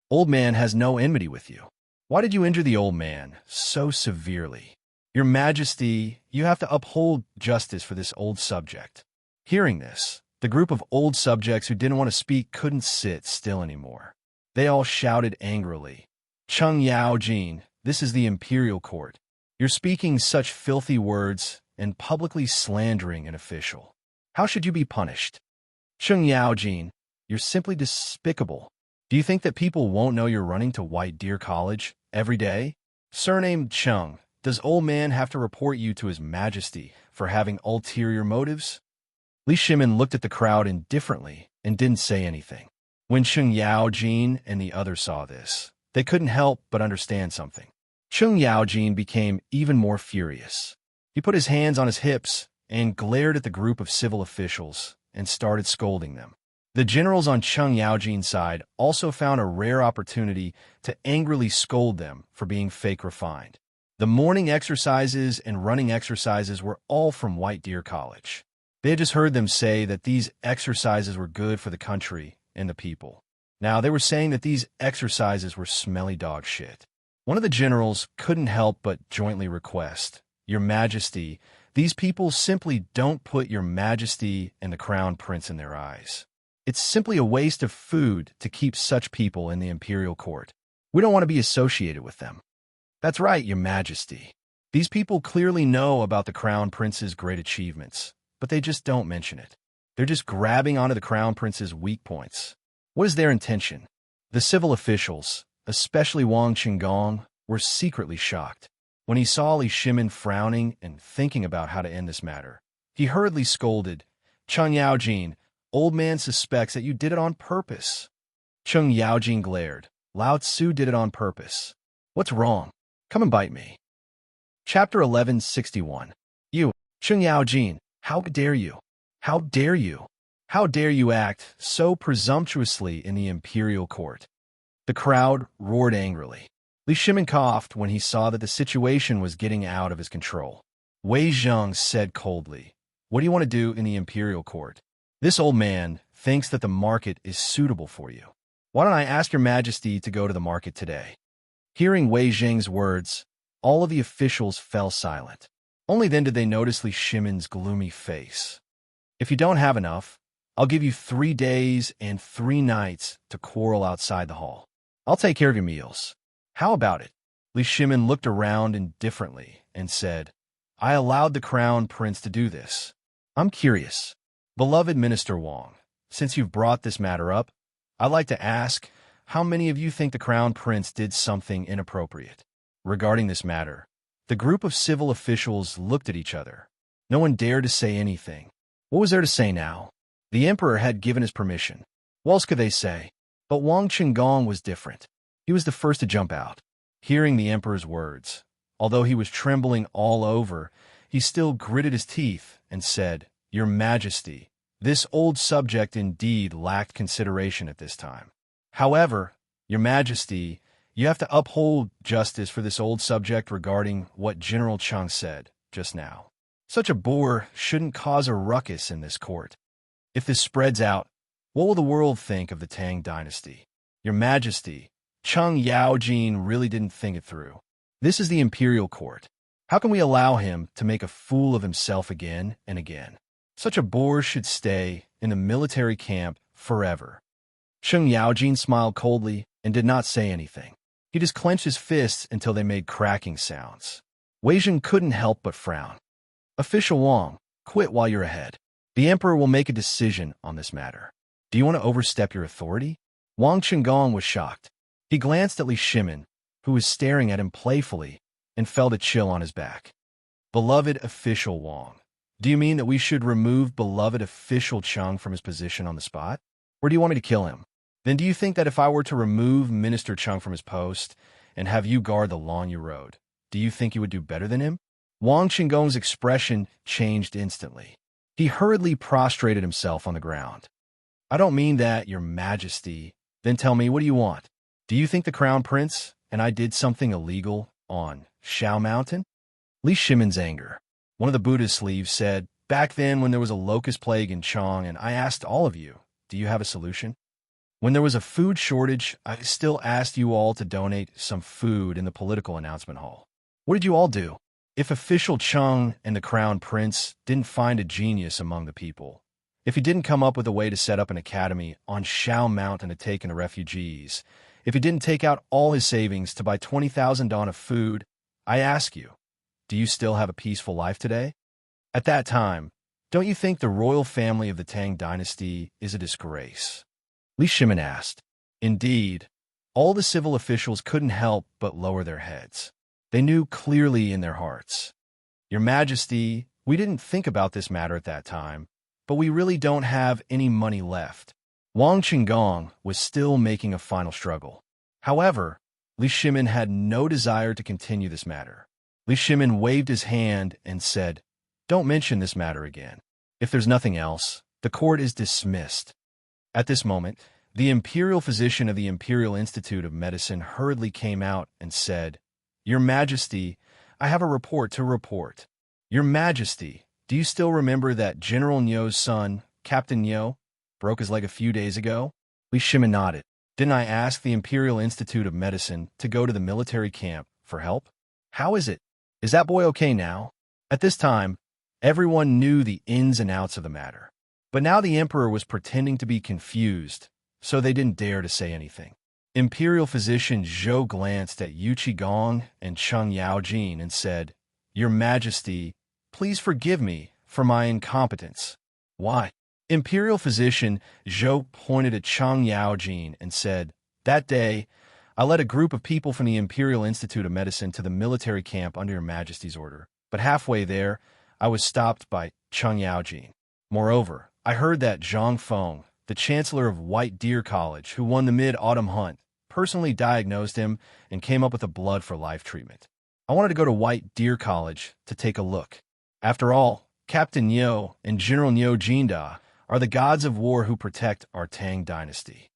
Old man has no enmity with you. Why did you injure the old man so severely? Your Majesty, you have to uphold justice for this old subject." Hearing this, the group of old subjects who didn't want to speak couldn't sit still anymore. They all shouted angrily, "Cheng Yaojin, this is the imperial court. You're speaking such filthy words and publicly slandering an official. How should you be punished? Cheng Yaojin, you're simply despicable. Do you think that people won't know you're running to White Deer College every day? Surnamed Cheng, does old man have to report you to His Majesty for having ulterior motives?" Li Shimin looked at the crowd indifferently and didn't say anything. When Cheng Yaojin and the others saw this, they couldn't help but understand something. Cheng Yaojin became even more furious. He put his hands on his hips and glared at the group of civil officials and started scolding them. The generals on Cheng Yaojin's side also found a rare opportunity to angrily scold them for being fake refined. The morning exercises and running exercises were all from White Deer College. They had just heard them say that these exercises were good for the country and the people. Now they were saying that these exercises were smelly dog shit. One of the generals couldn't help but jointly request, "Your Majesty, these people simply don't put Your Majesty and the Crown Prince in their eyes. It's simply a waste of food to keep such people in the imperial court. We don't want to be associated with them." That's right, Your Majesty. These people clearly know about the Crown Prince's great achievements, but they just don't mention it. They're just grabbing onto the Crown Prince's weak points. What is their intention? The civil officials, especially Wang Qinggong, were secretly shocked. When he saw Li Shimin frowning and thinking about how to end this matter, he hurriedly scolded, "Cheng Yaojin, old man suspects that you did it on purpose." Cheng Yaojin glared. "Lao Tzu did it on purpose. What's wrong? Come and bite me." Chapter 1161. You, Cheng Yaojin, how dare you? How dare you? How dare you act so presumptuously in the imperial court? The crowd roared angrily. Li Shimin coughed when he saw that the situation was getting out of his control. Wei Zheng said coldly. What do you want to do in the imperial court? This old man thinks that the market is suitable for you. Why don't I ask your majesty to go to the market today? Hearing Wei Zheng's words, all of the officials fell silent. Only then did they notice Li Shimon's gloomy face. If you don't have enough, I'll give you 3 days and 3 nights to quarrel outside the hall. I'll take care of your meals. How about it? Li Shimon looked around indifferently and said, I allowed the crown prince to do this. I'm curious. Beloved Minister Wang, since you've brought this matter up, I'd like to ask, how many of you think the crown prince did something inappropriate? Regarding this matter, the group of civil officials looked at each other. No one dared to say anything. What was there to say now? The emperor had given his permission. What else could they say? But Wang Qinggong was different. He was the first to jump out. Hearing the emperor's words, although he was trembling all over, he still gritted his teeth and said, Your Majesty, this old subject indeed lacked consideration at this time. However, Your Majesty, you have to uphold justice for this old subject regarding what General Cheng said just now. Such a boor shouldn't cause a ruckus in this court. If this spreads out, what will the world think of the Tang dynasty? Your Majesty, Cheng Yaojin really didn't think it through. This is the imperial court. How can we allow him to make a fool of himself again and again? Such a boor should stay in the military camp forever. Cheng Yaojin smiled coldly and did not say anything. He just clenched his fists until they made cracking sounds. Wei Zheng couldn't help but frown. Official Wang, quit while you're ahead. The emperor will make a decision on this matter. Do you want to overstep your authority? Wang Qinggong was shocked. He glanced at Li Shimon, who was staring at him playfully, and felt a chill on his back. Beloved official Wang, do you mean that we should remove beloved official Cheng from his position on the spot? Or do you want me to kill him? Then do you think that if I were to remove Minister Cheng from his post and have you guard the lawn you rode, do you think you would do better than him? Wang Qinggong's expression changed instantly. He hurriedly prostrated himself on the ground. I don't mean that, Your Majesty. Then tell me, what do you want? Do you think the crown prince and I did something illegal on Shao Mountain? Li Shimon's anger. One of the Buddha's sleeves said, Back then when there was a locust plague in Chong and I asked all of you, do you have a solution? When there was a food shortage, I still asked you all to donate some food in the political announcement hall. What did you all do? If official Cheng and the crown prince didn't find a genius among the people, if he didn't come up with a way to set up an academy on Shao Mountain to take in the refugees, if he didn't take out all his savings to buy 20,000 don of food, I ask you, do you still have a peaceful life today? At that time, don't you think the royal family of the Tang dynasty is a disgrace? Li Shimon asked. Indeed, all the civil officials couldn't help but lower their heads. They knew clearly in their hearts. Your Majesty, we didn't think about this matter at that time, but we really don't have any money left. Wang Qinggong was still making a final struggle. However, Li Shimon had no desire to continue this matter. Li Shimon waved his hand and said, Don't mention this matter again. If there's nothing else, the court is dismissed. At this moment, the imperial physician of the Imperial Institute of Medicine hurriedly came out and said, Your Majesty, I have a report to report. Your Majesty, do you still remember that General Nyo's son, Captain Nyo, broke his leg a few days ago? Li Shimon nodded. Didn't I ask the Imperial Institute of Medicine to go to the military camp for help? How is it? Is that boy okay now? At this time, everyone knew the ins and outs of the matter. But now the emperor was pretending to be confused, so they didn't dare to say anything. Imperial physician Zhou glanced at Yu Qigong and Cheng Yaojin and said, Your Majesty, please forgive me for my incompetence. Why? Imperial physician Zhou pointed at Cheng Yaojin and said, That day, I led a group of people from the Imperial Institute of Medicine to the military camp under Your Majesty's order, but halfway there, I was stopped by Cheng Yaojin. Moreover, I heard that Zhang Feng, the chancellor of White Deer College, who won the mid-autumn hunt, personally diagnosed him and came up with a blood-for-life treatment. I wanted to go to White Deer College to take a look. After all, Captain Nyo and General Nyo Jinda are the gods of war who protect our Tang dynasty.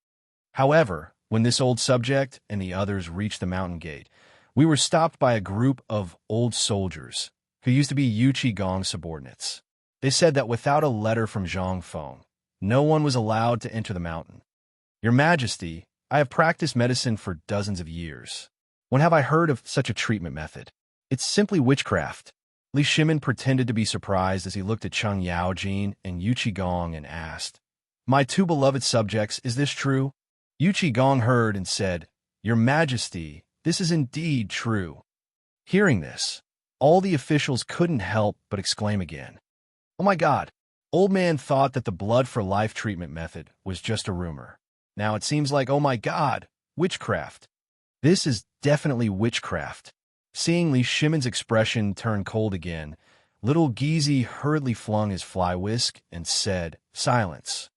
However, when this old subject and the others reached the mountain gate, we were stopped by a group of old soldiers who used to be Yu Qigong's subordinates. They said that without a letter from Zhang Feng, no one was allowed to enter the mountain. Your Majesty, I have practiced medicine for dozens of years. When have I heard of such a treatment method? It's simply witchcraft. Li Shimin pretended to be surprised as he looked at Cheng Yaojin and Yu Qigong and asked, "My two beloved subjects, is this true?" Yu Qigong heard and said, "Your Majesty, this is indeed true." Hearing this, all the officials couldn't help but exclaim again, "Oh my God!" Old Man thought that the blood for life treatment method was just a rumor. Now it seems like, oh my God, witchcraft. This is definitely witchcraft. Seeing Li Shimin's expression turn cold again, little Gizi hurriedly flung his fly whisk and said, "Silence."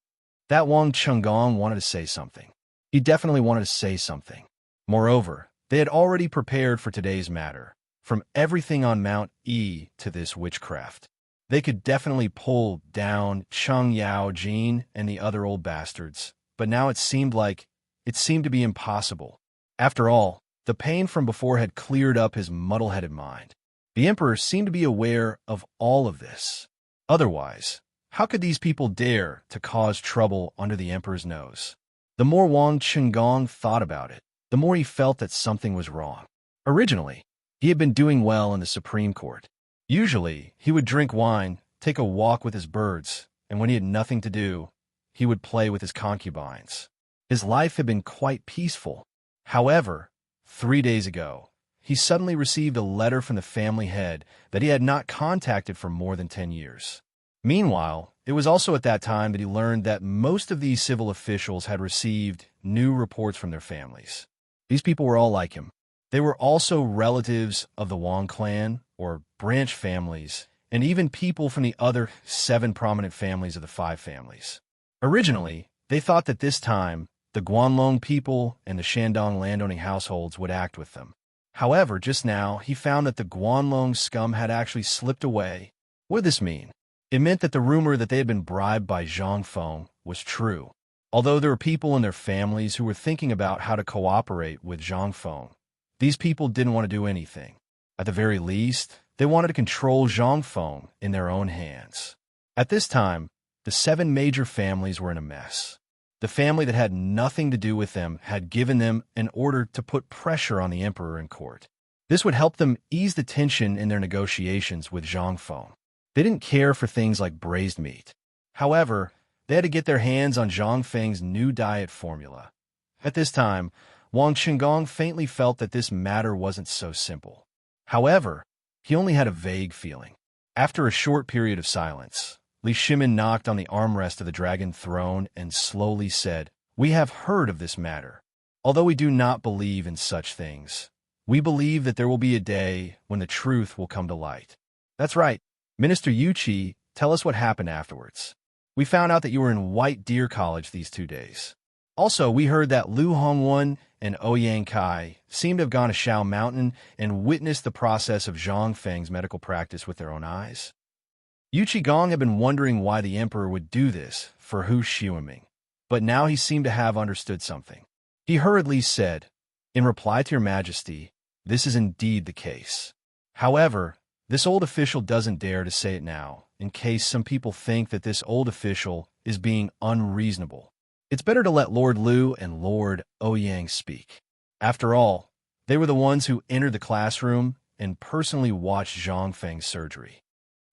That Wang Chenggong wanted to say something. He definitely wanted to say something. Moreover, they had already prepared for today's matter, from everything on Mount E to this witchcraft. They could definitely pull down Cheng Yaojin and the other old bastards, but now it seemed to be impossible. After all, the pain from before had cleared up his muddle-headed mind. The Emperor seemed to be aware of all of this. Otherwise, how could these people dare to cause trouble under the Emperor's nose? The more Wang Chenggong thought about it, the more he felt that something was wrong. Originally, he had been doing well in the Supreme Court. Usually, he would drink wine, take a walk with his birds, and when he had nothing to do, he would play with his concubines. His life had been quite peaceful. However, 3 days ago, he suddenly received a letter from the family head that he had not contacted for more than 10 years. Meanwhile, it was also at that time that he learned that most of these civil officials had received new reports from their families. These people were all like him. They were also relatives of the Wang clan, or branch families, and even people from the other 7 prominent families of the 5 families. Originally, they thought that this time, the Guanlong people and the Shandong landowning households would act with them. However, just now, he found that the Guanlong scum had actually slipped away. What did this mean? It meant that the rumor that they had been bribed by Zhang Feng was true. Although there were people in their families who were thinking about how to cooperate with Zhang Feng, these people didn't want to do anything. At the very least, they wanted to control Zhang Feng in their own hands. At this time, the 7 major families were in a mess. The family that had nothing to do with them had given them an order to put pressure on the emperor in court. This would help them ease the tension in their negotiations with Zhang Feng. They didn't care for things like braised meat. However, they had to get their hands on Zhang Feng's new diet formula. At this time, Wang Chenggong faintly felt that this matter wasn't so simple. However, he only had a vague feeling. After a short period of silence, Li Shimin knocked on the armrest of the dragon throne and slowly said, "We have heard of this matter. Although we do not believe in such things, we believe that there will be a day when the truth will come to light." "That's right. Minister Yu Qi, tell us what happened afterwards. We found out that you were in White Deer College these 2 days. Also, we heard that Lu Hongwen and Ouyang Kai seem to have gone to Shao Mountain and witnessed the process of Zhang Feng's medical practice with their own eyes." Yu Qigong had been wondering why the emperor would do this for Hu Xiuming, but now he seemed to have understood something. He hurriedly said, "In reply to your majesty, this is indeed the case. However, this old official doesn't dare to say it now, in case some people think that this old official is being unreasonable. It's better to let Lord Lu and Lord Ouyang speak. After all, they were the ones who entered the classroom and personally watched Zhang Feng's surgery."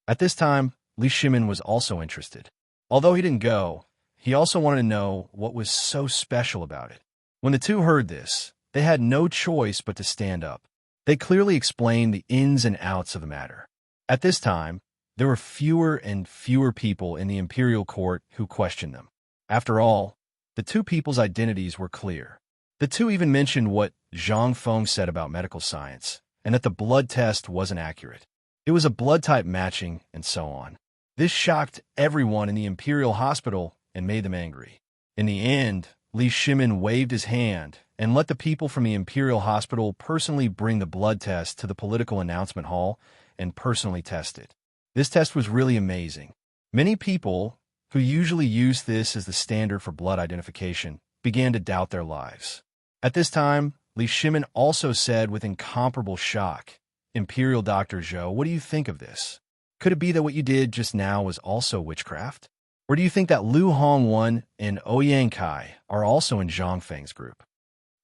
At this time, Li Shimin was also interested. Although he didn't go, he also wanted to know what was so special about it. When the two heard this, they had no choice but to stand up. They clearly explained the ins and outs of the matter. At this time, there were fewer and fewer people in the imperial court who questioned them. After all, the two people's identities were clear. The two even mentioned what Zhang Feng said about medical science, and that the blood test wasn't accurate. It was a blood type matching, and so on. This shocked everyone in the imperial hospital and made them angry. In the end, Li Shimin waved his hand and let the people from the imperial hospital personally bring the blood test to the political announcement hall and personally test it. This test was really amazing. Many people, who usually use this as the standard for blood identification, began to doubt their lives. At this time, Li Shimin also said with incomparable shock, Imperial Dr. Zhou, what do you think of this? Could it be that what you did just now was also witchcraft? Or do you think that Lu Hongwen and Ouyang Kai are also in Zhang Feng's group?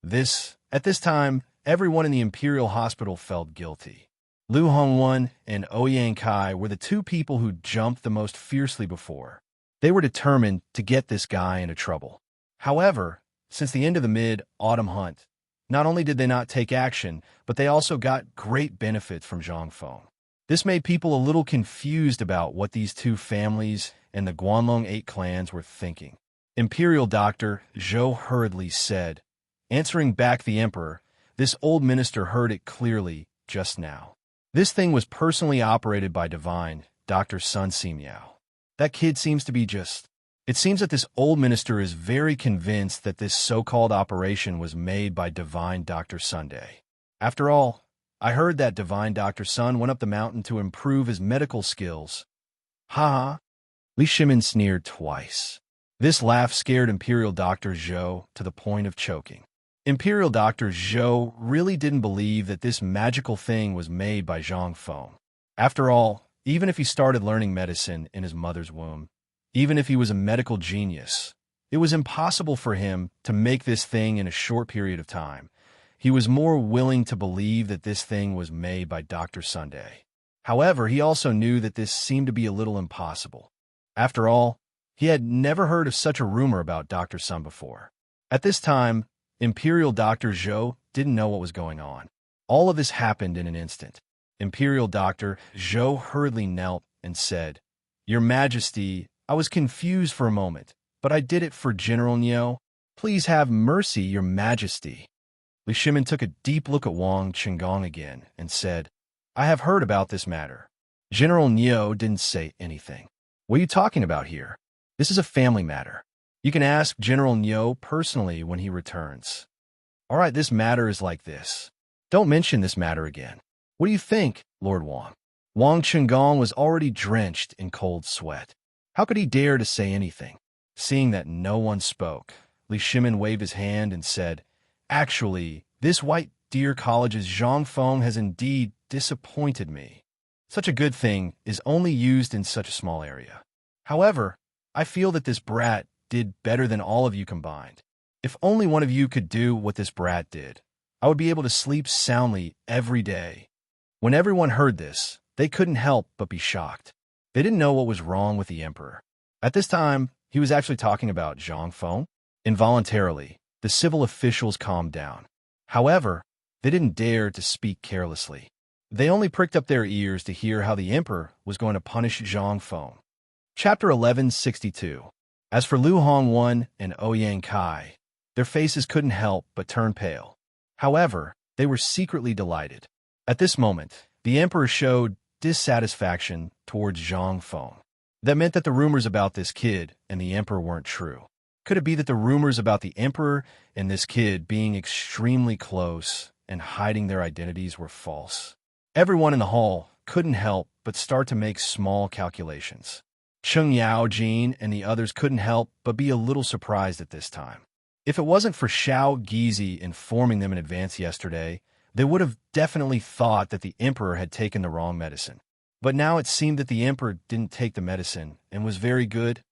At this time, everyone in the Imperial Hospital felt guilty. Lu Hongwen and Ouyang Kai were the two people who jumped the most fiercely before. They were determined to get this guy into trouble. However, since the end of the mid-autumn hunt, not only did they not take action, but they also got great benefits from Zhang Feng. This made people a little confused about what these two families and the Guanlong 8 clans were thinking. Imperial Doctor Zhou hurriedly said, answering back the Emperor, this old minister heard it clearly just now. This thing was personally operated by Divine Dr. Sun Simiao. That kid seems to be just... It seems that this old minister is very convinced that this so-called operation was made by Divine Dr. Sunday. After all, I heard that Divine Dr. Sun went up the mountain to improve his medical skills. Ha! Li Shimin sneered twice. This laugh scared Imperial Dr. Zhou to the point of choking. Imperial Dr. Zhou really didn't believe that this magical thing was made by Zhang Feng. After all, even if he started learning medicine in his mother's womb, even if he was a medical genius, it was impossible for him to make this thing in a short period of time. He was more willing to believe that this thing was made by Dr. Sunday. However, he also knew that this seemed to be a little impossible. After all, he had never heard of such a rumor about Dr. Sun before. At this time, Imperial Dr. Zhou didn't know what was going on. All of this happened in an instant. Imperial Dr. Zhou hurriedly knelt and said, Your Majesty, I was confused for a moment, but I did it for General Niu. Please have mercy, Your Majesty. Li Shimin took a deep look at Wang Qinggong again and said, I have heard about this matter. General Niu didn't say anything. What are you talking about here? This is a family matter. You can ask General Niu personally when he returns. All right, this matter is like this. Don't mention this matter again. What do you think, Lord Wang? Wang Qinggong was already drenched in cold sweat. How could he dare to say anything? Seeing that no one spoke, Li Shimin waved his hand and said, Actually, this White Deer College's Zhang Feng has indeed disappointed me. Such a good thing is only used in such a small area. However, I feel that this brat did better than all of you combined. If only one of you could do what this brat did, I would be able to sleep soundly every day. When everyone heard this, they couldn't help but be shocked. They didn't know what was wrong with the Emperor. At this time, he was actually talking about Zhang Feng. Involuntarily, the civil officials calmed down. However, they didn't dare to speak carelessly. They only pricked up their ears to hear how the Emperor was going to punish Zhang Feng. Chapter 1162. As for Lu Hongwen and Ouyang Kai, their faces couldn't help but turn pale. However, they were secretly delighted. At this moment, the Emperor showed dissatisfaction towards Zhang Feng. That meant that the rumors about this kid and the Emperor weren't true. Could it be that the rumors about the Emperor and this kid being extremely close and hiding their identities were false? Everyone in the hall couldn't help but start to make small calculations. Cheng Yaojin and the others couldn't help but be a little surprised at this time. If it wasn't for Xiao Gizi informing them in advance yesterday, they would have definitely thought that the Emperor had taken the wrong medicine. But now it seemed that the Emperor didn't take the medicine and was very good.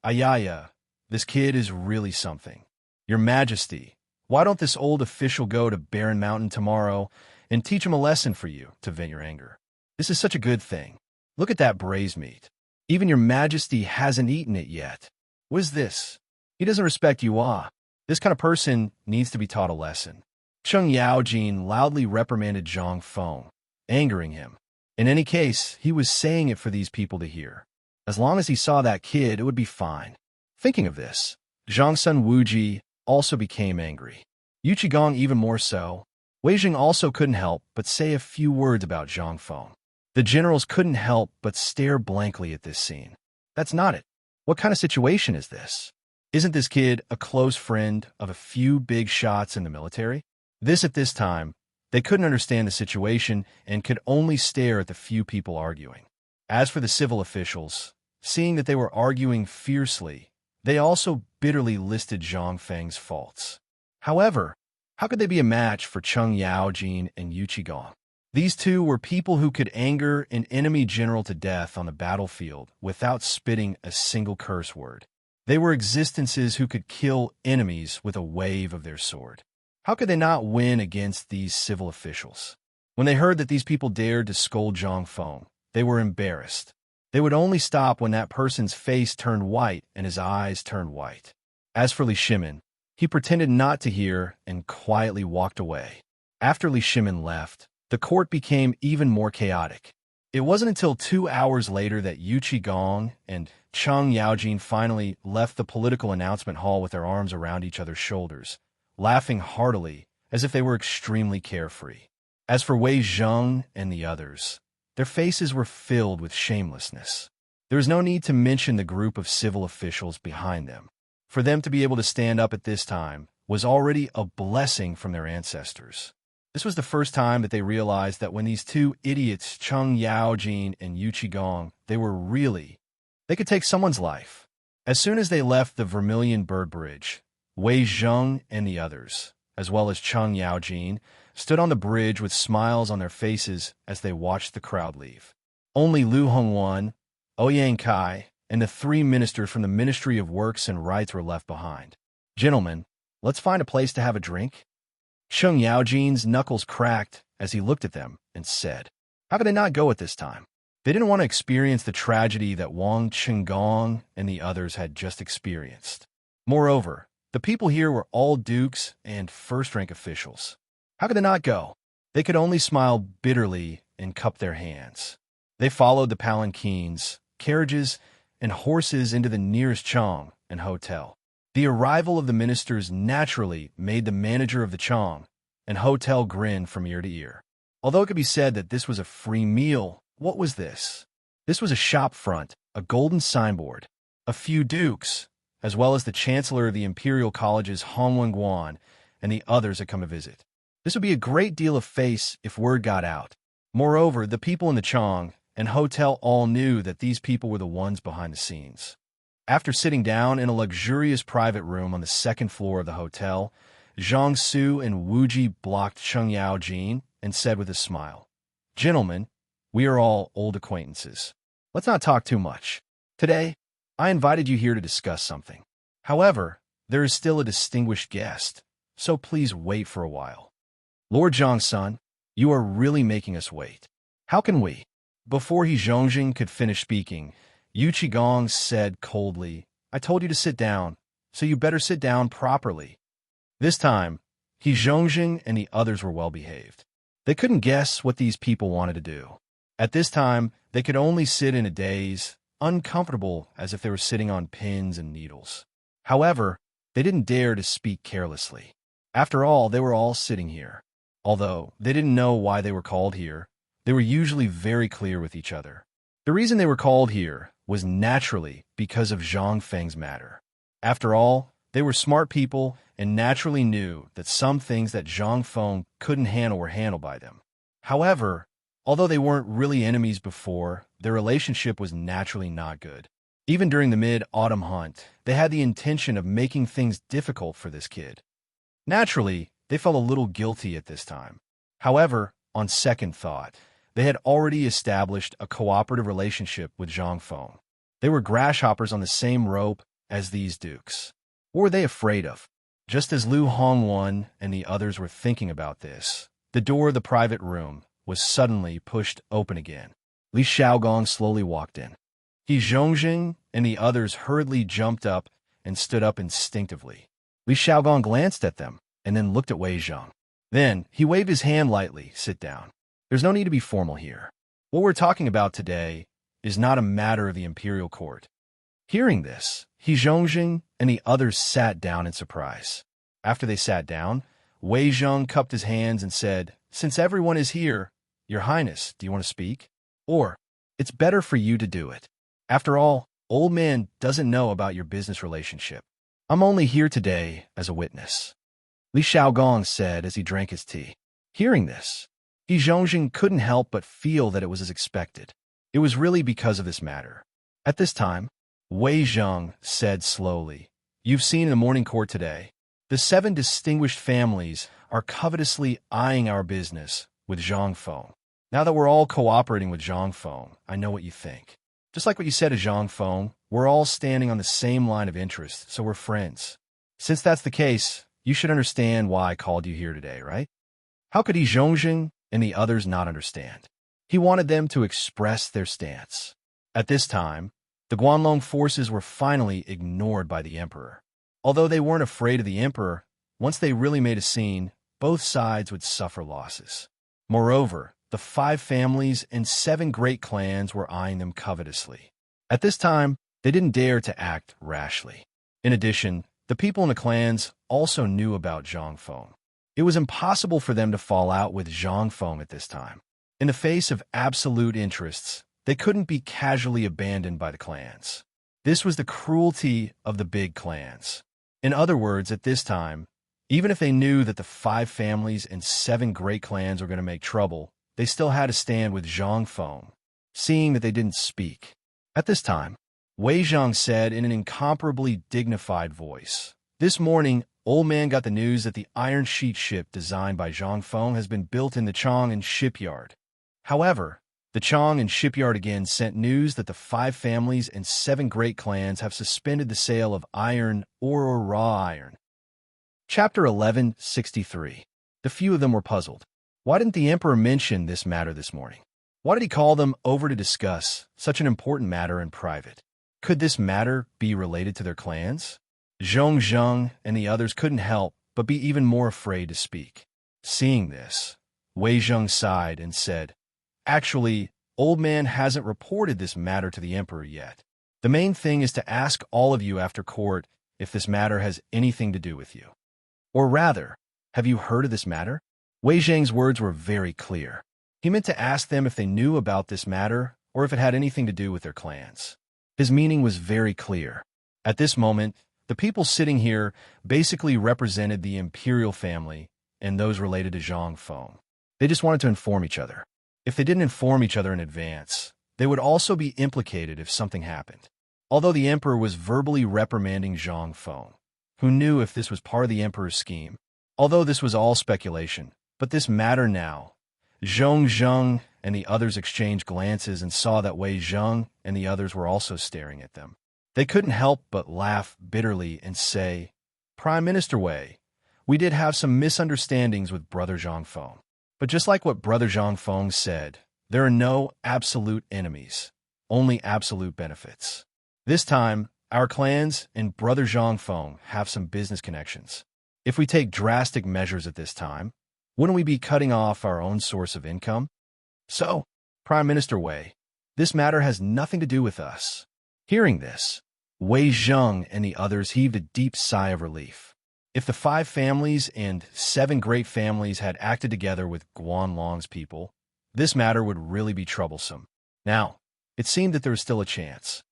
Ayaya, this kid is really something. Your Majesty, why don't this old official go to Barren Mountain tomorrow and teach him a lesson for you to vent your anger? This is such a good thing. Look at that braised meat. Even Your Majesty hasn't eaten it yet. What is this? He doesn't respect you, ah. This kind of person needs to be taught a lesson. Cheng Yaojin loudly reprimanded Zhang Feng, angering him. In any case, he was saying it for these people to hear. As long as he saw that kid, it would be fine. Thinking of this, Zhang Sun Wuji also became angry. Yu Qigong even more so. Wei Jing also couldn't help but say a few words about Zhang Feng. The generals couldn't help but stare blankly at this scene. That's not it. What kind of situation is this? Isn't this kid a close friend of a few big shots in the military? At this time, they couldn't understand the situation and could only stare at the few people arguing. As for the civil officials, seeing that they were arguing fiercely, they also bitterly listed Zhang Feng's faults. However, how could they be a match for Cheng Yaojin and Yu Qigong? These two were people who could anger an enemy general to death on the battlefield without spitting a single curse word. They were existences who could kill enemies with a wave of their sword. How could they not win against these civil officials? When they heard that these people dared to scold Zhang Feng, they were embarrassed. They would only stop when that person's face turned white and his eyes turned white. As for Li Shimin, he pretended not to hear and quietly walked away. After Li Shimin left, the court became even more chaotic. It wasn't until 2 hours later that Yu Qigong and Cheng Yaojin finally left the political announcement hall with their arms around each other's shoulders, laughing heartily as if they were extremely carefree. As for Wei Zheng and the others, their faces were filled with shamelessness. There is no need to mention the group of civil officials behind them. For them to be able to stand up at this time was already a blessing from their ancestors. This was the first time that they realized that when these two idiots, Cheng Yaojin and Yu Qigong, they could take someone's life. As soon as they left the Vermilion Bird Bridge, Wei Zheng and the others, as well as Cheng Yaojin, stood on the bridge with smiles on their faces as they watched the crowd leave. Only Lu Hongwan, Ouyang Kai, and the 3 ministers from the Ministry of Works and Rights were left behind. "Gentlemen, let's find a place to have a drink." Cheng Yaojin's knuckles cracked as he looked at them and said, "How could they not go at this time?" They didn't want to experience the tragedy that Wang Qinggong and the others had just experienced. Moreover, the people here were all dukes and first-rank officials. How could they not go? They could only smile bitterly and cup their hands. They followed the palanquins, carriages, and horses into the nearest chong and hotel. The arrival of the ministers naturally made the manager of the chong and hotel grin from ear to ear. Although it could be said that this was a free meal, what was this? This was a shop front, a golden signboard, a few dukes, as well as the chancellor of the Imperial College's Hong Wenguan and the others had come to visit. This would be a great deal of face if word got out. Moreover, the people in the chong and hotel all knew that these people were the ones behind the scenes. After sitting down in a luxurious private room on the 2nd floor of the hotel, Zhang Su and Wu Ji blocked Cheng Yaojin and said with a smile, "Gentlemen, we are all old acquaintances. Let's not talk too much. Today, I invited you here to discuss something. However, there is still a distinguished guest, so please wait for a while." "Lord Zhang-sun, you are really making us wait. How can we?" Before He Zhongjing could finish speaking, Yu Qigong said coldly, "I told you to sit down, so you better sit down properly." This time, He Zhongjing and the others were well behaved. They couldn't guess what these people wanted to do. At this time, they could only sit in a daze, uncomfortable as if they were sitting on pins and needles. However, they didn't dare to speak carelessly. After all, they were all sitting here. Although they didn't know why they were called here, they were usually very clear with each other. The reason they were called here was naturally because of Zhang Feng's matter. After all, they were smart people and naturally knew that some things that Zhang Feng couldn't handle were handled by them. However, although they weren't really enemies before, their relationship was naturally not good. Even during the mid-autumn hunt, they had the intention of making things difficult for this kid. Naturally, they felt a little guilty at this time. However, on second thought, they had already established a cooperative relationship with Zhang Feng. They were grasshoppers on the same rope as these dukes. What were they afraid of? Just as Lu Hongwan and the others were thinking about this, the door of the private room was suddenly pushed open again. Li Xiaogong slowly walked in. He Zhongjing and the others hurriedly jumped up and stood up instinctively. Li Xiaogong glanced at them and then looked at Wei Zheng. Then he waved his hand lightly, "Sit down. There's no need to be formal here. What we're talking about today is not a matter of the imperial court." Hearing this, He Zhongjing and the others sat down in surprise. After they sat down, Wei Zheng cupped his hands and said, "Since everyone is here, Your Highness, do you want to speak? Or, it's better for you to do it. After all, old man doesn't know about your business relationship. I'm only here today as a witness." Li Xiaogong said as he drank his tea. Hearing this, He Zhongjing couldn't help but feel that it was as expected. It was really because of this matter. At this time, Wei Zheng said slowly, "You've seen in the morning court today, the 7 distinguished families are covetously eyeing our business with Zhang Feng. Now that we're all cooperating with Zhang Feng, I know what you think. Just like what you said to Zhang Feng, we're all standing on the same line of interest, so we're friends. Since that's the case, you should understand why I called you here today, right? How could Yi Zhongjing and the others not understand? He wanted them to express their stance. At this time, the Guanlong forces were finally ignored by the emperor. Although they weren't afraid of the emperor, once they really made a scene, both sides would suffer losses. Moreover, the 5 families and 7 great clans were eyeing them covetously. At this time, they didn't dare to act rashly. In addition, the people in the clans also knew about Zhang Feng. It was impossible for them to fall out with Zhang Feng at this time. In the face of absolute interests, they couldn't be casually abandoned by the clans. This was the cruelty of the big clans. In other words, at this time, even if they knew that the 5 families and 7 great clans were going to make trouble, they still had to stand with Zhang Feng, seeing that they didn't speak. At this time, Wei Zhang said in an incomparably dignified voice, "This morning, Old Man got the news that the iron sheet ship designed by Zhang Feng has been built in the Chang'an shipyard. However, the Chang'an shipyard again sent news that the 5 families and 7 great clans have suspended the sale of iron or raw iron." Chapter 1163. The few of them were puzzled. Why didn't the emperor mention this matter this morning? Why did he call them over to discuss such an important matter in private? Could this matter be related to their clans? Zhong and the others couldn't help but be even more afraid to speak. Seeing this, Wei Zheng sighed and said, "Actually, Old Man hasn't reported this matter to the emperor yet. The main thing is to ask all of you after court if this matter has anything to do with you. Or rather, have you heard of this matter?" Wei Zheng's words were very clear. He meant to ask them if they knew about this matter or if it had anything to do with their clans. His meaning was very clear. At this moment, the people sitting here basically represented the imperial family and those related to Zhang Feng. They just wanted to inform each other. If they didn't inform each other in advance, they would also be implicated if something happened. Although the emperor was verbally reprimanding Zhang Feng, who knew if this was part of the emperor's scheme. Although this was all speculation, but this mattered now. Zhong and the others exchanged glances and saw that Wei Zheng and the others were also staring at them. They couldn't help but laugh bitterly and say, "Prime Minister Wei, we did have some misunderstandings with Brother Zhang Feng. But just like what Brother Zhang Feng said, there are no absolute enemies, only absolute benefits. This time, our clans and Brother Zhang Feng have some business connections. If we take drastic measures at this time, wouldn't we be cutting off our own source of income? So, Prime Minister Wei, this matter has nothing to do with us." Hearing this, Wei Zheng and the others heaved a deep sigh of relief. If the 5 families and 7 great families had acted together with Guanlong's people, this matter would really be troublesome. Now, it seemed that there was still a chance.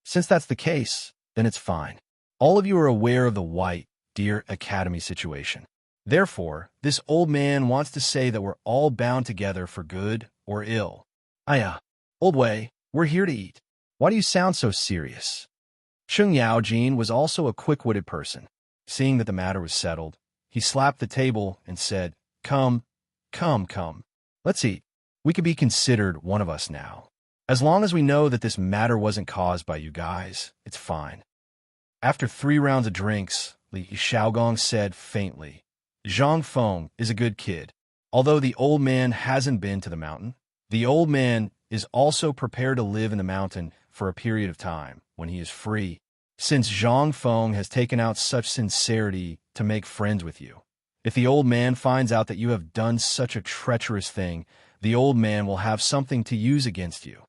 Since that's the case, then it's fine. All of you are aware of the White Deer Academy situation. Therefore, this old man wants to say that we're all bound together for good or ill. Aya, Old Wei, we're here to eat. Why do you sound so serious? Sheng Yaojin was also a quick-witted person. Seeing that the matter was settled, he slapped the table and said, Come. Let's eat. We could be considered one of us now. As long as we know that this matter wasn't caused by you guys, it's fine." After 3 rounds of drinks, Li Xiaogong said faintly, "Zhang Feng is a good kid. Although the old man hasn't been to the mountain, the old man is also prepared to live in the mountain for a period of time when he is free. Since Zhang Feng has taken out such sincerity to make friends with you, if the old man finds out that you have done such a treacherous thing, the old man will have something to use against you."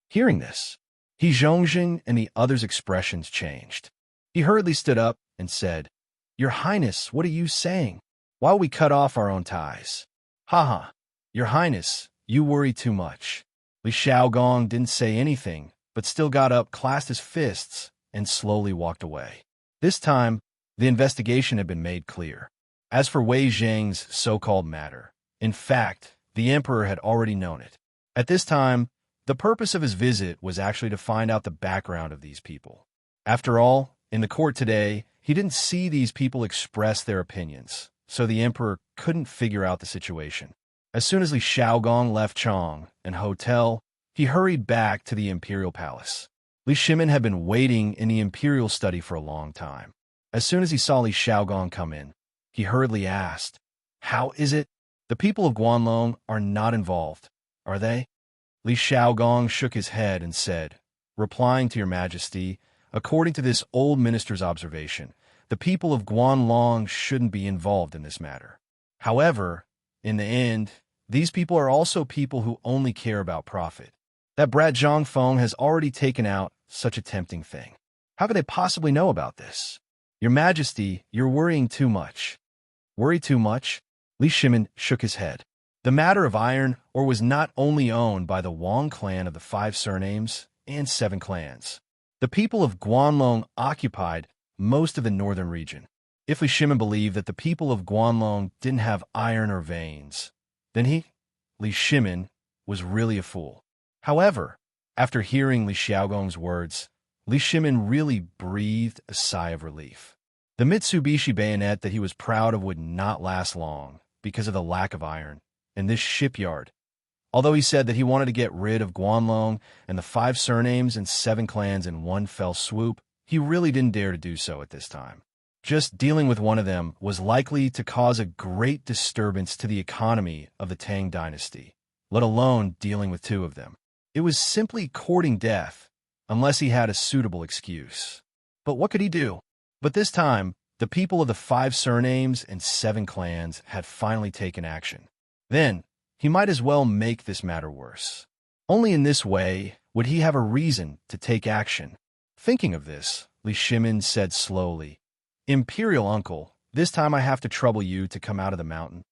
Hearing this, He Zhongjing and the others' expressions changed. He hurriedly stood up and said, "Your Highness, what are you saying? Why will we cut off our own ties?" "Haha, Your Highness, you worry too much." Li Xiaogong didn't say anything, but still got up, clasped his fists, and slowly walked away. This time, the investigation had been made clear. As for Wei Zheng's so-called matter, in fact, the emperor had already known it. At this time, the purpose of his visit was actually to find out the background of these people. After all, in the court today, he didn't see these people express their opinions, so the emperor couldn't figure out the situation. As soon as Li Xiaogong left Chong and hotel, he hurried back to the imperial palace. Li Shimin had been waiting in the imperial study for a long time. As soon as he saw Li Xiaogong come in, he hurriedly asked, "How is it? The people of Guanlong are not involved, are they?" Li Xiaogong shook his head and said, "Replying to your majesty, according to this old minister's observation, the people of Guanlong shouldn't be involved in this matter. However, in the end, these people are also people who only care about profit. That brat Zhang Feng has already taken out such a tempting thing. How could they possibly know about this? Your majesty, you're worrying too much." "Worry too much?" Li Shimin shook his head. The matter of iron ore was not only owned by the Wang clan of the 5 surnames and 7 clans. The people of Guanlong occupied most of the northern region. If Li Shimin believed that the people of Guanlong didn't have iron or veins, then Li Shimin, was really a fool. However, after hearing Li Xiaogong's words, Li Shimin really breathed a sigh of relief. The Mitsubishi bayonet that he was proud of would not last long because of the lack of iron in this shipyard. Although he said that he wanted to get rid of Guanlong and the 5 surnames and 7 clans in one fell swoop, he really didn't dare to do so at this time. Just dealing with one of them was likely to cause a great disturbance to the economy of the Tang dynasty, let alone dealing with 2 of them. It was simply courting death, unless he had a suitable excuse. But what could he do? But this time, the people of the 5 surnames and 7 clans had finally taken action. Then, he might as well make this matter worse. Only in this way would he have a reason to take action. Thinking of this, Li Shimin said slowly, "Imperial uncle, this time I have to trouble you to come out of the mountain."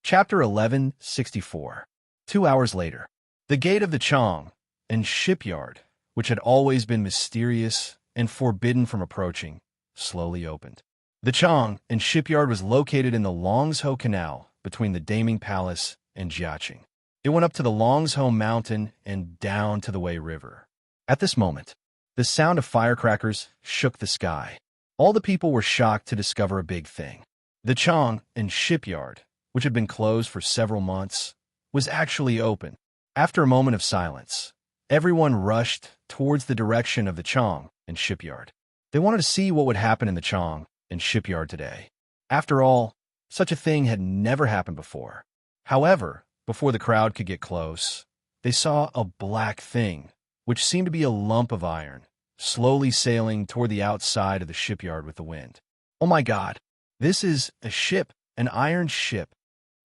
Chapter 1164. 2 hours later. The gate of the Chong and shipyard, which had always been mysterious and forbidden from approaching, slowly opened. The Chong and shipyard was located in the Longzhou Canal between the Daming Palace and Jiaqing. It went up to the Longzhou Mountain and down to the Wei River. At this moment, the sound of firecrackers shook the sky. All the people were shocked to discover a big thing. The Chong and shipyard, which had been closed for several months, was actually open. After a moment of silence, everyone rushed towards the direction of the Chong and shipyard. They wanted to see what would happen in the Chong and shipyard today. After all, such a thing had never happened before. However, before the crowd could get close, they saw a black thing, which seemed to be a lump of iron, slowly sailing toward the outside of the shipyard with the wind. "Oh my God, this is a ship, an iron ship."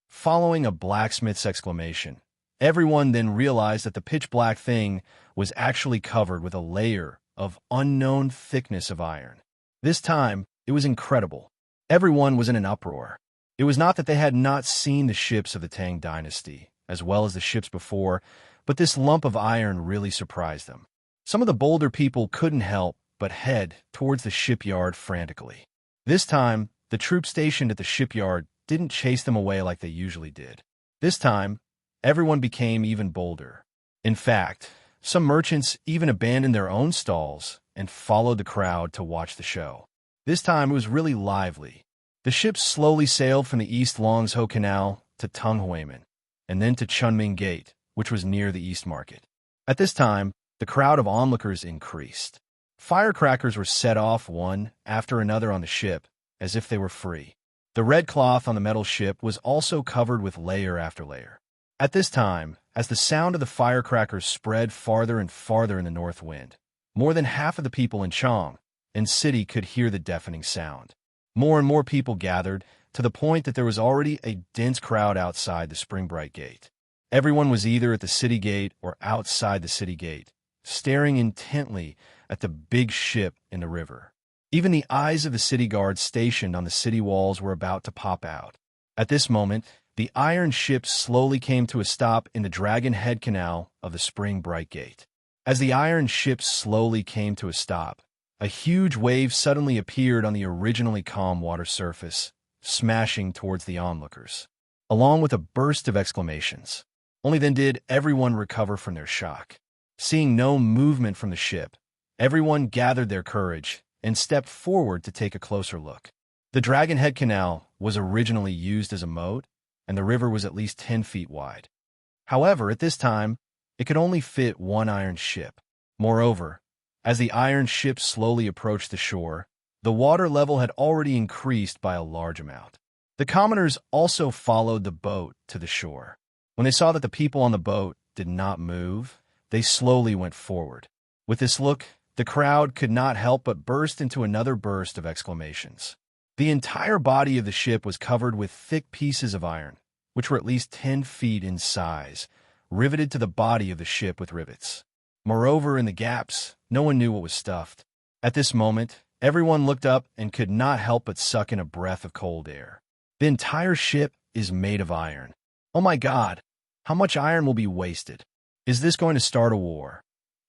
Following a blacksmith's exclamation, everyone then realized that the pitch-black thing was actually covered with a layer of unknown thickness of iron. This time, it was incredible. Everyone was in an uproar. It was not that they had not seen the ships of the Tang dynasty, as well as the ships before, but this lump of iron really surprised them. Some of the bolder people couldn't help but head towards the shipyard frantically. This time, the troops stationed at the shipyard didn't chase them away like they usually did. This time, everyone became even bolder. In fact, some merchants even abandoned their own stalls and followed the crowd to watch the show. This time it was really lively. The ships slowly sailed from the East Longzhou Canal to Tunghuimen, and then to Chunming Gate, which was near the East Market. At this time, the crowd of onlookers increased. Firecrackers were set off one after another on the ship, as if they were free. The red cloth on the metal ship was also covered with layer after layer. At this time, as the sound of the firecrackers spread farther and farther in the north wind, more than half of the people in Chong and city could hear the deafening sound. More and more people gathered, to the point that there was already a dense crowd outside the Springbright Gate. Everyone was either at the city gate or outside the city gate, staring intently at the big ship in the river. Even the eyes of the city guards stationed on the city walls were about to pop out. At this moment, the iron ship slowly came to a stop in the Dragon Head Canal of the Springbright Gate. As the iron ship slowly came to a stop, a huge wave suddenly appeared on the originally calm water surface, smashing towards the onlookers, along with a burst of exclamations. Only then did everyone recover from their shock. Seeing no movement from the ship, everyone gathered their courage and stepped forward to take a closer look. The Dragon Head Canal was originally used as a moat, and the river was at least 10 feet wide. However, at this time, it could only fit one iron ship. Moreover, as the iron ship slowly approached the shore, the water level had already increased by a large amount. The commoners also followed the boat to the shore. When they saw that the people on the boat did not move, they slowly went forward. With this look, the crowd could not help but burst into another burst of exclamations. The entire body of the ship was covered with thick pieces of iron, which were at least 10 feet in size, riveted to the body of the ship with rivets. Moreover, in the gaps, no one knew what was stuffed. At this moment, everyone looked up and could not help but suck in a breath of cold air. The entire ship is made of iron. Oh my God, how much iron will be wasted? Is this going to start a war?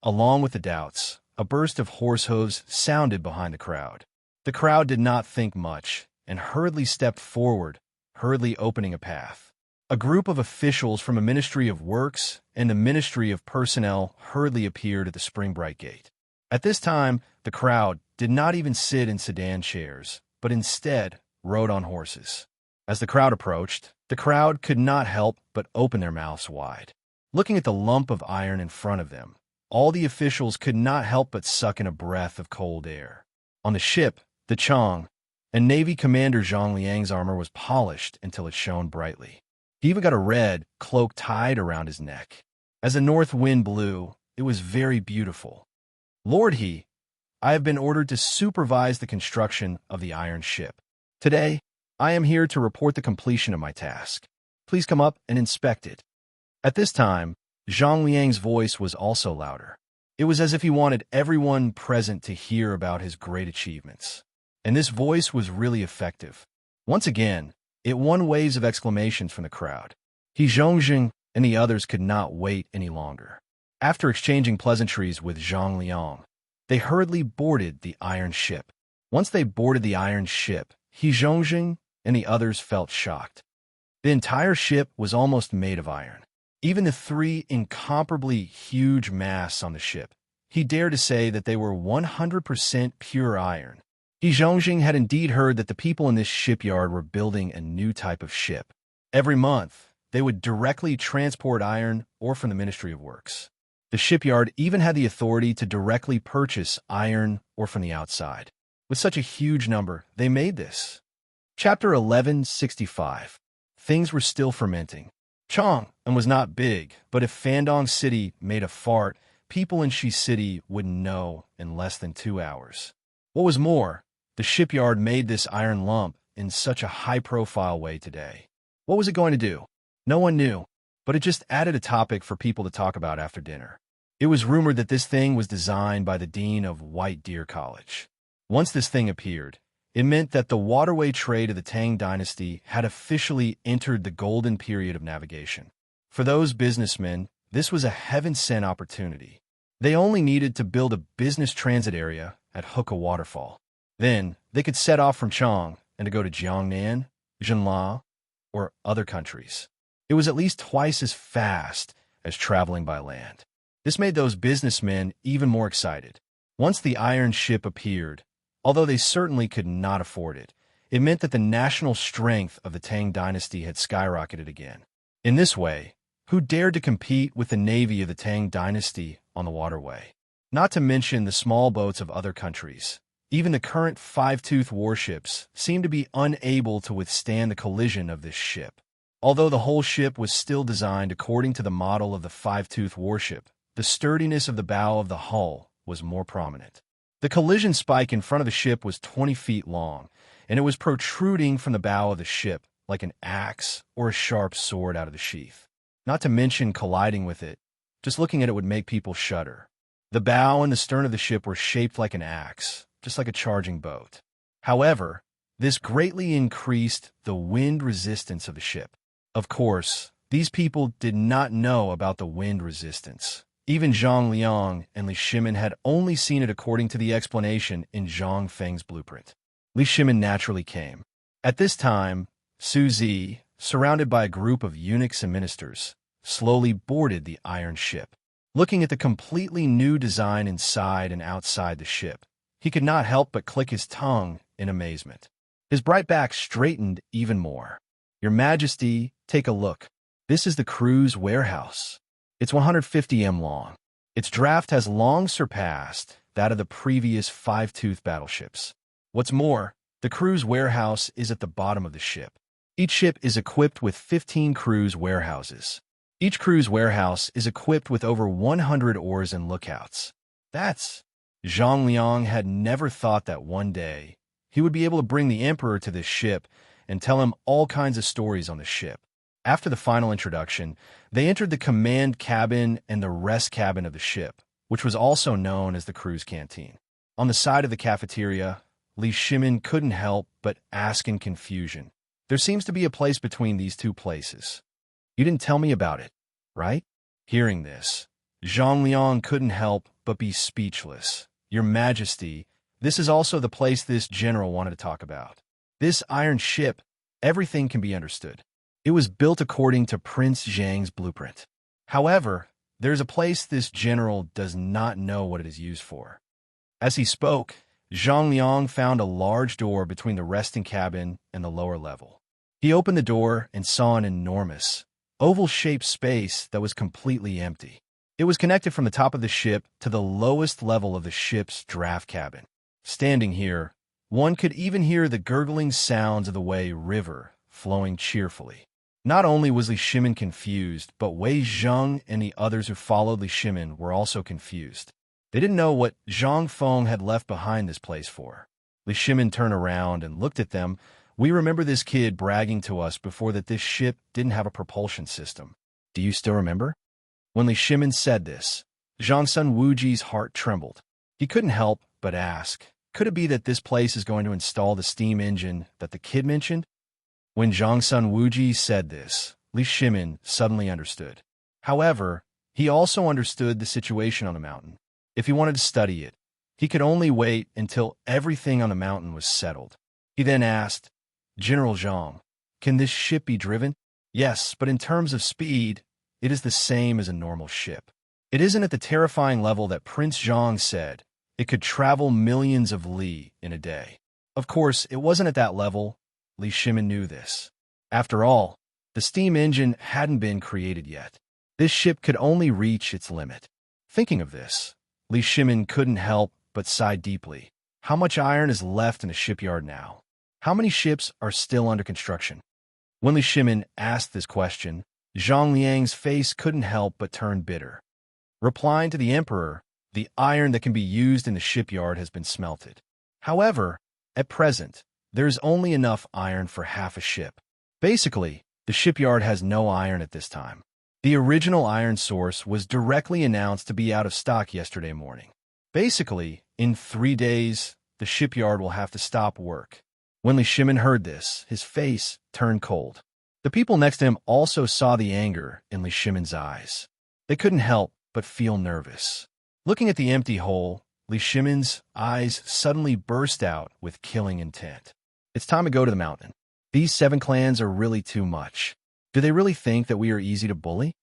Along with the doubts, a burst of horse hooves sounded behind the crowd. The crowd did not think much and hurriedly stepped forward, hurriedly opening a path. A group of officials from the Ministry of Works and the Ministry of Personnel hurriedly appeared at the Springbright Gate. At this time, the crowd did not even sit in sedan chairs, but instead rode on horses. As the crowd approached, the crowd could not help but open their mouths wide. Looking at the lump of iron in front of them, all the officials could not help but suck in a breath of cold air. On the ship, the Chang, and Navy Commander Zhang Liang's armor was polished until it shone brightly. He even got a red cloak tied around his neck. As the north wind blew, it was very beautiful. Lord He, I have been ordered to supervise the construction of the iron ship. Today, I am here to report the completion of my task. Please come up and inspect it. At this time, Zhang Liang's voice was also louder. It was as if he wanted everyone present to hear about his great achievements. And this voice was really effective. Once again, it won waves of exclamations from the crowd. He Zhongjing and the others could not wait any longer. After exchanging pleasantries with Zhang Liang, they hurriedly boarded the iron ship. Once they boarded the iron ship, He Zhongjing and the others felt shocked. The entire ship was almost made of iron. Even the three incomparably huge masts on the ship, he dared to say that they were 100% pure iron. He Zhongjing had indeed heard that the people in this shipyard were building a new type of ship. Every month, they would directly transport iron or from the Ministry of Works. The shipyard even had the authority to directly purchase iron or from the outside. With such a huge number, they made this. Chapter 1165. Things were still fermenting. Chang'an was not big, but if Fandong City made a fart, people in Shi City would know in less than 2 hours. What was more, the shipyard made this iron lump in such a high-profile way today. What was it going to do? No one knew, but it just added a topic for people to talk about after dinner. It was rumored that this thing was designed by the dean of White Deer College. Once this thing appeared, it meant that the waterway trade of the Tang dynasty had officially entered the golden period of navigation. For those businessmen, this was a heaven-sent opportunity. They only needed to build a business transit area at Hookah Waterfall. Then, they could set off from Chang and to go to Jiangnan, Zhenla, or other countries. It was at least twice as fast as traveling by land. This made those businessmen even more excited. Once the iron ship appeared, although they certainly could not afford it, it meant that the national strength of the Tang dynasty had skyrocketed again. In this way, who dared to compete with the navy of the Tang dynasty on the waterway? Not to mention the small boats of other countries. Even the current five-tooth warships seemed to be unable to withstand the collision of this ship. Although the whole ship was still designed according to the model of the five-tooth warship, the sturdiness of the bow of the hull was more prominent. The collision spike in front of the ship was 20 feet long, and it was protruding from the bow of the ship like an axe or a sharp sword out of the sheath. Not to mention colliding with it. Just looking at it would make people shudder. The bow and the stern of the ship were shaped like an axe, just like a charging boat. However, this greatly increased the wind resistance of the ship. Of course, these people did not know about the wind resistance. Even Zhang Liang and Li Shimin had only seen it according to the explanation in Zhang Feng's blueprint. Li Shimin naturally came. At this time, Su Zi, surrounded by a group of eunuchs and ministers, slowly boarded the iron ship. Looking at the completely new design inside and outside the ship, he could not help but click his tongue in amazement. His bright back straightened even more. Your Majesty, take a look. This is the crew's warehouse. It's 150 m long. Its draft has long surpassed that of the previous five-tooth battleships. What's more, the crew's warehouse is at the bottom of the ship. Each ship is equipped with 15 crew's warehouses. Each crew's warehouse is equipped with over 100 oars and lookouts. Zhang Liang had never thought that one day he would be able to bring the emperor to this ship and tell him all kinds of stories on the ship. After the final introduction, they entered the command cabin and the rest cabin of the ship, which was also known as the crew's canteen. On the side of the cafeteria, Li Shimin couldn't help but ask in confusion. There seems to be a place between these two places. You didn't tell me about it, right? Hearing this, Zhang Liang couldn't help but be speechless. Your Majesty, this is also the place this general wanted to talk about. This iron ship, everything can be understood. It was built according to Prince Zhang's blueprint. However, there's a place this general does not know what it is used for. As he spoke, Zhang Liang found a large door between the resting cabin and the lower level. He opened the door and saw an enormous, oval-shaped space that was completely empty. It was connected from the top of the ship to the lowest level of the ship's draft cabin. Standing here, one could even hear the gurgling sounds of the Wei River flowing cheerfully. Not only was Li Shimin confused, but Wei Zheng and the others who followed Li Shimin were also confused. They didn't know what Zhang Feng had left behind this place for. Li Shimin turned around and looked at them. We remember this kid bragging to us before that this ship didn't have a propulsion system. Do you still remember? When Li Shimin said this, Zhang Sun Wuji's heart trembled. He couldn't help but ask, could it be that this place is going to install the steam engine that the kid mentioned? When Zhang Sun Wuji said this, Li Shimin suddenly understood. However, he also understood the situation on the mountain. If he wanted to study it, he could only wait until everything on the mountain was settled. He then asked, General Zhang, can this ship be driven? Yes, but in terms of speed, it is the same as a normal ship. It isn't at the terrifying level that Prince Zhang said. It could travel millions of li in a day. Of course, it wasn't at that level. Li Shimin knew this. After all, the steam engine hadn't been created yet. This ship could only reach its limit. Thinking of this, Li Shimin couldn't help but sigh deeply. How much iron is left in the shipyard now? How many ships are still under construction? When Li Shimin asked this question, Zhang Liang's face couldn't help but turn bitter. Replying to the emperor, the iron that can be used in the shipyard has been smelted. However, at present, there's only enough iron for half a ship. Basically, the shipyard has no iron at this time. The original iron source was directly announced to be out of stock yesterday morning. Basically, in 3 days, the shipyard will have to stop work. When Li Shimin heard this, his face turned cold. The people next to him also saw the anger in Li Shimin's eyes. They couldn't help but feel nervous. Looking at the empty hole, Li Shimin's eyes suddenly burst out with killing intent. It's time to go to the mountain. These 7 clans are really too much. Do they really think that we are easy to bully?